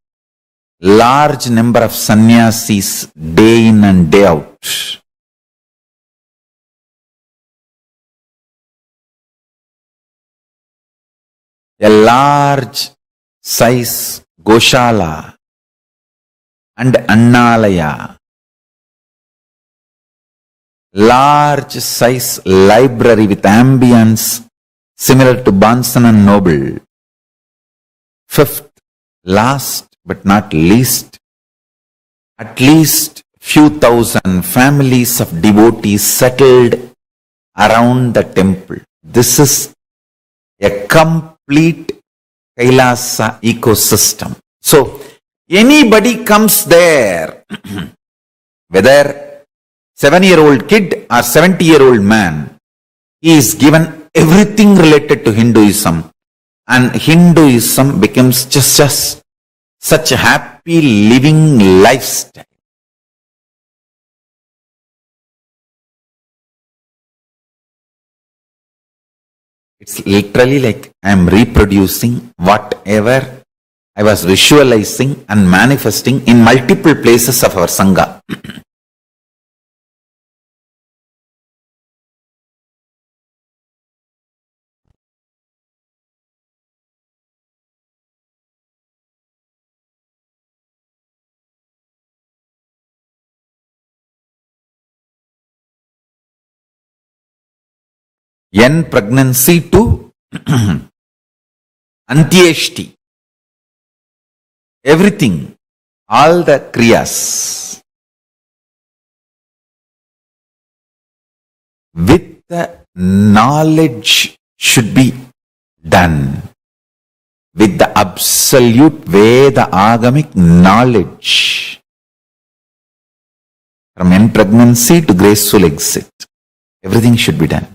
S3: large number of sannyasis day in and day out. A large size Goshala and Annalaya. Large size library with ambience similar to Bansan and Noble. Fifth, last but not least, at least few thousand families of devotees settled around the temple. This is a complete Kailasa ecosystem. So, anybody comes there, whether 7-year-old kid or 70-year-old man, he is given everything related to Hinduism, and Hinduism becomes just such a happy living lifestyle. It's literally like I am reproducing whatever I was visualizing and manifesting in multiple places of our Sangha. N pregnancy to Antyeshti. Everything, all the kriyas, with the knowledge should be done. With the absolute Veda agamic knowledge. From N pregnancy to graceful exit. Everything should be done.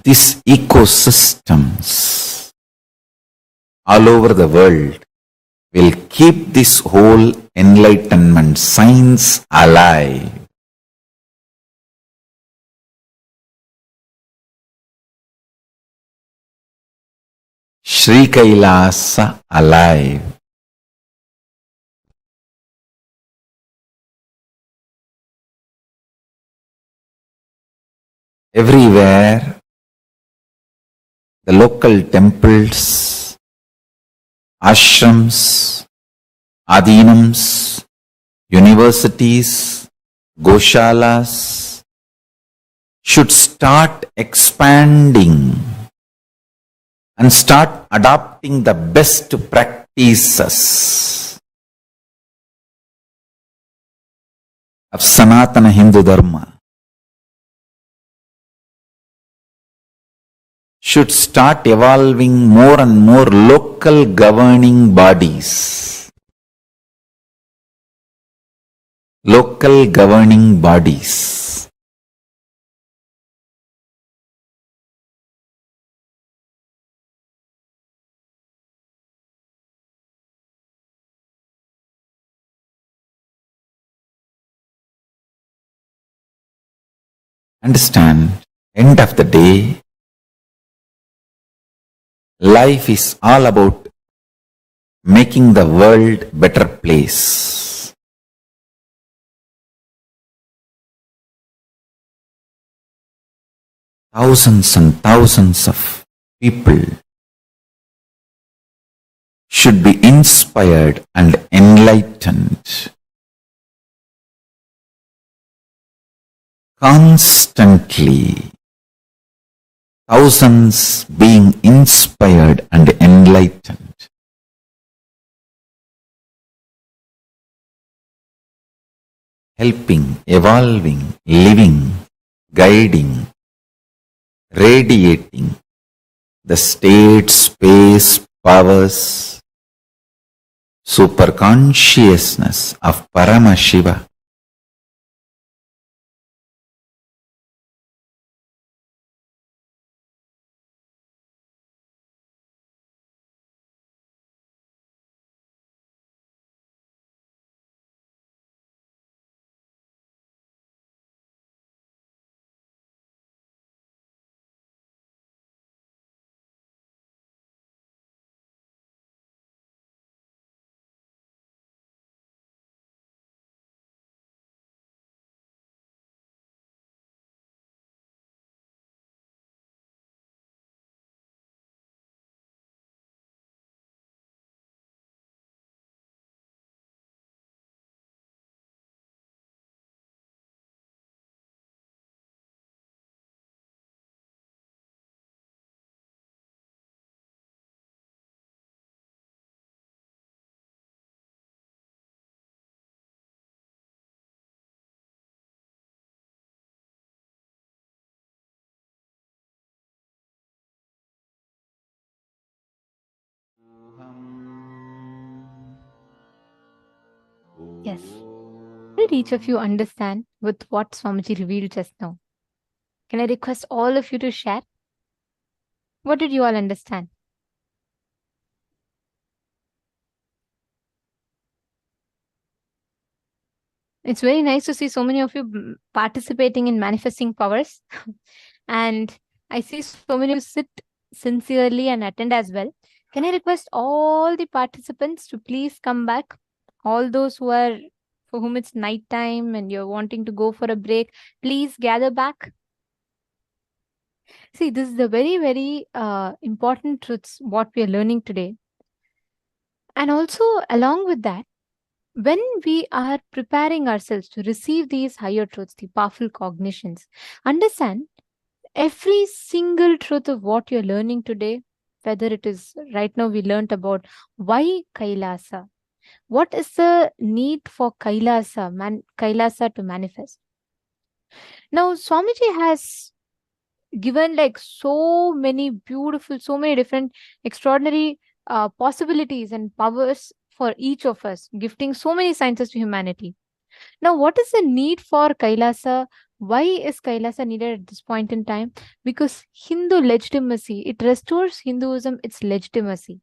S3: These ecosystems all over the world will keep this whole enlightenment science alive. Sri Kailasa alive. Everywhere, the local temples, ashrams, adhinams, universities, goshalas should start expanding and start adopting the best practices of Sanatana Hindu Dharma. Should start evolving more and more local governing bodies. Local governing bodies. Understand, end of the day, life is all about making the world better place. Thousands and thousands of people should be inspired and enlightened. Constantly. Thousands being inspired and enlightened. Helping, evolving, living, guiding, radiating the state, space, powers, superconsciousness of Paramashiva.
S8: Yes. Did each of you understand with what Swamiji revealed just now? Can I request all of you to share? What did you all understand? It's very nice to see so many of you participating in manifesting powers. And I see so many of you sit sincerely and attend as well. Can I request all the participants to please come back? All those who are, for whom it's night time and you're wanting to go for a break, please gather back. See, this is the very, very important truths what we are learning today. And also along with that, when we are preparing ourselves to receive these higher truths, the powerful cognitions, understand every single truth of what you're learning today, whether it is right now we learned about why Kailasa, what is the need for Kailasa to manifest. Now, Swamiji has given like so many beautiful, so many different extraordinary possibilities and powers for each of us, gifting so many sciences to humanity. Now, what is the need for Kailasa? Why is Kailasa needed at this point in time? Because Hindu legitimacy, it restores Hinduism its legitimacy.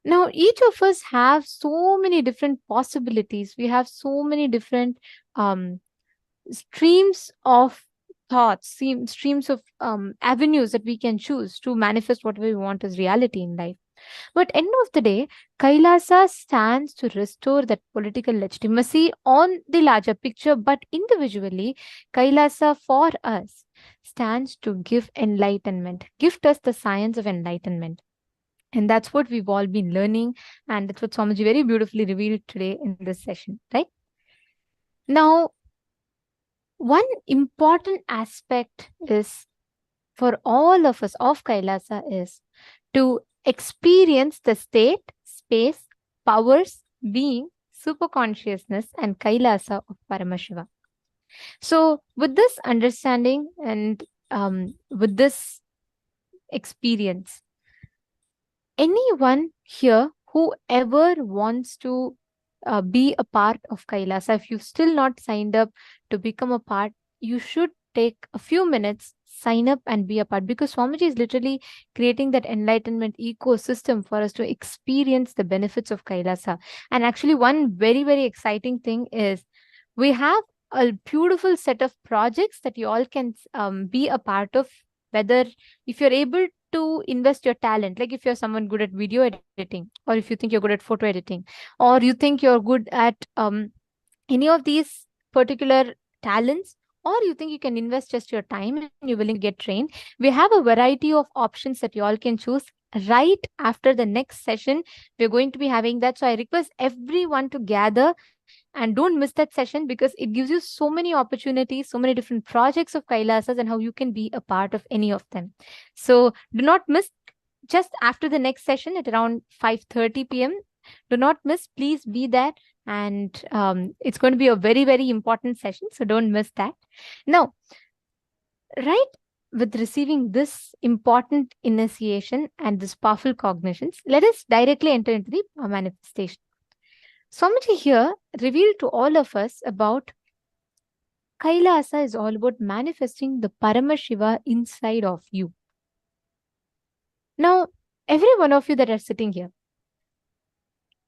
S8: Now, each of us have so many different possibilities. We have so many different streams of thoughts, streams of avenues that we can choose to manifest whatever we want as reality in life. But end of the day, Kailasa stands to restore that political legitimacy on the larger picture, but individually, Kailasa for us stands to give enlightenment, gift us the science of enlightenment. And that's what we've all been learning, and that's what Swamiji very beautifully revealed today in this session, right? Now, one important aspect is for all of us of Kailasa is to experience the state, space, powers, being, superconsciousness, and Kailasa of Paramashiva. So, with this understanding and with this experience, anyone here who ever wants to be a part of Kailasa, if you've still not signed up to become a part, you should take a few minutes, sign up and be a part, because Swamiji is literally creating that enlightenment ecosystem for us to experience the benefits of Kailasa. And actually, one very, very exciting thing is we have a beautiful set of projects that you all can be a part of, whether if you're able to invest your talent, like if you're someone good at video editing, or if you think you're good at photo editing, or you think you're good at any of these particular talents, or you think you can invest just your time and you're willing to get trained, we have a variety of options that you all can choose. Right after the next session, we're going to be having that. So I request everyone to gather and don't miss that session, because it gives you so many opportunities, so many different projects of Kailasas and how you can be a part of any of them. So do not miss. Just after the next session at around 5:30 p.m. Do not miss. Please be there. And it's going to be a very, very important session. So don't miss that. Now, right with receiving this important initiation and this powerful cognitions, let us directly enter into the manifestation. Swamiji here revealed to all of us about Kailasa is all about manifesting the Paramashiva inside of you. Now, every one of you that are sitting here,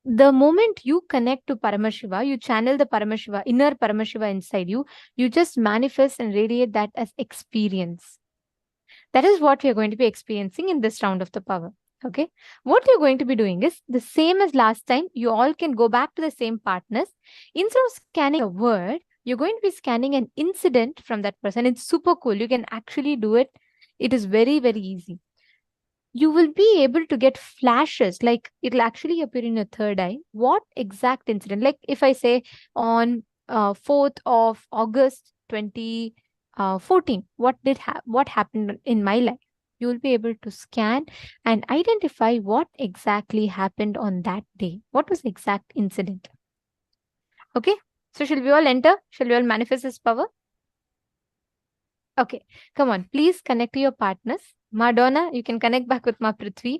S8: the moment you connect to Paramashiva, you channel the Paramashiva, inner Paramashiva inside you, you just manifest and radiate that as experience. That is what we are going to be experiencing in this round of the power. Okay. What you're going to be doing is the same as last time. You all can go back to the same partners. Instead of scanning a word, you're going to be scanning an incident from that person. It's super cool. You can actually do it. It is very, very easy. You will be able to get flashes, like it'll actually appear in your third eye. What exact incident? Like if I say on 4th of August 2014, what happened in my life? You will be able to scan and identify what exactly happened on that day. What was the exact incident? Okay, so shall we all enter? Shall we all manifest this power? Okay, come on, please connect to your partners. Madonna, you can connect back with Ma Prithvi.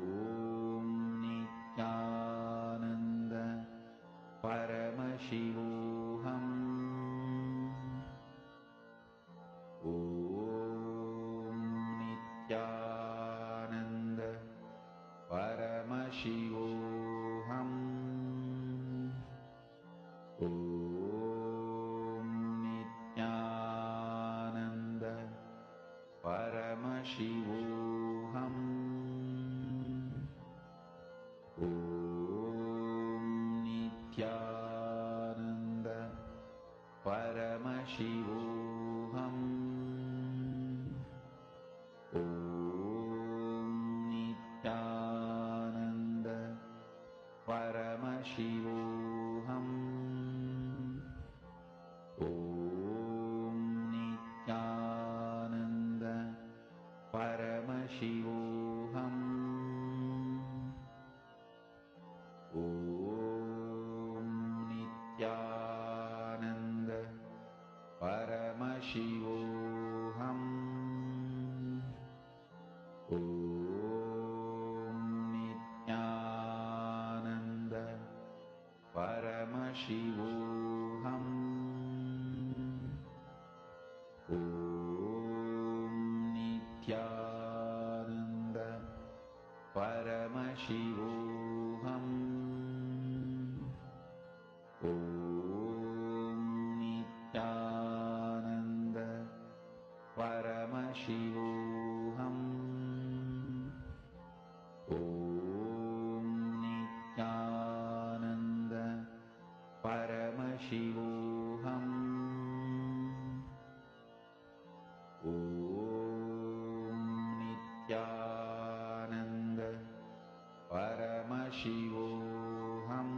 S3: Paramashivoham. Om Nithyananda Paramashivoham. Om Nithyananda Paramashivoham. Om Nithyananda Paramashivoham.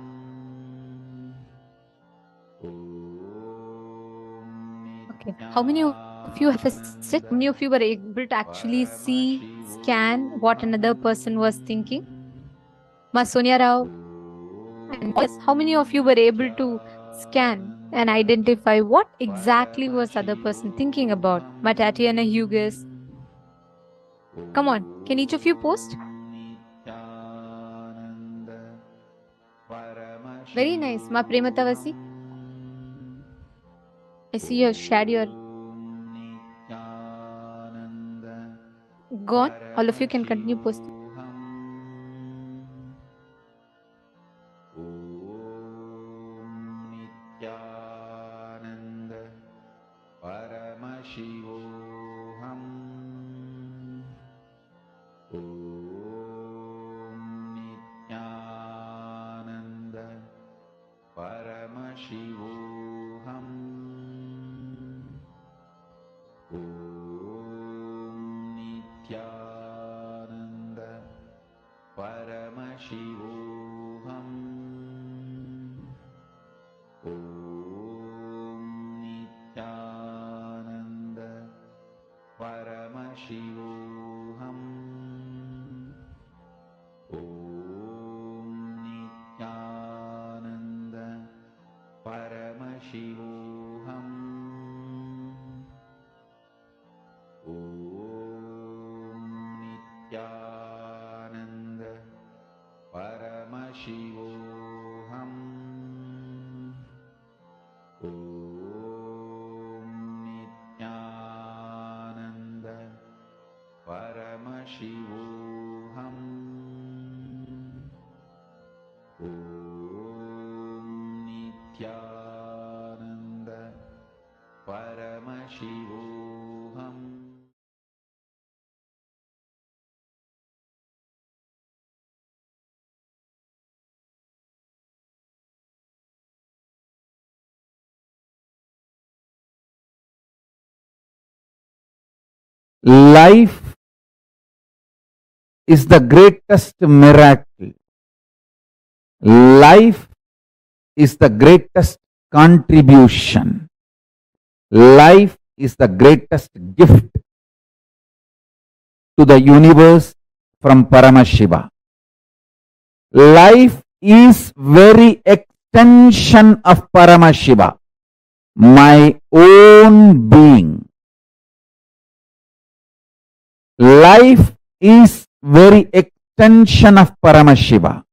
S8: Okay. How many of you have assisted? How many of you were able to actually see, scan what another person was thinking? Ma Sonia Rao. And yes, how many of you were able to scan and identify what exactly was the other person thinking about? Ma Tatiana Hughes. Come on, can each of you post? Very nice. Ma Prematavasi. I see you shared your. Go on. All of you can continue posting.
S3: Nithyananda Paramashivoham. Om Nithyananda Paramashivoham. Om Nithyananda Paramashivoham. Om Nithyananda Paramashivoham. Om Nithyananda Paramashivoham. Om Nithyananda Paramashivoham. Om Nithyananda Paramashivoham. Om Nithyananda Paramashivoham. Life is the greatest miracle. Life is the greatest contribution. Life is the greatest gift to the universe from Paramashiva. Life is very extension of Paramashiva, my own being. Life is very extension of Paramashiva.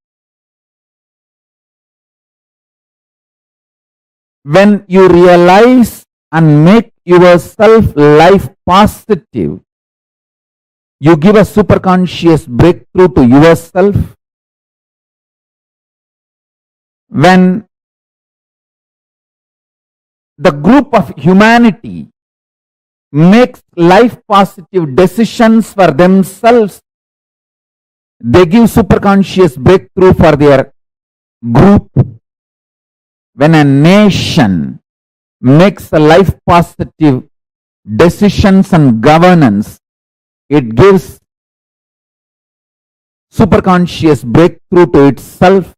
S3: When you realize and make yourself life positive, you give a superconscious breakthrough to yourself. When the group of humanity makes life positive decisions for themselves, they give superconscious breakthrough for their group. When a nation makes a life positive decisions and governance, it gives superconscious breakthrough to itself.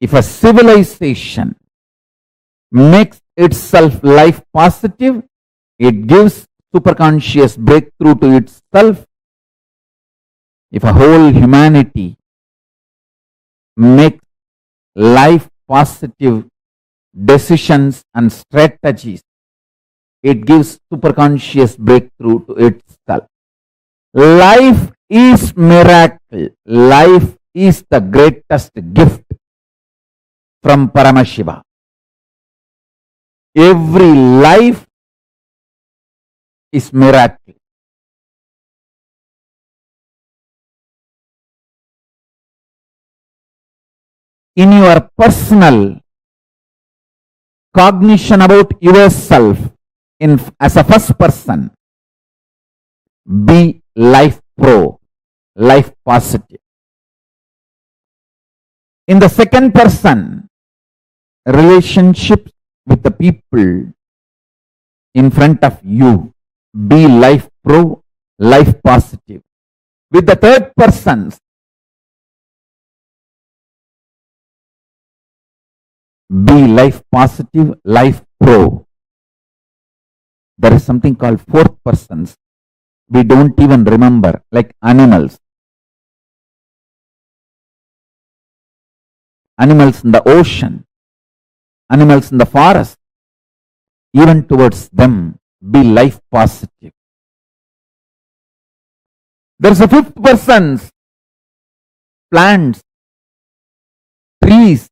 S3: If a civilization makes itself life positive, it gives superconscious breakthrough to itself. If a whole humanity makes life positive decisions and strategies, it gives superconscious breakthrough to itself. Life is miracle. Life is the greatest gift from Paramashiva. Every life is miracle. in your personal cognition about yourself as a first person, be life pro, life positive. In the second person, relationships with the people in front of you, be life pro, life positive. With the third person, be life positive, life pro. There is something called fourth persons. We don't even remember, like animals. Animals in the ocean, animals in the forest, even towards them, be life positive. There's a fifth person, plants, trees,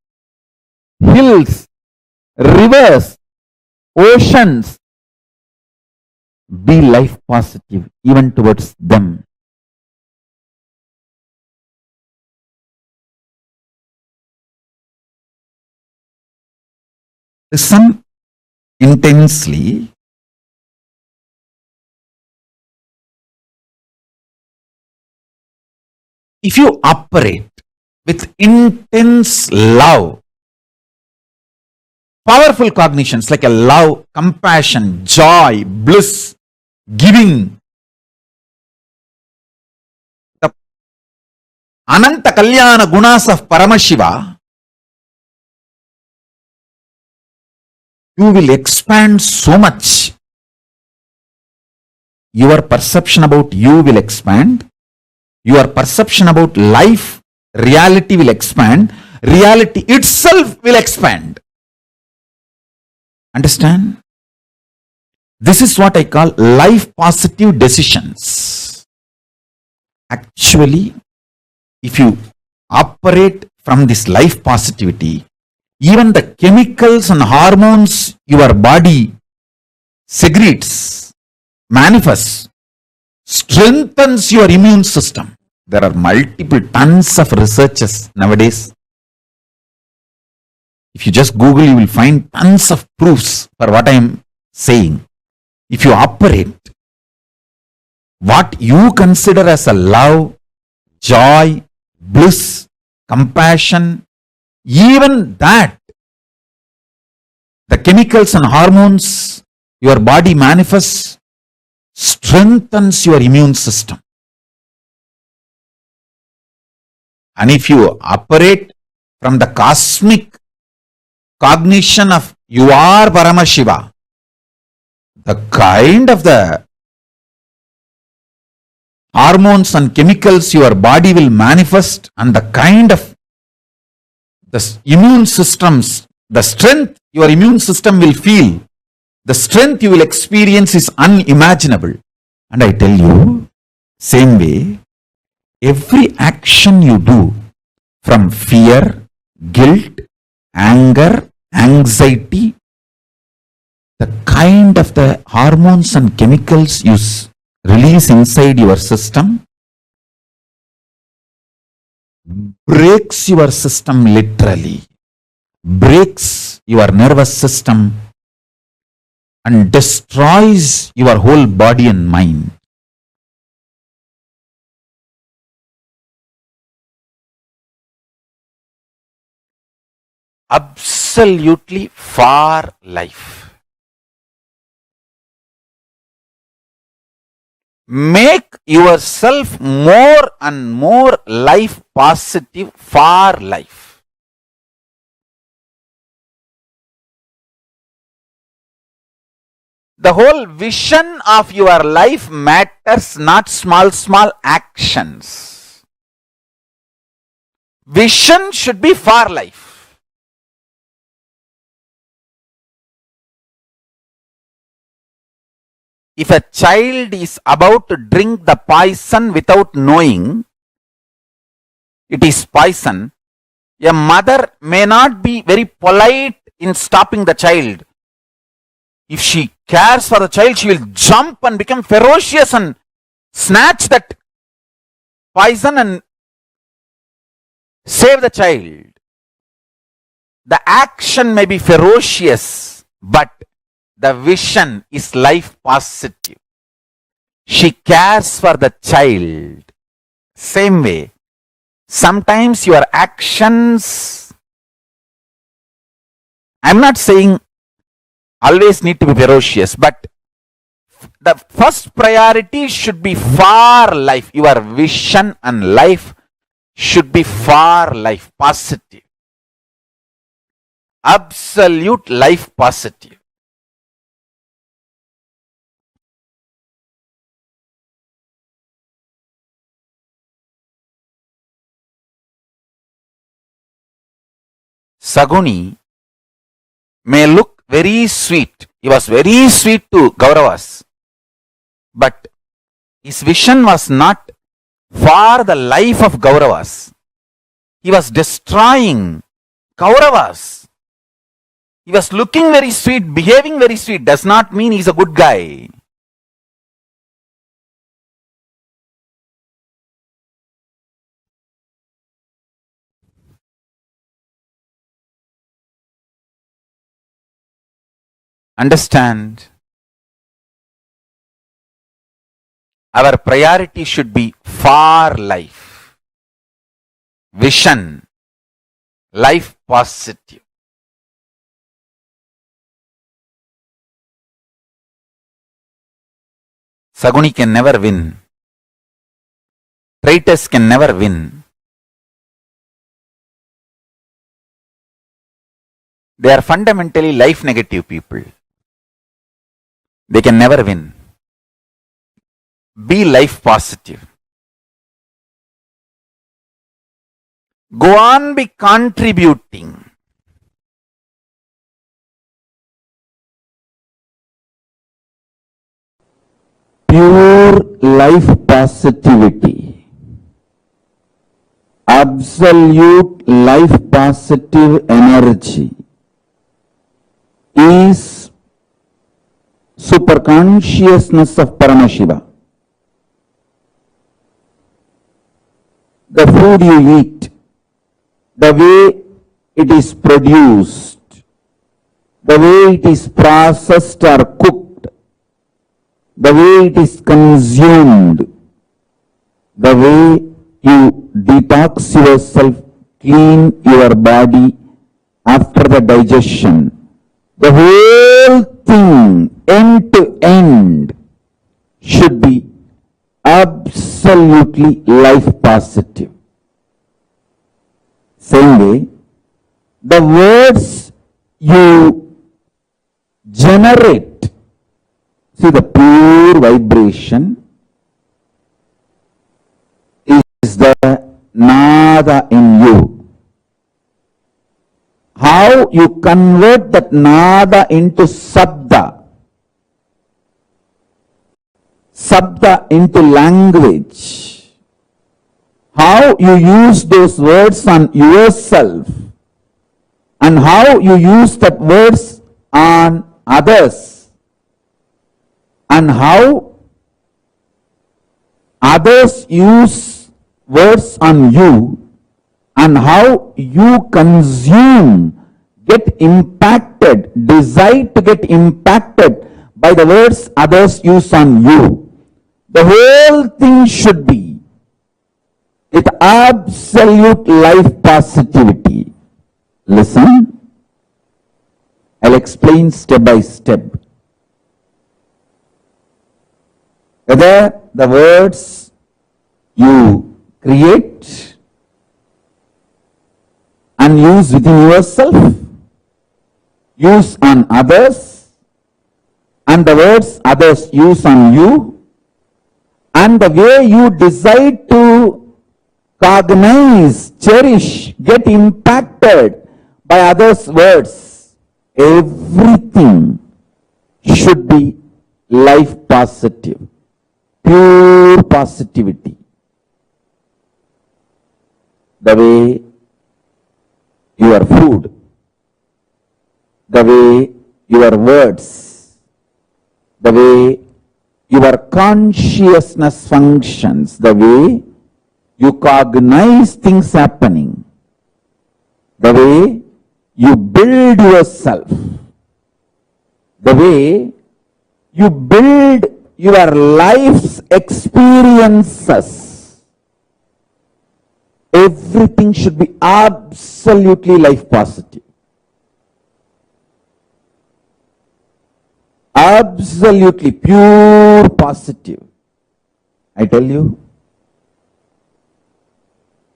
S3: hills, rivers, oceans, be life positive even towards them. Listen intensely. If you operate with intense love, powerful cognitions like a love, compassion, joy, bliss, giving, the Ananta Kalyana Gunas of Paramaśiva, you will expand so much. Your perception about you will expand. Your perception about life, reality will expand. Reality itself will expand. Understand? This is what I call life positive decisions. Actually, if you operate from this life positivity, even the chemicals and hormones your body secretes, manifests, strengthens your immune system. There are multiple tons of researches nowadays. If you just Google, you will find tons of proofs for what I am saying. If you operate what you consider as a love, joy, bliss, compassion, even that, the chemicals and hormones your body manifests, strengthens your immune system. And if you operate from the cosmic cognition of you are Paramashiva, the kind of the hormones and chemicals your body will manifest and the kind of the immune systems, the strength your immune system will feel, the strength you will experience is unimaginable. And I tell you, same way, every action you do from fear, guilt, anger, anxiety, the kind of the hormones and chemicals you release inside your system breaks your system literally, breaks your nervous system and destroys your whole body and mind. Absolutely for life. Make yourself more and more life positive for life. The whole vision of your life matters, not small actions. Vision should be for life. If a child is about to drink the poison without knowing it is poison, a mother may not be very polite in stopping the child. If she cares for the child, she will jump and become ferocious and snatch that poison and save the child. The action may be ferocious, but the vision is life positive. She cares for the child. Same way, sometimes your actions, I'm not saying always need to be ferocious, but the first priority should be for life. Your vision and life should be for life, positive. Absolute life positive. Saguni may look very sweet. He was very sweet to Kauravas. But his vision was not for the life of Kauravas. He was destroying Kauravas. He was looking very sweet, behaving very sweet. Does not mean he's a good guy. Understand? Our priority should be for life. Vision. Life positive. Saguni can never win. Traitors can never win. They are fundamentally life negative people. They can never win. Be life positive. Go on, be contributing. Pure life positivity. Absolute life positive energy is superconsciousness of Paramashiva. The food you eat, the way it is produced, the way it is processed or cooked, the way it is consumed, the way you detox yourself, clean your body after the digestion, the whole thing, end to end, should be absolutely life positive. Same way, the words you generate, see the pure vibration is the nada in you. How you convert that nada into sabda, sabda into language, how you use those words on yourself and how you use that words on others and how others use words on you and how you consume, get impacted, decide to get impacted by the words others use on you. The whole thing should be with absolute life positivity. Listen, I'll explain step by step. Whether the words you create and use within yourself, use on others, and the words others use on you, and the way you decide to cognize, cherish, get impacted by others' words, everything should be life positive, pure positivity. The way your food, the way your words, the way your consciousness functions, the way you cognize things happening, the way you build yourself, the way you build your life's experiences, everything should be absolutely life positive. Absolutely pure positive. I tell you,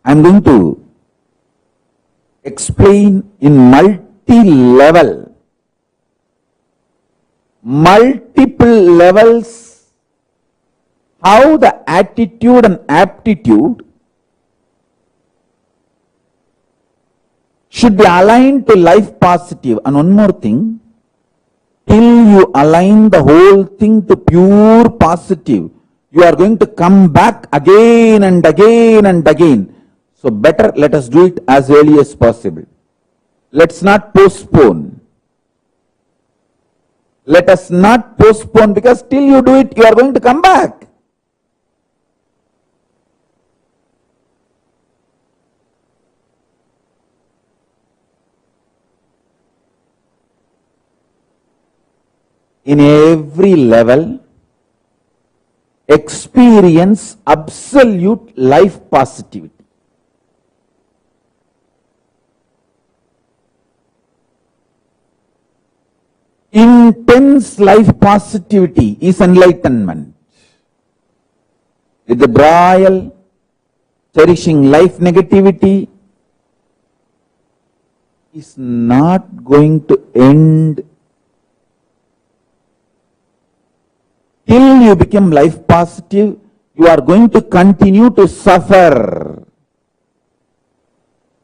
S3: I am going to explain in multi-level, multiple levels, how the attitude and aptitude should be aligned to life positive. And one more thing, till you align the whole thing to pure positive, you are going to come back again and again and again. So better let us do it as early as possible. Let's not postpone. Let us not postpone, because till you do it, you are going to come back. In every level, experience absolute life positivity. Intense life positivity is enlightenment. Withdrawal, cherishing life negativity is not going to end till you become life positive. You are going to continue to suffer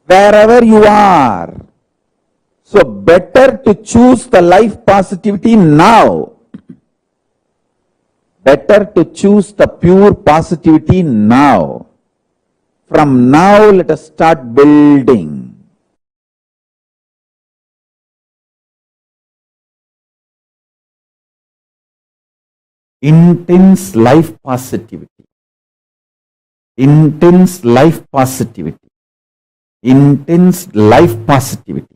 S3: wherever you are. So better to choose the life positivity now. Better to choose the pure positivity now. From now, let us start building. Intense life positivity. Intense life positivity. Intense life positivity.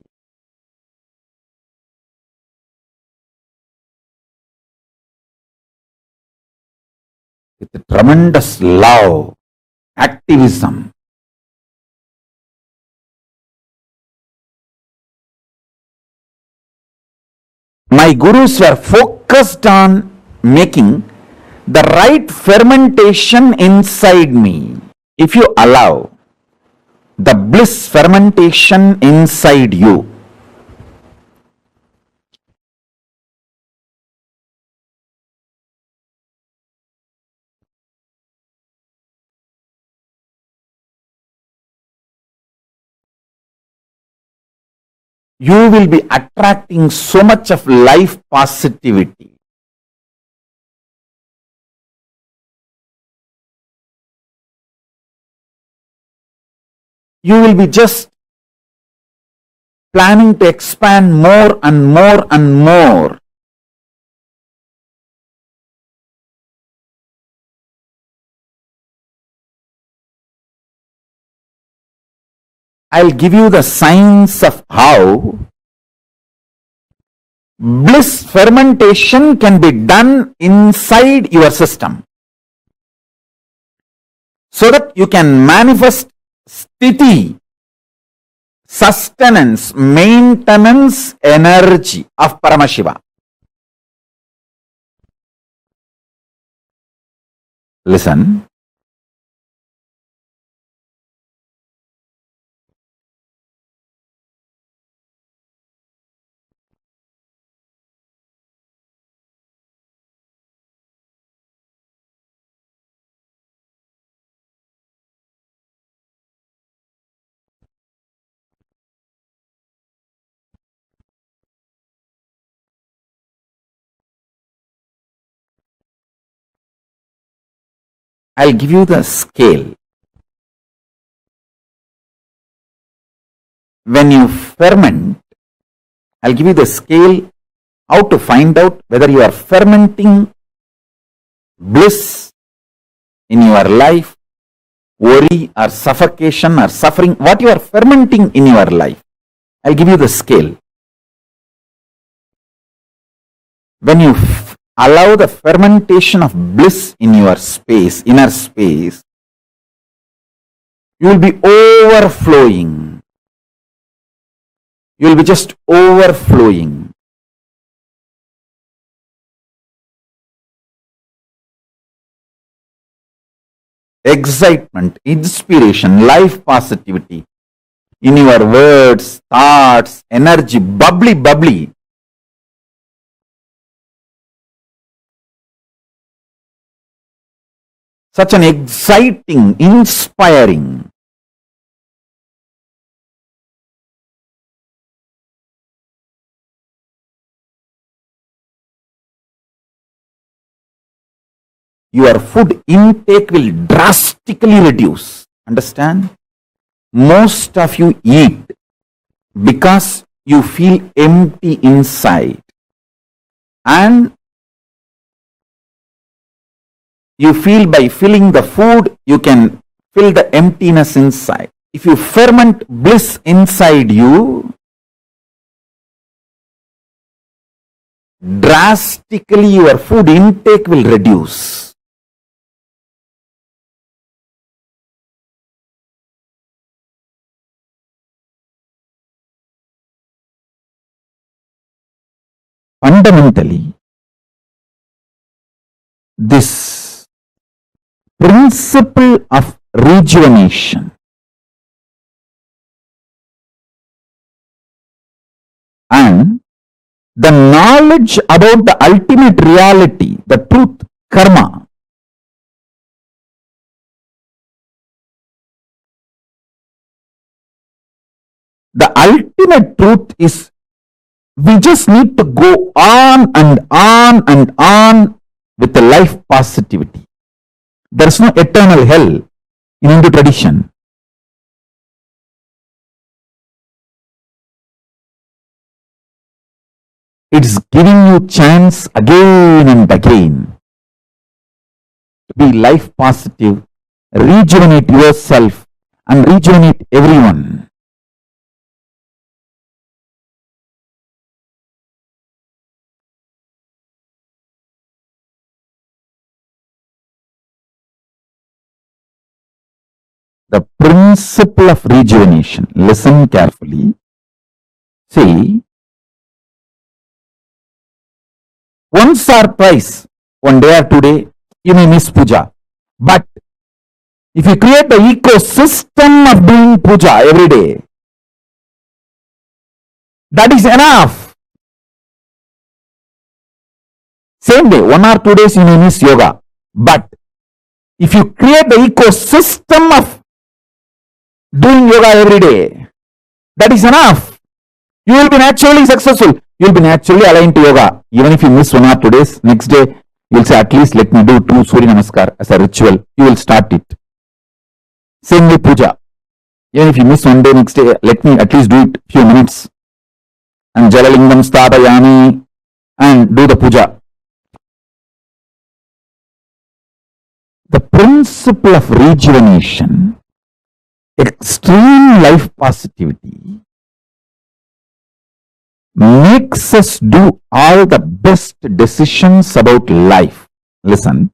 S3: With a tremendous love, activism. My gurus were focused on making the right fermentation inside me. If you allow the bliss fermentation inside you, you will be attracting so much of life positivity. You will be just planning to expand more and more and more. I'll give you the signs of how bliss fermentation can be done inside your system, so that you can manifest sthiti, sustenance, maintenance energy of Paramashiva. Listen. I'll give you the scale. When you ferment, I'll give you the scale how to find out whether you are fermenting bliss in your life, worry or suffocation or suffering, what you are fermenting in your life. I'll give you the scale. When you allow the fermentation of bliss in your space, inner space, you will be overflowing. You will be just overflowing. Excitement, inspiration, life positivity in your words, thoughts, energy, bubbly, bubbly. Such an exciting, inspiring. Your food intake will drastically reduce. Understand? Most of you eat because you feel empty inside. And you feel by filling the food, you can fill the emptiness inside. If you ferment bliss inside you, drastically your food intake will reduce. Fundamentally, this principle of rejuvenation and the knowledge about the ultimate reality, the truth, karma, the ultimate truth is we just need to go on and on and on with the life positivity. There is no eternal hell in Hindu tradition. It's giving you chance again and again to be life positive, rejuvenate yourself and rejuvenate everyone. The principle of rejuvenation. Listen carefully. See, once or twice, one day or 2 days, you may miss puja. But if you create the ecosystem of doing puja every day, that is enough. Same day, 1 or 2 days you may miss yoga. But if you create the ecosystem of doing yoga every day, that is enough. You will be naturally successful. You will be naturally aligned to yoga. Even if you miss 1 or 2 days, next day you will say, at least let me do 2 Surya Namaskar as a ritual. You will start it. Same with puja. Even if you miss 1 day, next day, let me at least do it few minutes. And Jalalingam Stapayami and do the puja. The principle of rejuvenation, extreme life positivity, makes us do all the best decisions about life. Listen,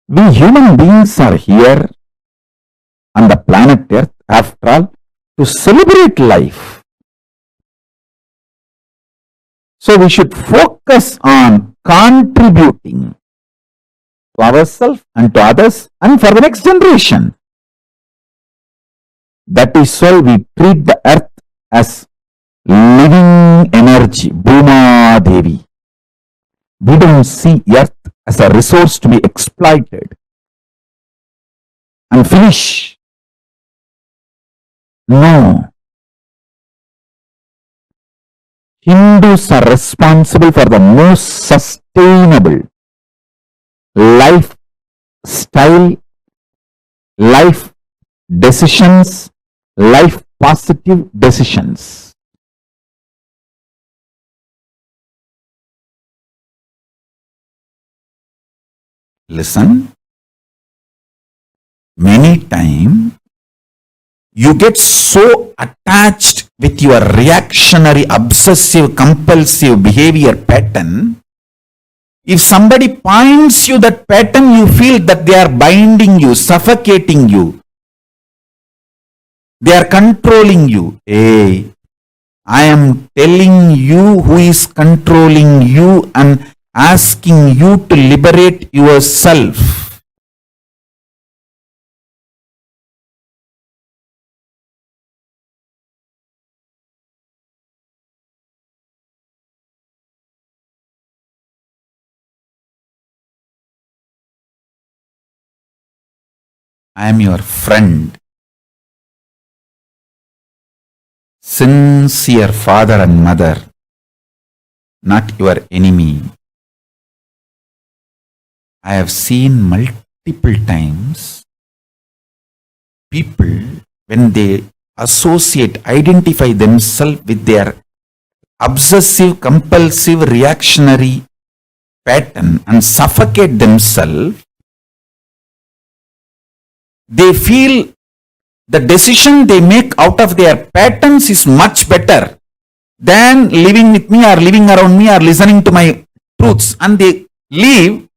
S3: we human beings are here on the planet Earth, after all, to celebrate life. So we should focus on contributing to ourselves and to others and for the next generation. That is why we treat the earth as living energy, Bhuma Devi. We don't see earth as a resource to be exploited and finish. No. Hindus are responsible for the most sustainable lifestyle, life decisions, life positive decisions. Listen, many times you get so attached with your reactionary, obsessive, compulsive behavior pattern, if somebody points you that pattern, you feel that they are binding you, suffocating you. They are controlling you. Hey, I am telling you who is controlling you and asking you to liberate yourself. I am your friend, sincere father and mother, not your enemy. I have seen multiple times people, when they associate, identify themselves with their obsessive, compulsive, reactionary pattern and suffocate themselves, they feel the decision they make out of their patterns is much better than living with me or living around me or listening to my truths. And they leave.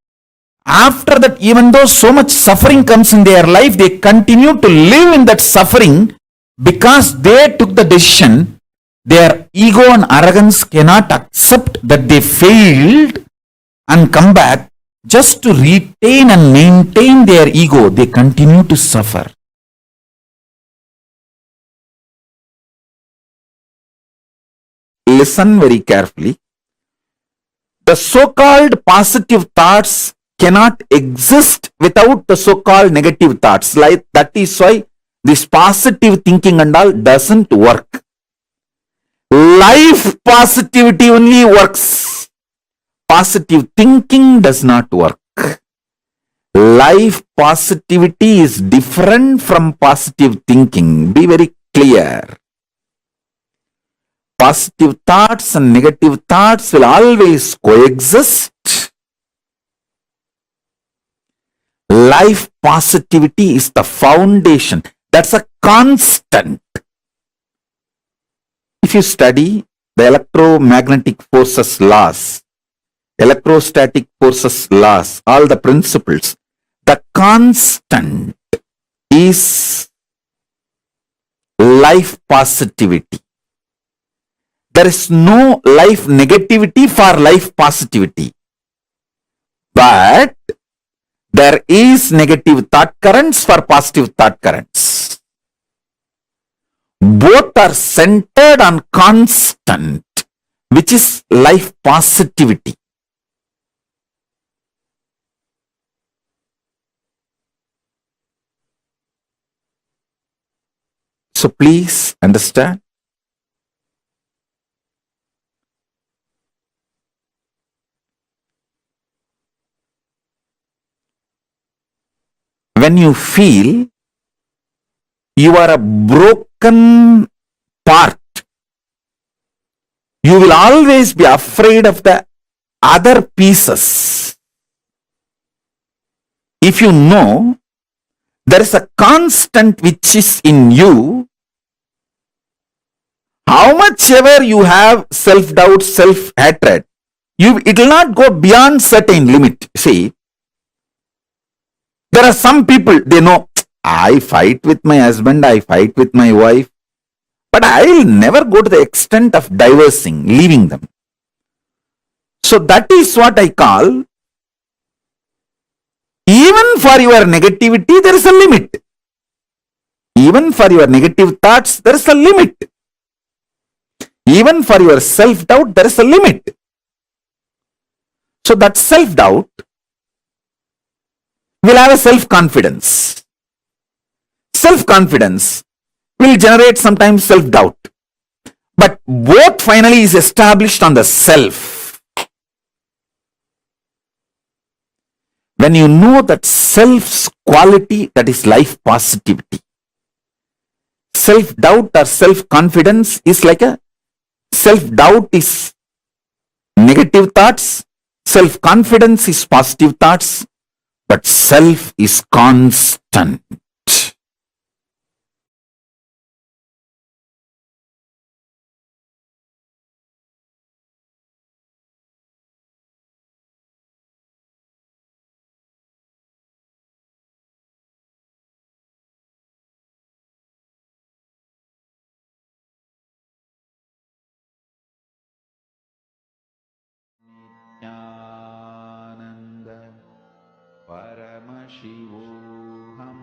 S3: After that, even though so much suffering comes in their life, they continue to live in that suffering because they took the decision. Their ego and arrogance cannot accept that they failed and come back. Just to retain and maintain their ego, they continue to suffer. Listen very carefully. The so-called positive thoughts cannot exist without the so-called negative thoughts. Like that is why this positive thinking and all doesn't work. Life positivity only works. Positive thinking does not work. Life positivity is different from positive thinking. Be very clear. Positive thoughts and negative thoughts will always coexist. Life positivity is the foundation. That's a constant. If you study the electromagnetic forces laws, electrostatic forces laws, all the principles, the constant is life positivity. There is no life negativity for life positivity. But there is negative thought currents for positive thought currents. Both are centered on constant, which is life positivity. So please understand. When you feel you are a broken part, you will always be afraid of the other pieces. If you know there is a constant which is in you, how much ever you have self-doubt, self-hatred, it will not go beyond certain limit. See, there are some people, they know, I fight with my husband, I fight with my wife, but I will never go to the extent of divorcing, leaving them. So that is what I call, even for your negativity, there is a limit. Even for your negative thoughts, there is a limit. Even for your self-doubt, there is a limit. So that self-doubt will have a self-confidence. Self-confidence will generate sometimes self-doubt. But both finally is established on the self. When you know that self's quality, that is life positivity. Self-doubt or self-confidence is like a self-doubt is negative thoughts, self-confidence is positive thoughts, but self is constant. Paramashivoham.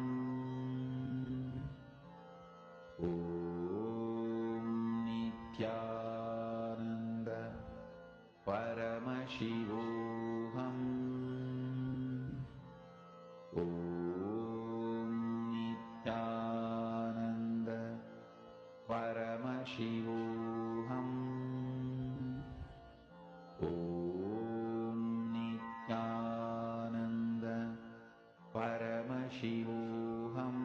S3: Om Nithyananda Paramashivoham. Om Nithyananda Paramashivoham. Om Nithyananda Paramashivoham.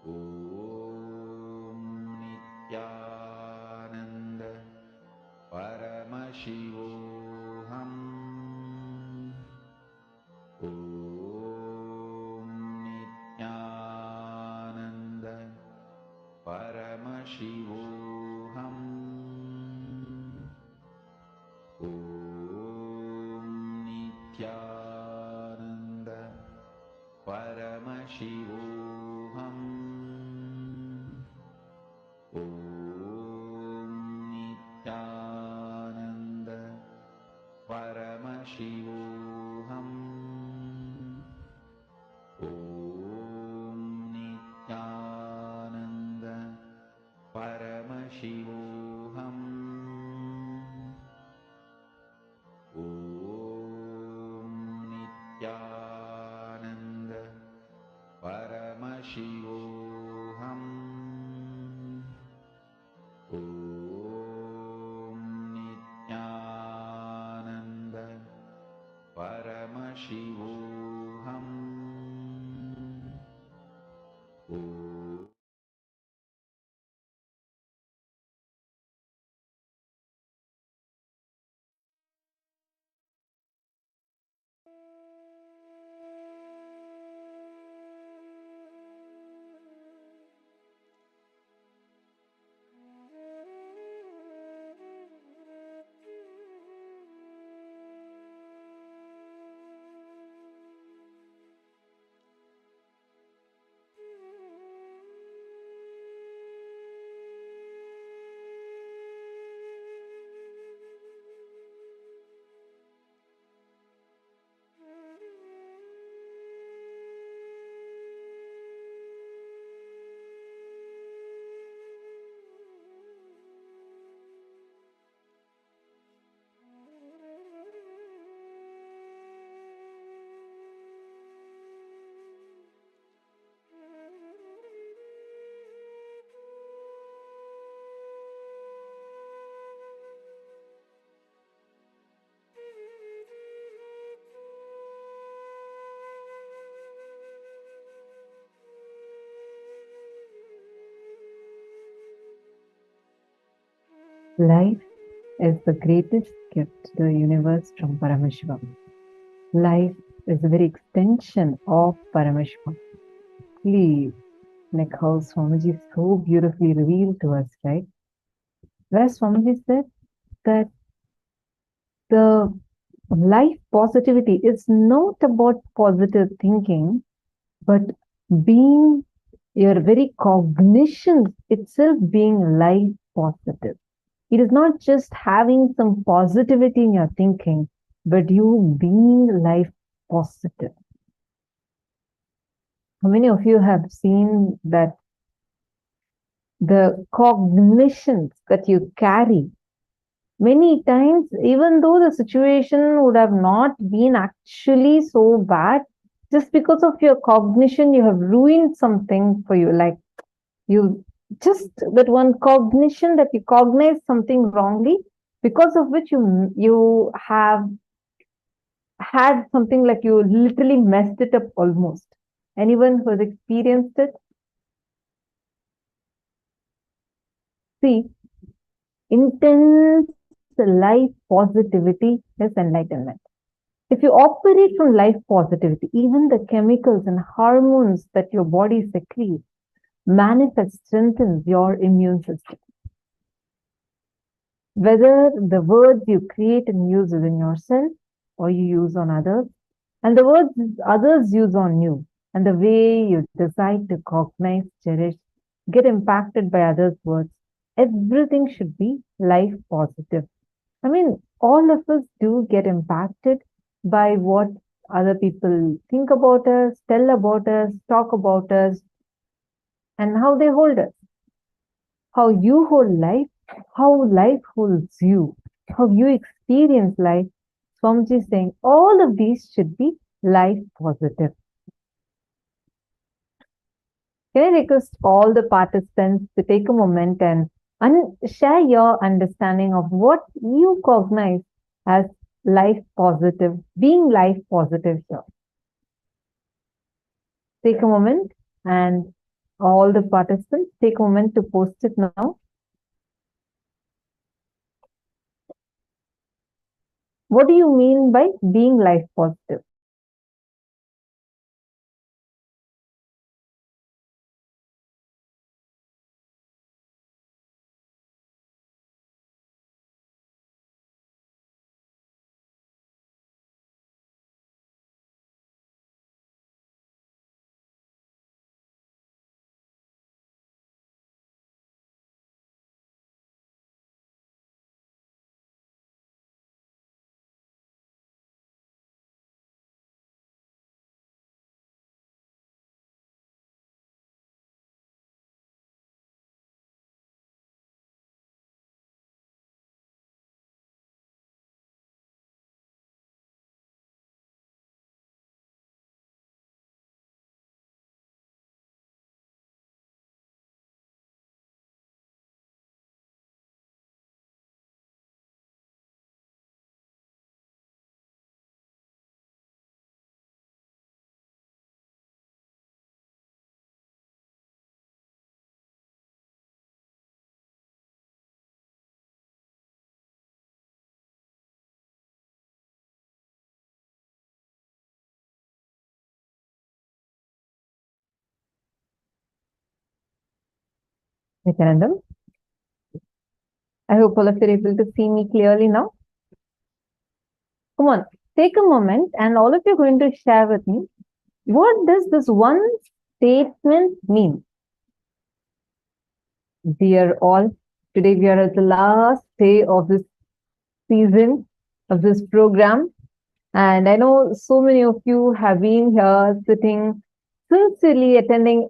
S3: Om Nithyananda Paramashivoham. Om Nithyananda Paramashivoham. Om Nithyananda Paramashivoham. Om Nithyananda Paramashivoham. Om Nithyananda Paramashivoham. Om Nithyananda Paramashivoham. Om Nithyananda Paramashivoham. Om
S9: Life is the greatest gift to the universe from Paramashiva. Life is the very extension of Paramashiva. Please, like how Swamiji so beautifully revealed to us, right? Where Swamiji said that the life positivity is not about positive thinking, but being your very cognition itself being life positive. It is not just having some positivity in your thinking, but you being life positive. How many of you have seen that the cognitions that you carry, many times, even though the situation would have not been actually so bad, just because of your cognition, you have ruined something for you. Like you just that one cognition that you cognize something wrongly, because of which you have had something like you literally messed it up almost. Anyone who has experienced it? See, intense life positivity is enlightenment. If you operate from life positivity, even the chemicals and hormones that your body secretes manifest, strengthens your immune system. Whether the words you create and use within yourself or you use on others, and the words others use on you, and the way you decide to cognize, cherish, get impacted by others' words, everything should be life positive. I mean, all of us do get impacted by what other people think about us, tell about us, talk about us, and how they hold us. How you hold life, how life holds you, how you experience life. Swamiji is saying all of these should be life positive. Can I request all the participants to take a moment and share your understanding of what you cognize as life positive, being life positive here. Take a moment, and all the participants take a moment to post it now. What do you mean by being life positive? Nithyananda, I hope all of you are able to see me clearly now. Come on, take a moment and all of you are going to share with me, what does this one statement mean? Dear all, today we are at the last day of this season, of this program. And I know so many of you have been here sitting, sincerely attending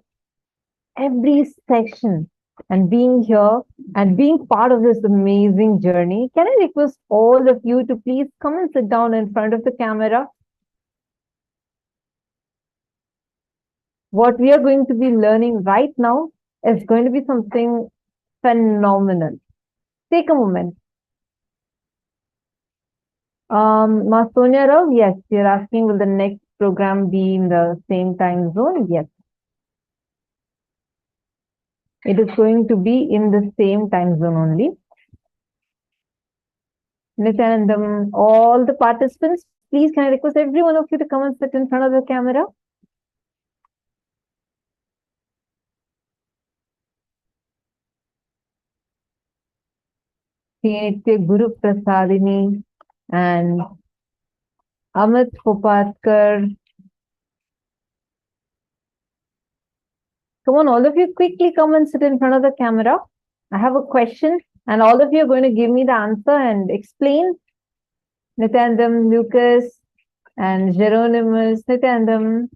S9: every section and being here and being part of this amazing journey. Can I request all of you to please come and sit down in front of the camera? What we are going to be learning right now is going to be something phenomenal. Take a moment. Sonia Rao, yes, you're asking, will the next program be in the same time zone? Yes. It is going to be in the same time zone only. Nithyananda, all the participants, please can I request every one of you to come and sit in front of the camera? Guru Prasadini and Amit Kopatkar. Come on, all of you quickly come and sit in front of the camera. I have a question and all of you are going to give me the answer and explain. Nithyanandam, Lucas and Geronimus. Nithyanandam,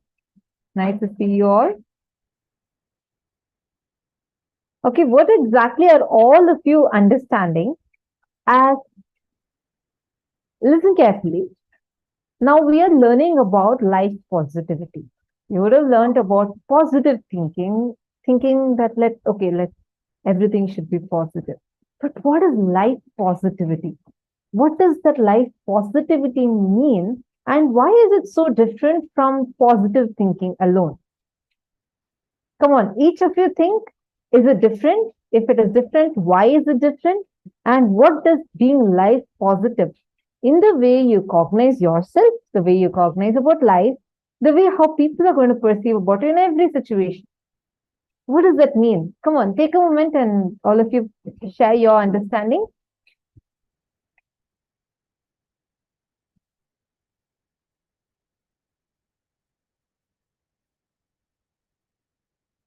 S9: nice to see you all. Okay, what exactly are all of you understanding as, listen carefully. Now we are learning about life positivity. You would have learned about positive thinking that everything should be positive. But what is life positivity? What does that life positivity mean? And why is it so different from positive thinking alone? Come on, each of you think, is it different? If it is different, why is it different? And what does being life positive in the way you cognize yourself, the way you cognize about life, the way how people are going to perceive about you in every situation? What does that mean? Come on, take a moment and all of you share your understanding.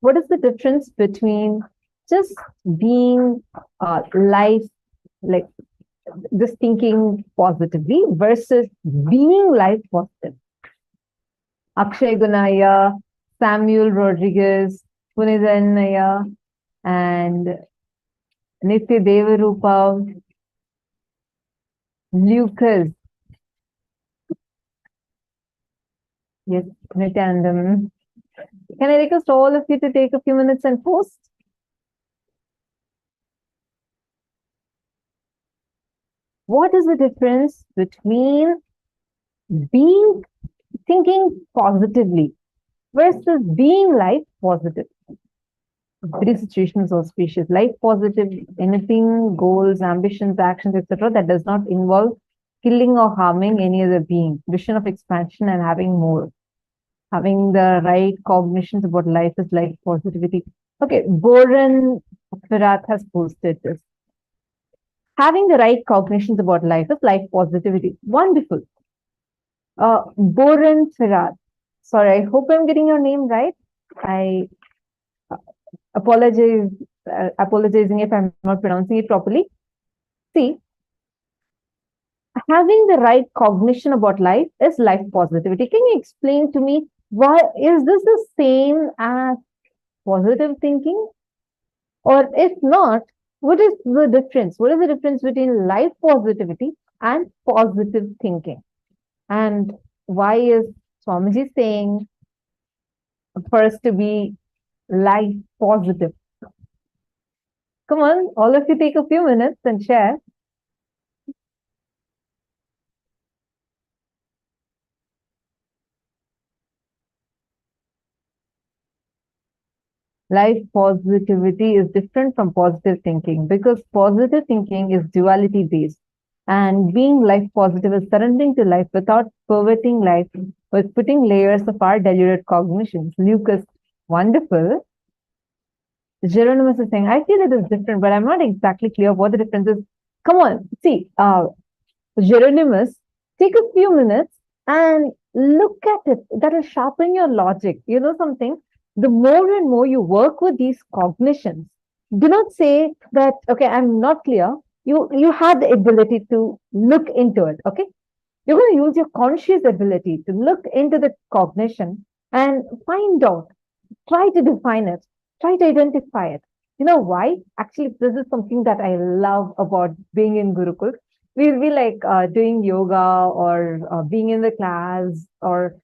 S9: What is the difference between just being life, like this thinking positively versus being life positive. Akshay Gunaya, Samuel Rodriguez, Punithanaya, and Nitya Devarupa, Lucas. Yes, Nithyananda. Can I request all of you to take a few minutes and post? What is the difference between thinking positively versus being life positive? Three situations auspicious. Life positive, anything, goals, ambitions, actions, etc. that does not involve killing or harming any other being. Vision of expansion and having more. Having the right cognitions about life is life positivity. Okay, Boran Firat has posted this. Having the right cognitions about life is life positivity. Wonderful. Boran Firat. Sorry, I hope I'm getting your name right. I apologizing if I'm not pronouncing it properly. See, having the right cognition about life is life positivity. Can you explain to me why is this the same as positive thinking? Or if not, what is the difference? What is the difference between life positivity and positive thinking? And why is Swamiji saying for us to be life positive? Come on, all of you take a few minutes and share. Life positivity is different from positive thinking because positive thinking is duality based. And being life positive is surrendering to life without perverting life, with putting layers of our deluded cognitions. Lucas, wonderful. Geronimus is saying, I feel it is different, but I'm not exactly clear what the difference is. Come on, see, Geronimus, take a few minutes and look at it. That will sharpen your logic. You know something? The more and more you work with these cognitions, do not say that, okay, I'm not clear. You have the ability to look into it, okay? You're going to use your conscious ability to look into the cognition and find out, try to define it, try to identify it. You know why? Actually, this is something that I love about being in Gurukul. We'll be like doing yoga or being in the class or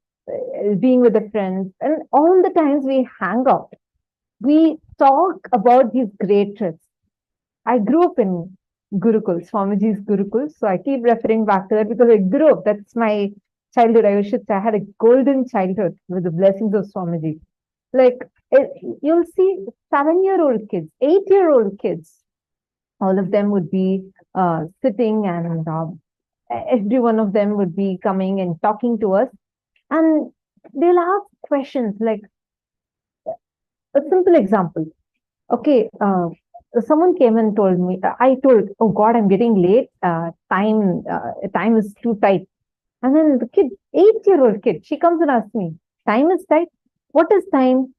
S9: being with the friends. And all the times we hang out, we talk about these great trips. I grew up in Gurukul, Swamiji's Gurukul. So I keep referring back to that because I grew up. That's my childhood. I should say I had a golden childhood with the blessings of Swamiji. Like you'll see 7-year-old kids, 8-year-old kids, all of them would be sitting and every one of them would be coming and talking to us. And they'll ask questions like a simple example. Okay, someone came and told me, I told, oh God, I'm getting late. Time is too tight. And then the kid, 8-year-old kid, she comes and asks me, time is tight? What is time?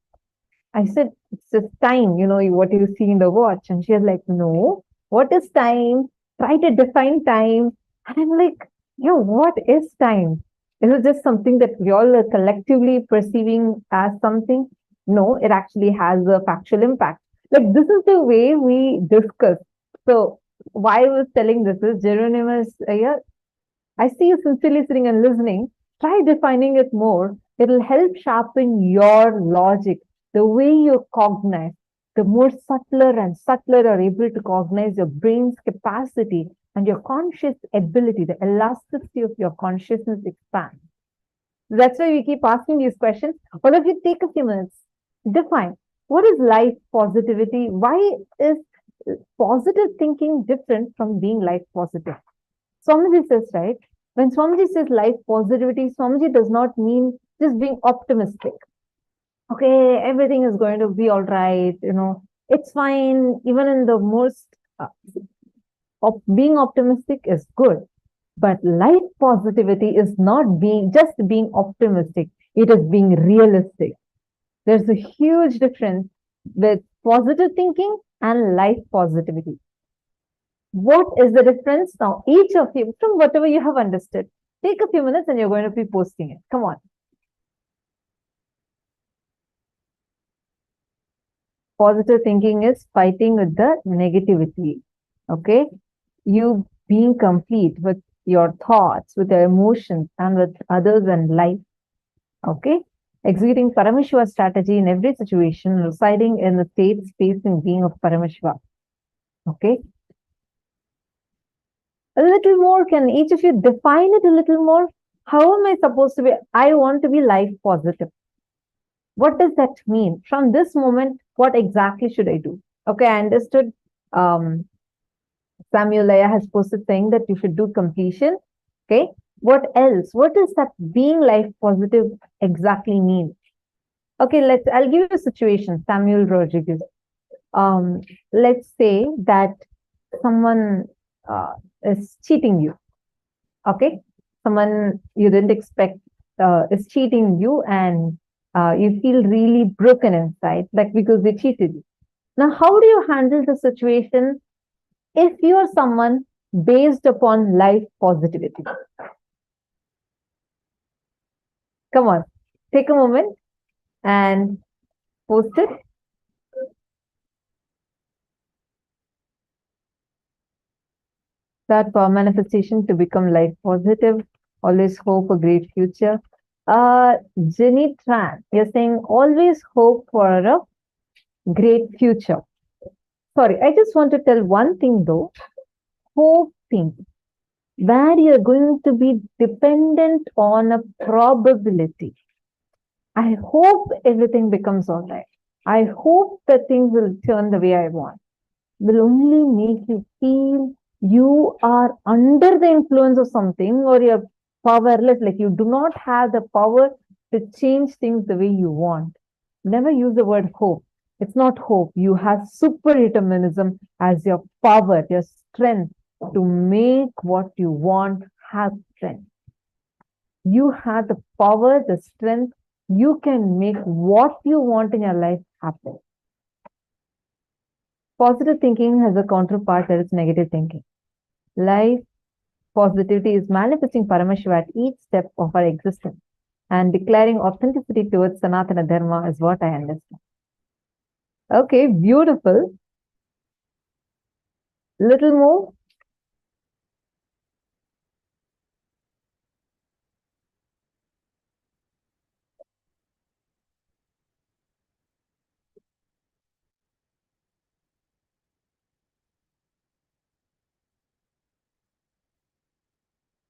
S9: I said, it's just time, you know, what you see in the watch. And she was like, no, what is time? Try to define time. And I'm like, yo, what is time? Is it just something that we all are collectively perceiving as something? No, it actually has a factual impact. Like this is the way we discuss. So why I was telling this is Geronimus, I see you sincerely sitting and listening. Try defining it more. It'll help sharpen your logic, the way you cognize. The more subtler and subtler you're able to cognize, your brain's capacity and your conscious ability, the elasticity of your consciousness expands. That's why we keep asking these questions. All of you take a few minutes. Define. What is life positivity? Why is positive thinking different from being life positive? Swamiji says, right? When Swamiji says life positivity, Swamiji does not mean just being optimistic. Okay, everything is going to be all right, you know, it's fine. Even in the most, being optimistic is good. But life positivity is not just being optimistic. It is being realistic. There's a huge difference with positive thinking and life positivity. What is the difference? Now, each of you, from whatever you have understood, take a few minutes and you're going to be posting it. Come on. Positive thinking is fighting with the negativity. Okay? You being complete with your thoughts, with your emotions, and with others and life. Okay? Executing Paramashiva strategy in every situation, residing in the state, space, and being of Paramashiva. Okay? A little more, can each of you define it a little more? How am I supposed to be? I want to be life positive. What does that mean? From this moment, what exactly should I do? Okay, I understood. Samuel Laya has posted saying that you should do completion. Okay, what else? What does that being life positive exactly mean? Okay, I'll give you a situation, Samuel Rodriguez. Let's say that someone is cheating you. Okay, someone you didn't expect is cheating you, and you feel really broken inside, like because they cheated you. Now, how do you handle the situation if you are someone based upon life positivity? Come on, take a moment and post it. That for manifestation to become life positive, always hope a great future. Jenny Tran, you're saying always hope for a great future. Sorry, I just want to tell one thing though. Hoping, where you're going to be dependent on a probability. I hope everything becomes all right. I hope that things will turn the way I want. Will only make you feel you are under the influence of something, or you're powerless, like you do not have the power to change things the way you want. Never use the word hope. It's not hope. You have super determinism as your power, your strength to make what you want have strength. You have the power, the strength. You can make what you want in your life happen. Positive thinking has a counterpart, that is negative thinking. Life positivity is manifesting Paramashiva at each step of our existence and declaring authenticity towards Sanatana Dharma is what I understand. Okay, beautiful. Little more.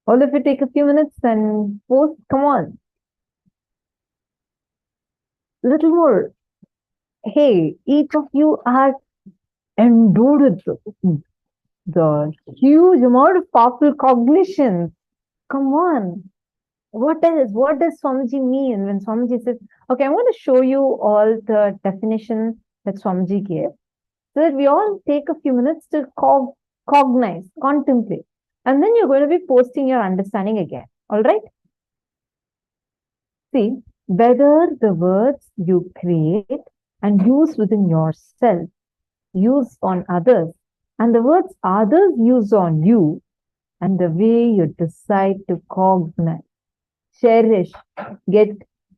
S9: All of you take a few minutes and post, come on. Little more. Hey, each of you are endowed with the huge amount of powerful cognition. Come on. What does Swamiji mean when Swamiji says, okay, I'm going to show you all the definition that Swamiji gave, so that we all take a few minutes to cognize, contemplate. And then you're going to be posting your understanding again. All right? See, whether the words you create and use within yourself, use on others, and the words others use on you, and the way you decide to cognize, cherish, get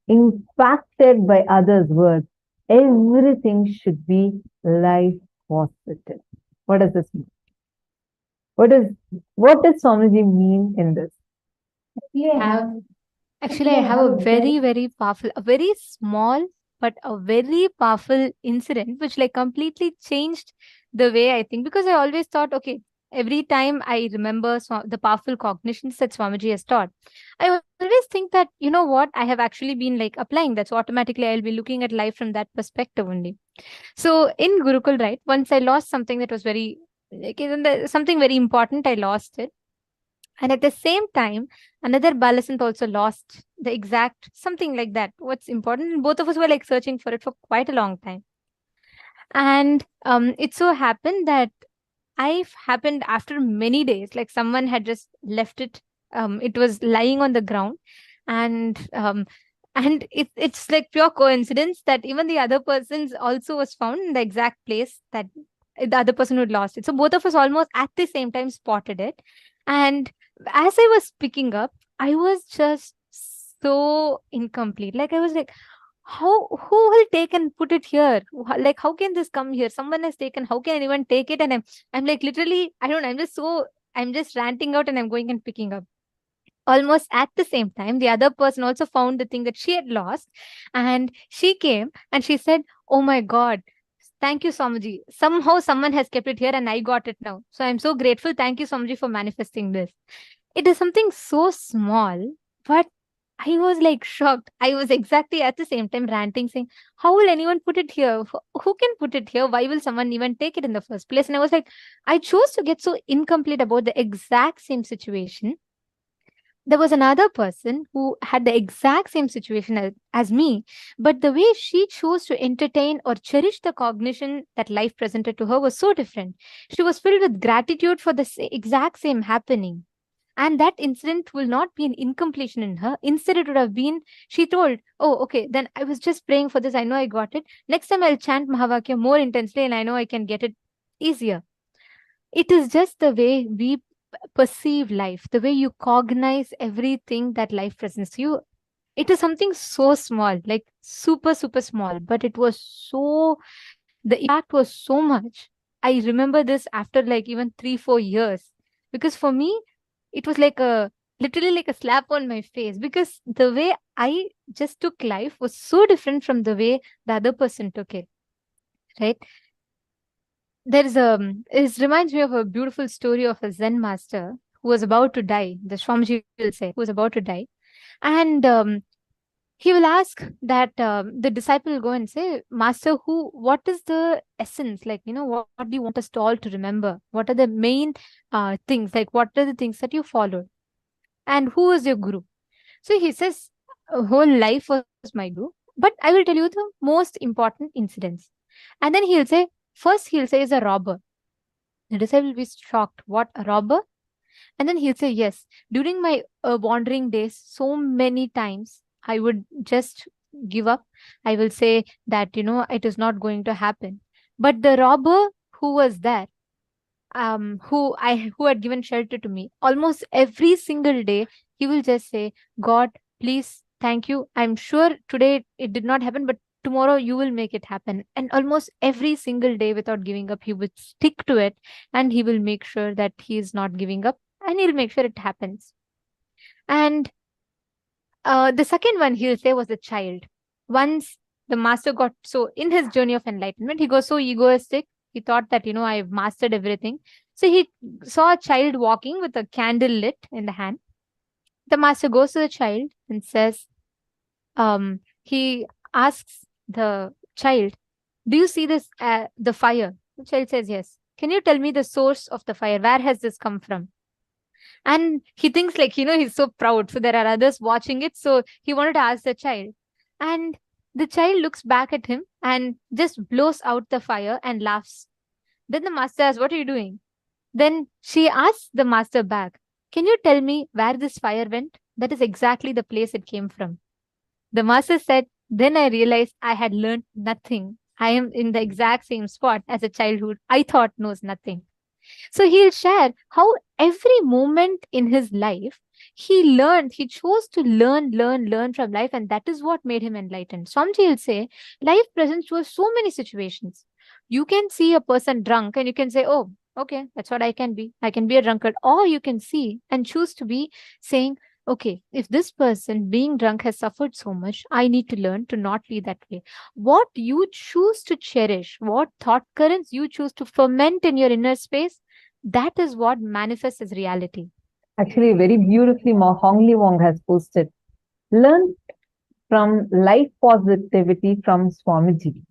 S9: impacted by others' words, everything should be life positive. What does this mean? What does Swamiji mean in this?
S8: Actually, I have a very, very powerful, a very small, but a very powerful incident, which like completely changed the way I think, because I always thought, okay, every time I remember the powerful cognitions that Swamiji has taught, I always think that, you know what, I have actually been like applying that. So automatically I'll be looking at life from that perspective only. So in Gurukul, right, once I lost something that was very, like, something very important, I lost it. And at the same time, another Balasant also lost the exact something like that. What's important? And both of us were like searching for it for quite a long time. And it so happened that happened after many days, like someone had just left it. It was lying on the ground, and it's like pure coincidence that even the other person's also was found in the exact place that the other person who lost it. So both of us almost at the same time spotted it. And as I was picking up, I was just so incomplete. Like I was like, who will take and put it here? Like, how can this come here? Someone has taken, how can anyone take it? And I'm like, literally, I don't know, I'm just ranting out and I'm going and picking up. Almost at the same time, the other person also found the thing that she had lost, and she came and she said, oh my God, thank you, Swamiji. Somehow someone has kept it here and I got it now. So I'm so grateful. Thank you, Swamiji, for manifesting this. It is something so small, but I was like shocked. I was exactly at the same time ranting, saying, how will anyone put it here? Who can put it here? Why will someone even take it in the first place? And I was like, I chose to get so incomplete about the exact same situation. There was another person who had the exact same situation as me, but the way she chose to entertain or cherish the cognition that life presented to her was so different. She was filled with gratitude for the exact same happening. And that incident will not be an incompletion in her. Instead, it would have been, she told, oh, okay, then I was just praying for this. I know I got it. Next time I'll chant Mahavakya more intensely and I know I can get it easier. It is just the way we perceive life, the way you cognize everything that life presents to you. It is something so small, like super, super small, but it was so, the impact was so much. I remember this after like even 3-4 years, because for me, it was like literally like a slap on my face, because the way I just took life was so different from the way the other person took it, right? It reminds me of a beautiful story of a Zen master who was about to die. The Swamiji will say, who was about to die. And he will ask that the disciple will go and say, Master, what is the essence? Like, what do you want us to all to remember? What are the main things? Like, what are the things that you followed? And who is your guru? So he says, whole life was my guru, but I will tell you the most important incidents. And then he'll say, first he'll say is a robber. The disciple will be shocked. What, a robber? And then he'll say, yes, during my wandering days, so many times I would just give up. I will say that, it is not going to happen. But the robber who was there, who had given shelter to me, almost every single day, he will just say, God, please, thank you. I'm sure today it did not happen, but tomorrow you will make it happen. And almost every single day, without giving up, he would stick to it, and he will make sure that he is not giving up, and he'll make sure it happens. And the second one he'll say was the child. Once the master got so, in his journey of enlightenment, he got so egoistic. He thought that, I've mastered everything. So he saw a child walking with a candle lit in the hand. The master goes to the child and says, he asks the child, do you see this, the fire? The child says, yes. Can you tell me the source of the fire? Where has this come from? And he thinks like, he's so proud. So there are others watching it. So he wanted to ask the child. And the child looks back at him and just blows out the fire and laughs. Then the master asks, what are you doing? Then she asks the master back, can you tell me where this fire went? That is exactly the place it came from. The master said, then I realized I had learned nothing. I am in the exact same spot as a child who I thought knows nothing. So he'll share how every moment in his life, he chose to learn from life. And that is what made him enlightened. Swamiji will say, life presents to us so many situations. You can see a person drunk and you can say, oh, okay, that's what I can be. I can be a drunkard. Or you can see and choose to be saying, okay, if this person being drunk has suffered so much, I need to learn to not be that way. What you choose to cherish, what thought currents you choose to ferment in your inner space, that is what manifests as reality.
S9: Actually, very beautifully, Mahā Wong has posted, learn from life positivity from Swamiji.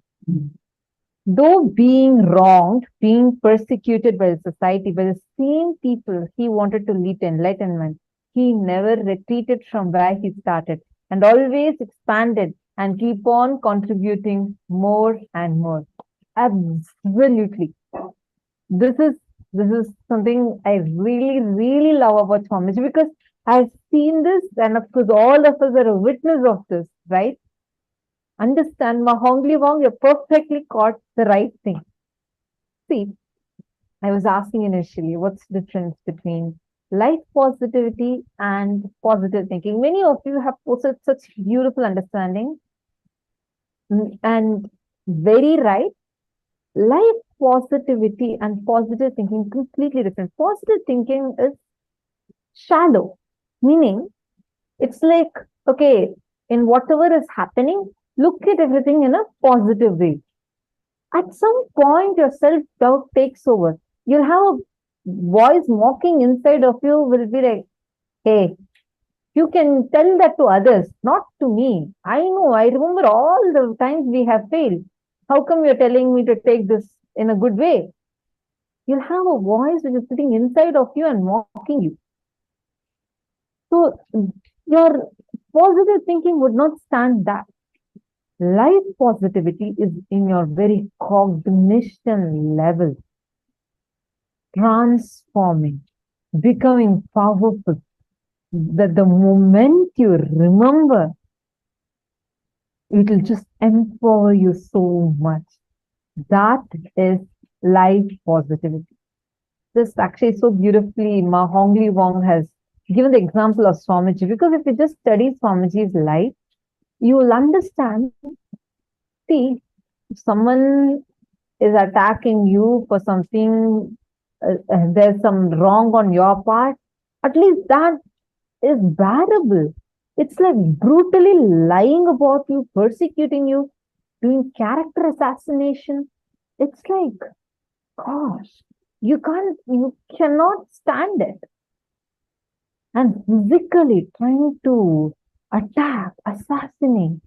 S9: Though being wronged, being persecuted by the society, by the same people he wanted to lead to enlightenment, he never retreated from where he started and always expanded and keep on contributing more and more. Absolutely. This is something I really, really love about Swamiji, because I've seen this, and of course all of us are a witness of this, right? Understand, Mahā Wong, you perfectly caught the right thing. See, I was asking initially, what's the difference between life positivity and positive thinking? Many of you have posted such beautiful understanding and very right. Life positivity and positive thinking completely different. Positive thinking is shallow, meaning it's like, okay, in whatever is happening, look at everything in a positive way. At some point, your self-doubt takes over. You'll have a voice mocking inside of you will be like, hey, you can tell that to others, not to me. I know, I remember all the times we have failed. How come you're telling me to take this in a good way? You'll have a voice which is sitting inside of you and mocking you. So your positive thinking would not stand that. Life positivity is in your very cognition level, transforming, becoming powerful. That the moment you remember, it will just empower you so much. That is life positivity. This actually so beautifully, Mahā Wong has given the example of Swamiji, because if you just study Swamiji's life, you will understand, see, if someone is attacking you for something, there's some wrong on your part, at least that is bearable. It's like brutally lying about you, persecuting you, doing character assassination. It's like, gosh, you cannot stand it. And physically trying to attack, assassinate.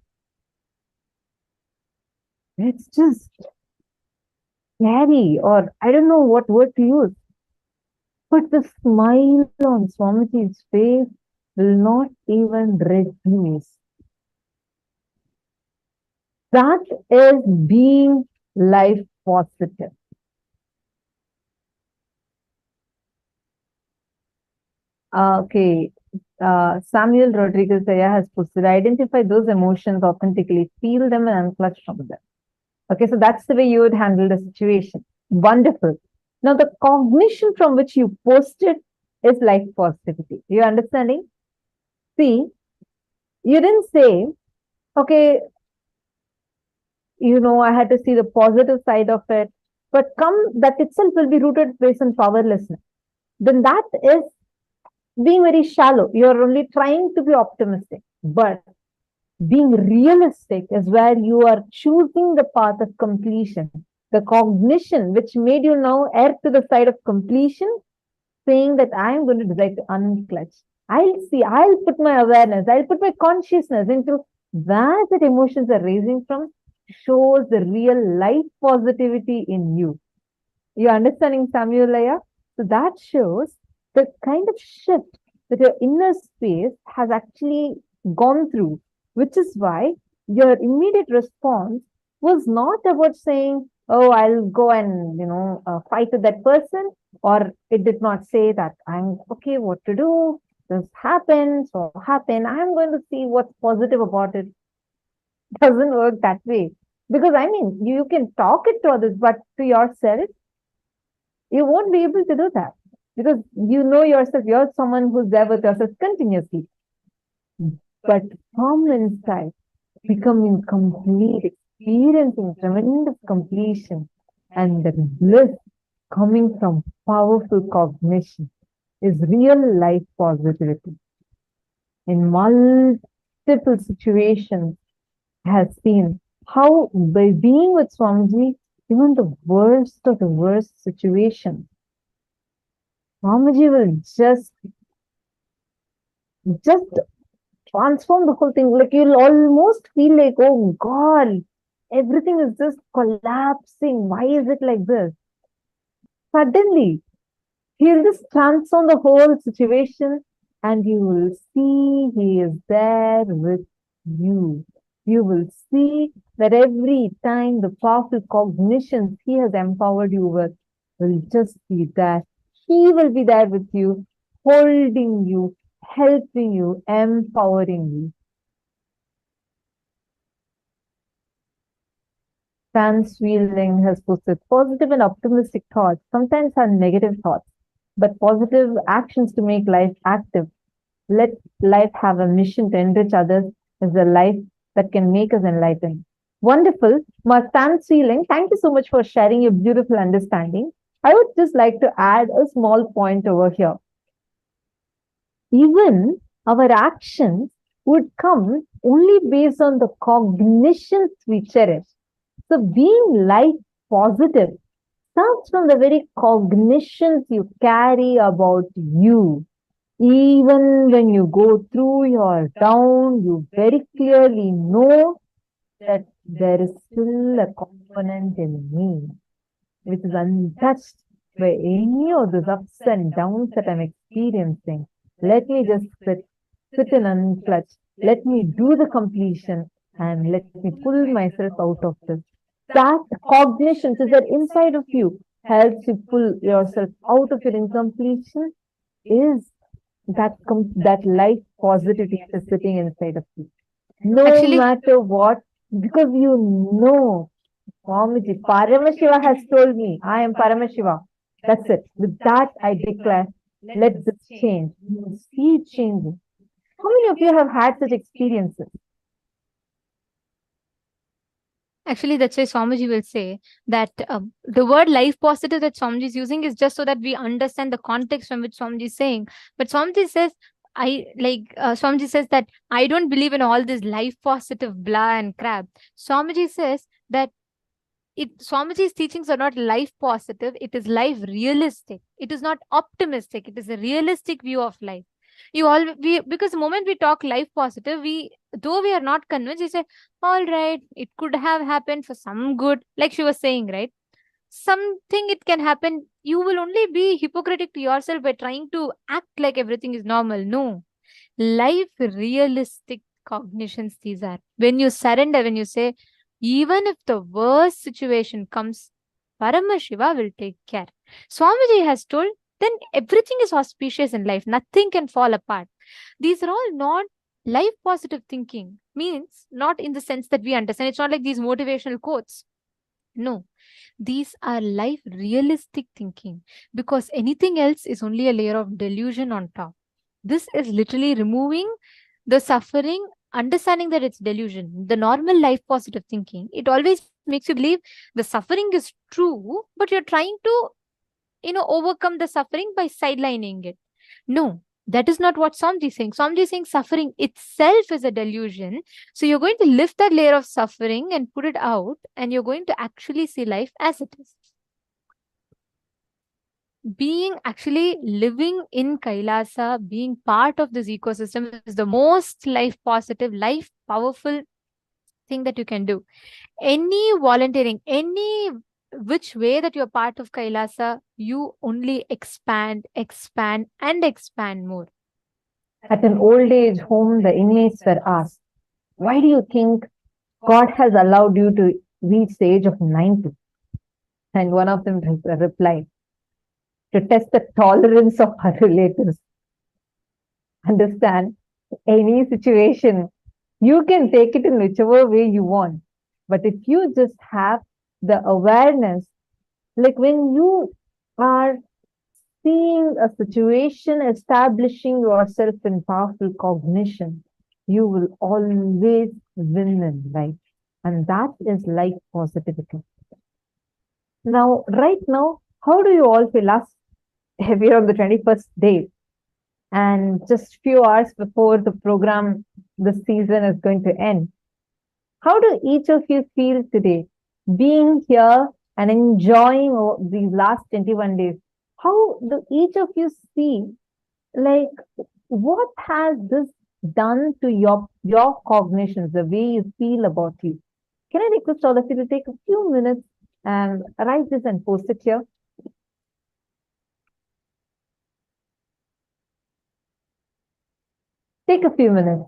S9: It's just scary, or I don't know what word to use. But the smile on Swamiji's face will not even reduce. That is being life positive. Okay, Samuel Rodriguez has posted, identify those emotions authentically, feel them and unclutch from them. Okay, so that's the way you would handle the situation. Wonderful. Now, the cognition from which you posted is life positivity. You understanding? See, you didn't say, okay, I had to see the positive side of it, but that itself will be rooted based on powerlessness. Then that is being very shallow. You're only trying to be optimistic, but being realistic is where you are choosing the path of completion. The cognition which made you now err to the side of completion, saying that I am going to decide to unclutch. I'll put my awareness, I'll put my consciousness into where that emotions are raising from, shows the real life positivity in you. You're understanding, Samuel? So that shows the kind of shift that your inner space has actually gone through, which is why your immediate response was not about saying, oh, I'll go and, fight with that person, or it did not say that I'm okay, what to do, this happened, so happened, I'm going to see what's positive about it. Doesn't work that way. Because, you can talk it to others, but to yourself, you won't be able to do that. Because you know yourself, you're someone who's there with yourself continuously. But from inside, becoming complete, experiencing tremendous completion, and the bliss coming from powerful cognition is real life positivity. In multiple situations, I have seen how by being with Swamiji, even the worst of the worst situations, Swamiji will just transform the whole thing. Like you'll almost feel like, oh God, everything is just collapsing. Why is it like this? Suddenly, he'll just transform the whole situation and you will see he is there with you. You will see that every time the powerful cognitions he has empowered you with will just be there. He will be there with you, holding you, helping you, empowering you. Wheeling has posted positive and optimistic thoughts sometimes have negative thoughts, but positive actions to make life active. Let life have a mission to enrich others is a life that can make us enlightened. Wonderful. Mahā Wheeling, thank you so much for sharing your beautiful understanding. I would just like to add a small point over here. Even our actions would come only based on the cognitions we cherish. So being life positive starts from the very cognitions you carry about you. Even when you go through your down, you very clearly know that there is still a component in me which is untouched by any of those ups and downs that I'm experiencing. Let me just sit in unclutched. Let me do the completion and let me pull myself out of this. That cognition is that inside of you helps you pull yourself out of your incompletion is that life positivity is sitting inside of you. No matter what, because you know, Swamiji, Paramashiva has told me, I am Paramashiva. That's it. With that, I declare, let this change. You will see it changing. How many of you have had such experiences?
S8: Actually, that's why Swamiji will say that the word life positive that Swamiji is using is just so that we understand the context from which Swamiji is saying. But Swamiji says, Swamiji says that I don't believe in all this life positive blah and crap. Swamiji says that Swamiji's teachings are not life positive, it is life realistic. It is not optimistic, it is a realistic view of life. Because the moment we talk life positive, though we are not convinced, we say, all right, it could have happened for some good, like she was saying, right? Something it can happen. You will only be hypocritic to yourself by trying to act like everything is normal. No. Life realistic cognitions these are. When you surrender, when you say, even if the worst situation comes, Paramashiva will take care. Swamiji has told, then everything is auspicious in life. Nothing can fall apart. These are all not life positive thinking. Means not in the sense that we understand. It's not like these motivational quotes. No. These are life realistic thinking, because anything else is only a layer of delusion on top. This is literally removing the suffering, understanding that it's delusion. The normal life positive thinking, it always makes you believe the suffering is true, but you're trying to, overcome the suffering by sidelining it. No, that is not what Swamiji is saying. Swamiji is saying suffering itself is a delusion. So you're going to lift that layer of suffering and put it out, and you're going to actually see life as it is. Being actually living in Kailasa, being part of this ecosystem is the most life positive, life powerful thing that you can do. Any volunteering, any which way that you're part of Kailasa, you only expand, and expand more.
S9: At an old age home, the inmates were asked, why do you think God has allowed you to reach the age of 90? And one of them replied, to test the tolerance of our relatives. Understand, any situation, you can take it in whichever way you want. But if you just have the awareness, like when you are seeing a situation, establishing yourself in powerful cognition, you will always win in life. And that is life positivity. Now, right now, how do you all feel? We're on the 21st day, and just few hours before the program, the season is going to end. How do each of you feel today, being here and enjoying these last 21 days? How do each of you see, like, what has this done to your cognitions, the way you feel about you? Can I request all of you to take a few minutes and write this and post it here? Take a few minutes.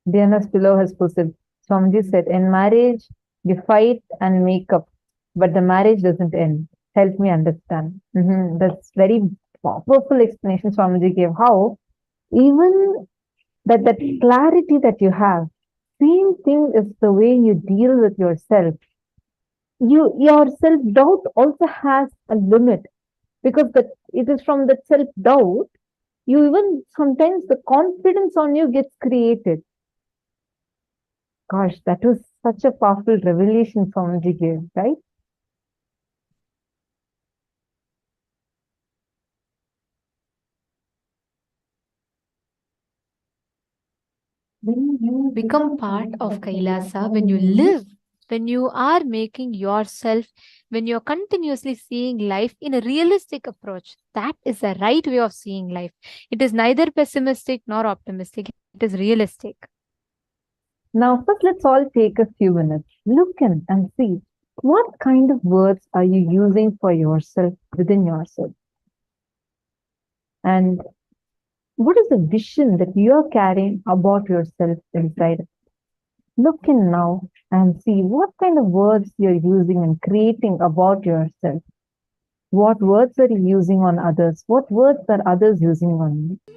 S9: Diana's below has posted, Swamiji said, in marriage, you fight and make up. but the marriage doesn't end. Help me understand. That's very powerful explanation Swamiji gave. How even that clarity that you have, same thing is the way you deal with yourself. Your self-doubt also has a limit, because it is from that self-doubt you even sometimes the confidence on you gets created. Gosh, that was such a powerful revelation Swamiji gave, right?
S8: When you become part of Kailasa, when you live, when you are making yourself, when you're continuously seeing life in a realistic approach, that is the right way of seeing life. It is neither pessimistic nor optimistic, it is realistic.
S9: Now, first, let's all take a few minutes. Look in and see what kind of words are you using for yourself within yourself. And what is the vision that you are carrying about yourself inside? Look in now and see what kind of words you're using and creating about yourself. What words are you using on others? What words are others using on you?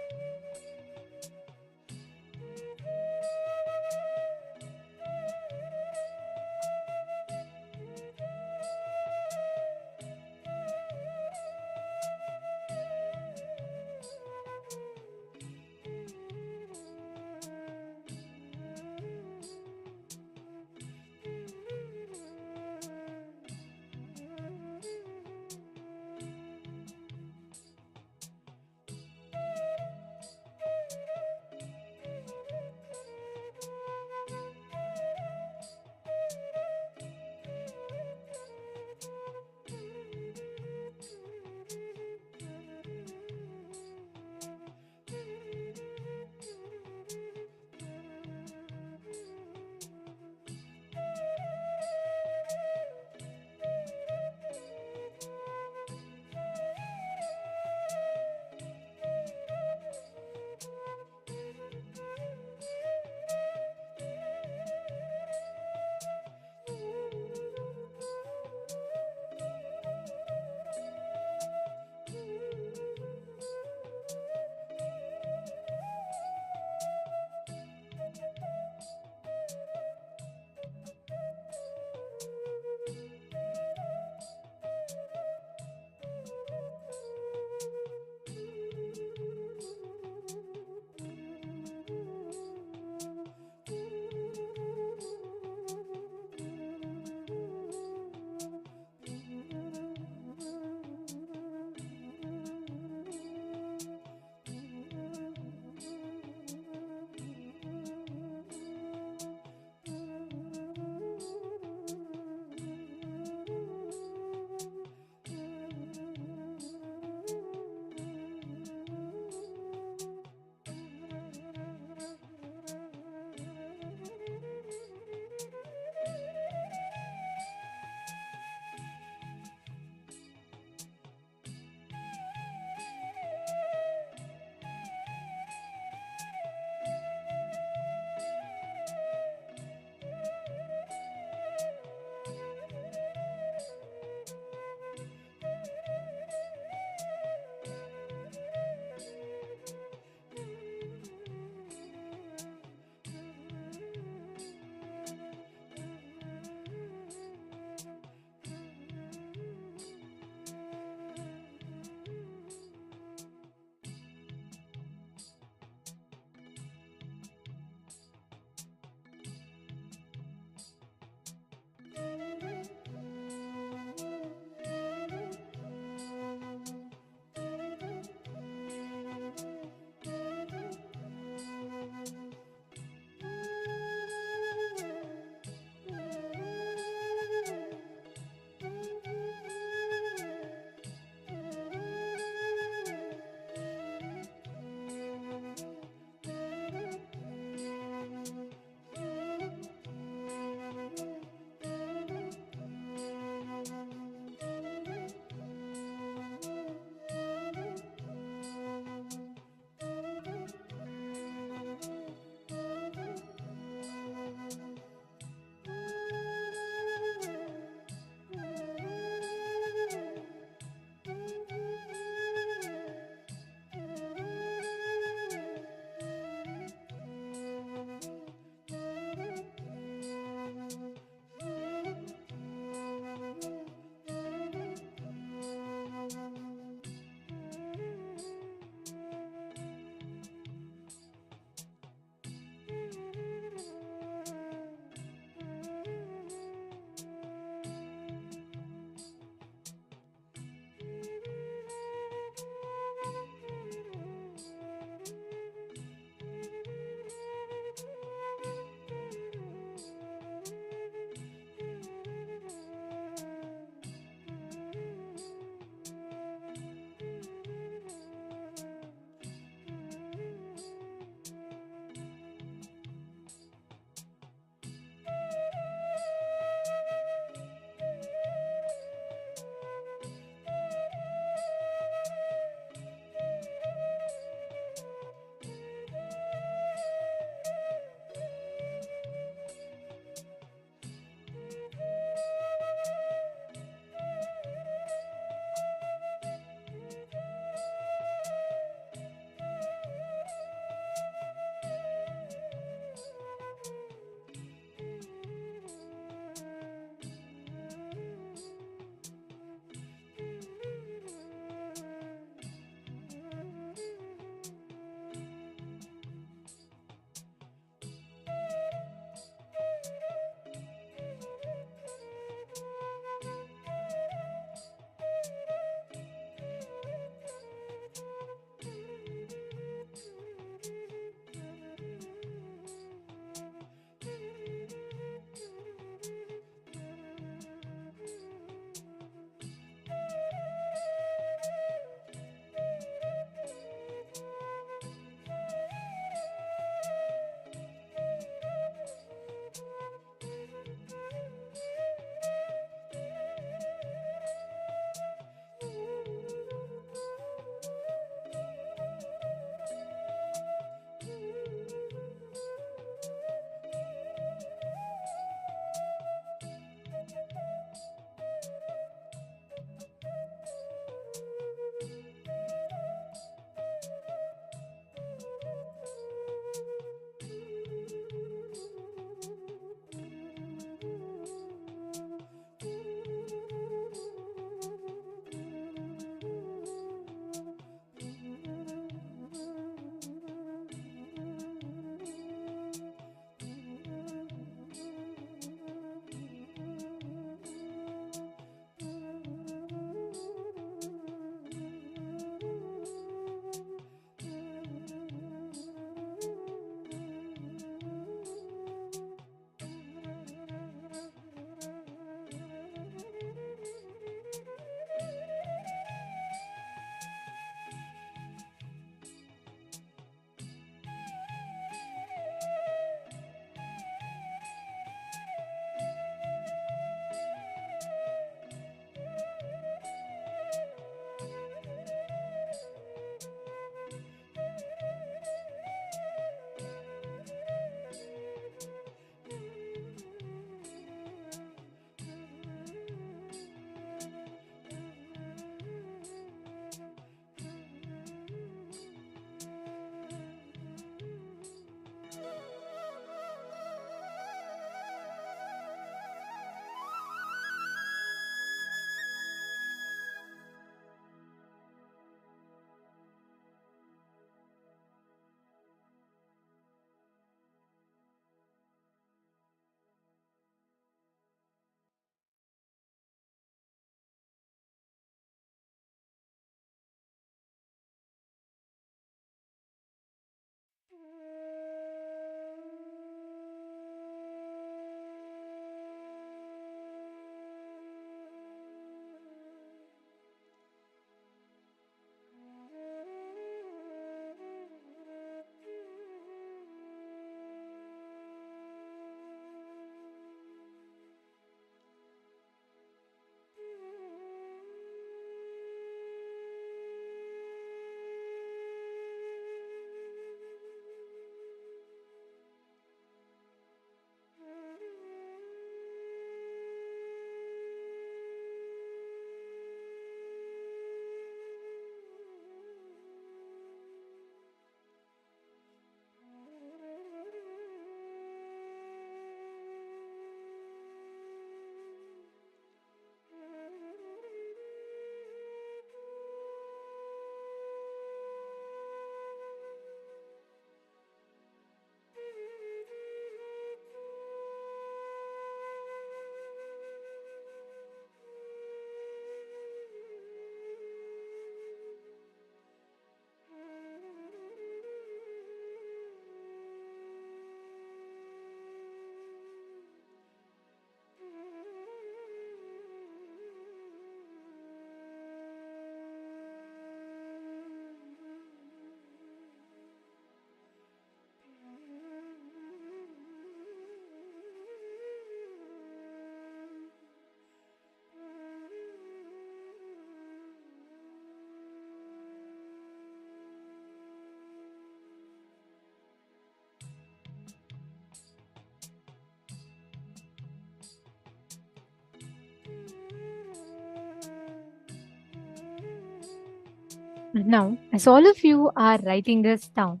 S8: Now, as all of you are writing this down,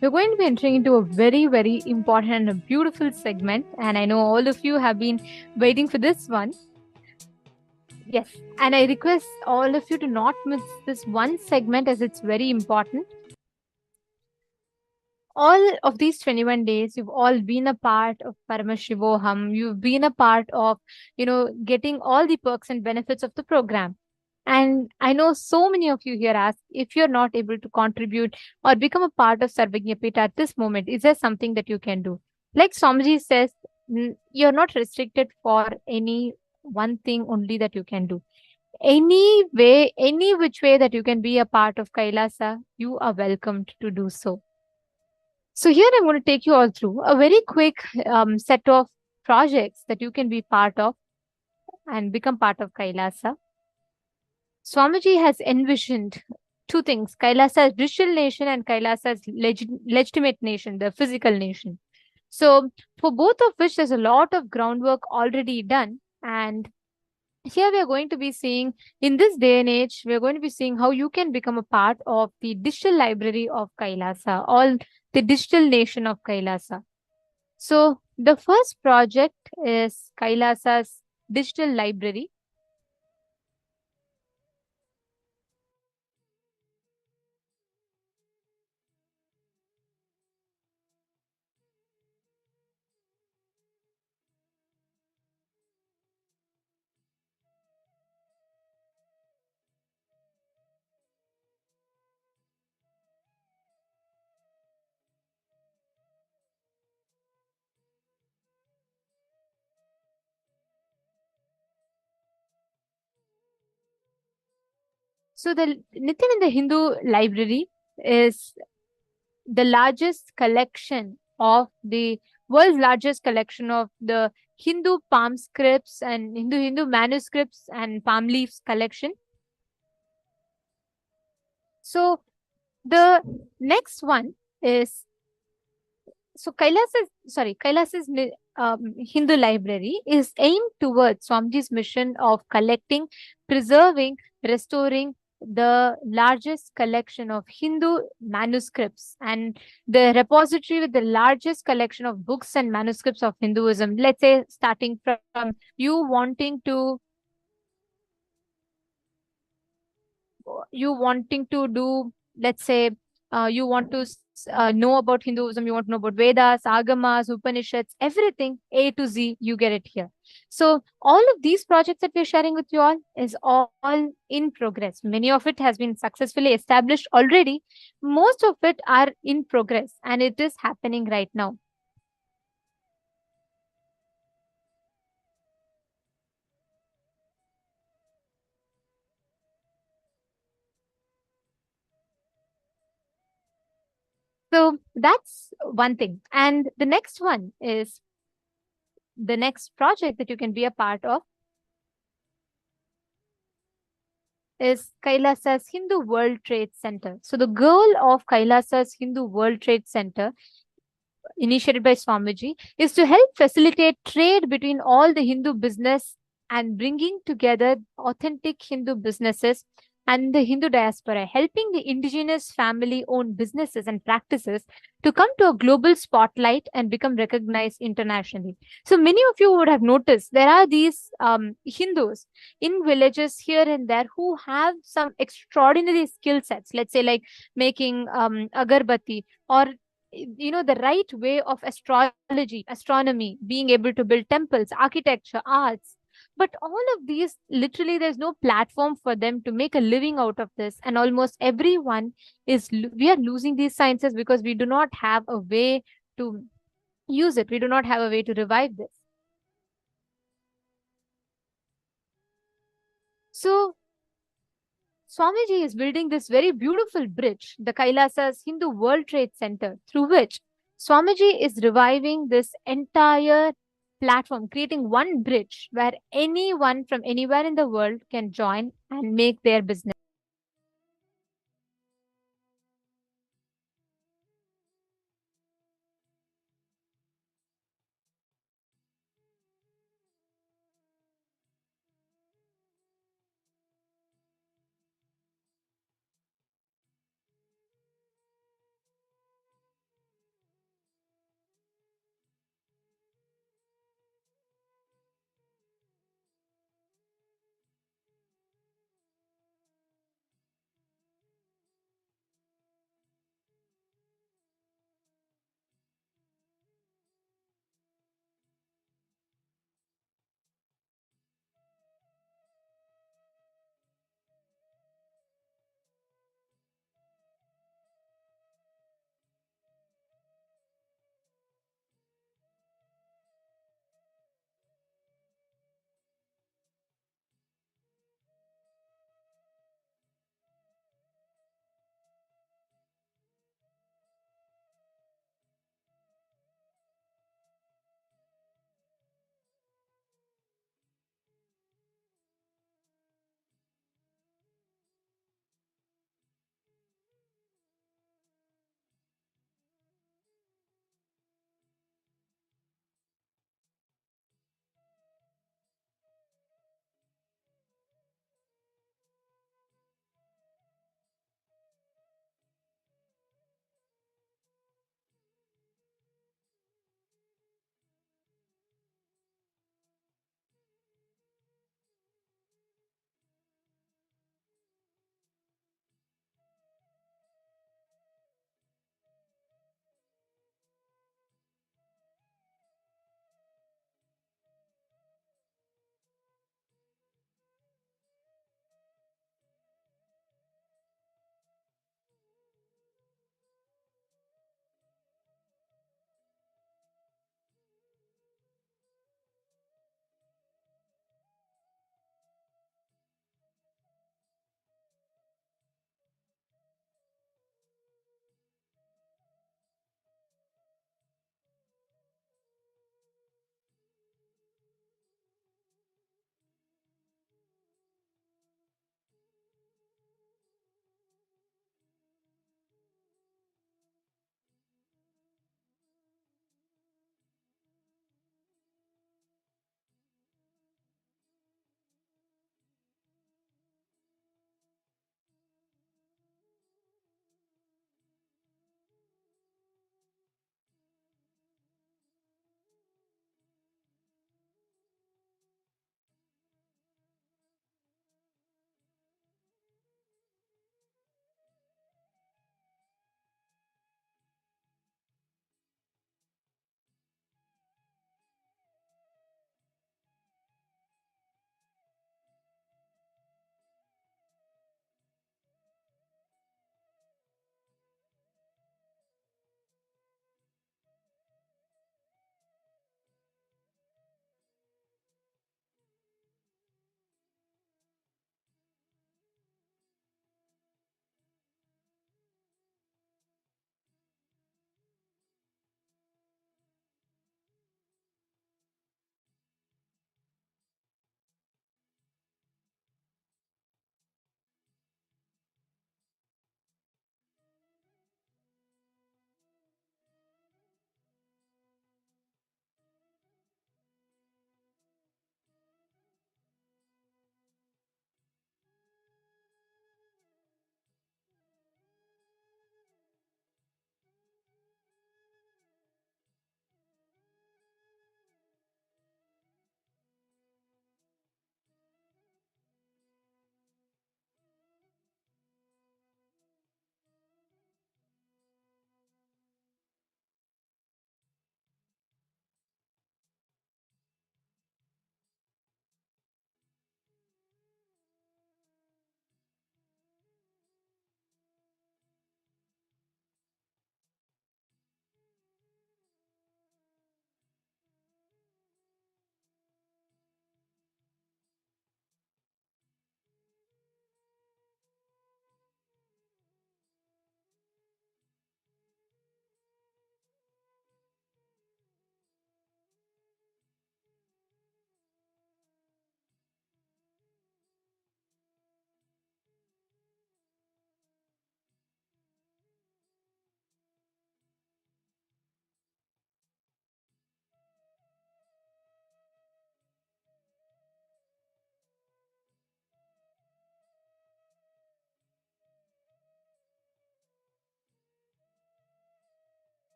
S8: we're going to be entering into a very, very important and a beautiful segment. And I know all of you have been waiting for this one. Yes. And I request all of you to not miss this one segment as it's very important. All of these 21 days, you've all been a part of Paramashivoham. You've been a part of, getting all the perks and benefits of the program. And I know so many of you here ask if you're not able to contribute or become a part of Sarvajñapita at this moment, is there something that you can do? Like Swamiji says, you're not restricted for any one thing only that you can do. Any way, any which way that you can be a part of Kailasa, you are welcomed to do so. So here I'm going to take you all through a very quick set of projects that you can be part of and become part of Kailasa. Swamiji has envisioned two things: Kailasa's digital nation and Kailasa's legitimate nation, the physical nation. So for both of which, there's a lot of groundwork already done. And here we are going to be seeing, in this day and age, we're going to be seeing how you can become a part of the digital library of Kailasa, all the digital nation of Kailasa. So the first project is Kailasa's digital library. So the Nithyananda Hindu Library is the largest collection of the world's largest collection of the Hindu palm scripts and Hindu manuscripts and palm leaves collection. So the next one is Kailasa's Hindu library is aimed towards Swamiji's mission of collecting, preserving, restoring the largest collection of Hindu manuscripts and the repository with the largest collection of books and manuscripts of Hinduism. Let's say starting from you wanting to do, let's say, you want to know about Hinduism, you want to know about Vedas, Agamas, Upanishads, everything A to Z, you get it here. So all of these projects that we're sharing with you all is all in progress. Many of it has been successfully established already. Most of it are in progress and it is happening right now. So that's one thing. And the next one is the next project that you can be a part of is Kailasa's Hindu World Trade Center. So the goal of Kailasa's Hindu World Trade Center, initiated by Swamiji, is to help facilitate trade between all the Hindu business and bringing together authentic Hindu businesses and the Hindu diaspora, helping the indigenous family-owned businesses and practices to come to a global spotlight and become recognized internationally. So many of you would have noticed there are these Hindus in villages here and there who have some extraordinary skill sets, let's say like making agarbatti, or the right way of astrology, astronomy, being able to build temples, architecture, arts. But all of these, literally, there's no platform for them to make a living out of this. And almost everyone we are losing these sciences because we do not have a way to use it. We do not have a way to revive this. So Swamiji is building this very beautiful bridge, the Kailasa's Hindu World Trade Center, through which Swamiji is reviving this entire platform, creating one bridge where anyone from anywhere in the world can join and make their business.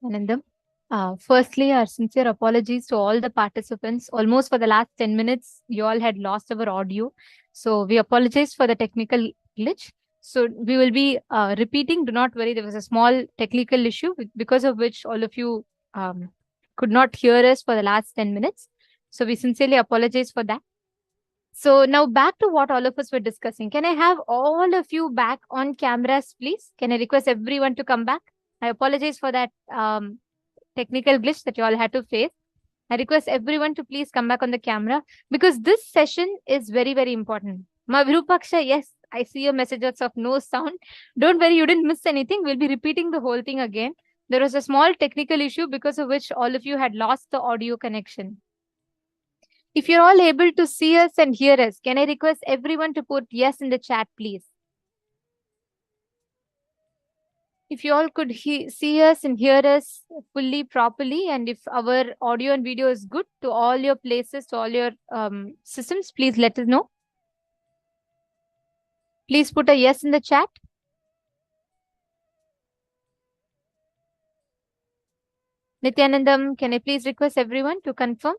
S8: Anandam. Firstly, our sincere apologies to all the participants. Almost for the last 10 minutes, you all had lost our audio. So we apologize for the technical glitch. So we will be repeating. Do not worry. There was a small technical issue because of which all of you could not hear us for the last 10 minutes. So we sincerely apologize for that. So now back to what all of us were discussing. Can I have all of you back on cameras, please? Can I request everyone to come back? I apologize for that technical glitch that you all had to face. I request everyone to please come back on the camera because this session is very, very important. Ma Virupaksha, yes, I see your messages of no sound. Don't worry, you didn't miss anything. We'll be repeating the whole thing again. There was a small technical issue because of which all of you had lost the audio connection. If you're all able to see us and hear us, can I request everyone to put yes in the chat, please? If you all could see us and hear us fully, properly, and if our audio and video is good to all your places, to all your systems, please let us know. Please put a yes in the chat. Nithyanandam, can I please request everyone to confirm?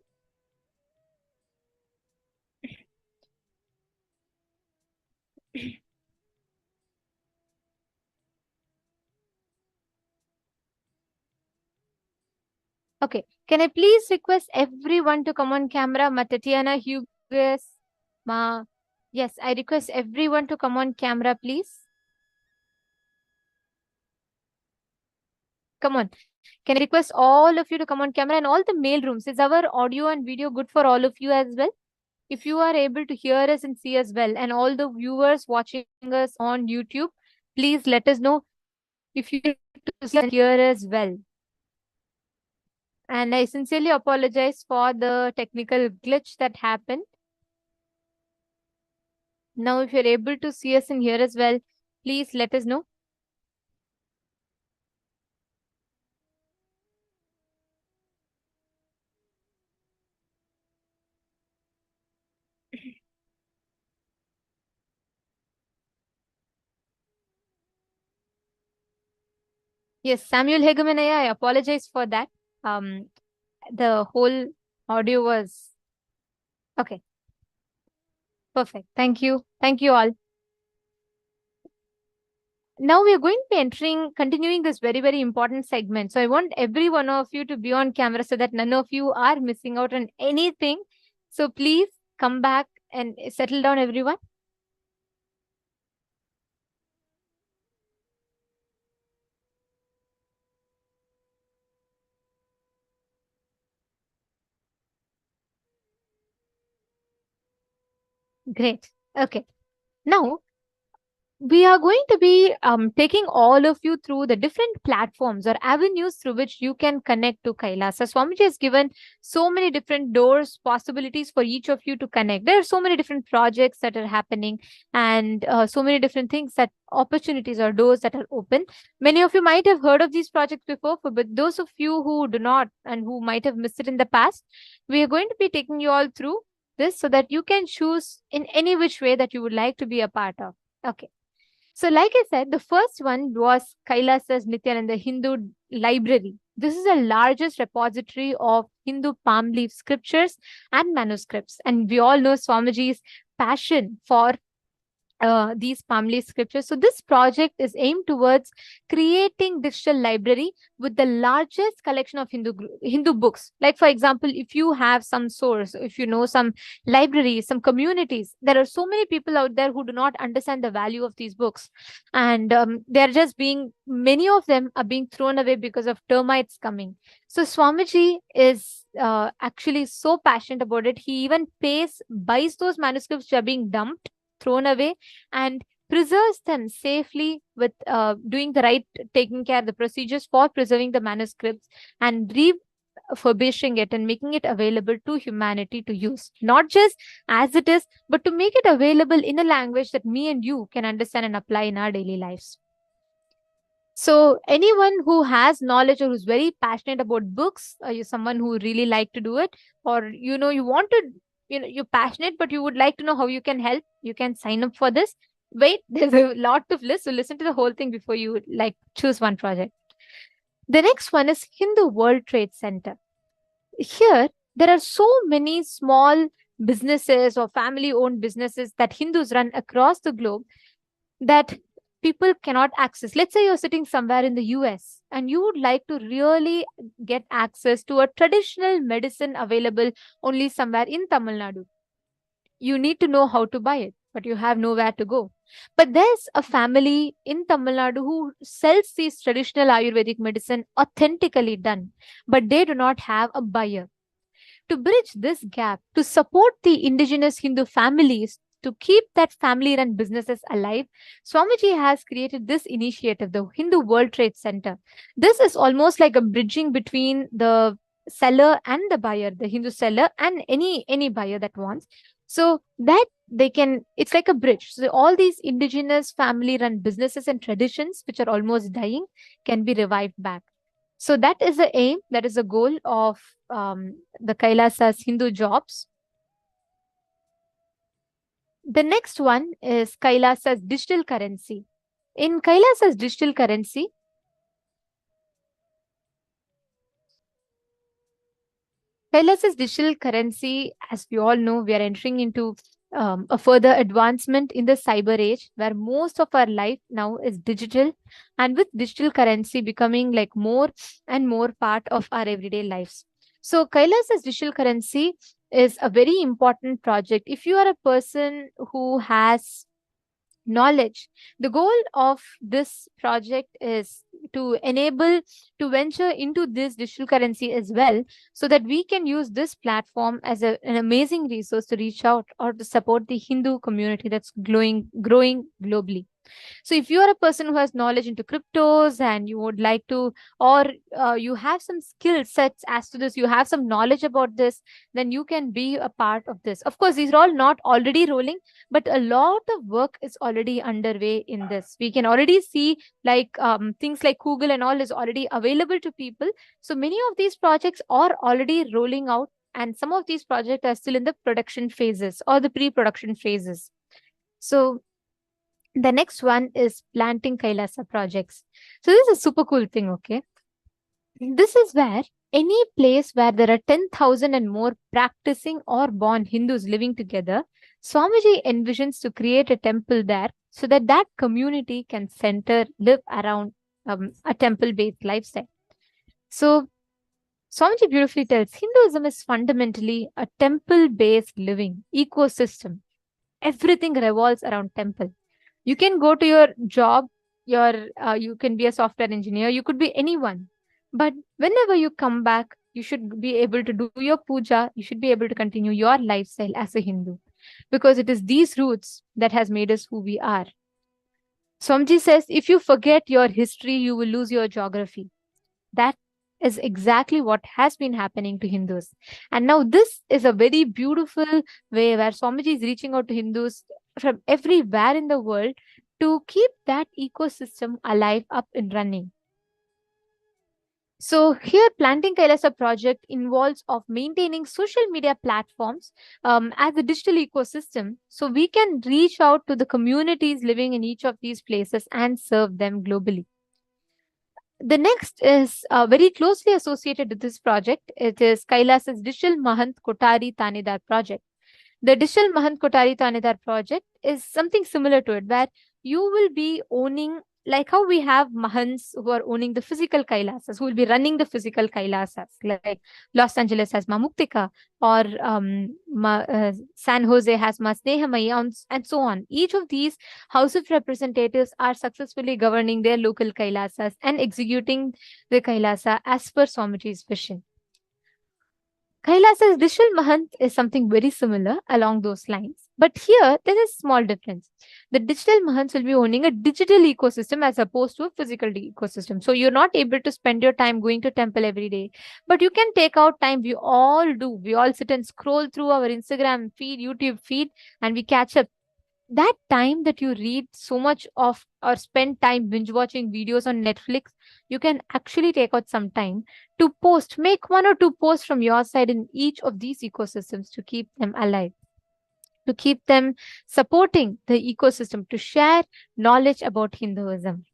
S8: Okay, can I please request everyone to come on camera? Tatiana, Hughes, Ma. Yes, I request everyone to come on camera, please. Come on. Can I request all of you to come on camera and all the mail rooms? Is our audio and video good for all of you as well? If you are able to hear us and see us well, and all the viewers watching us on YouTube, please let us know if you can hear us well. And I sincerely apologize for the technical glitch that happened. Now, if you're able to see us and hear us well, please let us know. Yes, Samuel Hegemanaya, I apologize for that. The whole audio was okay. Perfect. Thank you. Thank you all. Now we are going to be continuing this very, very important segment. So I want every one of you to be on camera so that none of you are missing out on anything. So please come back and settle down, everyone. Great. Okay. Now, we are going to be taking all of you through the different platforms or avenues through which you can connect to Kailasa. Swamiji has given so many different doors, possibilities for each of you to connect. There are so many different projects that are happening and so many different things, that opportunities or doors that are open. Many of you might have heard of these projects before, but those of you who do not and who might have missed it in the past, we are going to be taking you all through this so that you can choose in any which way that you would like to be a part of. Okay. So like I said, the first one was KAILASA's Nithyananda Hindu Library. This is the largest repository of Hindu palm leaf scriptures and manuscripts. And we all know Swamiji's passion for these palm leaf scriptures. So this project is aimed towards creating digital library with the largest collection of Hindu books. Like, for example, if you have some source, if you know some libraries, some communities, there are so many people out there who do not understand the value of these books. And they're just many of them are being thrown away because of termites coming. So Swamiji is actually so passionate about it. He even buys those manuscripts which are being dumped, thrown away, and preserves them safely with taking care of the procedures for preserving the manuscripts and refurbishing it and making it available to humanity to use, not just as it is, but to make it available in a language that me and you can understand and apply in our daily lives. So anyone who has knowledge or who's very passionate about books, or you're someone who really like to do it, or you want to, you're passionate, but you would like to know how you can help, you can sign up for this. Wait, there's a lot of list. So listen to the whole thing before you choose one project. The next one is Hindu World Trade Center. Here, there are so many small businesses or family-owned businesses that Hindus run across the globe that people cannot access. Let's say you're sitting somewhere in the US and you would like to really get access to a traditional medicine available only somewhere in Tamil Nadu. You need to know how to buy it, but you have nowhere to go. But there's a family in Tamil Nadu who sells these traditional Ayurvedic medicine authentically done, but they do not have a buyer. To bridge this gap, to support the indigenous Hindu families, to keep that family-run businesses alive, Swamiji has created this initiative, the Hindu World Trade Center. This is almost like a bridging between the seller and the buyer, the Hindu seller and any buyer that wants. So that they can, it's like a bridge. So all these indigenous family-run businesses and traditions, which are almost dying, can be revived back. So that is the aim, that is the goal of the Kailasa's Hindu jobs. The next one is Kailasa's digital currency. In Kailasa's digital currency, as we all know, we are entering into a further advancement in the cyber age, where most of our life now is digital, and with digital currency becoming like more and more part of our everyday lives. So Kailasa's digital currency is a very important project. If you are a person who has knowledge, the goal of this project is to enable to venture into this digital currency as well, so that we can use this platform as an amazing resource to reach out or to support the Hindu community that's growing globally. So if you are a person who has knowledge into cryptos and you would like to, or you have some skill sets as to this, you have some knowledge about this, then you can be a part of this. Of course, these are all not already rolling, but a lot of work is already underway in this. We can already see like things like Google and all is already available to people. So many of these projects are already rolling out, and some of these projects are still in the production phases or the pre-production phases. So the next one is planting Kailasa projects. So this is a super cool thing, okay? This is where any place where there are 10,000 and more practicing or born Hindus living together, Swamiji envisions to create a temple there so that that community can live around a temple-based lifestyle. So Swamiji beautifully tells, Hinduism is fundamentally a temple-based living ecosystem. Everything revolves around temple. You can go to your job, you can be a software engineer, you could be anyone. But whenever you come back, you should be able to do your puja, you should be able to continue your lifestyle as a Hindu, because it is these roots that has made us who we are. Swamiji says, if you forget your history, you will lose your geography. That is exactly what has been happening to Hindus. And now this is a very beautiful way where Swamiji is reaching out to Hindus from everywhere in the world to keep that ecosystem alive, up and running. So here, Planting Kailasa project involves of maintaining social media platforms as a digital ecosystem, so we can reach out to the communities living in each of these places and serve them globally. The next is very closely associated with this project. It is Kailasa's Digital Mahant Kotari Tanedar project. The Digital Mahant Kotari Tanedar project is something similar to it, where you will be owning, like how we have Mahants who are owning the physical Kailasas, who will be running the physical Kailasas, like Los Angeles has Ma Muktika, or San Jose has Ma Snehamaya, and so on. Each of these House of Representatives are successfully governing their local Kailasas and executing the Kailasa as per Swamiji's vision. Kailasa's digital Mahant is something very similar along those lines. But here, there is a small difference. The digital Mahants will be owning a digital ecosystem as opposed to a physical ecosystem. So you're not able to spend your time going to temple every day. But you can take out time. We all do. We all sit and scroll through our Instagram feed, YouTube feed, and we catch up. That time that you read so much of or spend time binge watching videos on Netflix, you can actually take out some time to post, make 1 or 2 posts from your side in each of these ecosystems to keep them alive, to keep them supporting the ecosystem, to share knowledge about Hinduism.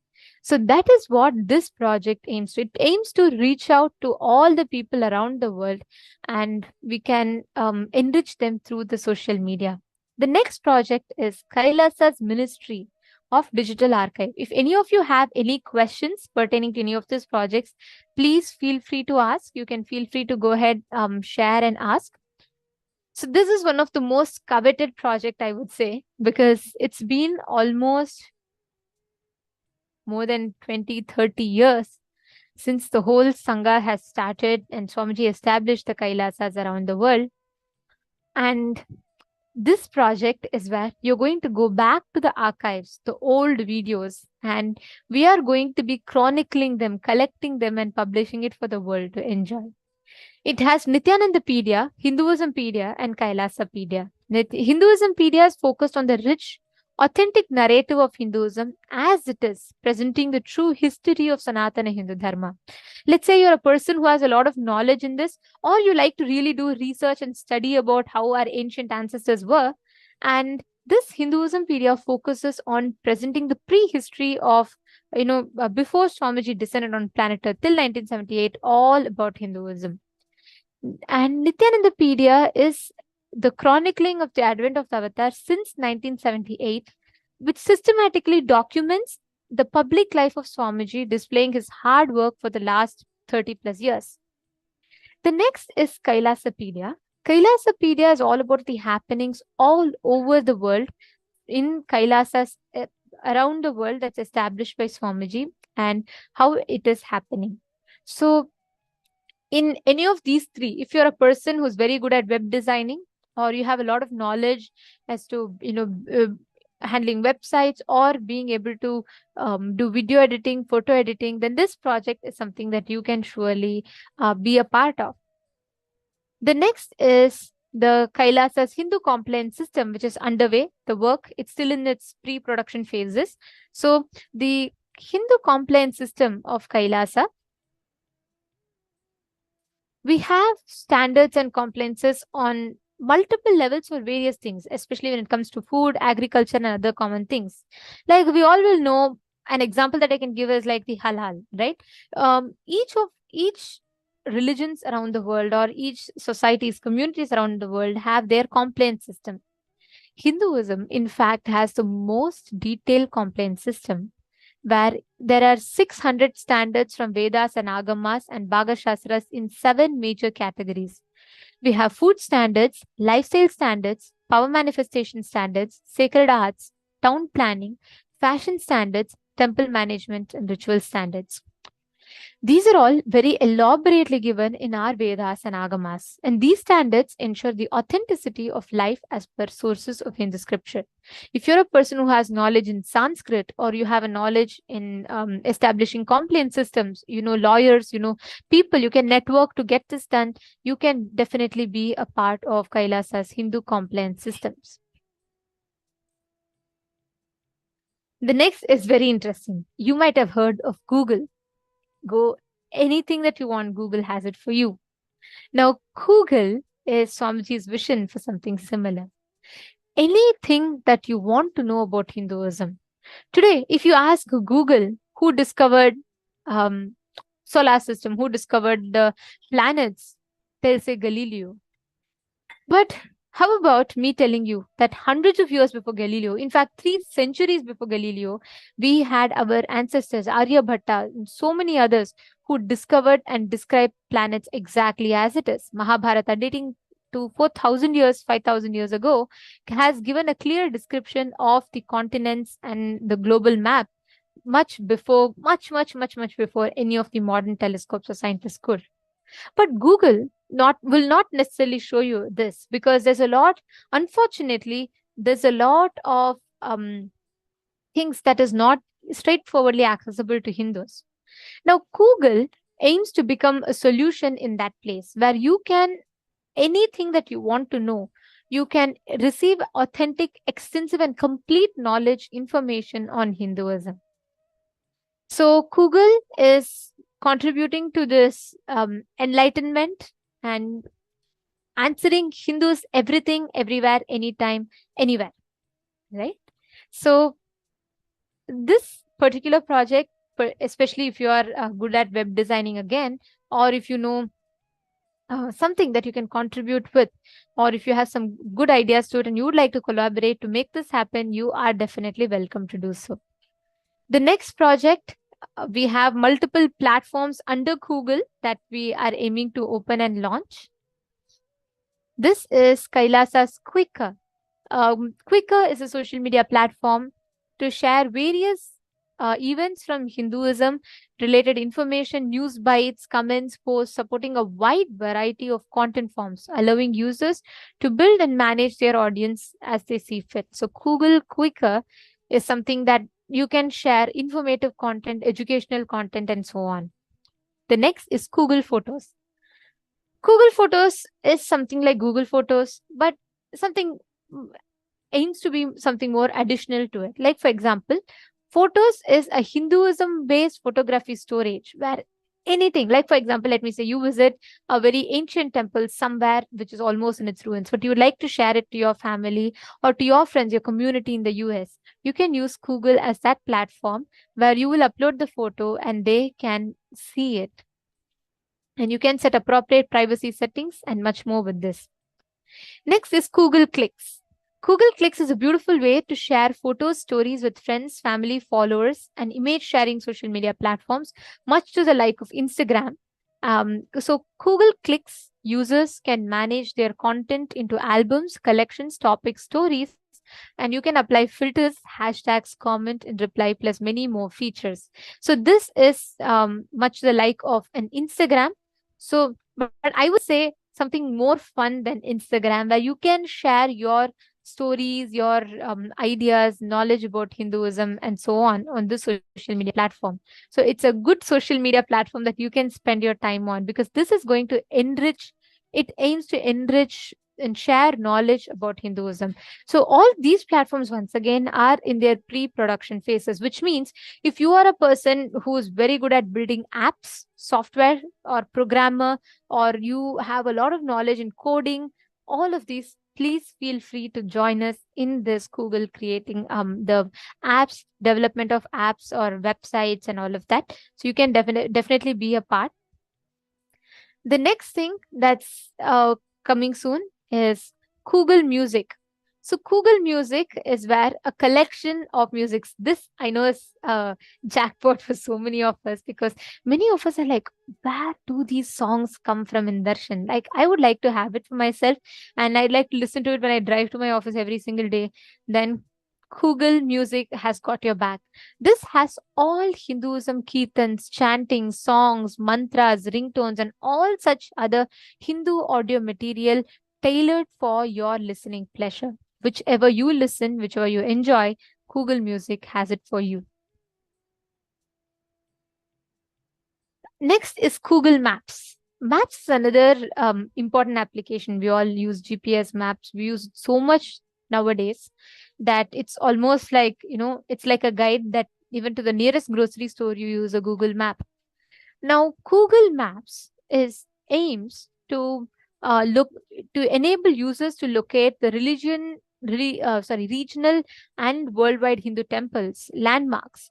S8: So that is what this project aims to. It aims to reach out to all the people around the world, and we can enrich them through the social media. The next project is KAILASA's Ministry of Digital Archive. If any of you have any questions pertaining to any of these projects, please feel free to ask. You can feel free to go ahead, share and ask. So this is one of the most coveted project, I would say, because it's been almost more than 20, 30 years since the whole Sangha has started and Swamiji established the Kailasas around the world. And this project is where you're going to go back to the archives, the old videos, and we are going to be chronicling them, collecting them and publishing it for the world to enjoy. It has Nithyanandapedia, Hinduismpedia, and Kailasapedia. Hinduismpedia is focused on the rich, authentic narrative of Hinduism as it is, presenting the true history of Sanatana Hindu Dharma. Let's say you're a person who has a lot of knowledge in this, or you like to really do research and study about how our ancient ancestors were. And this Hinduismpedia focuses on presenting the prehistory of, before Swamiji descended on planet Earth till 1978, all about Hinduism. And Nithyanandapedia is the chronicling of the advent of the avatar since 1978, which systematically documents the public life of Swamiji, displaying his hard work for the last 30 plus years. The next is Kailasapedia. Kailasapedia is all about the happenings all over the world in Kailasas around the world that's established by Swamiji and how it is happening. So in any of these three, if you're a person who's very good at web designing, or you have a lot of knowledge as to, handling websites or being able to do video editing, photo editing, then this project is something that you can surely be a part of. The next is the Kailasa's Hindu compliance system, which is underway. The work, it's still in its pre-production phases. So the Hindu compliance system of Kailasa, we have standards and compliances on multiple levels for various things, especially when it comes to food, agriculture, and other common things. Like we all will know, an example that I can give is like the halal, right? Each religions around the world or each societies, communities around the world have their compliance system. Hinduism, in fact, has the most detailed compliance system, where there are 600 standards from Vedas and Agamas and Bhaga Shastras in 7 major categories. We have food standards, lifestyle standards, power manifestation standards, sacred arts, town planning, fashion standards, temple management, and ritual standards. These are all very elaborately given in our Vedas and Agamas, and these standards ensure the authenticity of life as per sources of Hindu scripture. If you're a person who has knowledge in Sanskrit, or you have a knowledge in establishing compliance systems, lawyers, people, you can network to get this done, you can definitely be a part of Kailasa's Hindu compliance systems. The next is very interesting. You might have heard of Google. Go anything that you want, Google has it for you. Now, Google is Swamiji's vision for something similar. Anything that you want to know about Hinduism. Today, if you ask Google who discovered solar system, who discovered the planets, they'll say Galileo. But how about me telling you that hundreds of years before Galileo, in fact, 3 centuries before Galileo, we had our ancestors, Aryabhatta, and so many others who discovered and described planets exactly as it is. Mahabharata, dating to 4,000 years, 5,000 years ago, has given a clear description of the continents and the global map much before any of the modern telescopes or scientists could. But Google will not necessarily show you this, because unfortunately, there's a lot of things that is not straightforwardly accessible to Hindus. Now, Google aims to become a solution in that place where you can, anything that you want to know, you can receive authentic, extensive, and complete knowledge, information on Hinduism. So Google is contributing to this enlightenment and answering Hindus everything, everywhere, anytime, anywhere, right? So this particular project especially if you are good at web designing again, or if you know something that you can contribute with, or if you have some good ideas to it and you would like to collaborate to make this happen, you are definitely welcome to do so. The next project, we have multiple platforms under Google that we are aiming to open and launch. This is KAILASA's Quicker. Quicker is a social media platform to share various events from Hinduism, related information, news bites, comments, posts, supporting a wide variety of content forms, allowing users to build and manage their audience as they see fit. So Google Quicker is something that you can share informative content, educational content, and so on. The next is Google Photos. Google Photos is something like Google Photos, but something aims to be something more additional to it. Like, for example, Photos is a Hinduism-based photography storage where anything, like for example, let me say you visit a very ancient temple somewhere which is almost in its ruins, but you would like to share it to your family or to your friends, your community in the US. You can use Google as that platform where you will upload the photo and they can see it. And you can set appropriate privacy settings and much more with this. Next is Google Clicks. Google Clicks is a beautiful way to share photos, stories with friends, family, followers, and image sharing social media platforms, much to the like of Instagram. So Google Clicks users can manage their content into albums, collections, topics, stories, and you can apply filters, hashtags, comment, and reply, plus many more features. So this is much the like of an Instagram. So, but I would say something more fun than Instagram, where you can share your stories, your ideas, knowledge about Hinduism, and so on this social media platform. So it's a good social media platform that you can spend your time on, because this is going to enrich, it aims to enrich and share knowledge about Hinduism. So all these platforms, once again, are in their pre-production phases, which means if you are a person who is very good at building apps, software, or programmer, or you have a lot of knowledge in coding, all of these, please feel free to join us in this Google creating the apps, development of apps or websites and all of that. So you can definitely be a part. The next thing that's coming soon is Google Music. So Google Music is where a collection of musics. This I know is jackpot for so many of us, because many of us are like, where do these songs come from in Darshan? Like, I would like to have it for myself, and I'd like to listen to it when I drive to my office every single day. Then Google Music has got your back. This has all Hinduism kirtans, chanting, songs, mantras, ringtones, and all such other Hindu audio material tailored for your listening pleasure. Whichever you listen, whichever you enjoy, Google Music has it for you. Next is Google Maps. Maps is another important application. We all use GPS maps. We use so much nowadays that it's almost like, it's like a guide that even to the nearest grocery store, you use a Google Map. Now, Google Maps aims to enable users to locate the regional and worldwide Hindu temples, landmarks.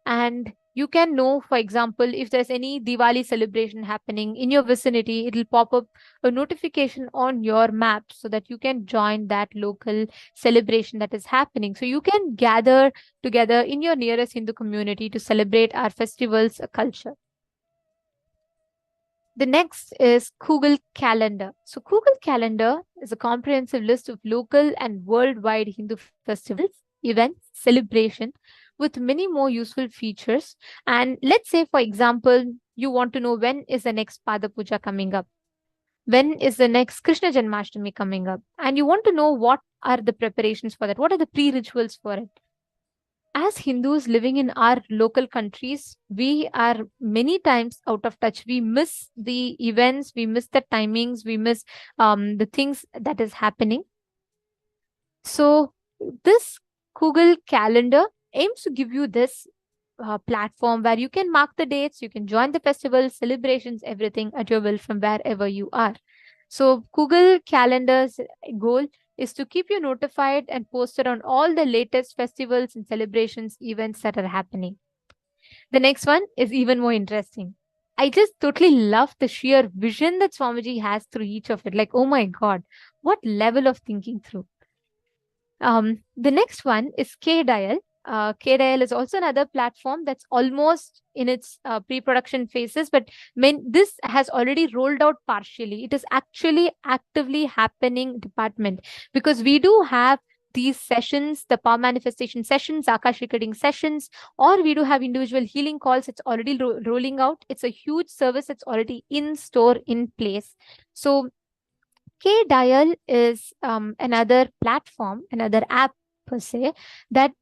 S8: And you can know, for example, if there's any Diwali celebration happening in your vicinity, it'll pop up a notification on your map so that you can join that local celebration that is happening. So you can gather together in your nearest Hindu community to celebrate our festivals, culture. The next is Google Calendar. So Google Calendar is a comprehensive list of local and worldwide Hindu festivals, events, celebration, with many more useful features. And let's say, for example, you want to know when is the next Pada Puja coming up, when is the next Krishna Janmashtami coming up, and you want to know what are the preparations for that, what are the pre-rituals for it. As Hindus living in our local countries, we are many times out of touch. We miss the events, we miss the timings, we miss the things that is happening. So this Google Calendar aims to give you this platform where you can mark the dates, you can join the festivals, celebrations, everything at your will from wherever you are. So Google Calendar's goal is to keep you notified and posted on all the latest festivals and celebrations, events that are happening. The next one is even more interesting. I just totally love the sheer vision that Swamiji has through each of it. Like, oh my God, what level of thinking through. The next one is KDial. KDial is also another platform that's almost in its pre-production phases, but this has already rolled out partially. It is actually actively happening department, because we do have these sessions, the power manifestation sessions, Akashic reading sessions, or we do have individual healing calls. It's already rolling out. It's a huge service that's already in store, in place. So KDial is another platform, another app per se, that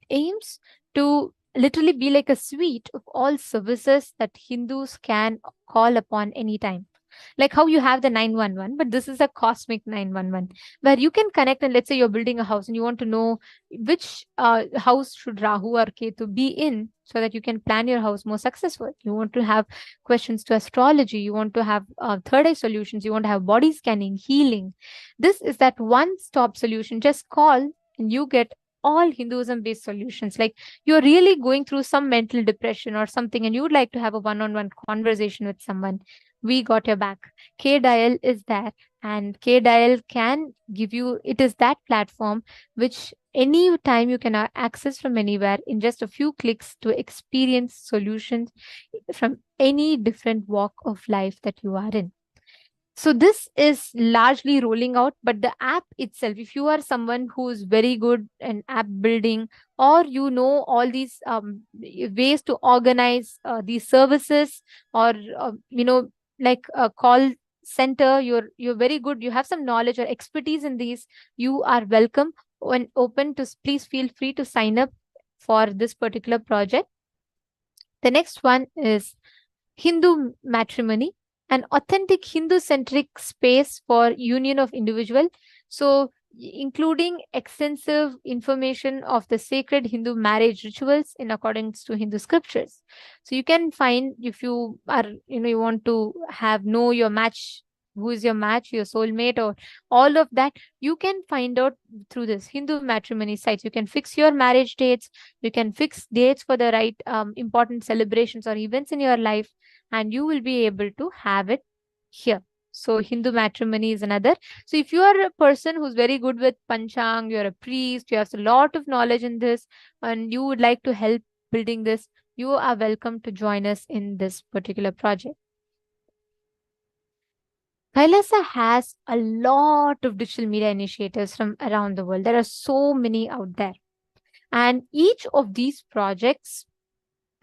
S8: aims to literally be like a suite of all services that Hindus can call upon anytime. Like how you have the 911, but this is a cosmic 911 where you can connect. And let's say you're building a house and you want to know which house should Rahu or Ketu be in, so that you can plan your house more successful. You want to have questions to astrology, you want to have third eye solutions, you want to have body scanning, healing. This is that one-stop solution. Just call and you get all Hinduism based solutions. Like you're really going through some mental depression or something and you would like to have a one-on-one conversation with someone, we got your back. KDial is there, and KDial can give you, it is that platform which any time you can access from anywhere in just a few clicks to experience solutions from any different walk of life that you are in. So this is largely rolling out, but the app itself, if you are someone who is very good in app building, or you know all these ways to organize these services, or like a call center, you're very good, you have some knowledge or expertise in these, you are welcome and open to, please feel free to sign up for this particular project. The next one is Hindu matrimony, an authentic Hindu-centric space for union of individual. So including extensive information of the sacred Hindu marriage rituals in accordance to Hindu scriptures. So you can find, if you are, you want to know your match, who is your match, your soulmate, or all of that, you can find out through this Hindu matrimony sites. You can fix your marriage dates, you can fix dates for the right important celebrations or events in your life, and you will be able to have it here. So Hindu matrimony is another. So if you are a person who's very good with Panchang, you're a priest, you have a lot of knowledge in this, and you would like to help building this, you are welcome to join us in this particular project. KAILASA has a lot of digital media initiatives from around the world. There are so many out there. And each of these projects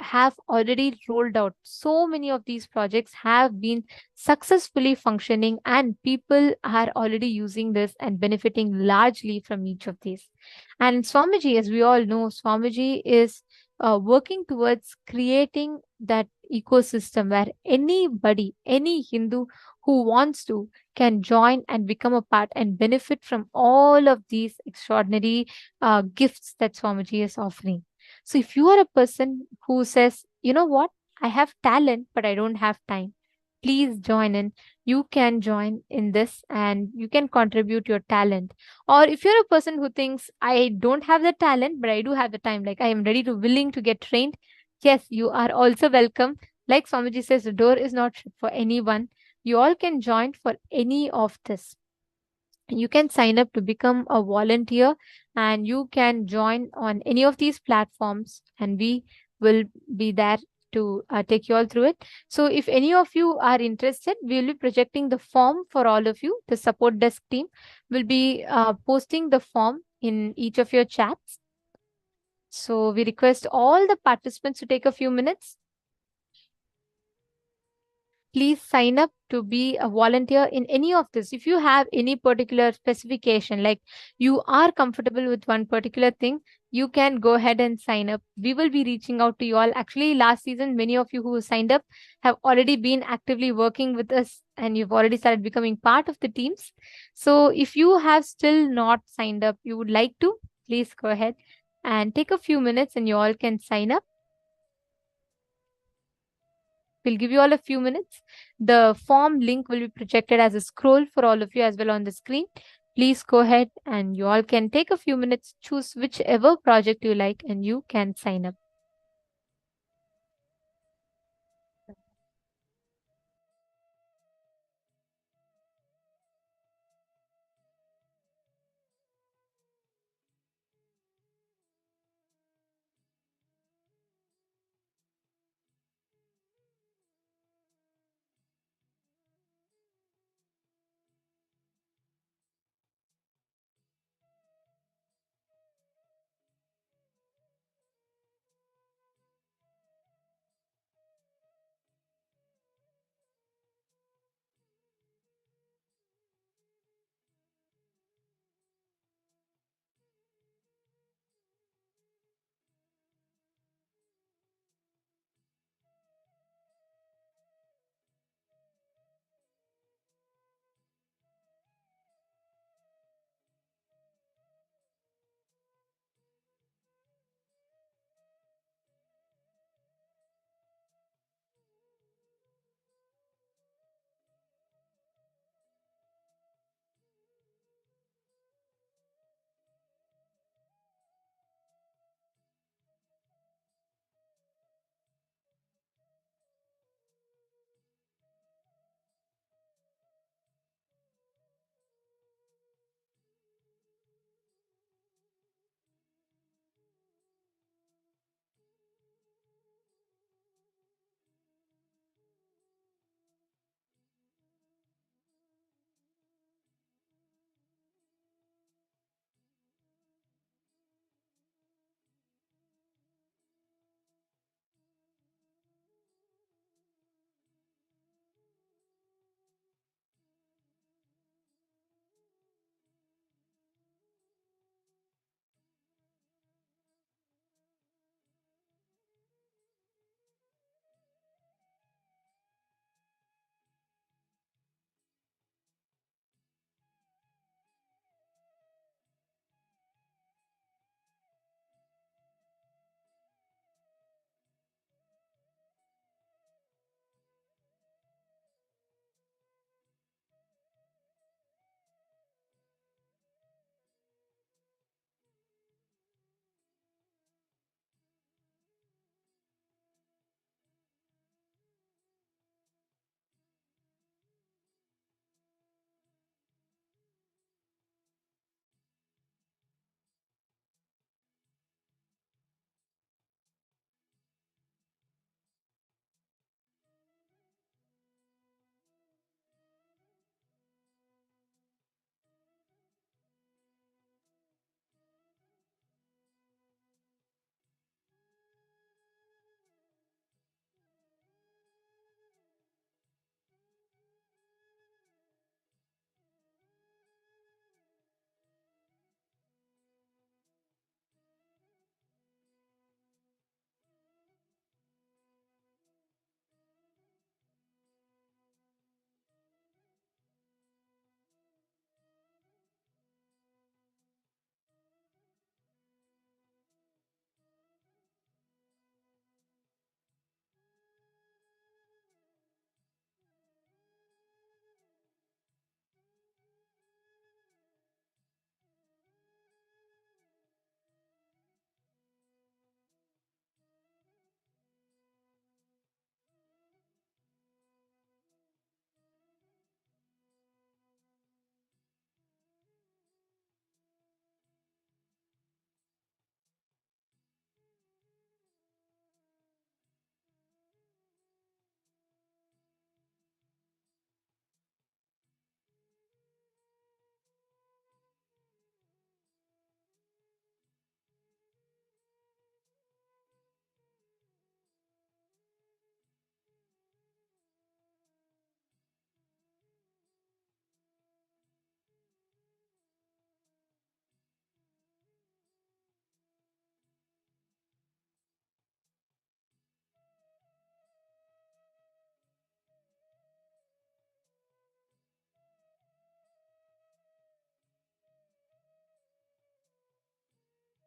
S8: have already rolled out. So many of these projects have been successfully functioning, and people are already using this and benefiting largely from each of these. And Swamiji, as we all know, Swamiji is working towards creating that ecosystem where anybody, any Hindu who wants to, can join and become a part and benefit from all of these extraordinary gifts that Swamiji is offering. So if you are a person who says, you know what, I have talent, but I don't have time, please join in. You can join in this and you can contribute your talent. Or if you're a person who thinks, I don't have the talent, but I do have the time, like I am ready to, willing to get trained, yes, you are also welcome. Like Swamiji says, the door is not shut for anyone. You all can join for any of this. You can sign up to become a volunteer and you can join on any of these platforms, and we will be there to take you all through it. So if any of you are interested, we will be projecting the form for all of you. The support desk team will be posting the form in each of your chats. So we request all the participants to take a few minutes. Please sign up to be a volunteer in any of this. If you have any particular specification, like you are comfortable with one particular thing, you can go ahead and sign up. We will be reaching out to you all. Actually, last season, many of you who signed up have already been actively working with us and you've already started becoming part of the teams. So if you have still not signed up, you would like to, please go ahead and take a few minutes and you all can sign up. We'll give you all a few minutes. The form link will be projected as a scroll for all of you as well on the screen. Please go ahead and you all can take a few minutes, choose whichever project you like, and you can sign up.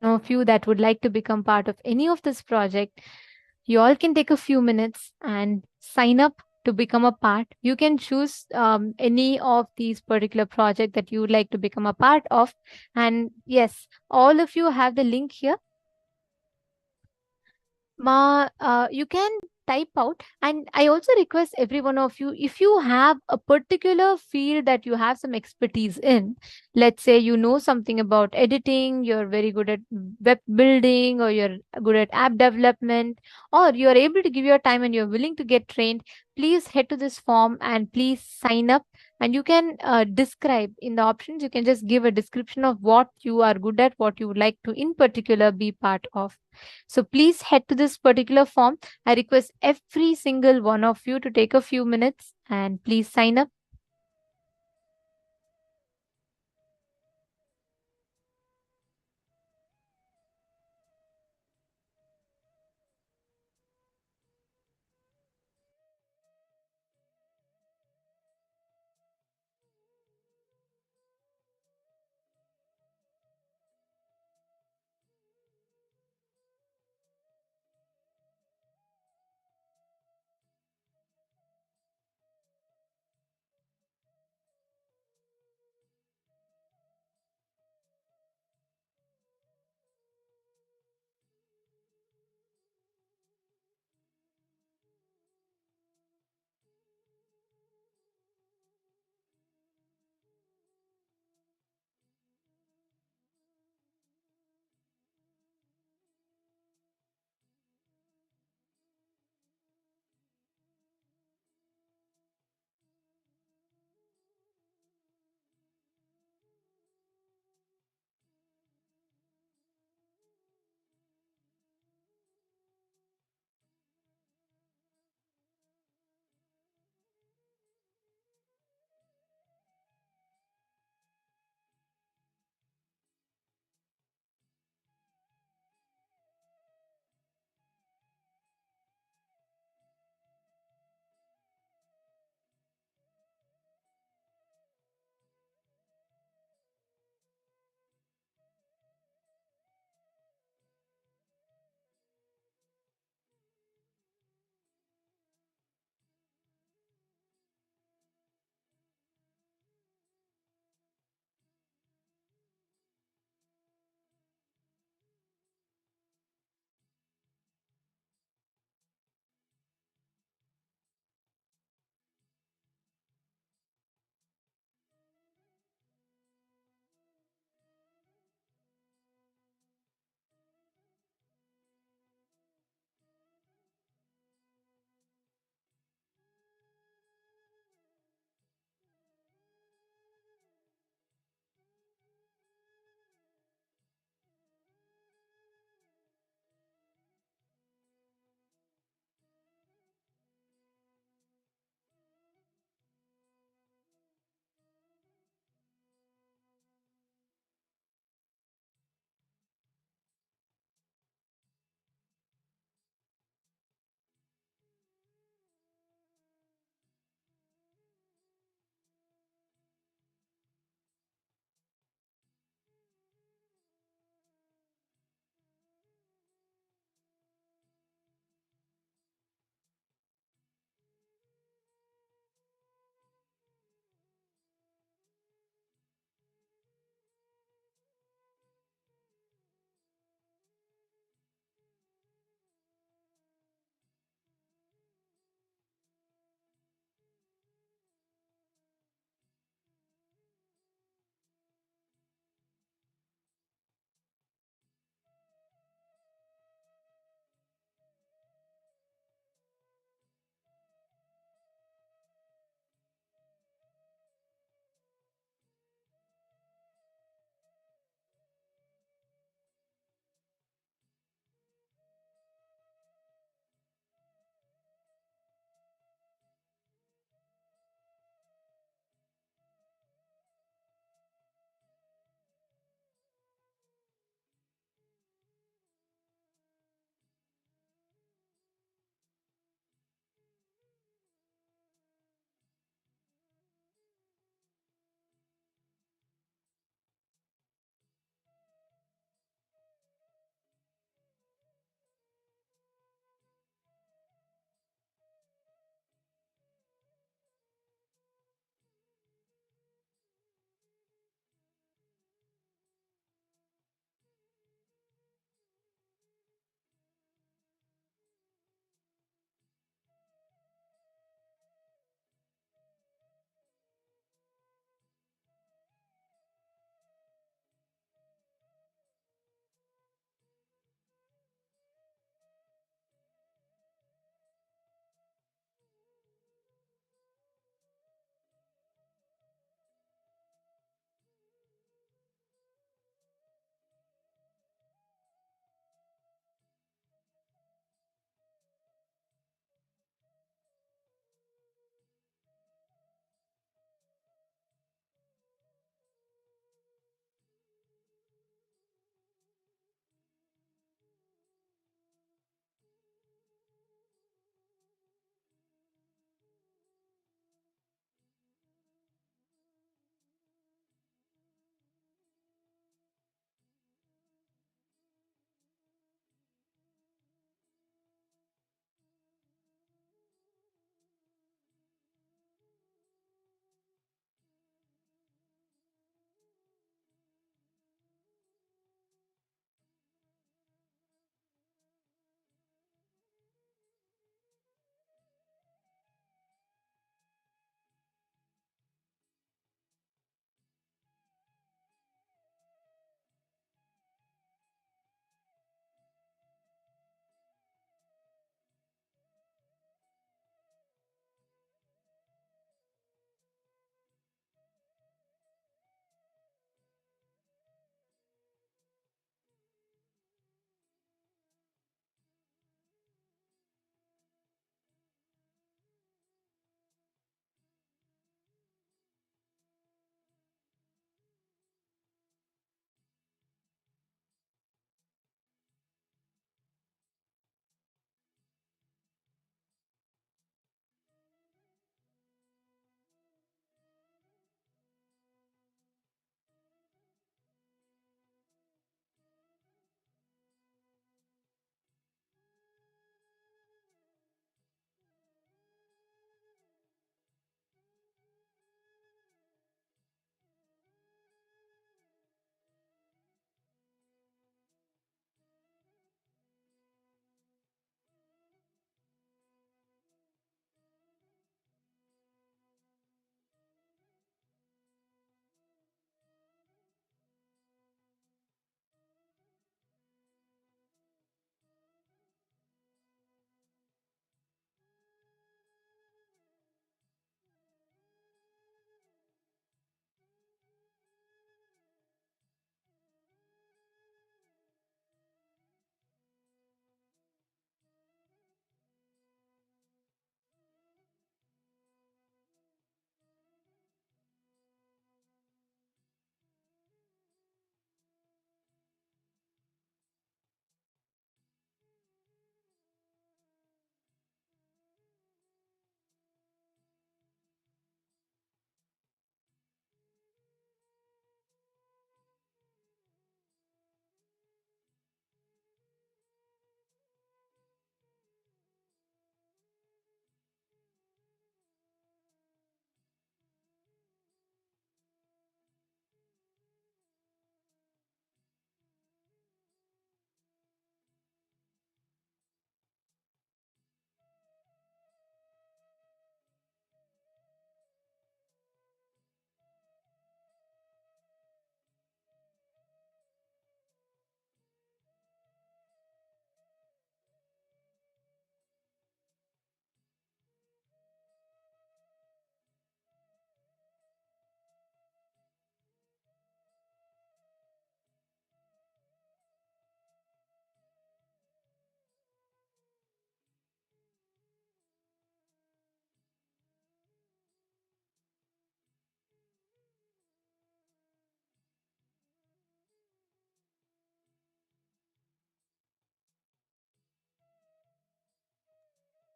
S8: of you that would like to become part of any of this project, you all can take a few minutes and sign up to become a part. You can choose any of these particular project that you would like to become a part of. And yes, all of you have the link here. You can type out, and I also request every one of you, if you have a particular field that you have some expertise in, let's say you know something about editing, you're very good at web building, or you're good at app development, or you're able to give your time and you're willing to get trained, please head to this form and please sign up. And you can describe in the options, you can just give a description of what you are good at, what you would like to in particular be part of. So please head to this particular form. I request every single one of you to take a few minutes and please sign up.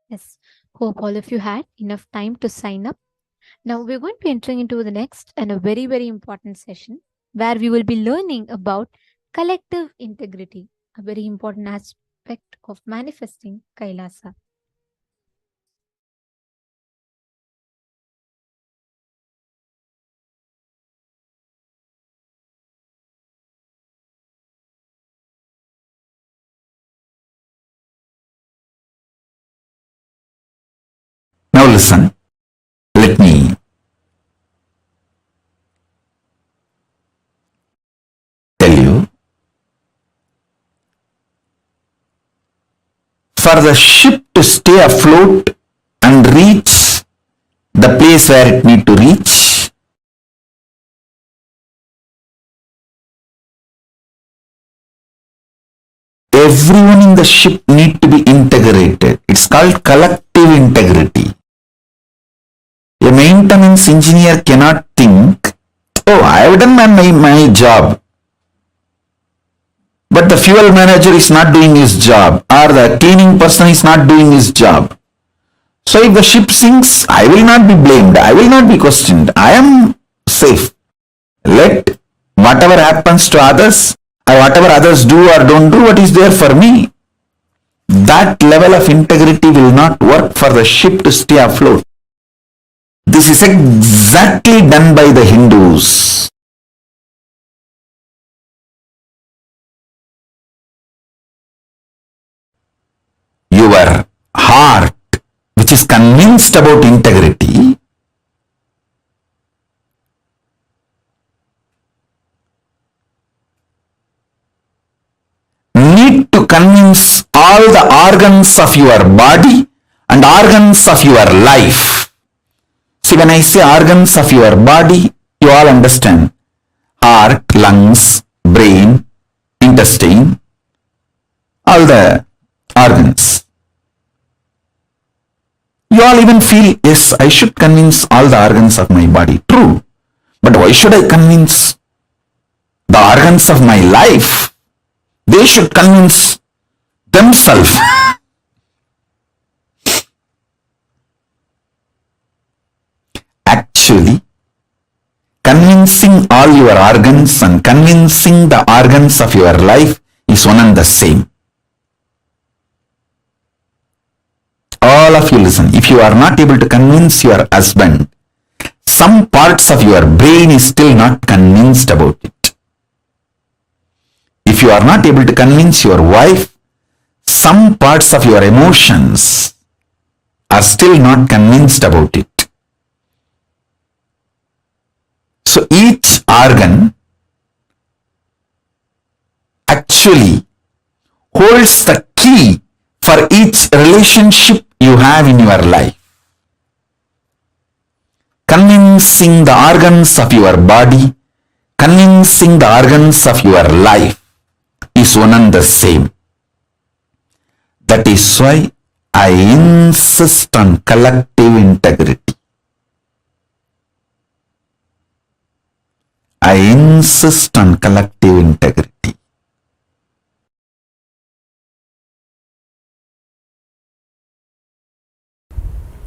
S8: Yes. Hope all of you had enough time to sign up. Now we're going to be entering into the next and a very, very important session where we will be learning about collective integrity, a very important aspect of manifesting Kailasa.
S3: Now listen, let me tell you. For the ship to stay afloat and reach the place where it need to reach, everyone in the ship need to be integrated. It's called collective integrity. A maintenance engineer cannot think, oh, I have done my job, but the fuel manager is not doing his job, or the cleaning person is not doing his job. So if the ship sinks, I will not be blamed, I will not be questioned, I am safe. Let whatever happens to others, or whatever others do or don't do, what is there for me? That level of integrity will not work for the ship to stay afloat. This is exactly done by the Hindus. Your heart, which is convinced about integrity, need to convince all the organs of your body and organs of your life. See, when I say organs of your body, you all understand. Heart, lungs, brain, intestine, all the organs. You all even feel, yes, I should convince all the organs of my body. True. But why should I convince the organs of my life? They should convince themselves. Actually, convincing all your organs and convincing the organs of your life is one and the same. All of you listen, if you are not able to convince your husband, some parts of your brain is still not convinced about it. If you are not able to convince your wife, some parts of your emotions are still not convinced about it. So each organ actually holds the key for each relationship you have in your life. Convincing the organs of your body, convincing the organs of your life is one and the same. That is why I insist on collective integrity. I insist on collective integrity.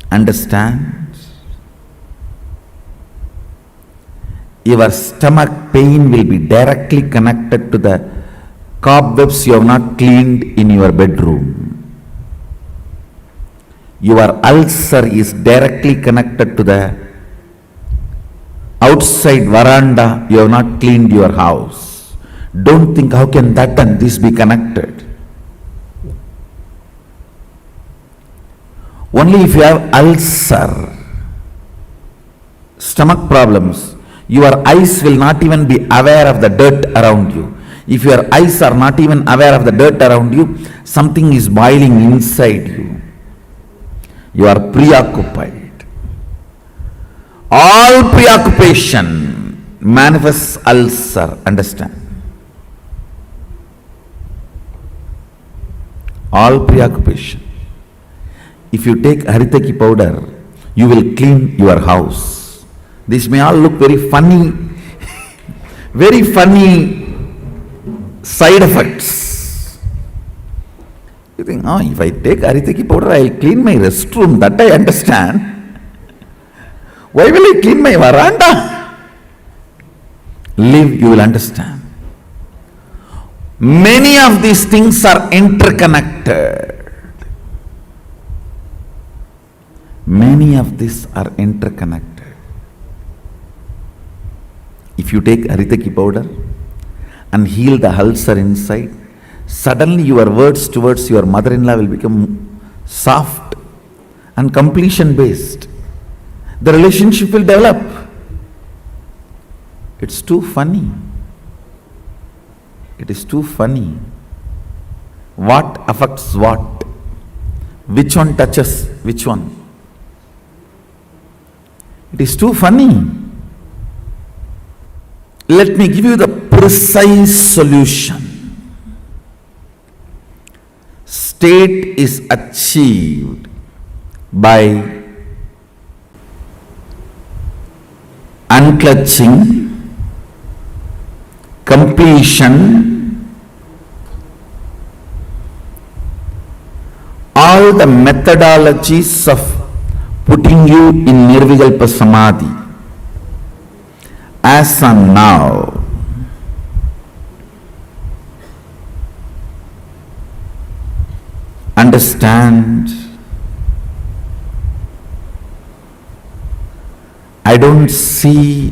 S3: Understand? Your stomach pain will be directly connected to the cobwebs you have not cleaned in your bedroom. Your ulcer is directly connected to the outside veranda you have not cleaned your house. Don't think how can that and this be connected. Only if you have ulcer, stomach problems, your eyes will not even be aware of the dirt around you. If your eyes are not even aware of the dirt around you, something is boiling inside you. You are preoccupied. All preoccupation manifests ulcer, understand? All preoccupation. If you take haritaki powder, you will clean your house. This may all look very funny, very funny side effects. You think, oh, if I take Aritaki powder, I'll clean my restroom. That I understand. Why will I clean my veranda? Live, you will understand. Many of these things are interconnected. Many of these are interconnected. If you take Aritaki powder and heal the ulcer inside, suddenly your words towards your mother-in-law will become soft and completion based. The relationship will develop. It's too funny. It is too funny. What affects what? Which one touches which one? It is too funny. Let me give you the precise solution. State is achieved by unclutching, completion, all the methodologies of putting you in Nirvikalpa Samadhi as on now. Understand, I don't see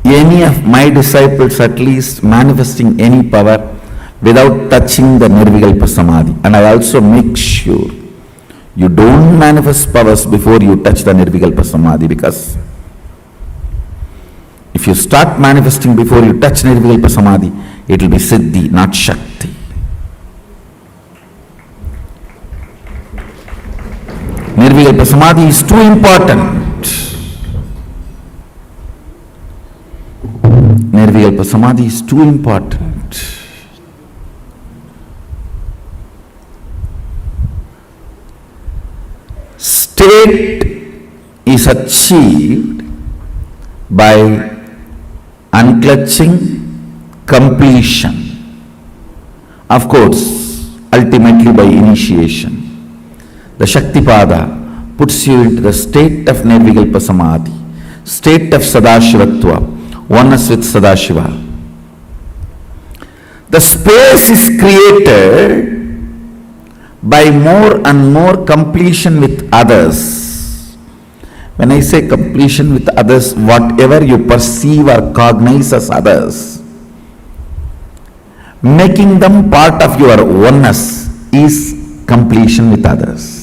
S3: any of my disciples at least manifesting any power without touching the Nirvikalpa Samadhi. And I also make sure you don't manifest powers before you touch the Nirvikalpa Samadhi, because if you start manifesting before you touch Nirvikalpa Samadhi, it will be Siddhi, not Shakti. Nirvikalpa Samadhi is too important. Nirvikalpa Samadhi is too important. State is achieved by unclutching, completion. Of course, ultimately by initiation. The Shaktipada puts you into the state of Nirvikalpa Samadhi, state of Sadashiva Tattva, oneness with Sadashiva. The space is created by more and more completion with others. When I say completion with others, whatever you perceive or cognize as others, making them part of your oneness is completion with others.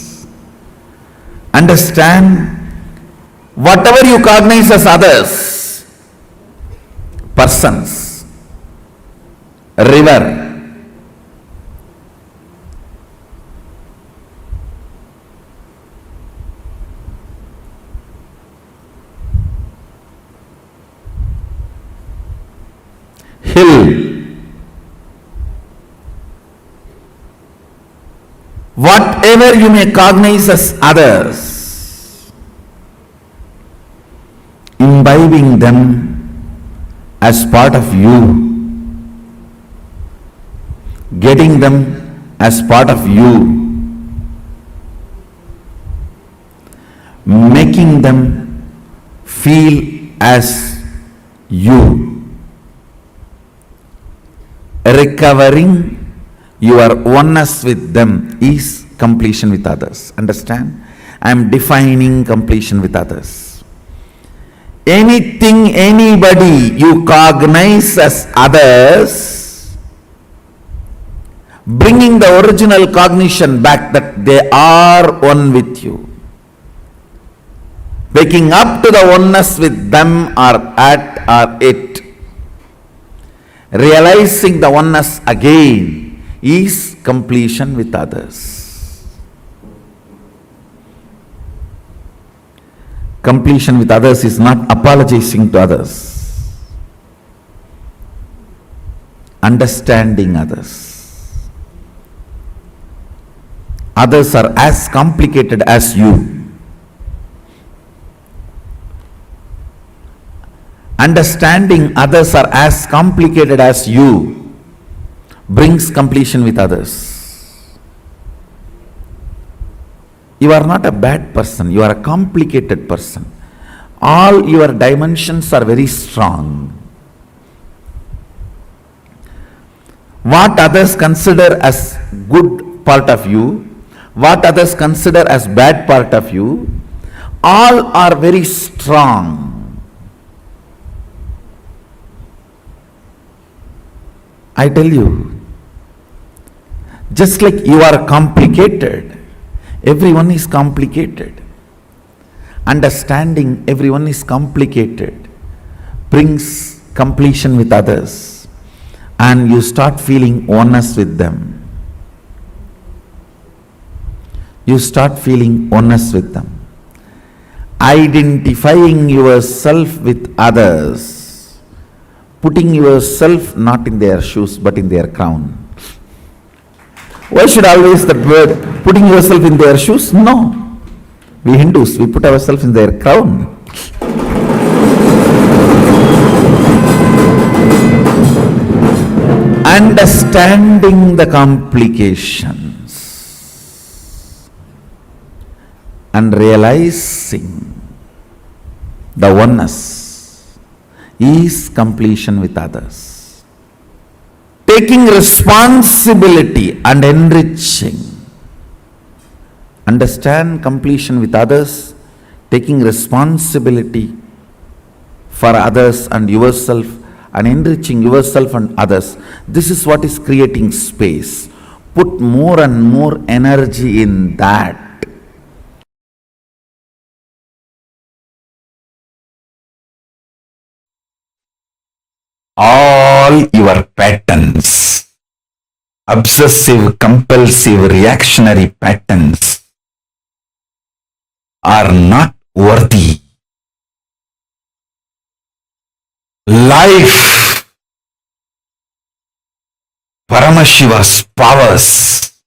S3: Understand, whatever you cognize as others, persons, river, hill, whatever you may cognize as others, imbibing them as part of you, getting them as part of you, making them feel as you, recovering your oneness with them is completion with others. Understand? I am defining completion with others. Anything, anybody you cognize as others, bringing the original cognition back that they are one with you, waking up to the oneness with them or at or it, realizing the oneness again is completion with others. Completion with others is not apologizing to others. Understanding others. Others are as complicated as you. Understanding others are as complicated as you. brings completion with others. You are not a bad person, you are a complicated person. All your dimensions are very strong. What others consider as good part of you, what others consider as bad part of you, all are very strong. I tell you, just like you are complicated, everyone is complicated. Understanding everyone is complicated brings completion with others, and you start feeling oneness with them. You start feeling oneness with them. Identifying yourself with others, putting yourself not in their shoes but in their crown. Why should always that word, putting yourself in their shoes? No. We Hindus, we put ourselves in their crown. Understanding the complications and realizing the oneness is completion with others. Taking responsibility and enriching. Understand completion with others, taking responsibility for others and yourself, and enriching yourself and others. This is what is creating space. Put more and more energy in that. All your patterns, obsessive, compulsive, reactionary patterns, are not worthy. Life, Paramashiva's powers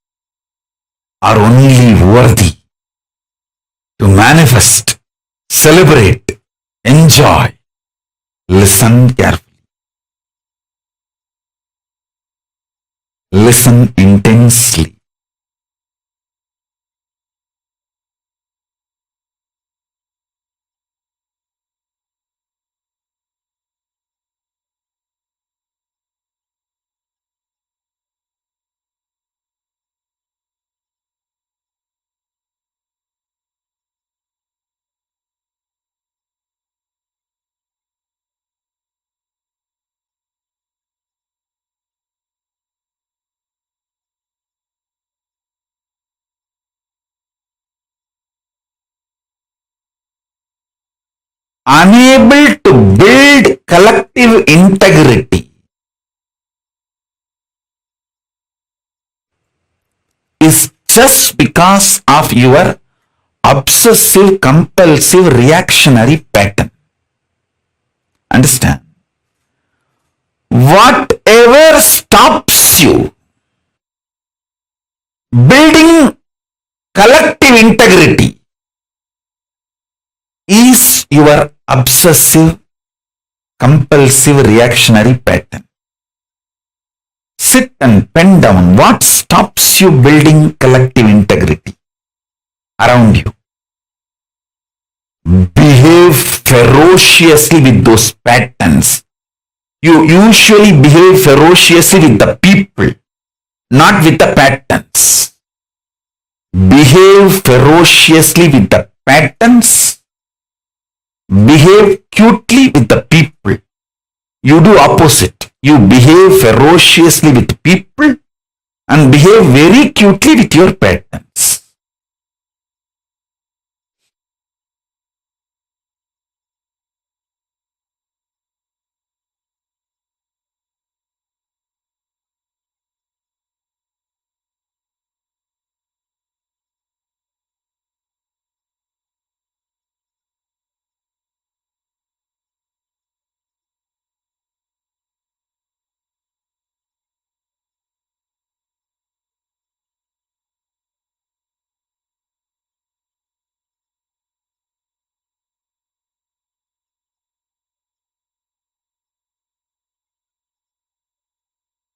S3: are only worthy to manifest, celebrate, enjoy. Listen carefully. Listen intensely. Unable to build collective integrity is just because of your obsessive, compulsive, reactionary pattern. Understand? Whatever stops you building collective integrity is your obsessive, compulsive, reactionary pattern. Sit and pen down what stops you building collective integrity around you. Behave ferociously with those patterns. You usually behave ferociously with the people, not with the patterns. Behave ferociously with the patterns. Behave cutely with the people. You do opposite. You behave ferociously with people and behave very cutely with your patterns.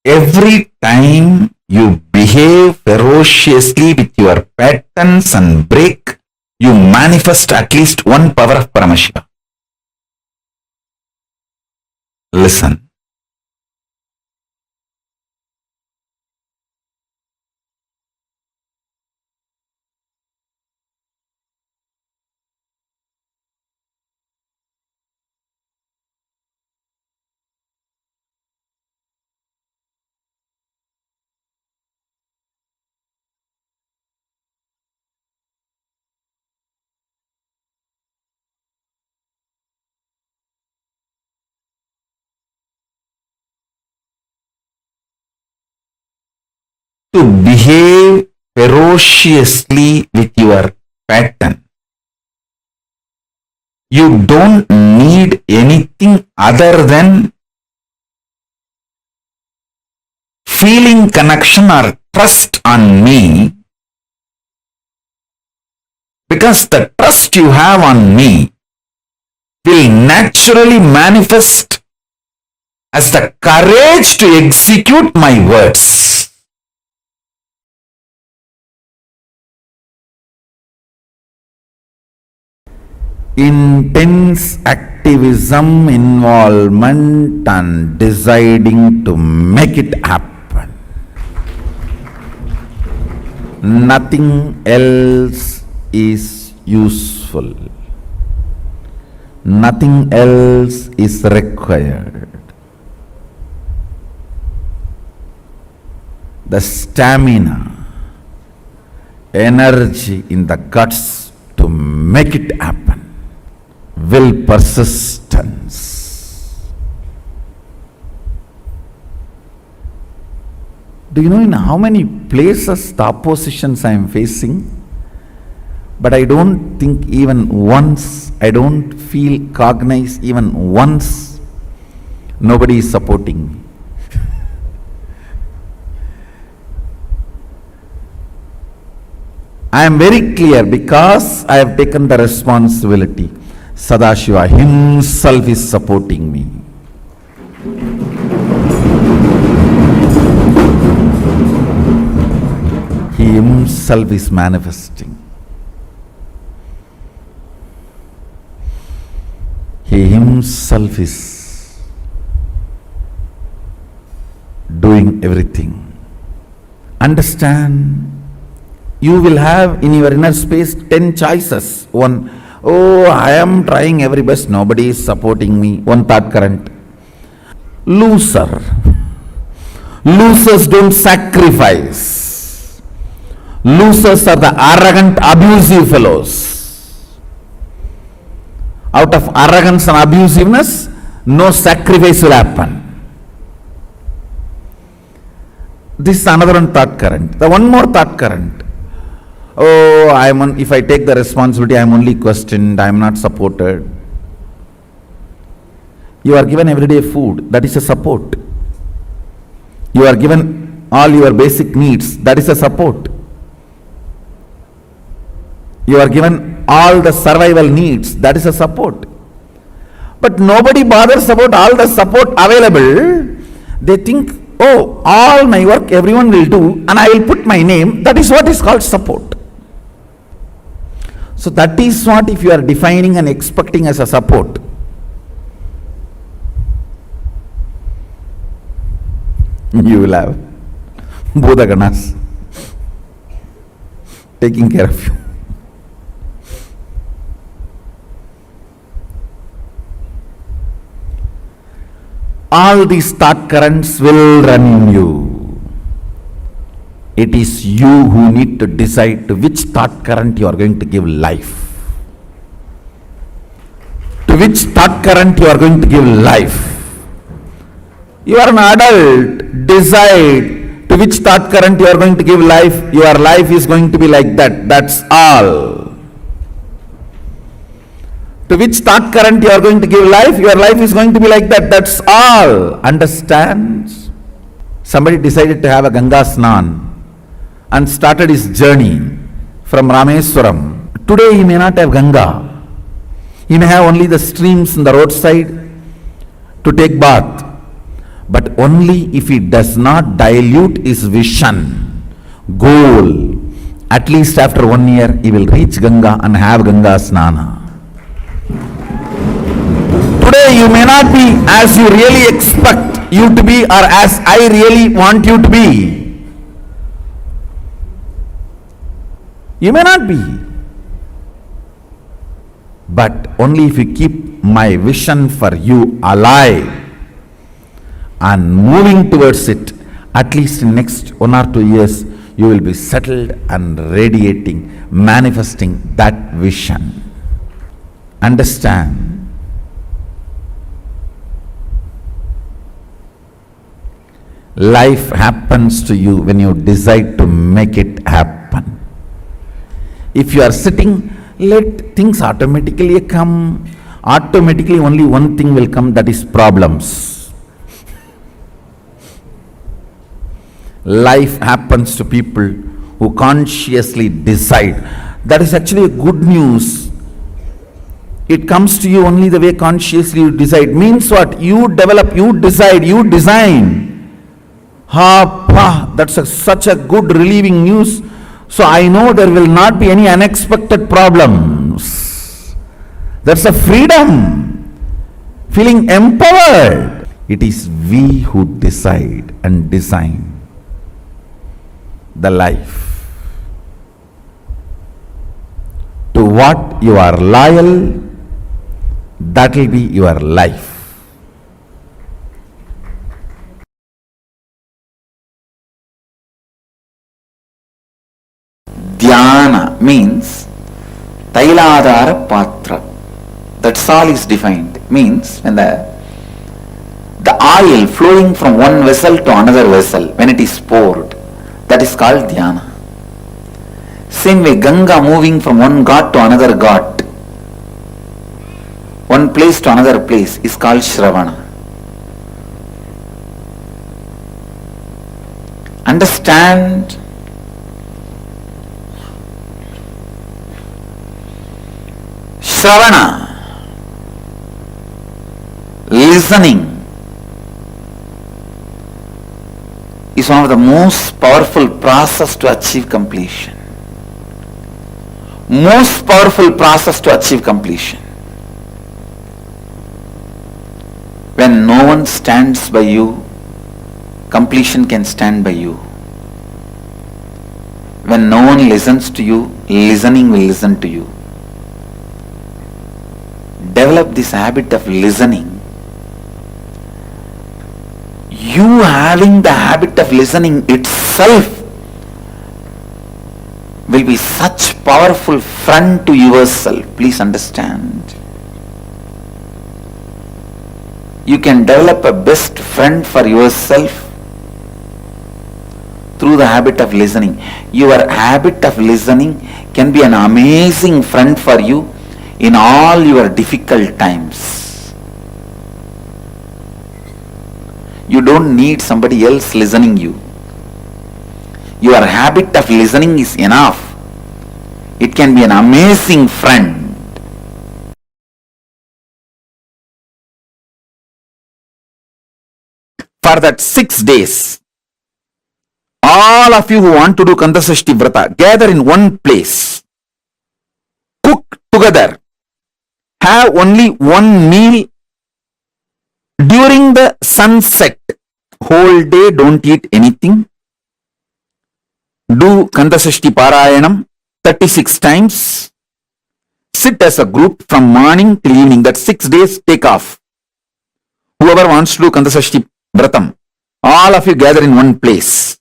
S3: Every time you behave ferociously with your patterns and break, you manifest at least one power of Paramashiva. Listen. To behave ferociously with your pattern. You don't need anything other than feeling connection or trust on me, because the trust you have on me will naturally manifest as the courage to execute my words. Intense activism, involvement, and deciding to make it happen. Nothing else is useful. Nothing else is required. The stamina, energy in the guts to make it happen. Will persistence. Do you know in how many places the oppositions I am facing? But I don't think even once, I don't feel cognized even once, nobody is supporting me. I am very clear because I have taken the responsibility. Sadashiva himself is supporting me. He himself is manifesting. He himself is doing everything. Understand, you will have in your inner space 10 choices. One, oh, I am trying every best, nobody is supporting me. One thought current. Loser. Losers don't sacrifice. Losers are the arrogant, abusive fellows. Out of arrogance and abusiveness, no sacrifice will happen. This is another one thought current. The one more thought current. Oh, if I take the responsibility, I am only questioned, I am not supported. You are given everyday food, that is a support. You are given all your basic needs, that is a support. You are given all the survival needs, that is a support. But nobody bothers about all the support available. They think, oh, all my work everyone will do and I will put my name, that is what is called support. So that is what if you are defining and expecting as a support. You will have Bodha Ganas taking care of you. All these thought currents will run in you. It is you who need to decide to which thought current you are going to give life. To which thought current you are going to give life. You are an adult, decide to which thought current you are going to give life. Your life is going to be like that, that's all. To which thought current you are going to give life, your life is going to be like that, that's all. Understand? Somebody decided to have a Ganga Snan and started his journey from Rameswaram. Today he may not have Ganga. He may have only the streams in the roadside to take bath. but only if he does not dilute his vision, goal. At least after 1 year, he will reach Ganga and have Ganga Snana. Today you may not be as you really expect you to be or as I really want you to be. You may not be. But only if you keep my vision for you alive and moving towards it, at least in next 1 or 2 years, you will be settled and radiating, manifesting that vision. Understand? Life happens to you when you decide to make it happen. If you are sitting, let things automatically come. Automatically only one thing will come, that is problems. Life happens to people who consciously decide. That is actually a good news. It comes to you only the way consciously you decide. Means what? You develop, you decide, you design. That's such a good relieving news. So I know there will not be any unexpected problems. That's a freedom. Feeling empowered. It is we who decide and design the life. To what you are loyal, that will be your life. Dhyana means Tailadhara Patra. That's all is defined. Means when the oil flowing from one vessel to another vessel, when it is poured, that is called dhyana. Same way, Ganga moving from one ghat to another ghat, one place to another place, is called Shravana. Understand? Shravana, listening, is one of the most powerful process to achieve completion. Most powerful process to achieve completion. When no one stands by you, completion can stand by you. When no one listens to you, listening will listen to you. Develop this habit of listening. You having the habit of listening itself will be such powerful friend to yourself. Please understand. You can develop a best friend for yourself through the habit of listening. Your habit of listening can be an amazing friend for you in all your difficult times. You don't need somebody else listening you. Your habit of listening is enough. It can be an amazing friend. For that 6 days, all of you who want to do Kandasashti Vrata, gather in one place. Cook together. Have only one meal during the sunset. Whole day don't eat anything. Do Kandasashti Parayanam 36 times. Sit as a group from morning till evening. That 6 days take off. Whoever wants to do Kandasashti Vratam, all of you gather in one place.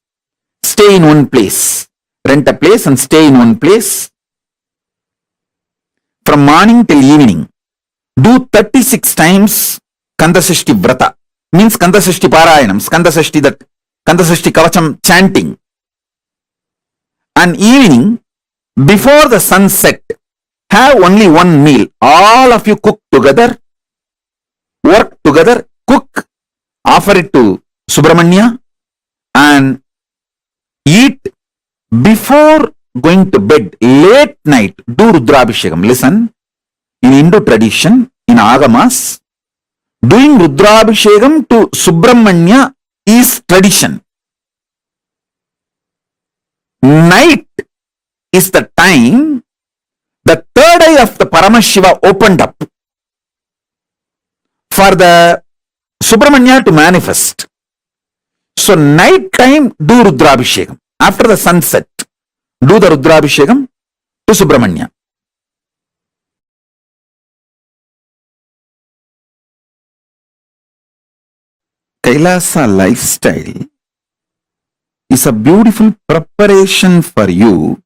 S3: Stay in one place. Rent a place and stay in one place. From morning till evening. Do 36 times Kandasashti Vrata. Means Kandasashti Parayanam. Kandasashti Kavacham chanting. And evening, before the sunset, have only one meal. All of you cook together. Work together. Cook. Offer it to Subramanya. And eat before going to bed. Late night, do Rudrabhishekam. Listen. In Hindu tradition, in Agamas, Doing Rudrabhishekam to Subramanya is tradition. Night is the time the third eye of the Paramashiva opened up for the Subramanya to manifest. So night time do Rudrabhishekam. After the sunset, do the Rudrabhishekam to Subramanya. Kailasa lifestyle is a beautiful preparation for you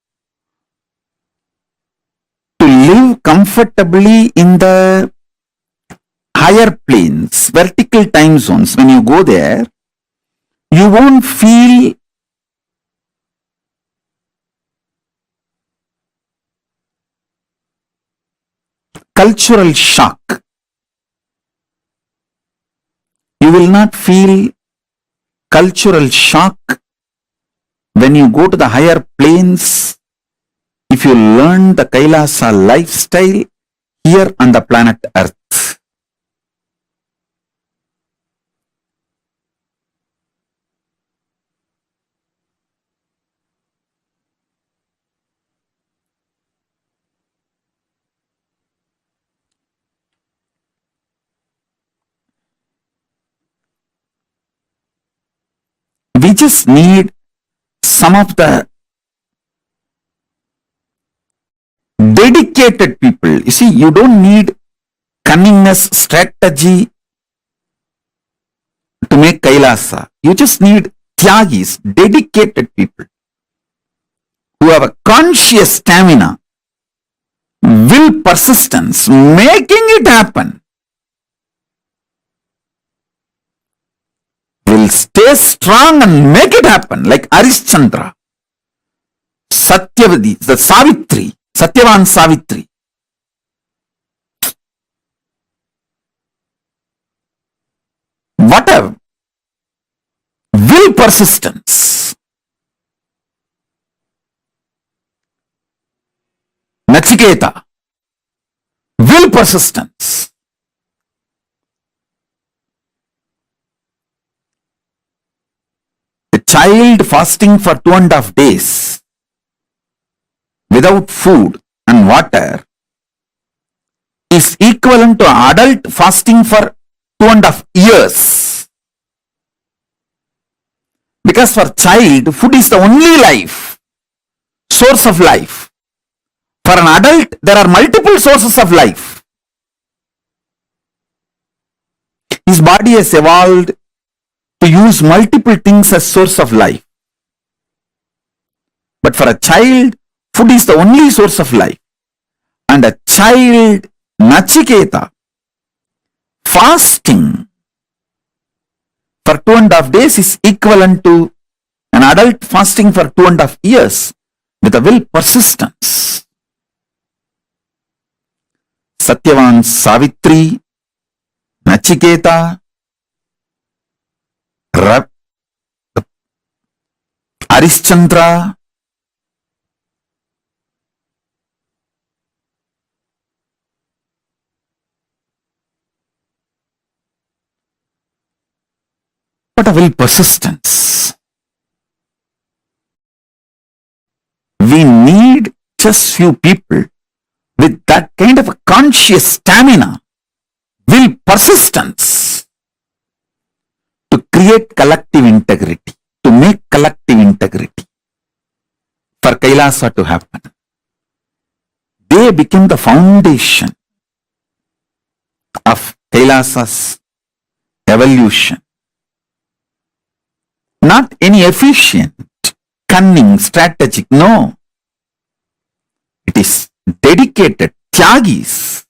S3: to live comfortably in the higher planes, vertical time zones. When you go there, you won't feel cultural shock. You will not feel cultural shock when you go to the higher planes if you learn the Kailasa lifestyle here on the planet Earth. We just need some of the dedicated people. You see, you don't need cunningness, strategy to make Kailasa. You just need Tyagis, dedicated people who have a conscious stamina, will, persistence, making it happen. Will stay strong and make it happen, like Arishchandra, Satyavadi, the Savitri, Satyavan Savitri. Whatever. Will, persistence. Nachiketa. Will, persistence. A child fasting for 2.5 days without food and water is equivalent to an adult fasting for 2.5 years. Because for child, food is the only life, source of life. For an adult, there are multiple sources of life. His body has evolved to use multiple things as source of life. But for a child, food is the only source of life. And a child, Nachiketa, fasting for 2.5 days is equivalent to an adult fasting for 2.5 years with a will, persistence. Satyavan Savitri, Nachiketa, Arishchandra, what a will, persistence. We need just few people with that kind of a conscious stamina, will, persistence to create collective integrity, to make collective integrity for Kailasa to happen. They become the foundation of Kailasa's evolution. Not any efficient, cunning, strategic, no. It is dedicated, Tyagis.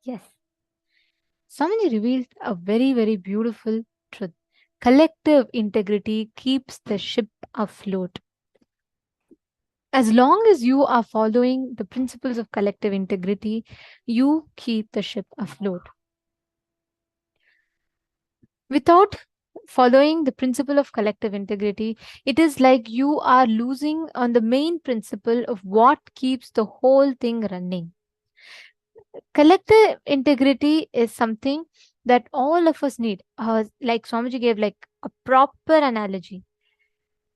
S8: Yes. Swamiji revealed a very, very beautiful truth. Collective integrity keeps the ship afloat. As long as you are following the principles of collective integrity, you keep the ship afloat. Without following the principle of collective integrity, it is like you are losing on the main principle of what keeps the whole thing running. Collective integrity is something that all of us need. Like Swamiji gave like a proper analogy.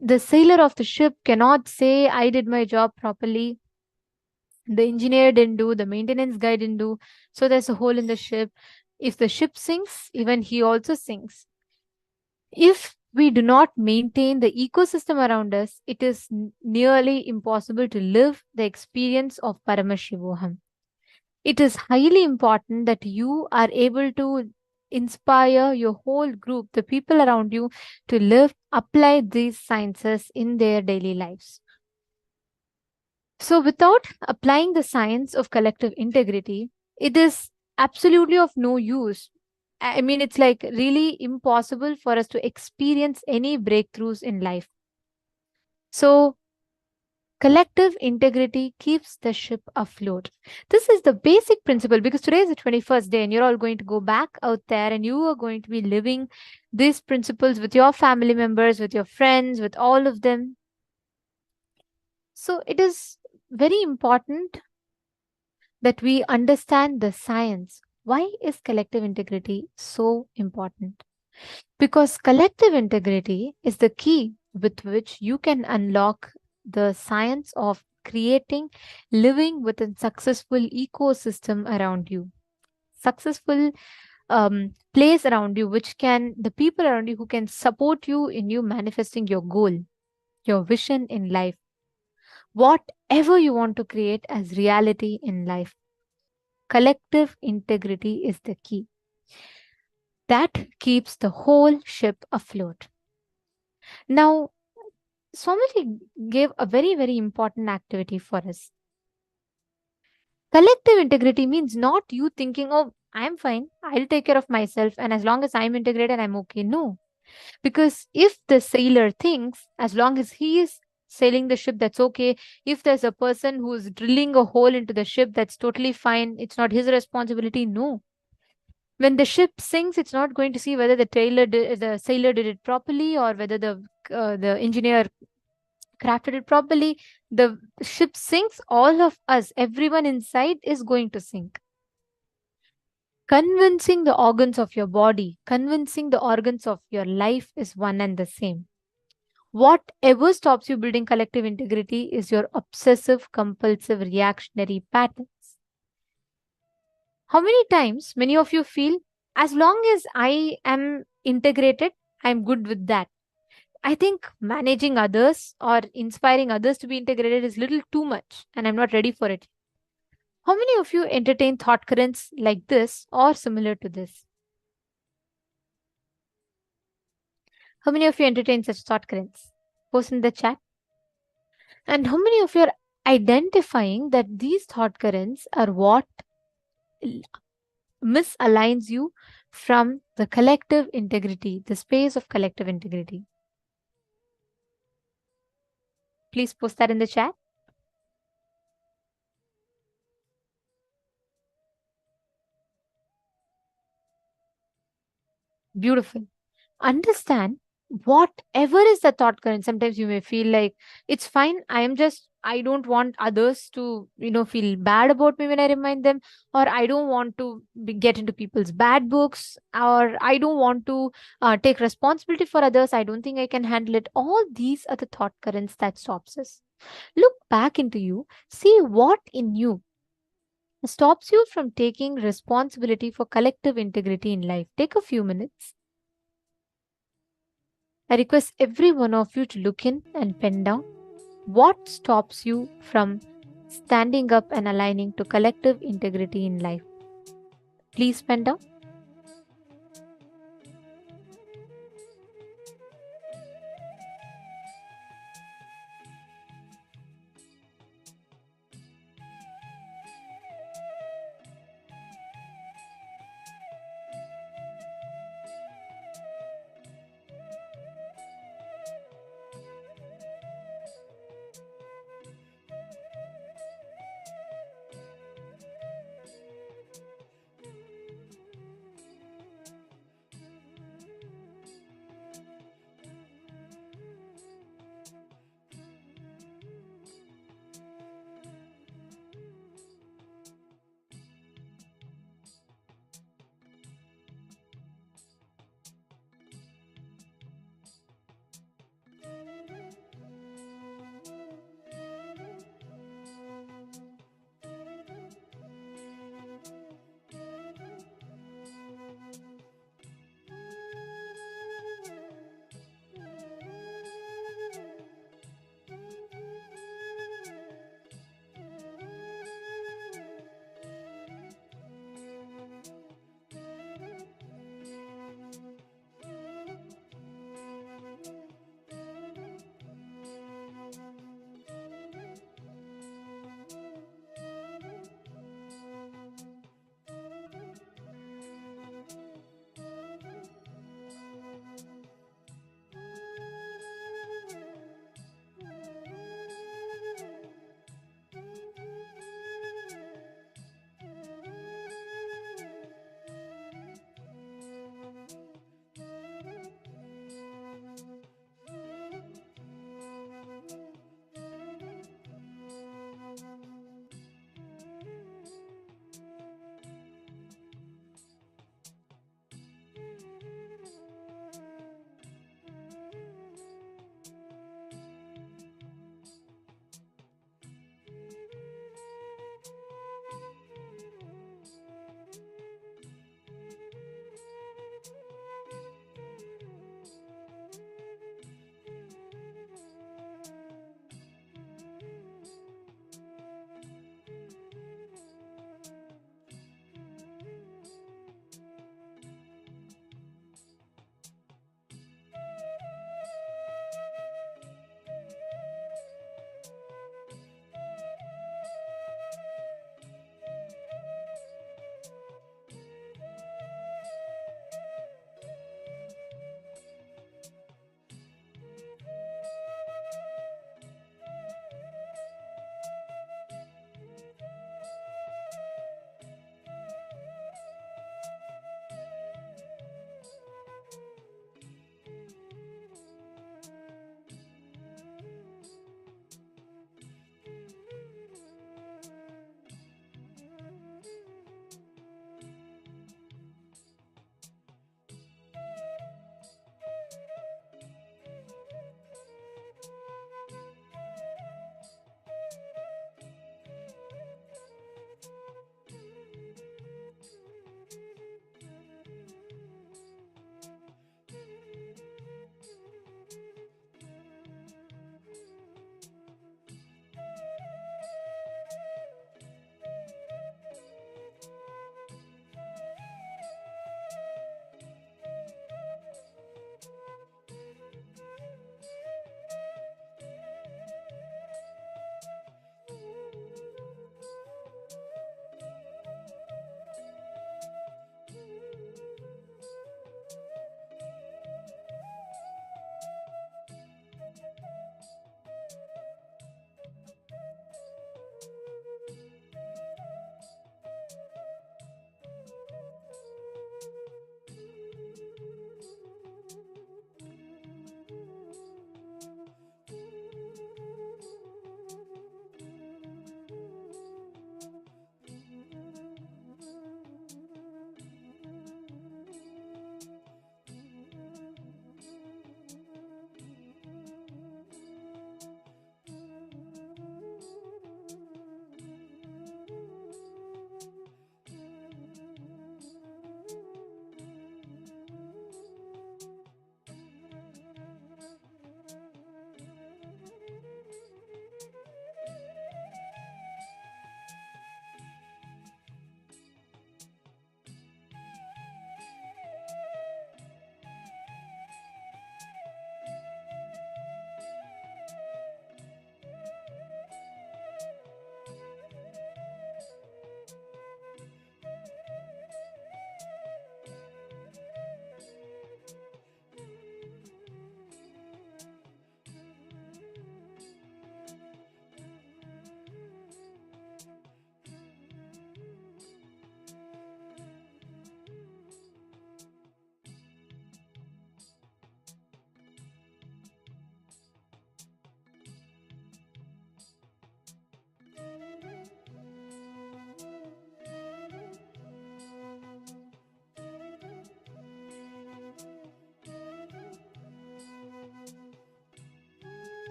S8: The sailor of the ship cannot say, I did my job properly. The engineer didn't do, the maintenance guy didn't do. So there's a hole in the ship. If the ship sinks, even he also sinks. If we do not maintain the ecosystem around us, it is nearly impossible to live the experience of Paramashivoham. It is highly important that you are able to inspire your whole group, the people around you, to live, apply these sciences in their daily lives. So, without applying the science of collective integrity, it is absolutely of no use. I mean, it's like really impossible for us to experience any breakthroughs in life. So, collective integrity keeps the ship afloat. This is the basic principle because today is the 21st day and you're all going to go back out there and you are going to be living these principles with your family members, with your friends, with all of them. So, it is very important that we understand the science. Why is collective integrity so important? Because collective integrity is the key with which you can unlock the science of creating, living with a successful ecosystem around you. Successful place around you, which can, the people around you who can support you in you manifesting your goal, your vision in life, whatever you want to create as reality in life. Collective integrity is the key. That keeps the whole ship afloat. Now, Swamiji gave a very, very important activity for us. Collective integrity means not you thinking, oh, I'm fine, I'll take care of myself, and as long as I'm integrated, I'm okay. No. Because if the sailor thinks, as long as he is sailing the ship, that's okay. If there's a person who's drilling a hole into the ship, that's totally fine. It's not his responsibility. No. When the ship sinks, it's not going to see whether the sailor did it properly or whether the engineer crafted it properly. The ship sinks, all of us, everyone inside is going to sink. Convincing the organs of your body, convincing the organs of your life is one and the same. Whatever stops you building collective integrity is your obsessive, compulsive, reactionary patterns. How many times many of you feel, as long as I am integrated, I'm good with that. I think managing others or inspiring others to be integrated is little too much and I'm not ready for it. How many of you entertain thought currents like this or similar to this? How many of you entertain such thought currents? Post in the chat. And how many of you are identifying that these thought currents are what misaligns you from the collective integrity, the space of collective integrity? Please post that in the chat. Beautiful. Understand whatever is the thought current. Sometimes you may feel like it's fine. I don't want others to, feel bad about me when I remind them, or I don't want to get into people's bad books, or I don't want to take responsibility for others. I don't think I can handle it. All these are the thought currents that stops us. Look back into you, see what in you stops you from taking responsibility for collective integrity in life. Take a few minutes. I request every one of you to look in and pen down what stops you from standing up and aligning to collective integrity in life. Please pen down.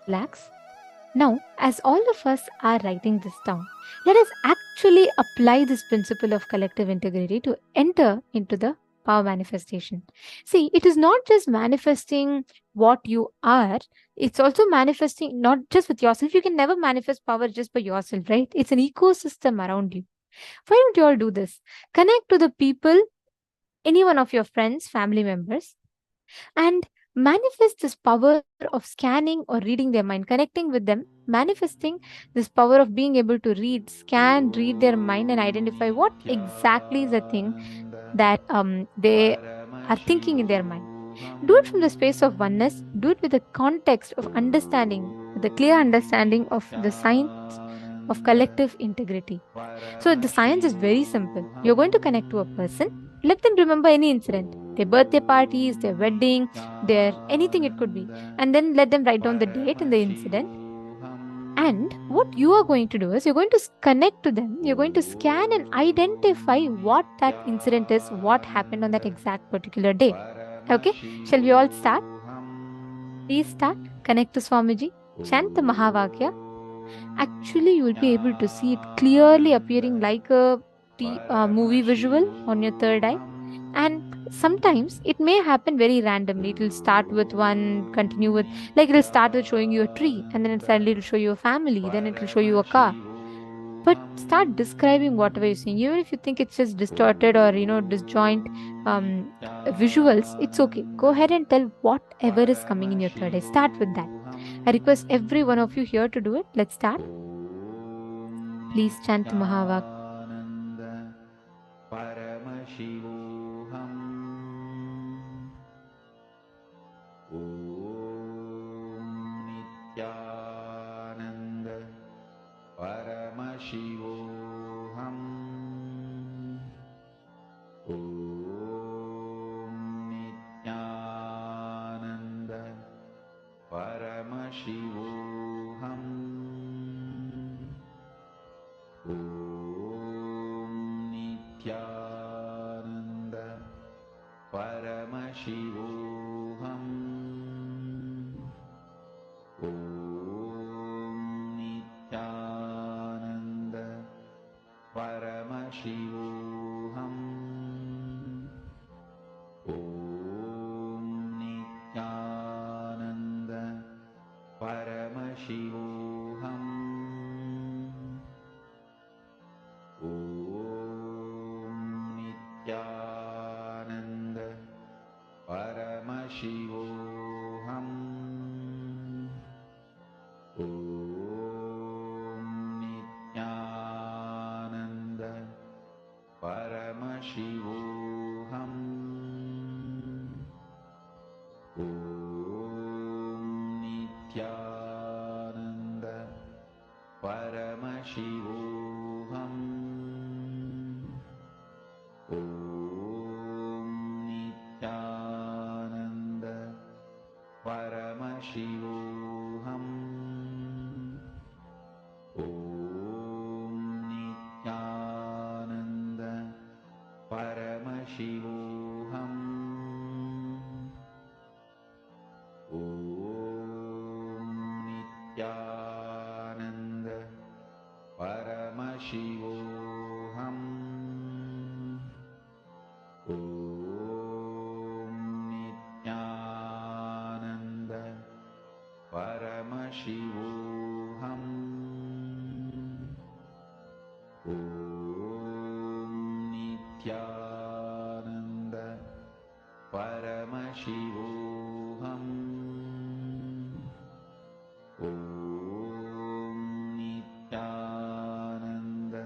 S8: relax. Now, as all of us are writing this down, let us actually apply this principle of collective integrity to enter into the power manifestation. See, it is not just manifesting what you are, it's also manifesting not just with yourself. You can never manifest power just by yourself, right? It's an ecosystem around you. Why don't you all do this? Connect to the people, any one of your friends, family members, and manifest this power of scanning or reading their mind, connecting with them, manifesting this power of being able to read, scan, read their mind, and identify what exactly is the thing that they are thinking in their mind. Do it from the space of oneness, do it with the context of understanding, with a clear understanding of the science of collective integrity. So the science is very simple. You're going to connect to a person, let them remember any incident, their birthday parties, their wedding, their anything it could be, and then let them write down the date and the incident. And what you are going to do is you're going to connect to them, you're going to scan and identify what that incident is, what happened on that exact particular day. Okay, shall we all start? Please start. Connect to Swamiji. Chant the Mahavakya. Actually, you will be able to see it clearly appearing like a movie visual on your third eye. And sometimes it may happen very randomly. It will start with one, continue with, like it'll start with showing you a tree, and then suddenly it'll show you a family, then it'll show you a car. But start describing whatever you're seeing. Even if you think it's just distorted or, disjoint visuals, it's okay. Go ahead and tell whatever is coming in your third eye. Start with that. I request every one of you here to do it. Let's start. Please chant Mahavak.
S3: Paramashivoham Om Nithyananda Paramashivoham Om Nithyananda Paramashivoham Om Nithyananda Paramashivoham Om Nithyananda Paramashivoham Om Nithyananda Paramashivoham Om Nithyananda Paramashivoham Om Nithyananda Paramashivoham Om Nithyananda Paramashivoham Om Nithyananda Paramashivoham Om Nithyananda Paramashivoham Om Nithyananda Paramashivoham Om Nithyananda Paramashivoham Om Nithyananda Paramashivoham Om Nithyananda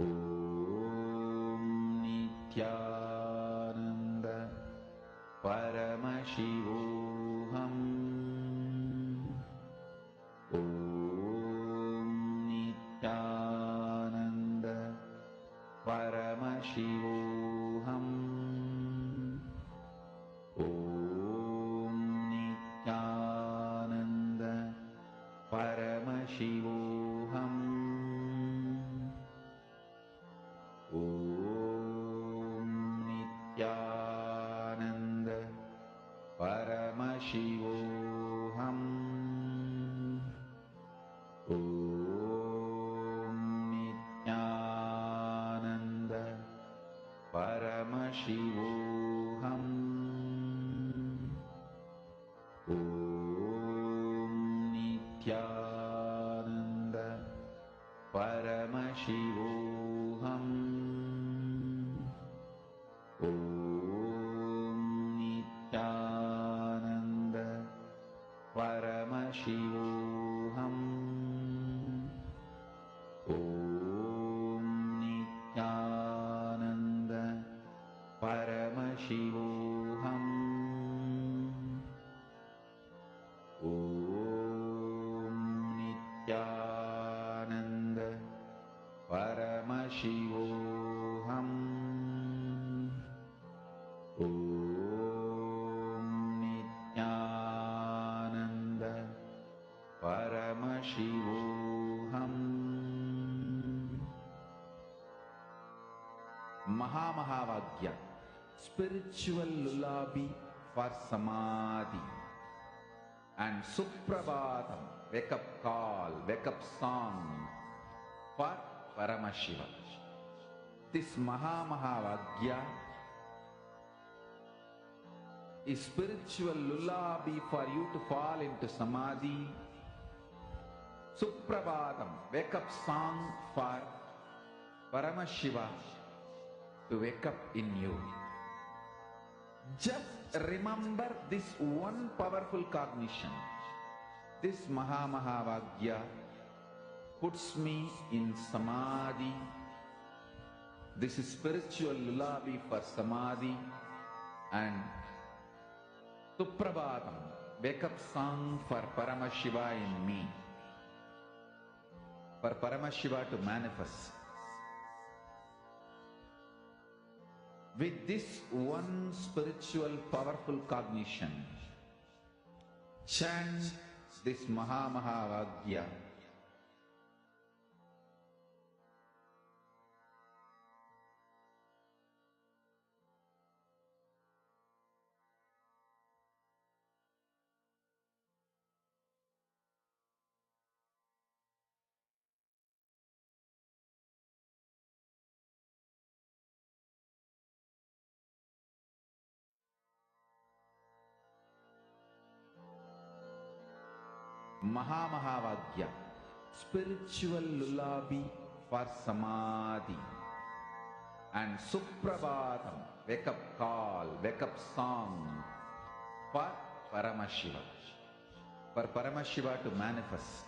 S3: Om Nithyananda Paramashivoham. Om Nithyananda Paramashivoham. Paramashivoham. Om Nithyananda Paramashivoham. Om Nithyananda Paramashivoham. Om Nithyananda Paramashivoham. Om Nithyananda Paramashivoham. Mahā spiritual lullaby for Samadhi, and Suprabhatam, wake up call, wake up song for Paramashiva. This Mahā is spiritual lullaby for you to fall into Samadhi. Suprabhatam, wake up song for Paramashiva to wake up in you. Just remember this one powerful cognition. This Mahā puts me in Samadhi. This is spiritual lullaby for Samadhi, and Suprabhatam, wake up song for Paramashiva in me. For Paramashiva to manifest. With this one spiritual powerful cognition, chant this Mahā. Mahā spiritual lullaby for Samadhi, and Suprabhatam, wake up call, wake up song for Paramashiva. For Paramashiva to manifest.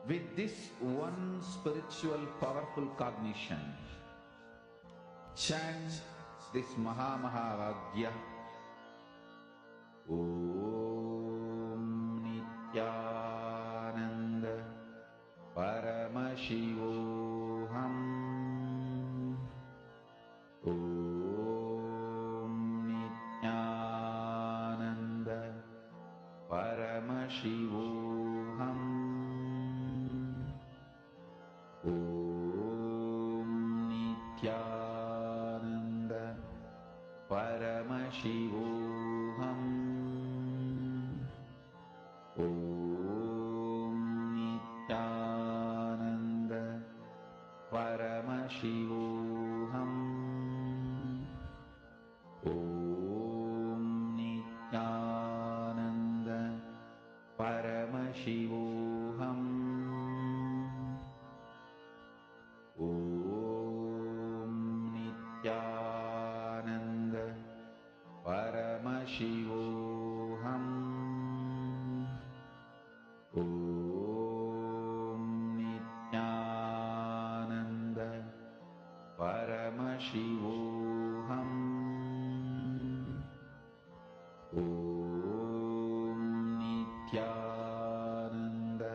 S3: With this one spiritual powerful cognition, chant this Mahā. Om Nithyananda Paramashivoham. Om Nithyananda Paramashivoham. Om Nithyananda Paramashivoham. Om Nithyananda Paramashivoham. Om Nithyananda Paramashivoham. Om Nithyananda Paramashivoham. Om Nithyananda Paramashivoham. Om Nithyananda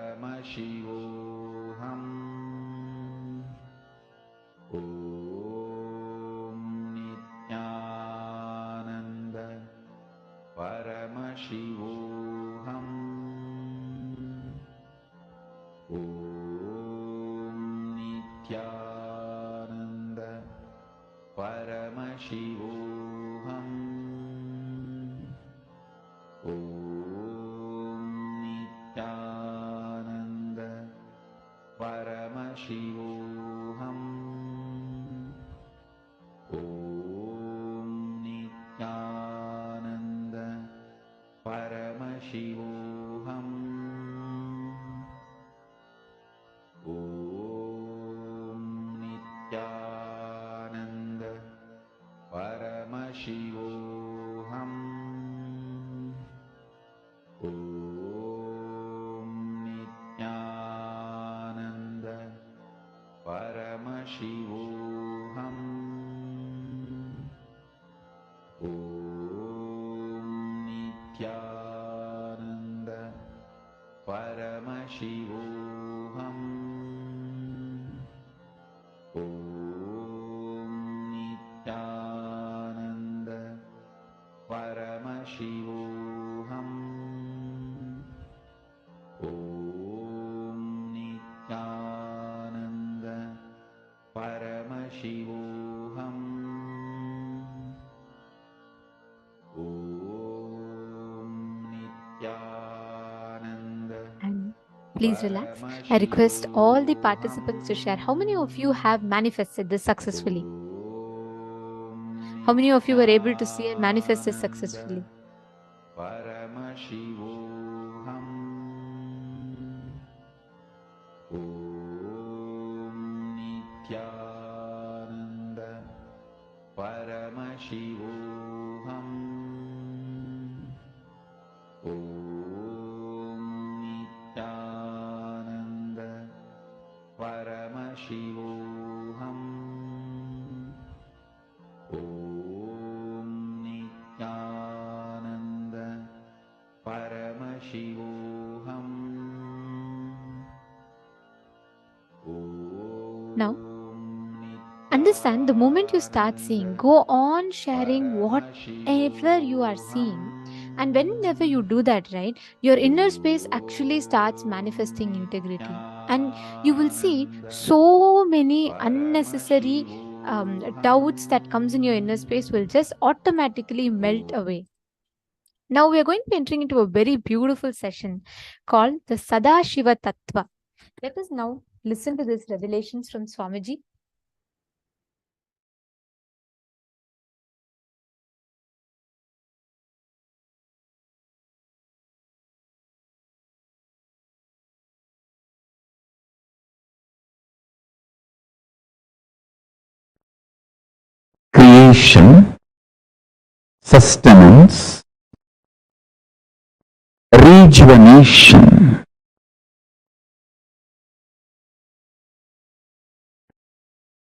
S3: Paramashivoham. Om Nithyananda Paramashivoham. Om Nithyananda Paramashivoham. Om Nithyananda Paramashivoham. Om Nithyananda Paramashivoham. Om Nithyananda Paramashivoham. Om Nithyananda Paramashivoham. Om Nithyananda Paramashivoham. Om Nithyananda Paramashivoham. Om Nithyananda.
S8: And please relax. I request all the participants to share how many of you have manifested this successfully. How many of you were able to see and manifest this successfully?
S3: Paramashivoham. Om Nithyananda Paramashivoham. Om Nithyananda Paramashivoham. Om Nithyananda Paramashivoham.
S8: Now, understand the moment you start seeing, go on sharing whatever you are seeing. And whenever you do that, right, your inner space actually starts manifesting integrity. And you will see so many unnecessary doubts that comes in your inner space will just automatically melt away. Now we are going to be entering into a very beautiful session called the Sadashiva Tattva. Let us now listen to these revelations from Swamiji.
S3: Creation, sustenance, rejuvenation,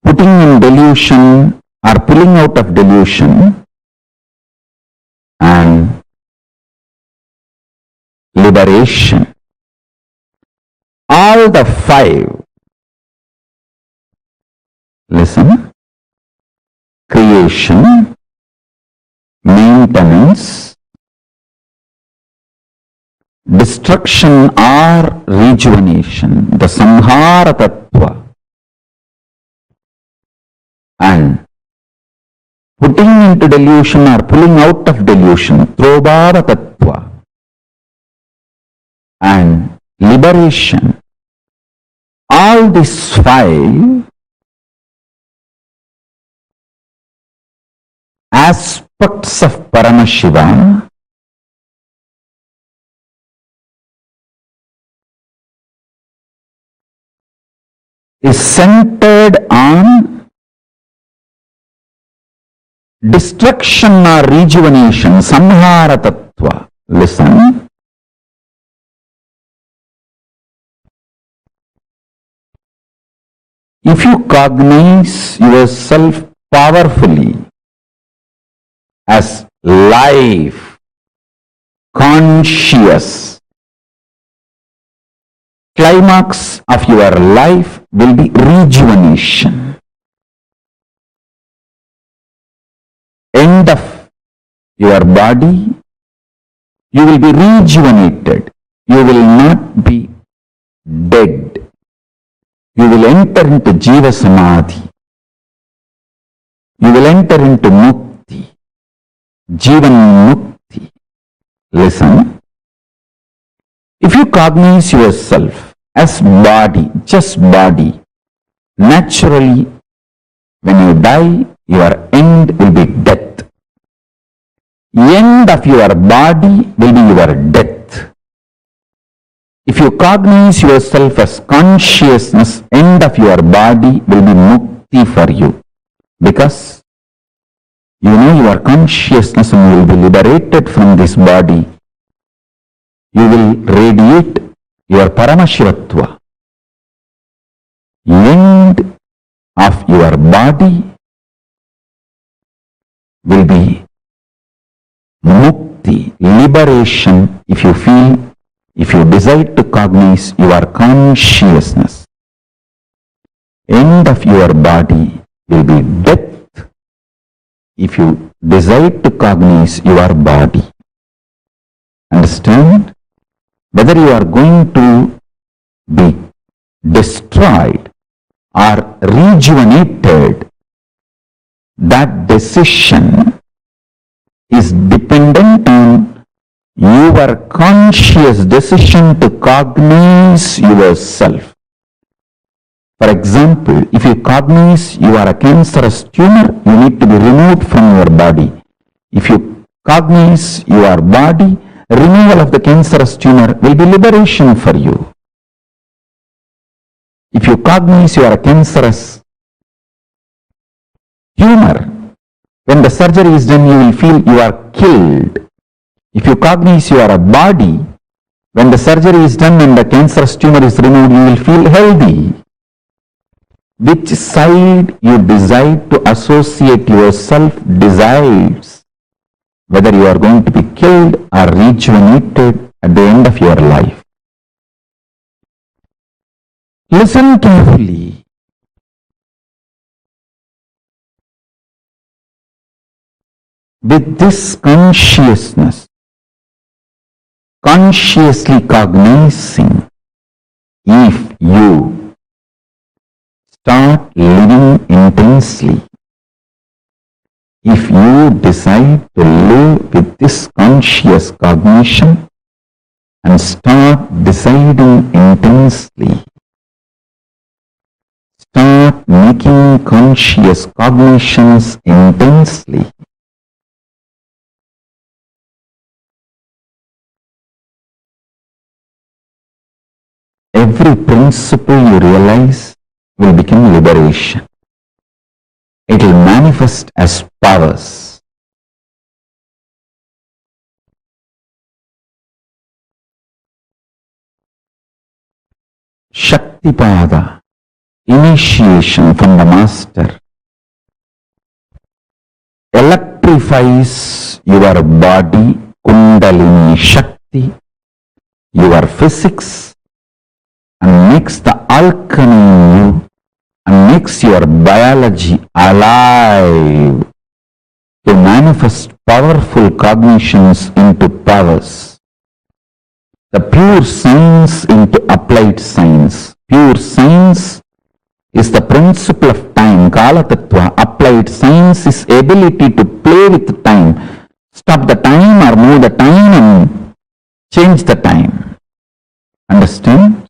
S3: putting in delusion or pulling out of delusion, and liberation. All the five. Listen. Creation, maintenance, destruction or rejuvenation, the Sangha Tattva, and putting into delusion or pulling out of delusion, Trobhava Tattva, and liberation. All these five aspects of Paramashiva is centered on destruction or rejuvenation, Samhara Tattva. Listen. If you cognize yourself powerfully as life, conscious, climax of your life will be rejuvenation. End of your body You will be rejuvenated. You will not be dead. You will enter into Jiva Samadhi. You will enter into Mukti, Jivan Mukti. Listen. If you cognize yourself as body, just body, naturally, when you die, your end will be death. End of your body will be your death. If you cognize yourself as consciousness, end of your body will be mukti for you. Because you know your consciousness and you will be liberated from this body. You will radiate your Paramashiva Tattva. End of your body will be mukti, liberation, if you feel, if you decide to cognize your consciousness. End of your body will be death if you decide to cognize your body. Understand? Whether you are going to be destroyed or rejuvenated, that decision is dependent on your conscious decision to cognize yourself. For example, if you cognize you are a cancerous tumor, you need to be removed from your body. If you cognize your body, removal of the cancerous tumor will be liberation for you. If you cognize you are a cancerous tumor, when the surgery is done, you will feel you are killed. If you cognize you are a body, when the surgery is done and the cancerous tumor is removed, you will feel healthy. Which side you decide to associate yourself decides whether you are going to be killed or rejuvenated at the end of your life. Listen carefully. With this consciousness, consciously cognizing, if you start living intensely, if you decide to live with this conscious cognition and start deciding intensely, start making conscious cognitions intensely, every principle you realize will become liberation. It will manifest as powers. Shaktipada, initiation from the Master, electrifies your body, Kundalini Shakti, your physics, and makes the alchemy in you, and makes your biology alive to manifest powerful cognitions into powers. The pure science into applied science. Pure science is the principle of time, Kala Tattva. Applied science is ability to play with time, stop the time or move the time and change the time. Understand?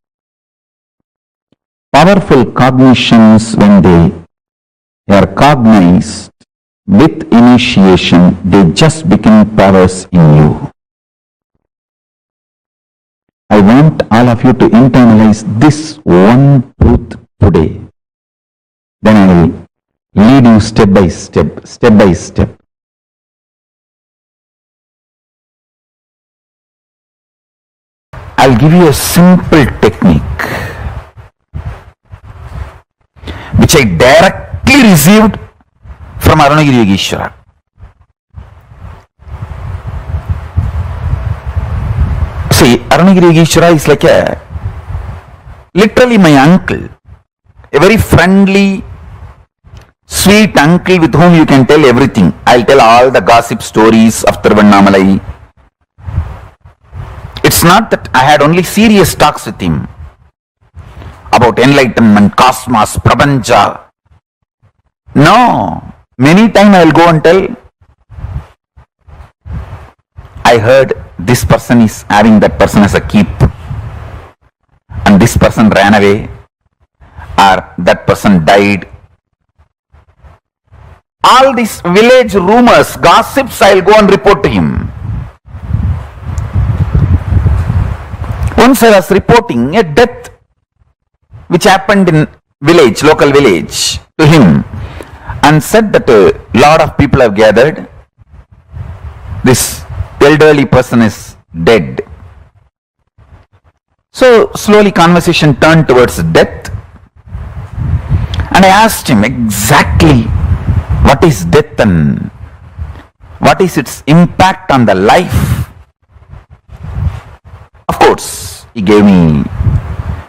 S3: Powerful cognitions, when they are cognized with initiation, they just become powers in you. I want all of you to internalize this one truth today. Then I will lead you step by step, step by step. I'll give you a simple technique which I directly received from Arunagiri Yogeshwara. See, Arunagiri Yogeshwara is like literally my uncle, a very friendly, sweet uncle with whom you can tell everything. I'll tell all the gossip stories of Tiruvannamalai. It's not that I had only serious talks with him about enlightenment, cosmos, prapancha. No. Many times I will go and tell, I heard this person is having that person as a keep, and this person ran away, or that person died. All these village rumors, gossips, I will go and report to him. Once I was reporting a death which happened in village, local village, to him, and said that a lot of people have gathered. This elderly person is dead. So slowly conversation turned towards death, and I asked him exactly what is death and what is its impact on the life. Of course, he gave me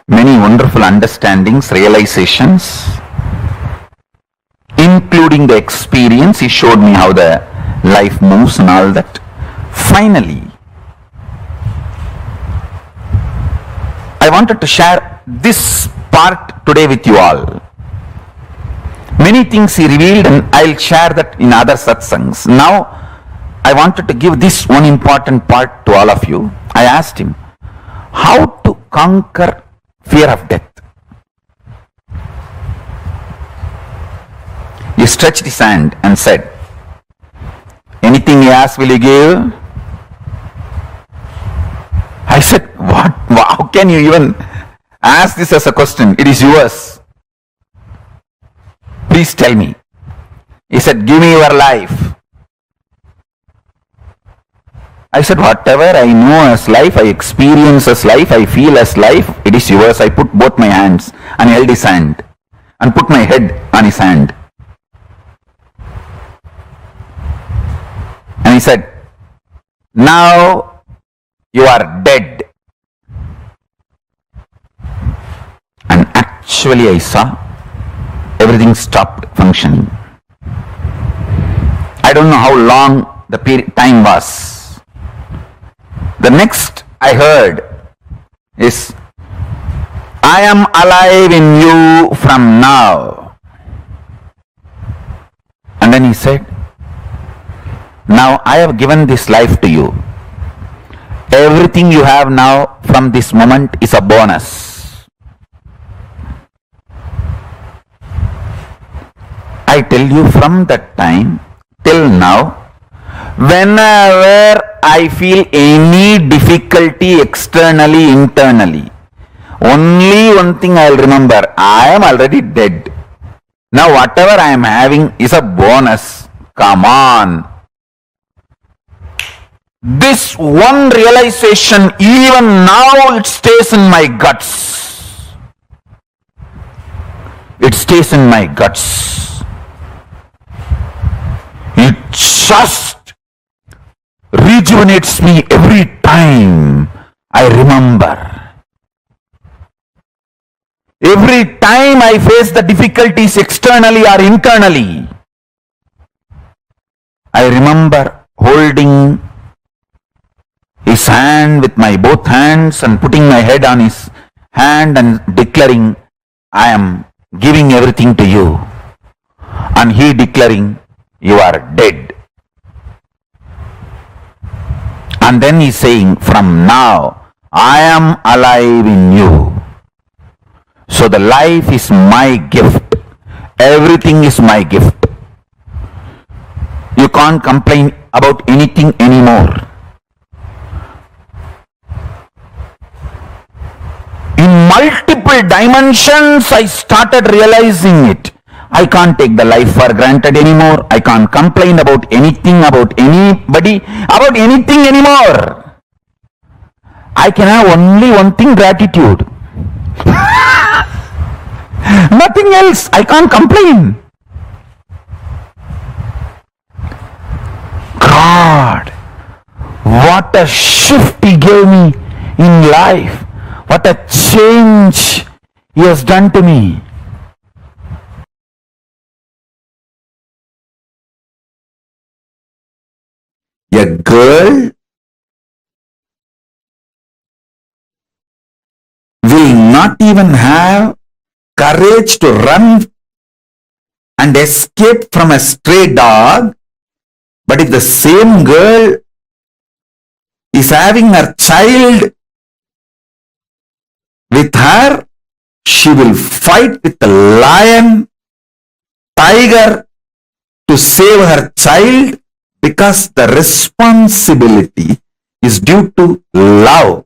S3: many wonderful understandings, realizations, including the experience. He showed me how the life moves and all that. Finally, I wanted to share this part today with you all. Many things he revealed, and I'll share that in other satsangs. Now, I wanted to give this one important part to all of you. I asked him, how to conquer fear of death? He stretched his hand and said, anything you ask, will you give? I said, what? How can you even ask this as a question? It is yours. Please tell me. He said, give me your life. I said, whatever I know as life, I experience as life, I feel as life, it is yours. I put both my hands and held his hand and put my head on his hand. And he said, now you are dead. And actually I saw everything stopped functioning. I don't know how long the time was. The next I heard is, I am alive in you from now. And then he said, now I have given this life to you. Everything you have now from this moment is a bonus. I tell you, from that time till now, whenever I feel any difficulty externally, internally, only one thing I will remember, I am already dead. Now whatever I am having is a bonus. Come on. This one realization, even now it stays in my guts. It stays in my guts. It just rejuvenates me every time I remember. Every time I face the difficulties externally or internally, I remember holding his hand with my both hands and putting my head on his hand and declaring, I am giving everything to you. And he declaring, you are dead. And then he's saying, from now, I am alive in you. So the life is my gift. Everything is my gift. You can't complain about anything anymore. In multiple dimensions, I started realizing it. I can't take the life for granted anymore. I can't complain about anything, about anybody, about anything anymore. I can have only one thing, gratitude. Nothing else. I can't complain. God, what a shift He gave me in life. What a change He has done to me. A girl not even have courage to run and escape from a stray dog, but if the same girl is having her child with her, she will fight with the lion, tiger to save her child, because the responsibility is due to love.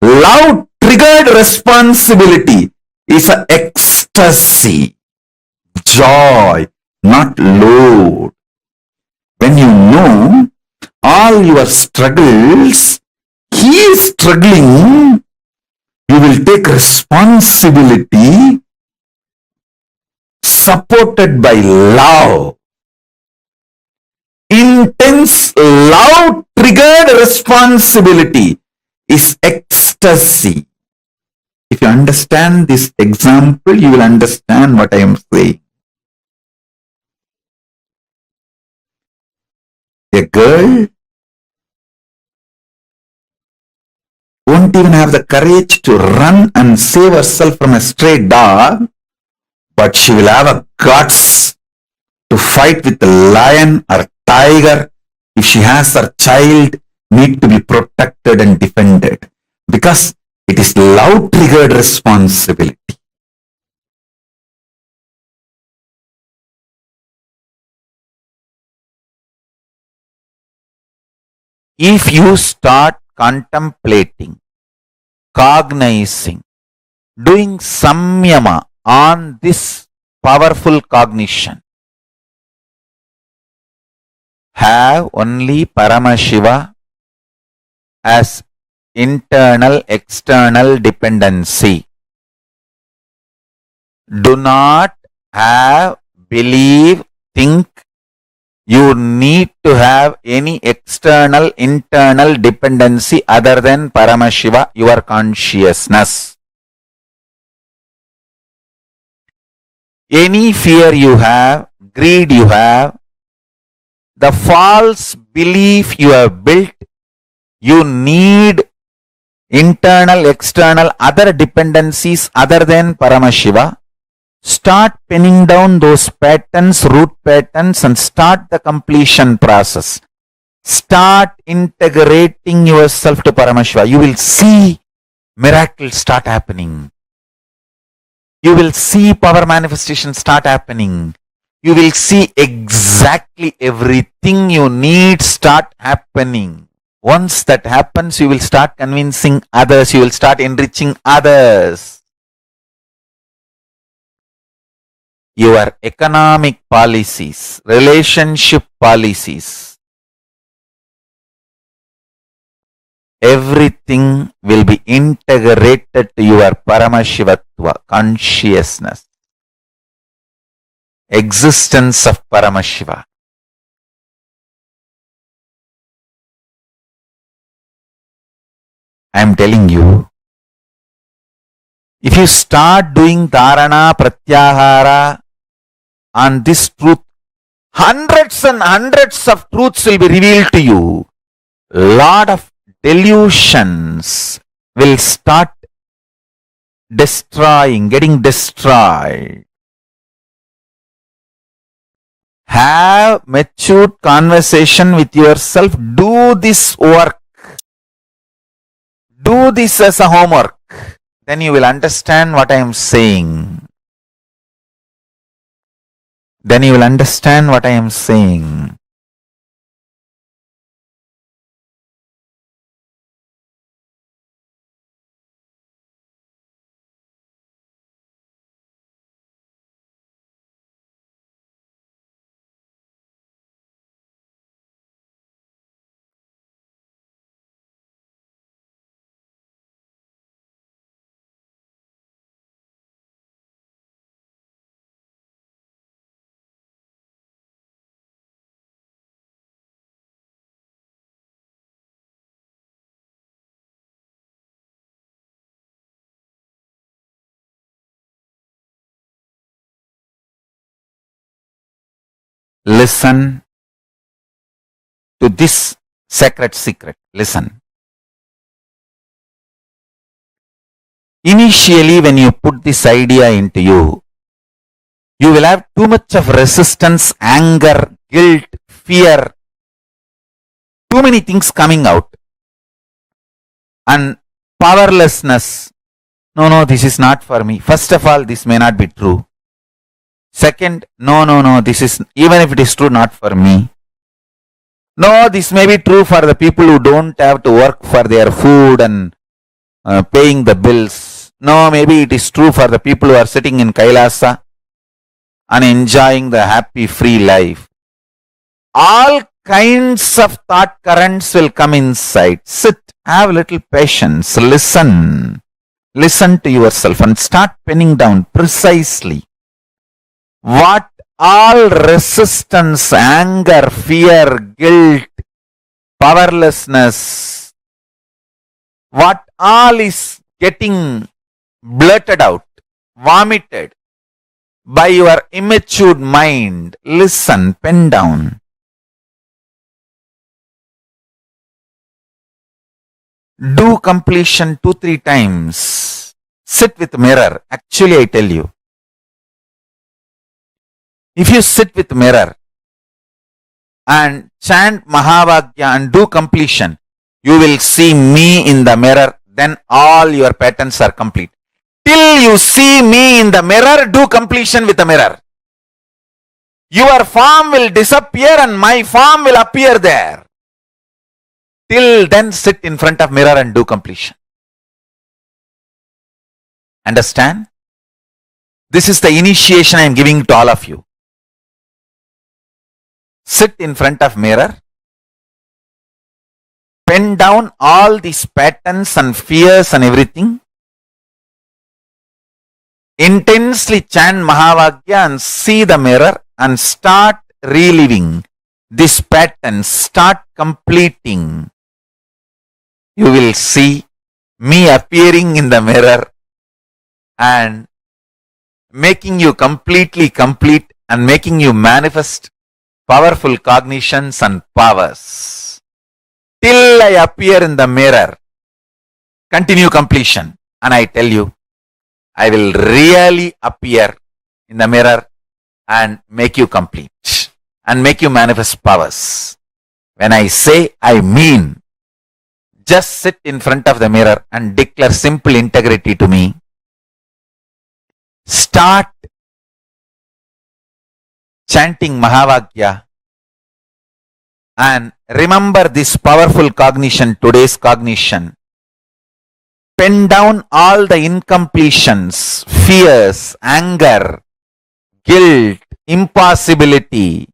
S3: Love triggered responsibility is an ecstasy, joy, not load. When you know all your struggles, he is struggling, you will take responsibility supported by love. Intense love triggered responsibility is ecstasy. If you understand this example, you will understand what I am saying. A girl won't even have the courage to run and save herself from a stray dog, but she will have a guts to fight with the lion or tiger if she has her child need to be protected and defended, because it is love triggered responsibility. If you start contemplating, cognizing, doing samyama on this powerful cognition, have only Paramashiva as internal external dependency. Do not have, believe, think you need to have any external internal dependency other than Paramashiva, your consciousness. Any fear you have, greed you have, the false belief you have built, you need internal, external, other dependencies other than Paramashiva. Start penning down those patterns, root patterns, and start the completion process. Start integrating yourself to Paramashiva. You will see miracles start happening. You will see power manifestation start happening. You will see exactly everything you need start happening. Once that happens, you will start convincing others. You will start enriching others. Your economic policies, relationship policies, everything will be integrated to your Paramashiva Tattva, consciousness, existence of Paramashiva. I am telling you, if you start doing dharana, pratyahara on this truth, hundreds and hundreds of truths will be revealed to you. Lot of delusions will start destroying, getting destroyed. Have matured conversation with yourself. Do this work. Do this as a homework. Then you will understand what I am saying. Then you will understand what I am saying. Listen to this sacred secret. Listen. Initially, when you put this idea into you, you will have too much of resistance, anger, guilt, fear, too many things coming out. And powerlessness. No, this is not for me. First of all, this may not be true. Second, no, this is, even if it is true, not for me. No, this may be true for the people who don't have to work for their food and paying the bills. No, maybe it is true for the people who are sitting in Kailasa and enjoying the happy, free life. All kinds of thought currents will come inside. Sit, have a little patience, listen to yourself and start penning down precisely what all resistance, anger, fear, guilt, powerlessness, what all is getting blurted out, vomited by your immature mind. Listen, pen down. Do completion 2-3 times. Sit with mirror. Actually, I tell you, if you sit with mirror and chant Mahavagya and do completion, you will see me in the mirror. Then all your patterns are complete. Till you see me in the mirror, do completion with the mirror. Your form will disappear and my form will appear there. Till then, sit in front of mirror and do completion. Understand? This is the initiation I am giving to all of you. Sit in front of mirror. Pen down all these patterns and fears and everything. Intensely chant Mahavagya and see the mirror and start reliving this pattern. Start completing. You will see me appearing in the mirror and making you completely complete and making you manifest powerful cognitions and powers. Till I appear in the mirror, continue completion. And I tell you, I will really appear in the mirror and make you complete and make you manifest powers. When I say, I mean. Just sit in front of the mirror and declare simple integrity to me. Start chanting Mahavagya and remember this powerful cognition, today's cognition. Pen down all the incompletions, fears, anger, guilt, impossibility,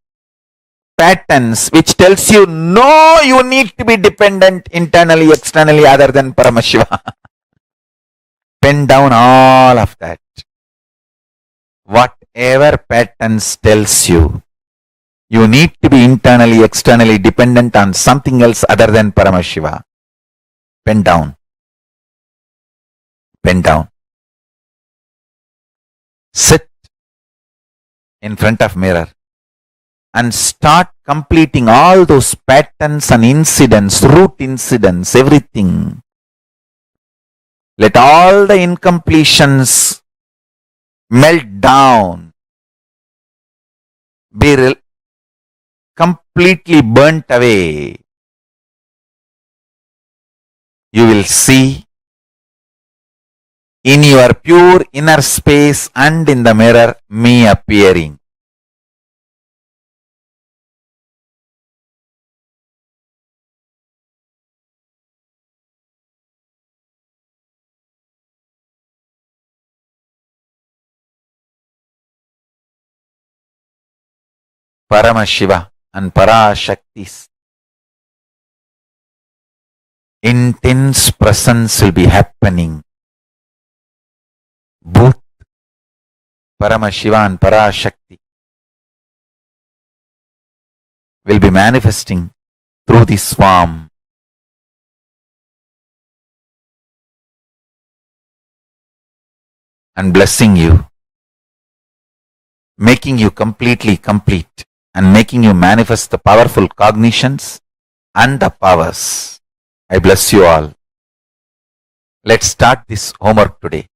S3: patterns which tells you no, you need to be dependent internally, externally other than Paramashiva. Pen down all of that. Whatever patterns tells you, you need to be internally, externally dependent on something else other than Paramashiva. Pen down. Pen down. Sit in front of mirror and start completing all those patterns and incidents, root incidents, everything. Let all the incompletions melt down, be completely burnt away. You will see in your pure inner space and in the mirror me appearing. Paramashiva and Parashakti's intense presence will be happening. Both Paramashiva and Parashakti will be manifesting through this form. And blessing you, making you completely complete and making you manifest the powerful cognitions and the powers. I bless you all. Let's start this homework today.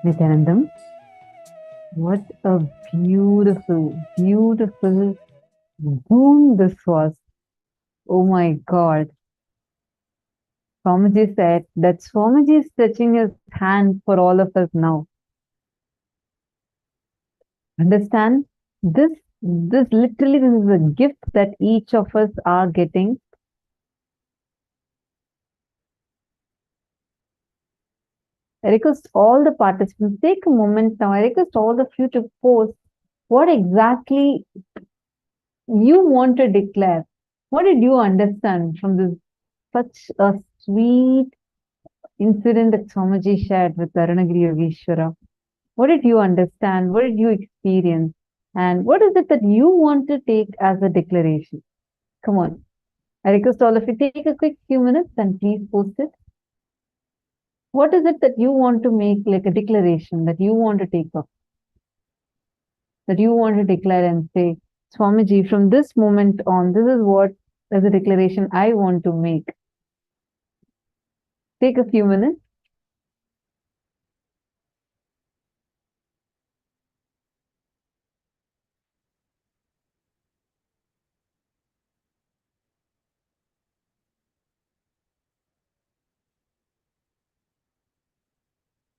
S9: Nithyanandam, what a beautiful, beautiful boom this was. Oh my God. Swamiji said that Swamiji is stretching his hand for all of us now. Understand? This literally, this is a gift that each of us are getting. I request all the participants, take a moment now. I request all of you to post what exactly you want to declare. What did you understand from this such a sweet incident that Swamiji shared with Arunagiri Yogeshwara? What did you understand? What did you experience? And what is it that you want to take as a declaration? Come on. I request all of you, take a quick few minutes and please post it. What is it that you want to make like a declaration that you want to take up? That you want to declare and say, Swamiji, from this moment on, this is what is a declaration I want to make. Take a few minutes.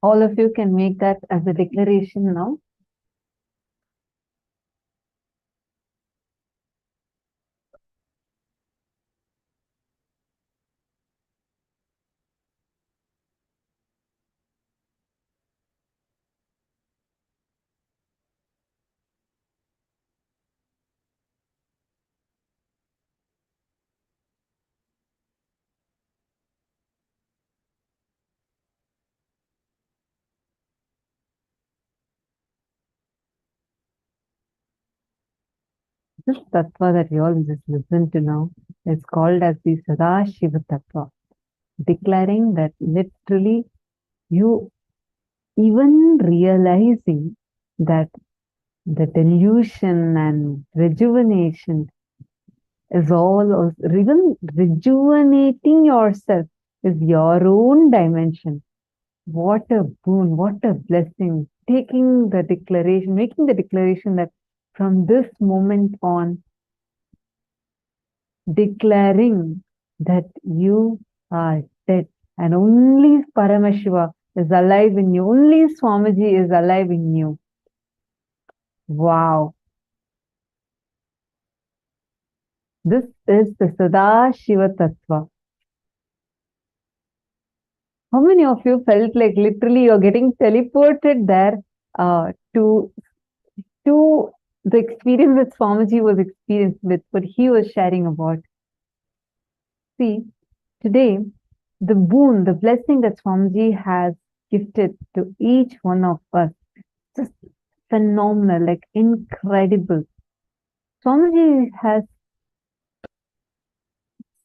S9: All of you can make that as a declaration now. This tattva that we all just listen to now is called as the Sadashiva Tattva, declaring that literally you even realizing that the delusion and rejuvenation is all, even rejuvenating yourself is your own dimension. What a boon, what a blessing. Taking the declaration, making the declaration that from this moment on, declaring that you are dead and only Paramashiva is alive in you, only Swamiji is alive in you. Wow. This is the Sadashiva Tattva. How many of you felt like literally you're getting teleported there to the experience that Swamiji was experienced with, what he was sharing about? See, today, the boon, the blessing that Swamiji has gifted to each one of us, just phenomenal, like incredible. Swamiji has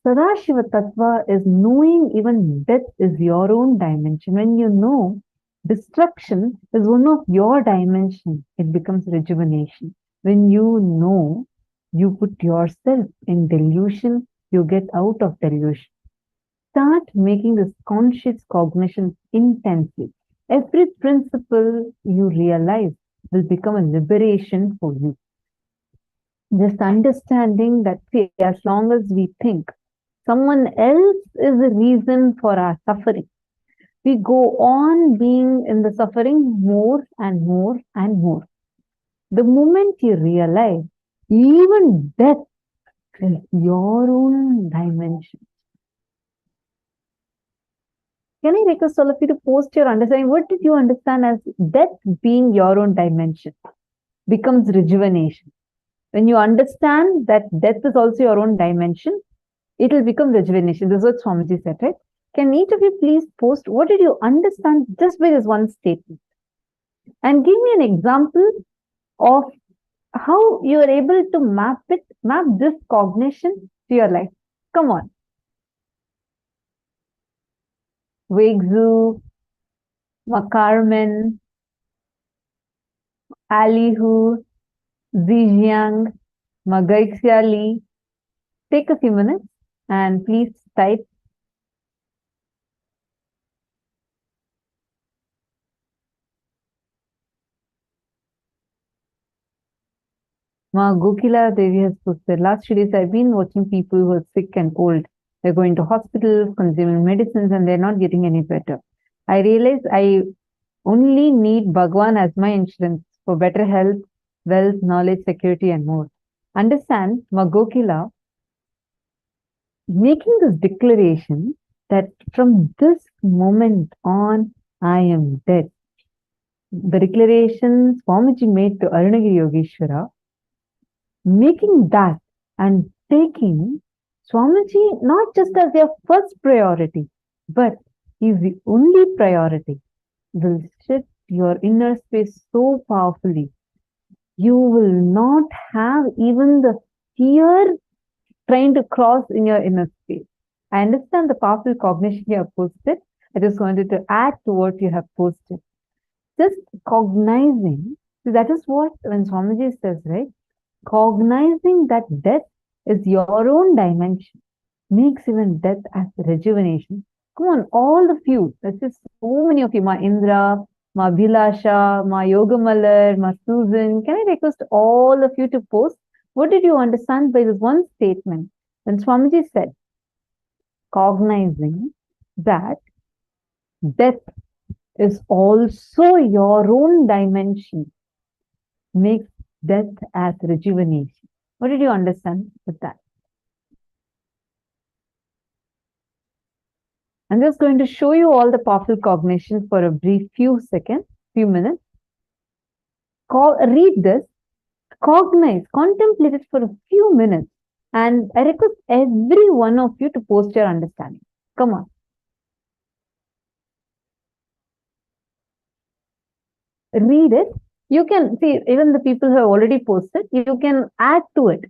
S9: Sadashiva Tattva is knowing even death is your own dimension. When you know destruction is one of your dimensions, it becomes rejuvenation. When you know you put yourself in delusion, you get out of delusion. Start making this conscious cognition intensely. Every principle you realize will become a liberation for you. Just understanding that, see, as long as we think someone else is the reason for our suffering, we go on being in the suffering more and more and more. The moment you realize even death is your own dimension. Can I request all of you to post your understanding? What did you understand as death being your own dimension? Becomes rejuvenation. When you understand that death is also your own dimension, it will become rejuvenation. This is what Swamiji said, right? Can each of you please post what did you understand just by this one statement? And give me an example of how you are able to map this cognition to your life. Come on. Wegzu, Makarman, Alihu, Zijiang, Magaixiali. Take a few minutes and please type. Ma Gokila Devi has posted, last 2 days I've been watching people who are sick and cold. They're going to hospitals, consuming medicines, and they're not getting any better. I realize I only need Bhagwan as my insurance for better health, wealth, knowledge, security, and more. Understand, Ma Gokila, making this declaration that from this moment on, I am dead. The declaration Swamiji made to Arunagiri Yogeshwara, making that and taking Swamiji not just as their first priority, but is the only priority, will shift your inner space so powerfully. You will not have even the fear trying to cross in your inner space. I understand the powerful cognition you have posted. I just wanted to add to what you have posted. Just cognizing, so that is what when Swamiji says, right? Cognizing that death is your own dimension makes even death as rejuvenation. Come on, all of you, there's just so many of you, Ma Indra, Ma Bhilasha, Ma Yogamalar, Ma Susan. Can I request all of you to post? What did you understand by this one statement? When Swamiji said, cognizing that death is also your own dimension, makes death as rejuvenation. What did you understand with that? I'm just going to show you all the powerful cognition for a brief few minutes. Read this, cognize, contemplate it for a few minutes, and I request every one of you to post your understanding. Come on. Read it. You can see, even the people who have already posted, you can add to it.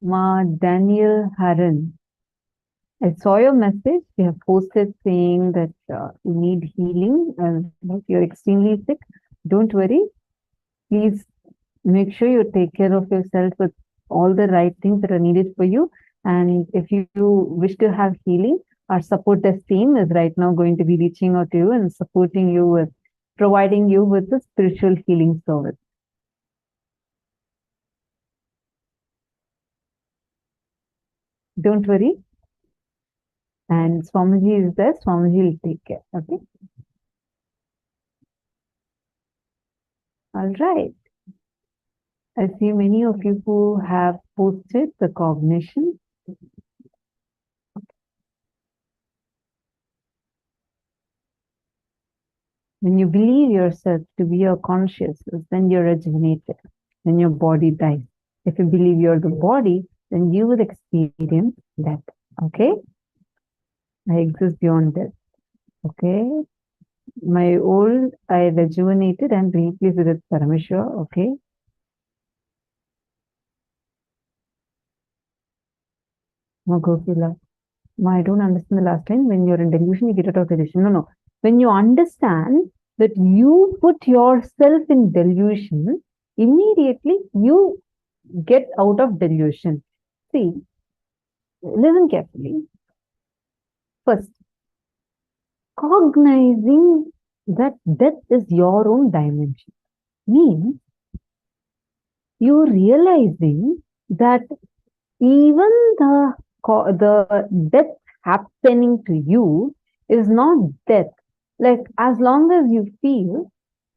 S9: Ma Daniel Haran, I saw your message. You have posted saying that you need healing and that you're extremely sick. Don't worry. Please make sure you take care of yourself with all the right things that are needed for you. And if you wish to have healing, our support desk team is right now going to be reaching out to you and supporting you with providing you with the spiritual healing service. Don't worry. And Swamiji is there. Swamiji will take care. Okay. All right. I see many of you who have posted the cognition. When you believe yourself to be your consciousness, then you're rejuvenated. Then your body dies. If you believe you're the body, then you will experience death. Okay? I exist beyond death. Okay? My old, I rejuvenated and replaced with Paramaśiva. Okay? Magopila. I don't understand the last line. When you're in delusion, you get out of delusion. No. When you understand that you put yourself in delusion, immediately you get out of delusion. See, listen carefully. First, cognizing that death is your own dimension means you realizing that even the death happening to you is not death. Like, as long as you feel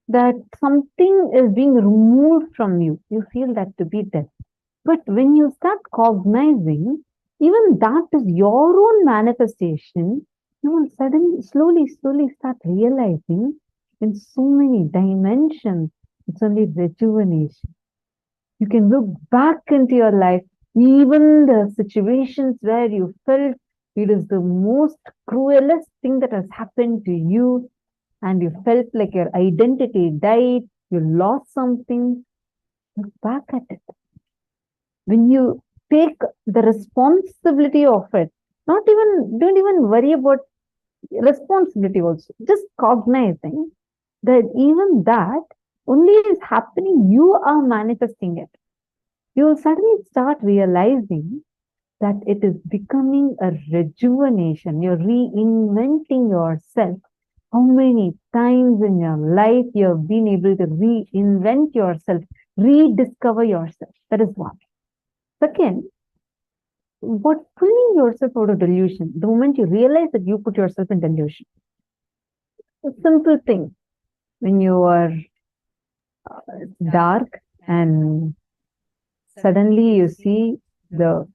S9: that something is being removed from you, you feel that to be death. But when you start cognizing, even that is your own manifestation, you will suddenly, slowly start realizing in so many dimensions, it's only rejuvenation. You can look back into your life, even the situations where you felt it is the most cruelest thing that has happened to you, and you felt like your identity died, you lost something. Look back at it. When you take the responsibility of it, don't even worry about responsibility also. Just cognizing that even that only is happening, you are manifesting it. You will suddenly start realizing that it is becoming a rejuvenation. You're reinventing yourself. How many times in your life you have been able to reinvent yourself, rediscover yourself? That is one. Second, what pulling yourself out of delusion? The moment you realize that you put yourself in delusion. A simple thing. When you are dark and suddenly you see the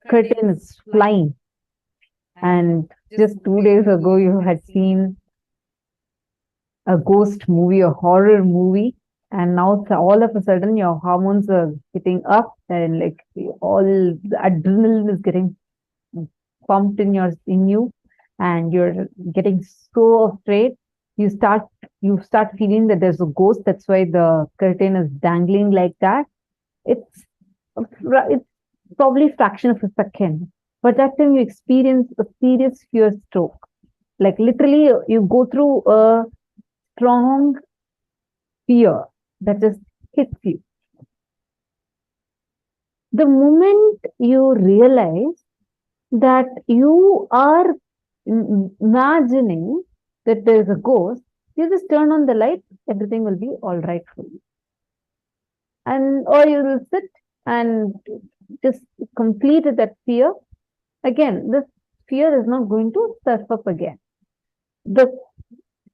S9: curtain is flying, and just 2 days ago you had seen a ghost movie, a horror movie, and now all of a sudden your hormones are getting up and like all the adrenaline is getting pumped in you, and you're getting so afraid. You start feeling that there's a ghost. That's why the curtain is dangling like that. It's probably a fraction of a second, but that time you experience a serious fear stroke. Like literally, you go through a strong fear that just hits you. The moment you realize that you are imagining that there is a ghost, you just turn on the light, everything will be all right for you. Or you will sit and just complete that fear. Again, this fear is not going to surf up again. The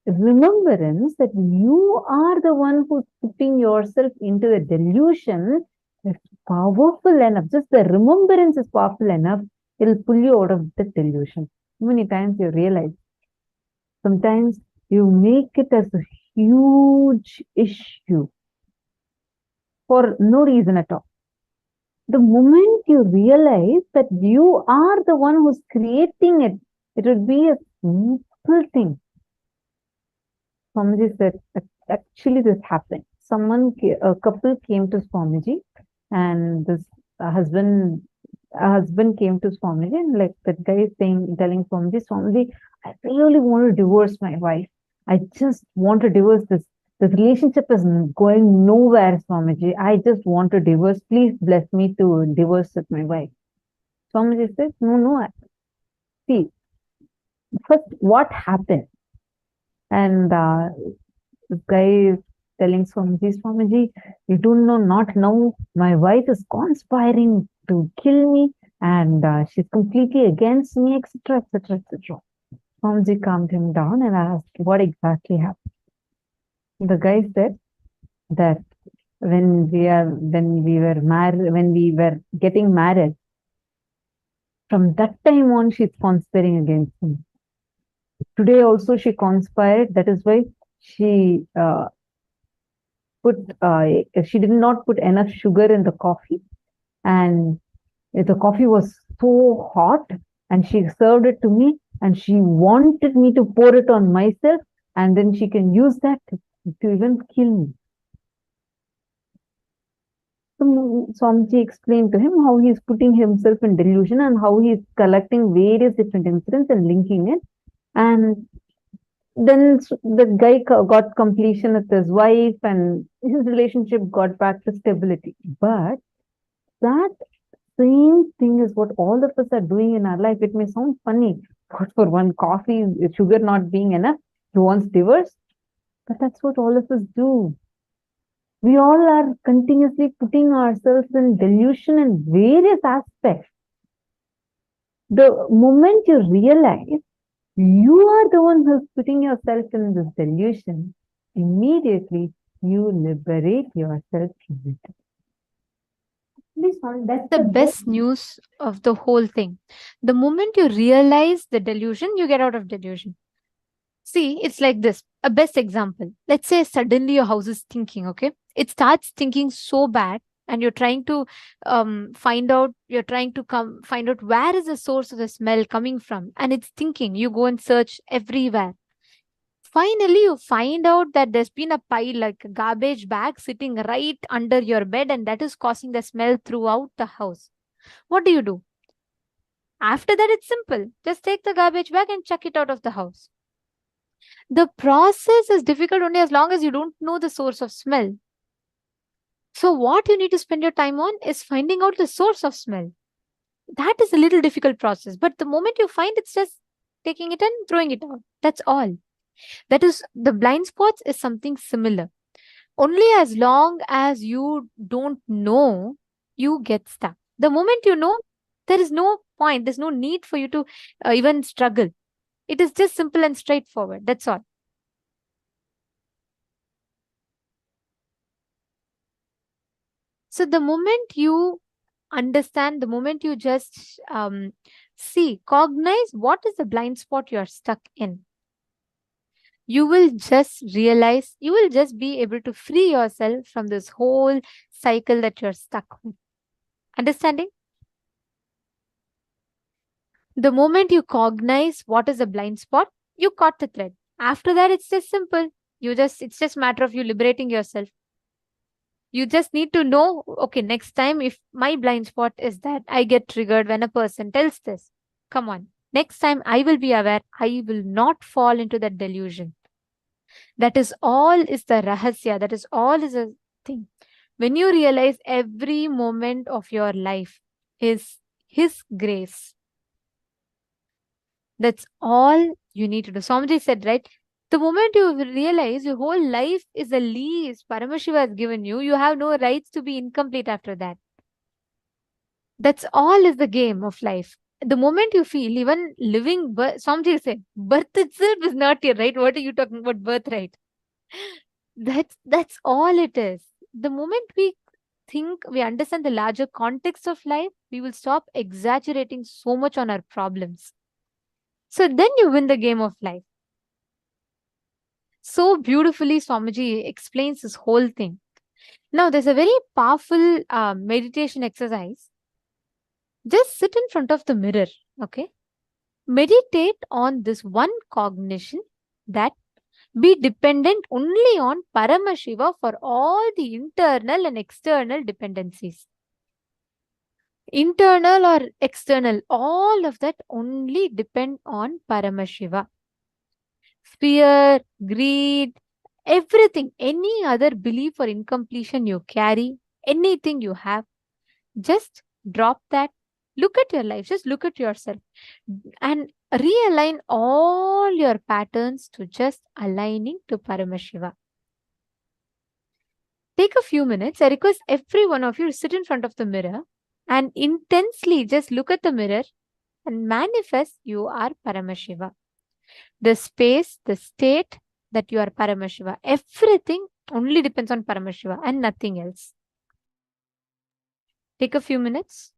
S9: remembrance that you are the one who's putting yourself into the delusion is powerful enough. Just the remembrance is powerful enough. It will pull you out of the delusion. How many times you realize? Sometimes you make it as a huge issue for no reason at all. The moment you realize that you are the one who's creating it, it would be a simple thing. Swamiji said, actually this happened. A couple came to Swamiji, and this husband came to Swamiji, and like that guy is telling Swamiji, I really want to divorce my wife. I just want to divorce this. This relationship is going nowhere, Swamiji. I just want to divorce. Please bless me to divorce with my wife. Swamiji says, no. See, first what happened? And this guy is telling Swamiji, you do not know, my wife is conspiring to kill me, and she's completely against me, etc., etc., etc. Swamiji calmed him down and asked what exactly happened. The guy said that when we were getting married, from that time on, she's conspiring against me. Today also she conspired. That is why she did not put enough sugar in the coffee, and the coffee was so hot, and she served it to me, and she wanted me to pour it on myself, and then she can use that to even kill me. So Swamiji explained to him how he is putting himself in delusion and how he is collecting various different incidents and linking it. And then the guy got completion with his wife, and his relationship got back to stability. But that same thing is what all of us are doing in our life. It may sound funny, but for one coffee, sugar not being enough, he wants divorce. But that's what all of us do. We all are continuously putting ourselves in delusion in various aspects. The moment you realize you are the one who's putting yourself in this delusion, immediately you liberate yourself from it.
S8: That's the best news of the whole thing. The moment you realize the delusion, you get out of delusion. See, it's like this. A best example. Let's say suddenly your house is thinking, okay? It starts thinking so bad, and you're trying to find out where is the source of the smell coming from. And it's thinking, you go and search everywhere. Finally, you find out that there's been a pile, like a garbage bag, sitting right under your bed, and that is causing the smell throughout the house. What do? After that, it's simple. Just take the garbage bag and chuck it out of the house. The process is difficult only as long as you don't know the source of smell. So, what you need to spend your time on is finding out the source of smell. That is a little difficult process, but the moment you find, it's just taking it and throwing it out. That's all. That is, the blind spots is something similar. Only as long as you don't know, you get stuck. The moment you know, there is no point, there's no need for you to even struggle. It is just simple and straightforward. That's all. So the moment you understand, the moment you just cognize what is the blind spot you're stuck in, you will just realize, you will just be able to free yourself from this whole cycle that you're stuck with. Understanding? The moment you cognize what is the blind spot, you caught the thread. After that, it's just simple. It's just matter of you liberating yourself. You just need to know, okay, next time if my blind spot is that I get triggered when a person tells this, come on, next time I will be aware, I will not fall into that delusion. That is all is the rahasya. That is all is a thing. When you realize every moment of your life is His grace, that's all you need to do. Swamiji said, right? The moment you realize your whole life is a lease Paramashiva has given you, you have no rights to be incomplete after that. That's all is the game of life. The moment you feel even living birth, Swamiji said, birth itself is not your right. What are you talking about birthright? That's all it is. The moment we think we understand the larger context of life, we will stop exaggerating so much on our problems. So then you win the game of life. So beautifully, Swamiji explains this whole thing. Now, there's a very powerful meditation exercise. Just sit in front of the mirror, okay? Meditate on this one cognition that be dependent only on Paramashiva for all the internal and external dependencies. Internal or external, all of that only depend on Paramashiva. Fear, greed, everything, any other belief or incompletion you carry, anything you have, just drop that. Look at your life, just look at yourself and realign all your patterns to just aligning to Paramashiva. Take a few minutes. I request every one of you to sit in front of the mirror and intensely just look at the mirror and manifest you are Paramashiva. The space, the state that you are Paramashiva, everything only depends on Paramashiva and nothing else. Take a few minutes.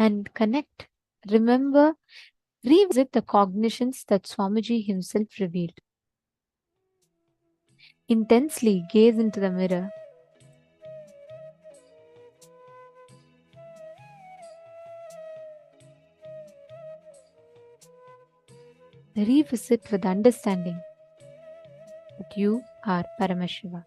S8: and connect. Remember, revisit the cognitions that Swamiji himself revealed. Intensely gaze into the mirror. Revisit with understanding that you are Paramashiva.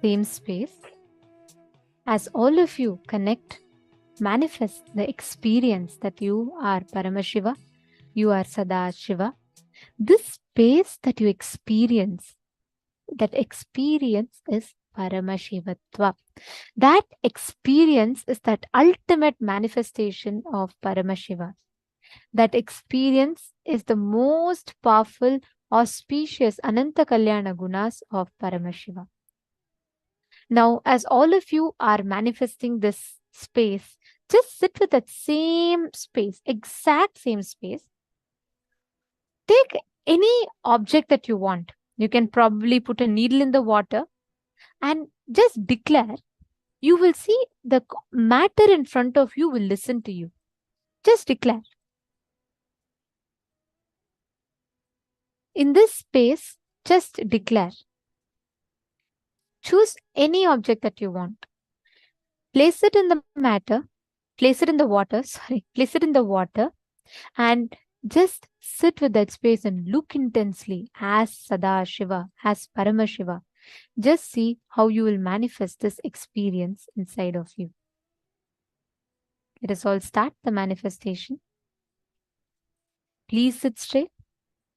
S8: same space. As all of you connect, manifest the experience that you are Paramashiva, you are Sadashiva. This space that you experience, that experience is Paramashivatva. That experience is that ultimate manifestation of Paramashiva. That experience is the most powerful, auspicious Ananta Kalyana Gunas of Paramashiva. Now, as all of you are manifesting this space, just sit with that same space, exact same space. Take any object that you want. You can probably put a needle in the water and just declare. You will see the matter in front of you will listen to you. Just declare. In this space, just declare. Choose any object that you want. Place it in the matter, place it in the water, place it in the water, and just sit with that space and look intensely as Sadashiva, as Paramashiva. Just see how you will manifest this experience inside of you. Let us all start the manifestation. Please sit straight.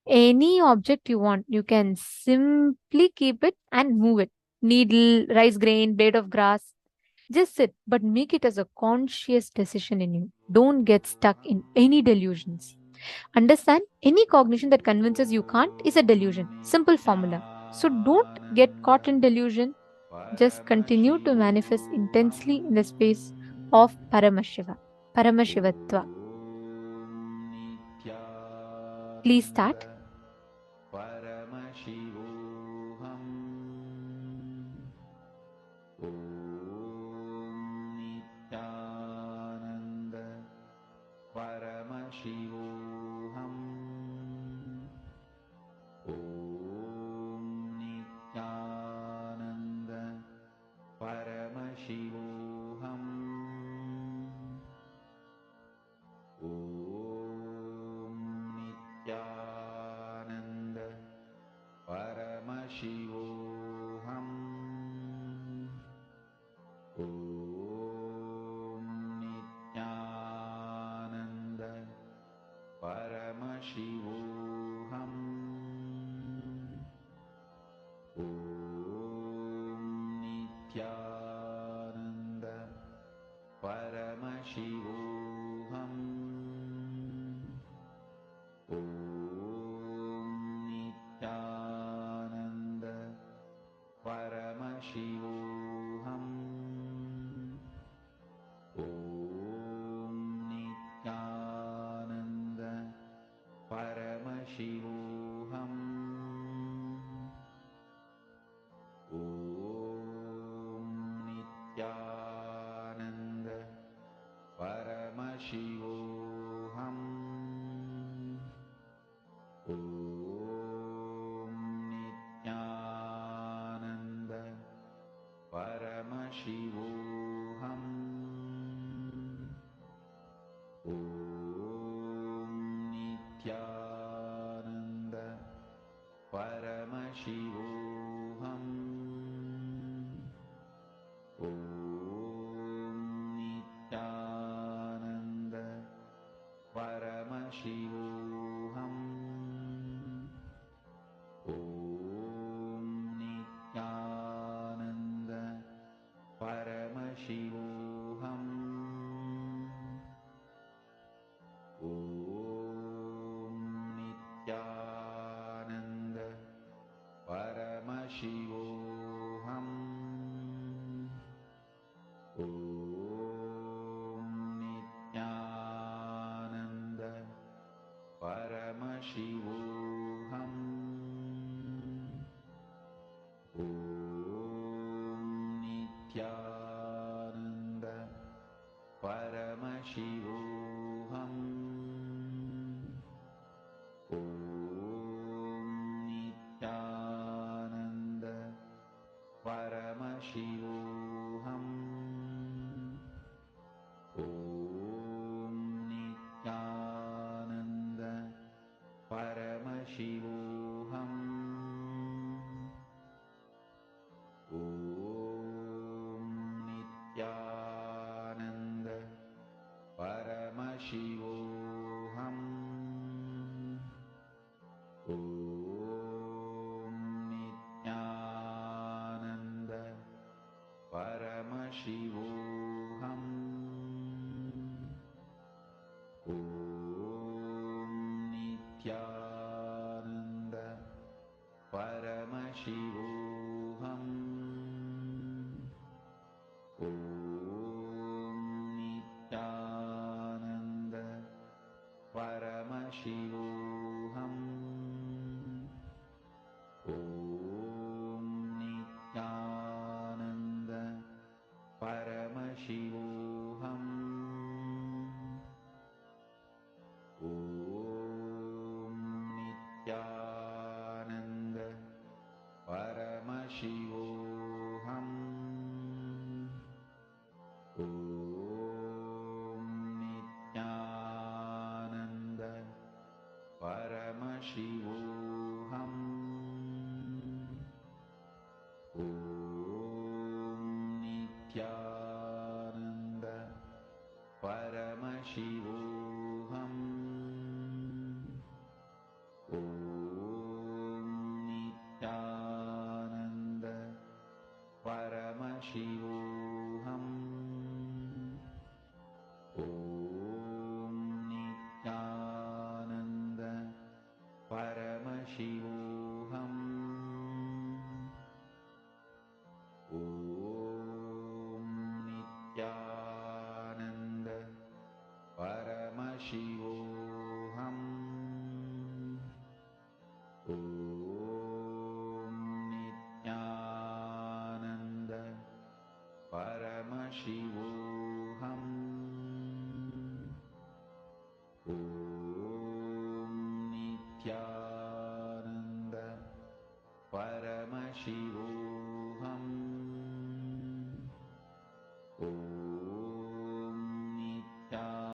S8: Any object you want, you can simply keep it and move it. Needle, rice grain, blade of grass. Just sit, but make it as a conscious decision in you. Don't get stuck in any delusions. Understand, any cognition that convinces you can't is a delusion. Simple formula. So don't get caught in delusion. Just continue to manifest intensely in the space of Paramashiva, Paramashivatva. Please start.
S3: Paramashivoham Nithyananda Paramashivoham Nithyananda Paramashivoham Nithyananda Paramashivoham Nithyananda Paramashivoham Nithyananda Paramashivoham Nithyananda Paramashivoham Nithyananda Paramashivoham Nithyananda Paramashivoham Nithyananda Paramashivoham Nithyananda Paramashivoham Nithyananda Paramashivoham Nithyananda Paramashivoham Nithyananda Paramashivoham Nithyananda Paramashivoham Nithyananda Paramashivoham Nithyananda Paramashivoham Nithyananda Paramashivoham Nithyananda Paramashivoham Om Nithyananda Paramashivoham Om Nithyananda Paramashivoham Om Nithyananda Paramashivoham Om Nithyananda Paramashivoham Om Nithyananda Paramashivoham Om Nithyananda Paramashivoham Om Nithyananda Paramashivoham Om Nithyananda Paramashivoham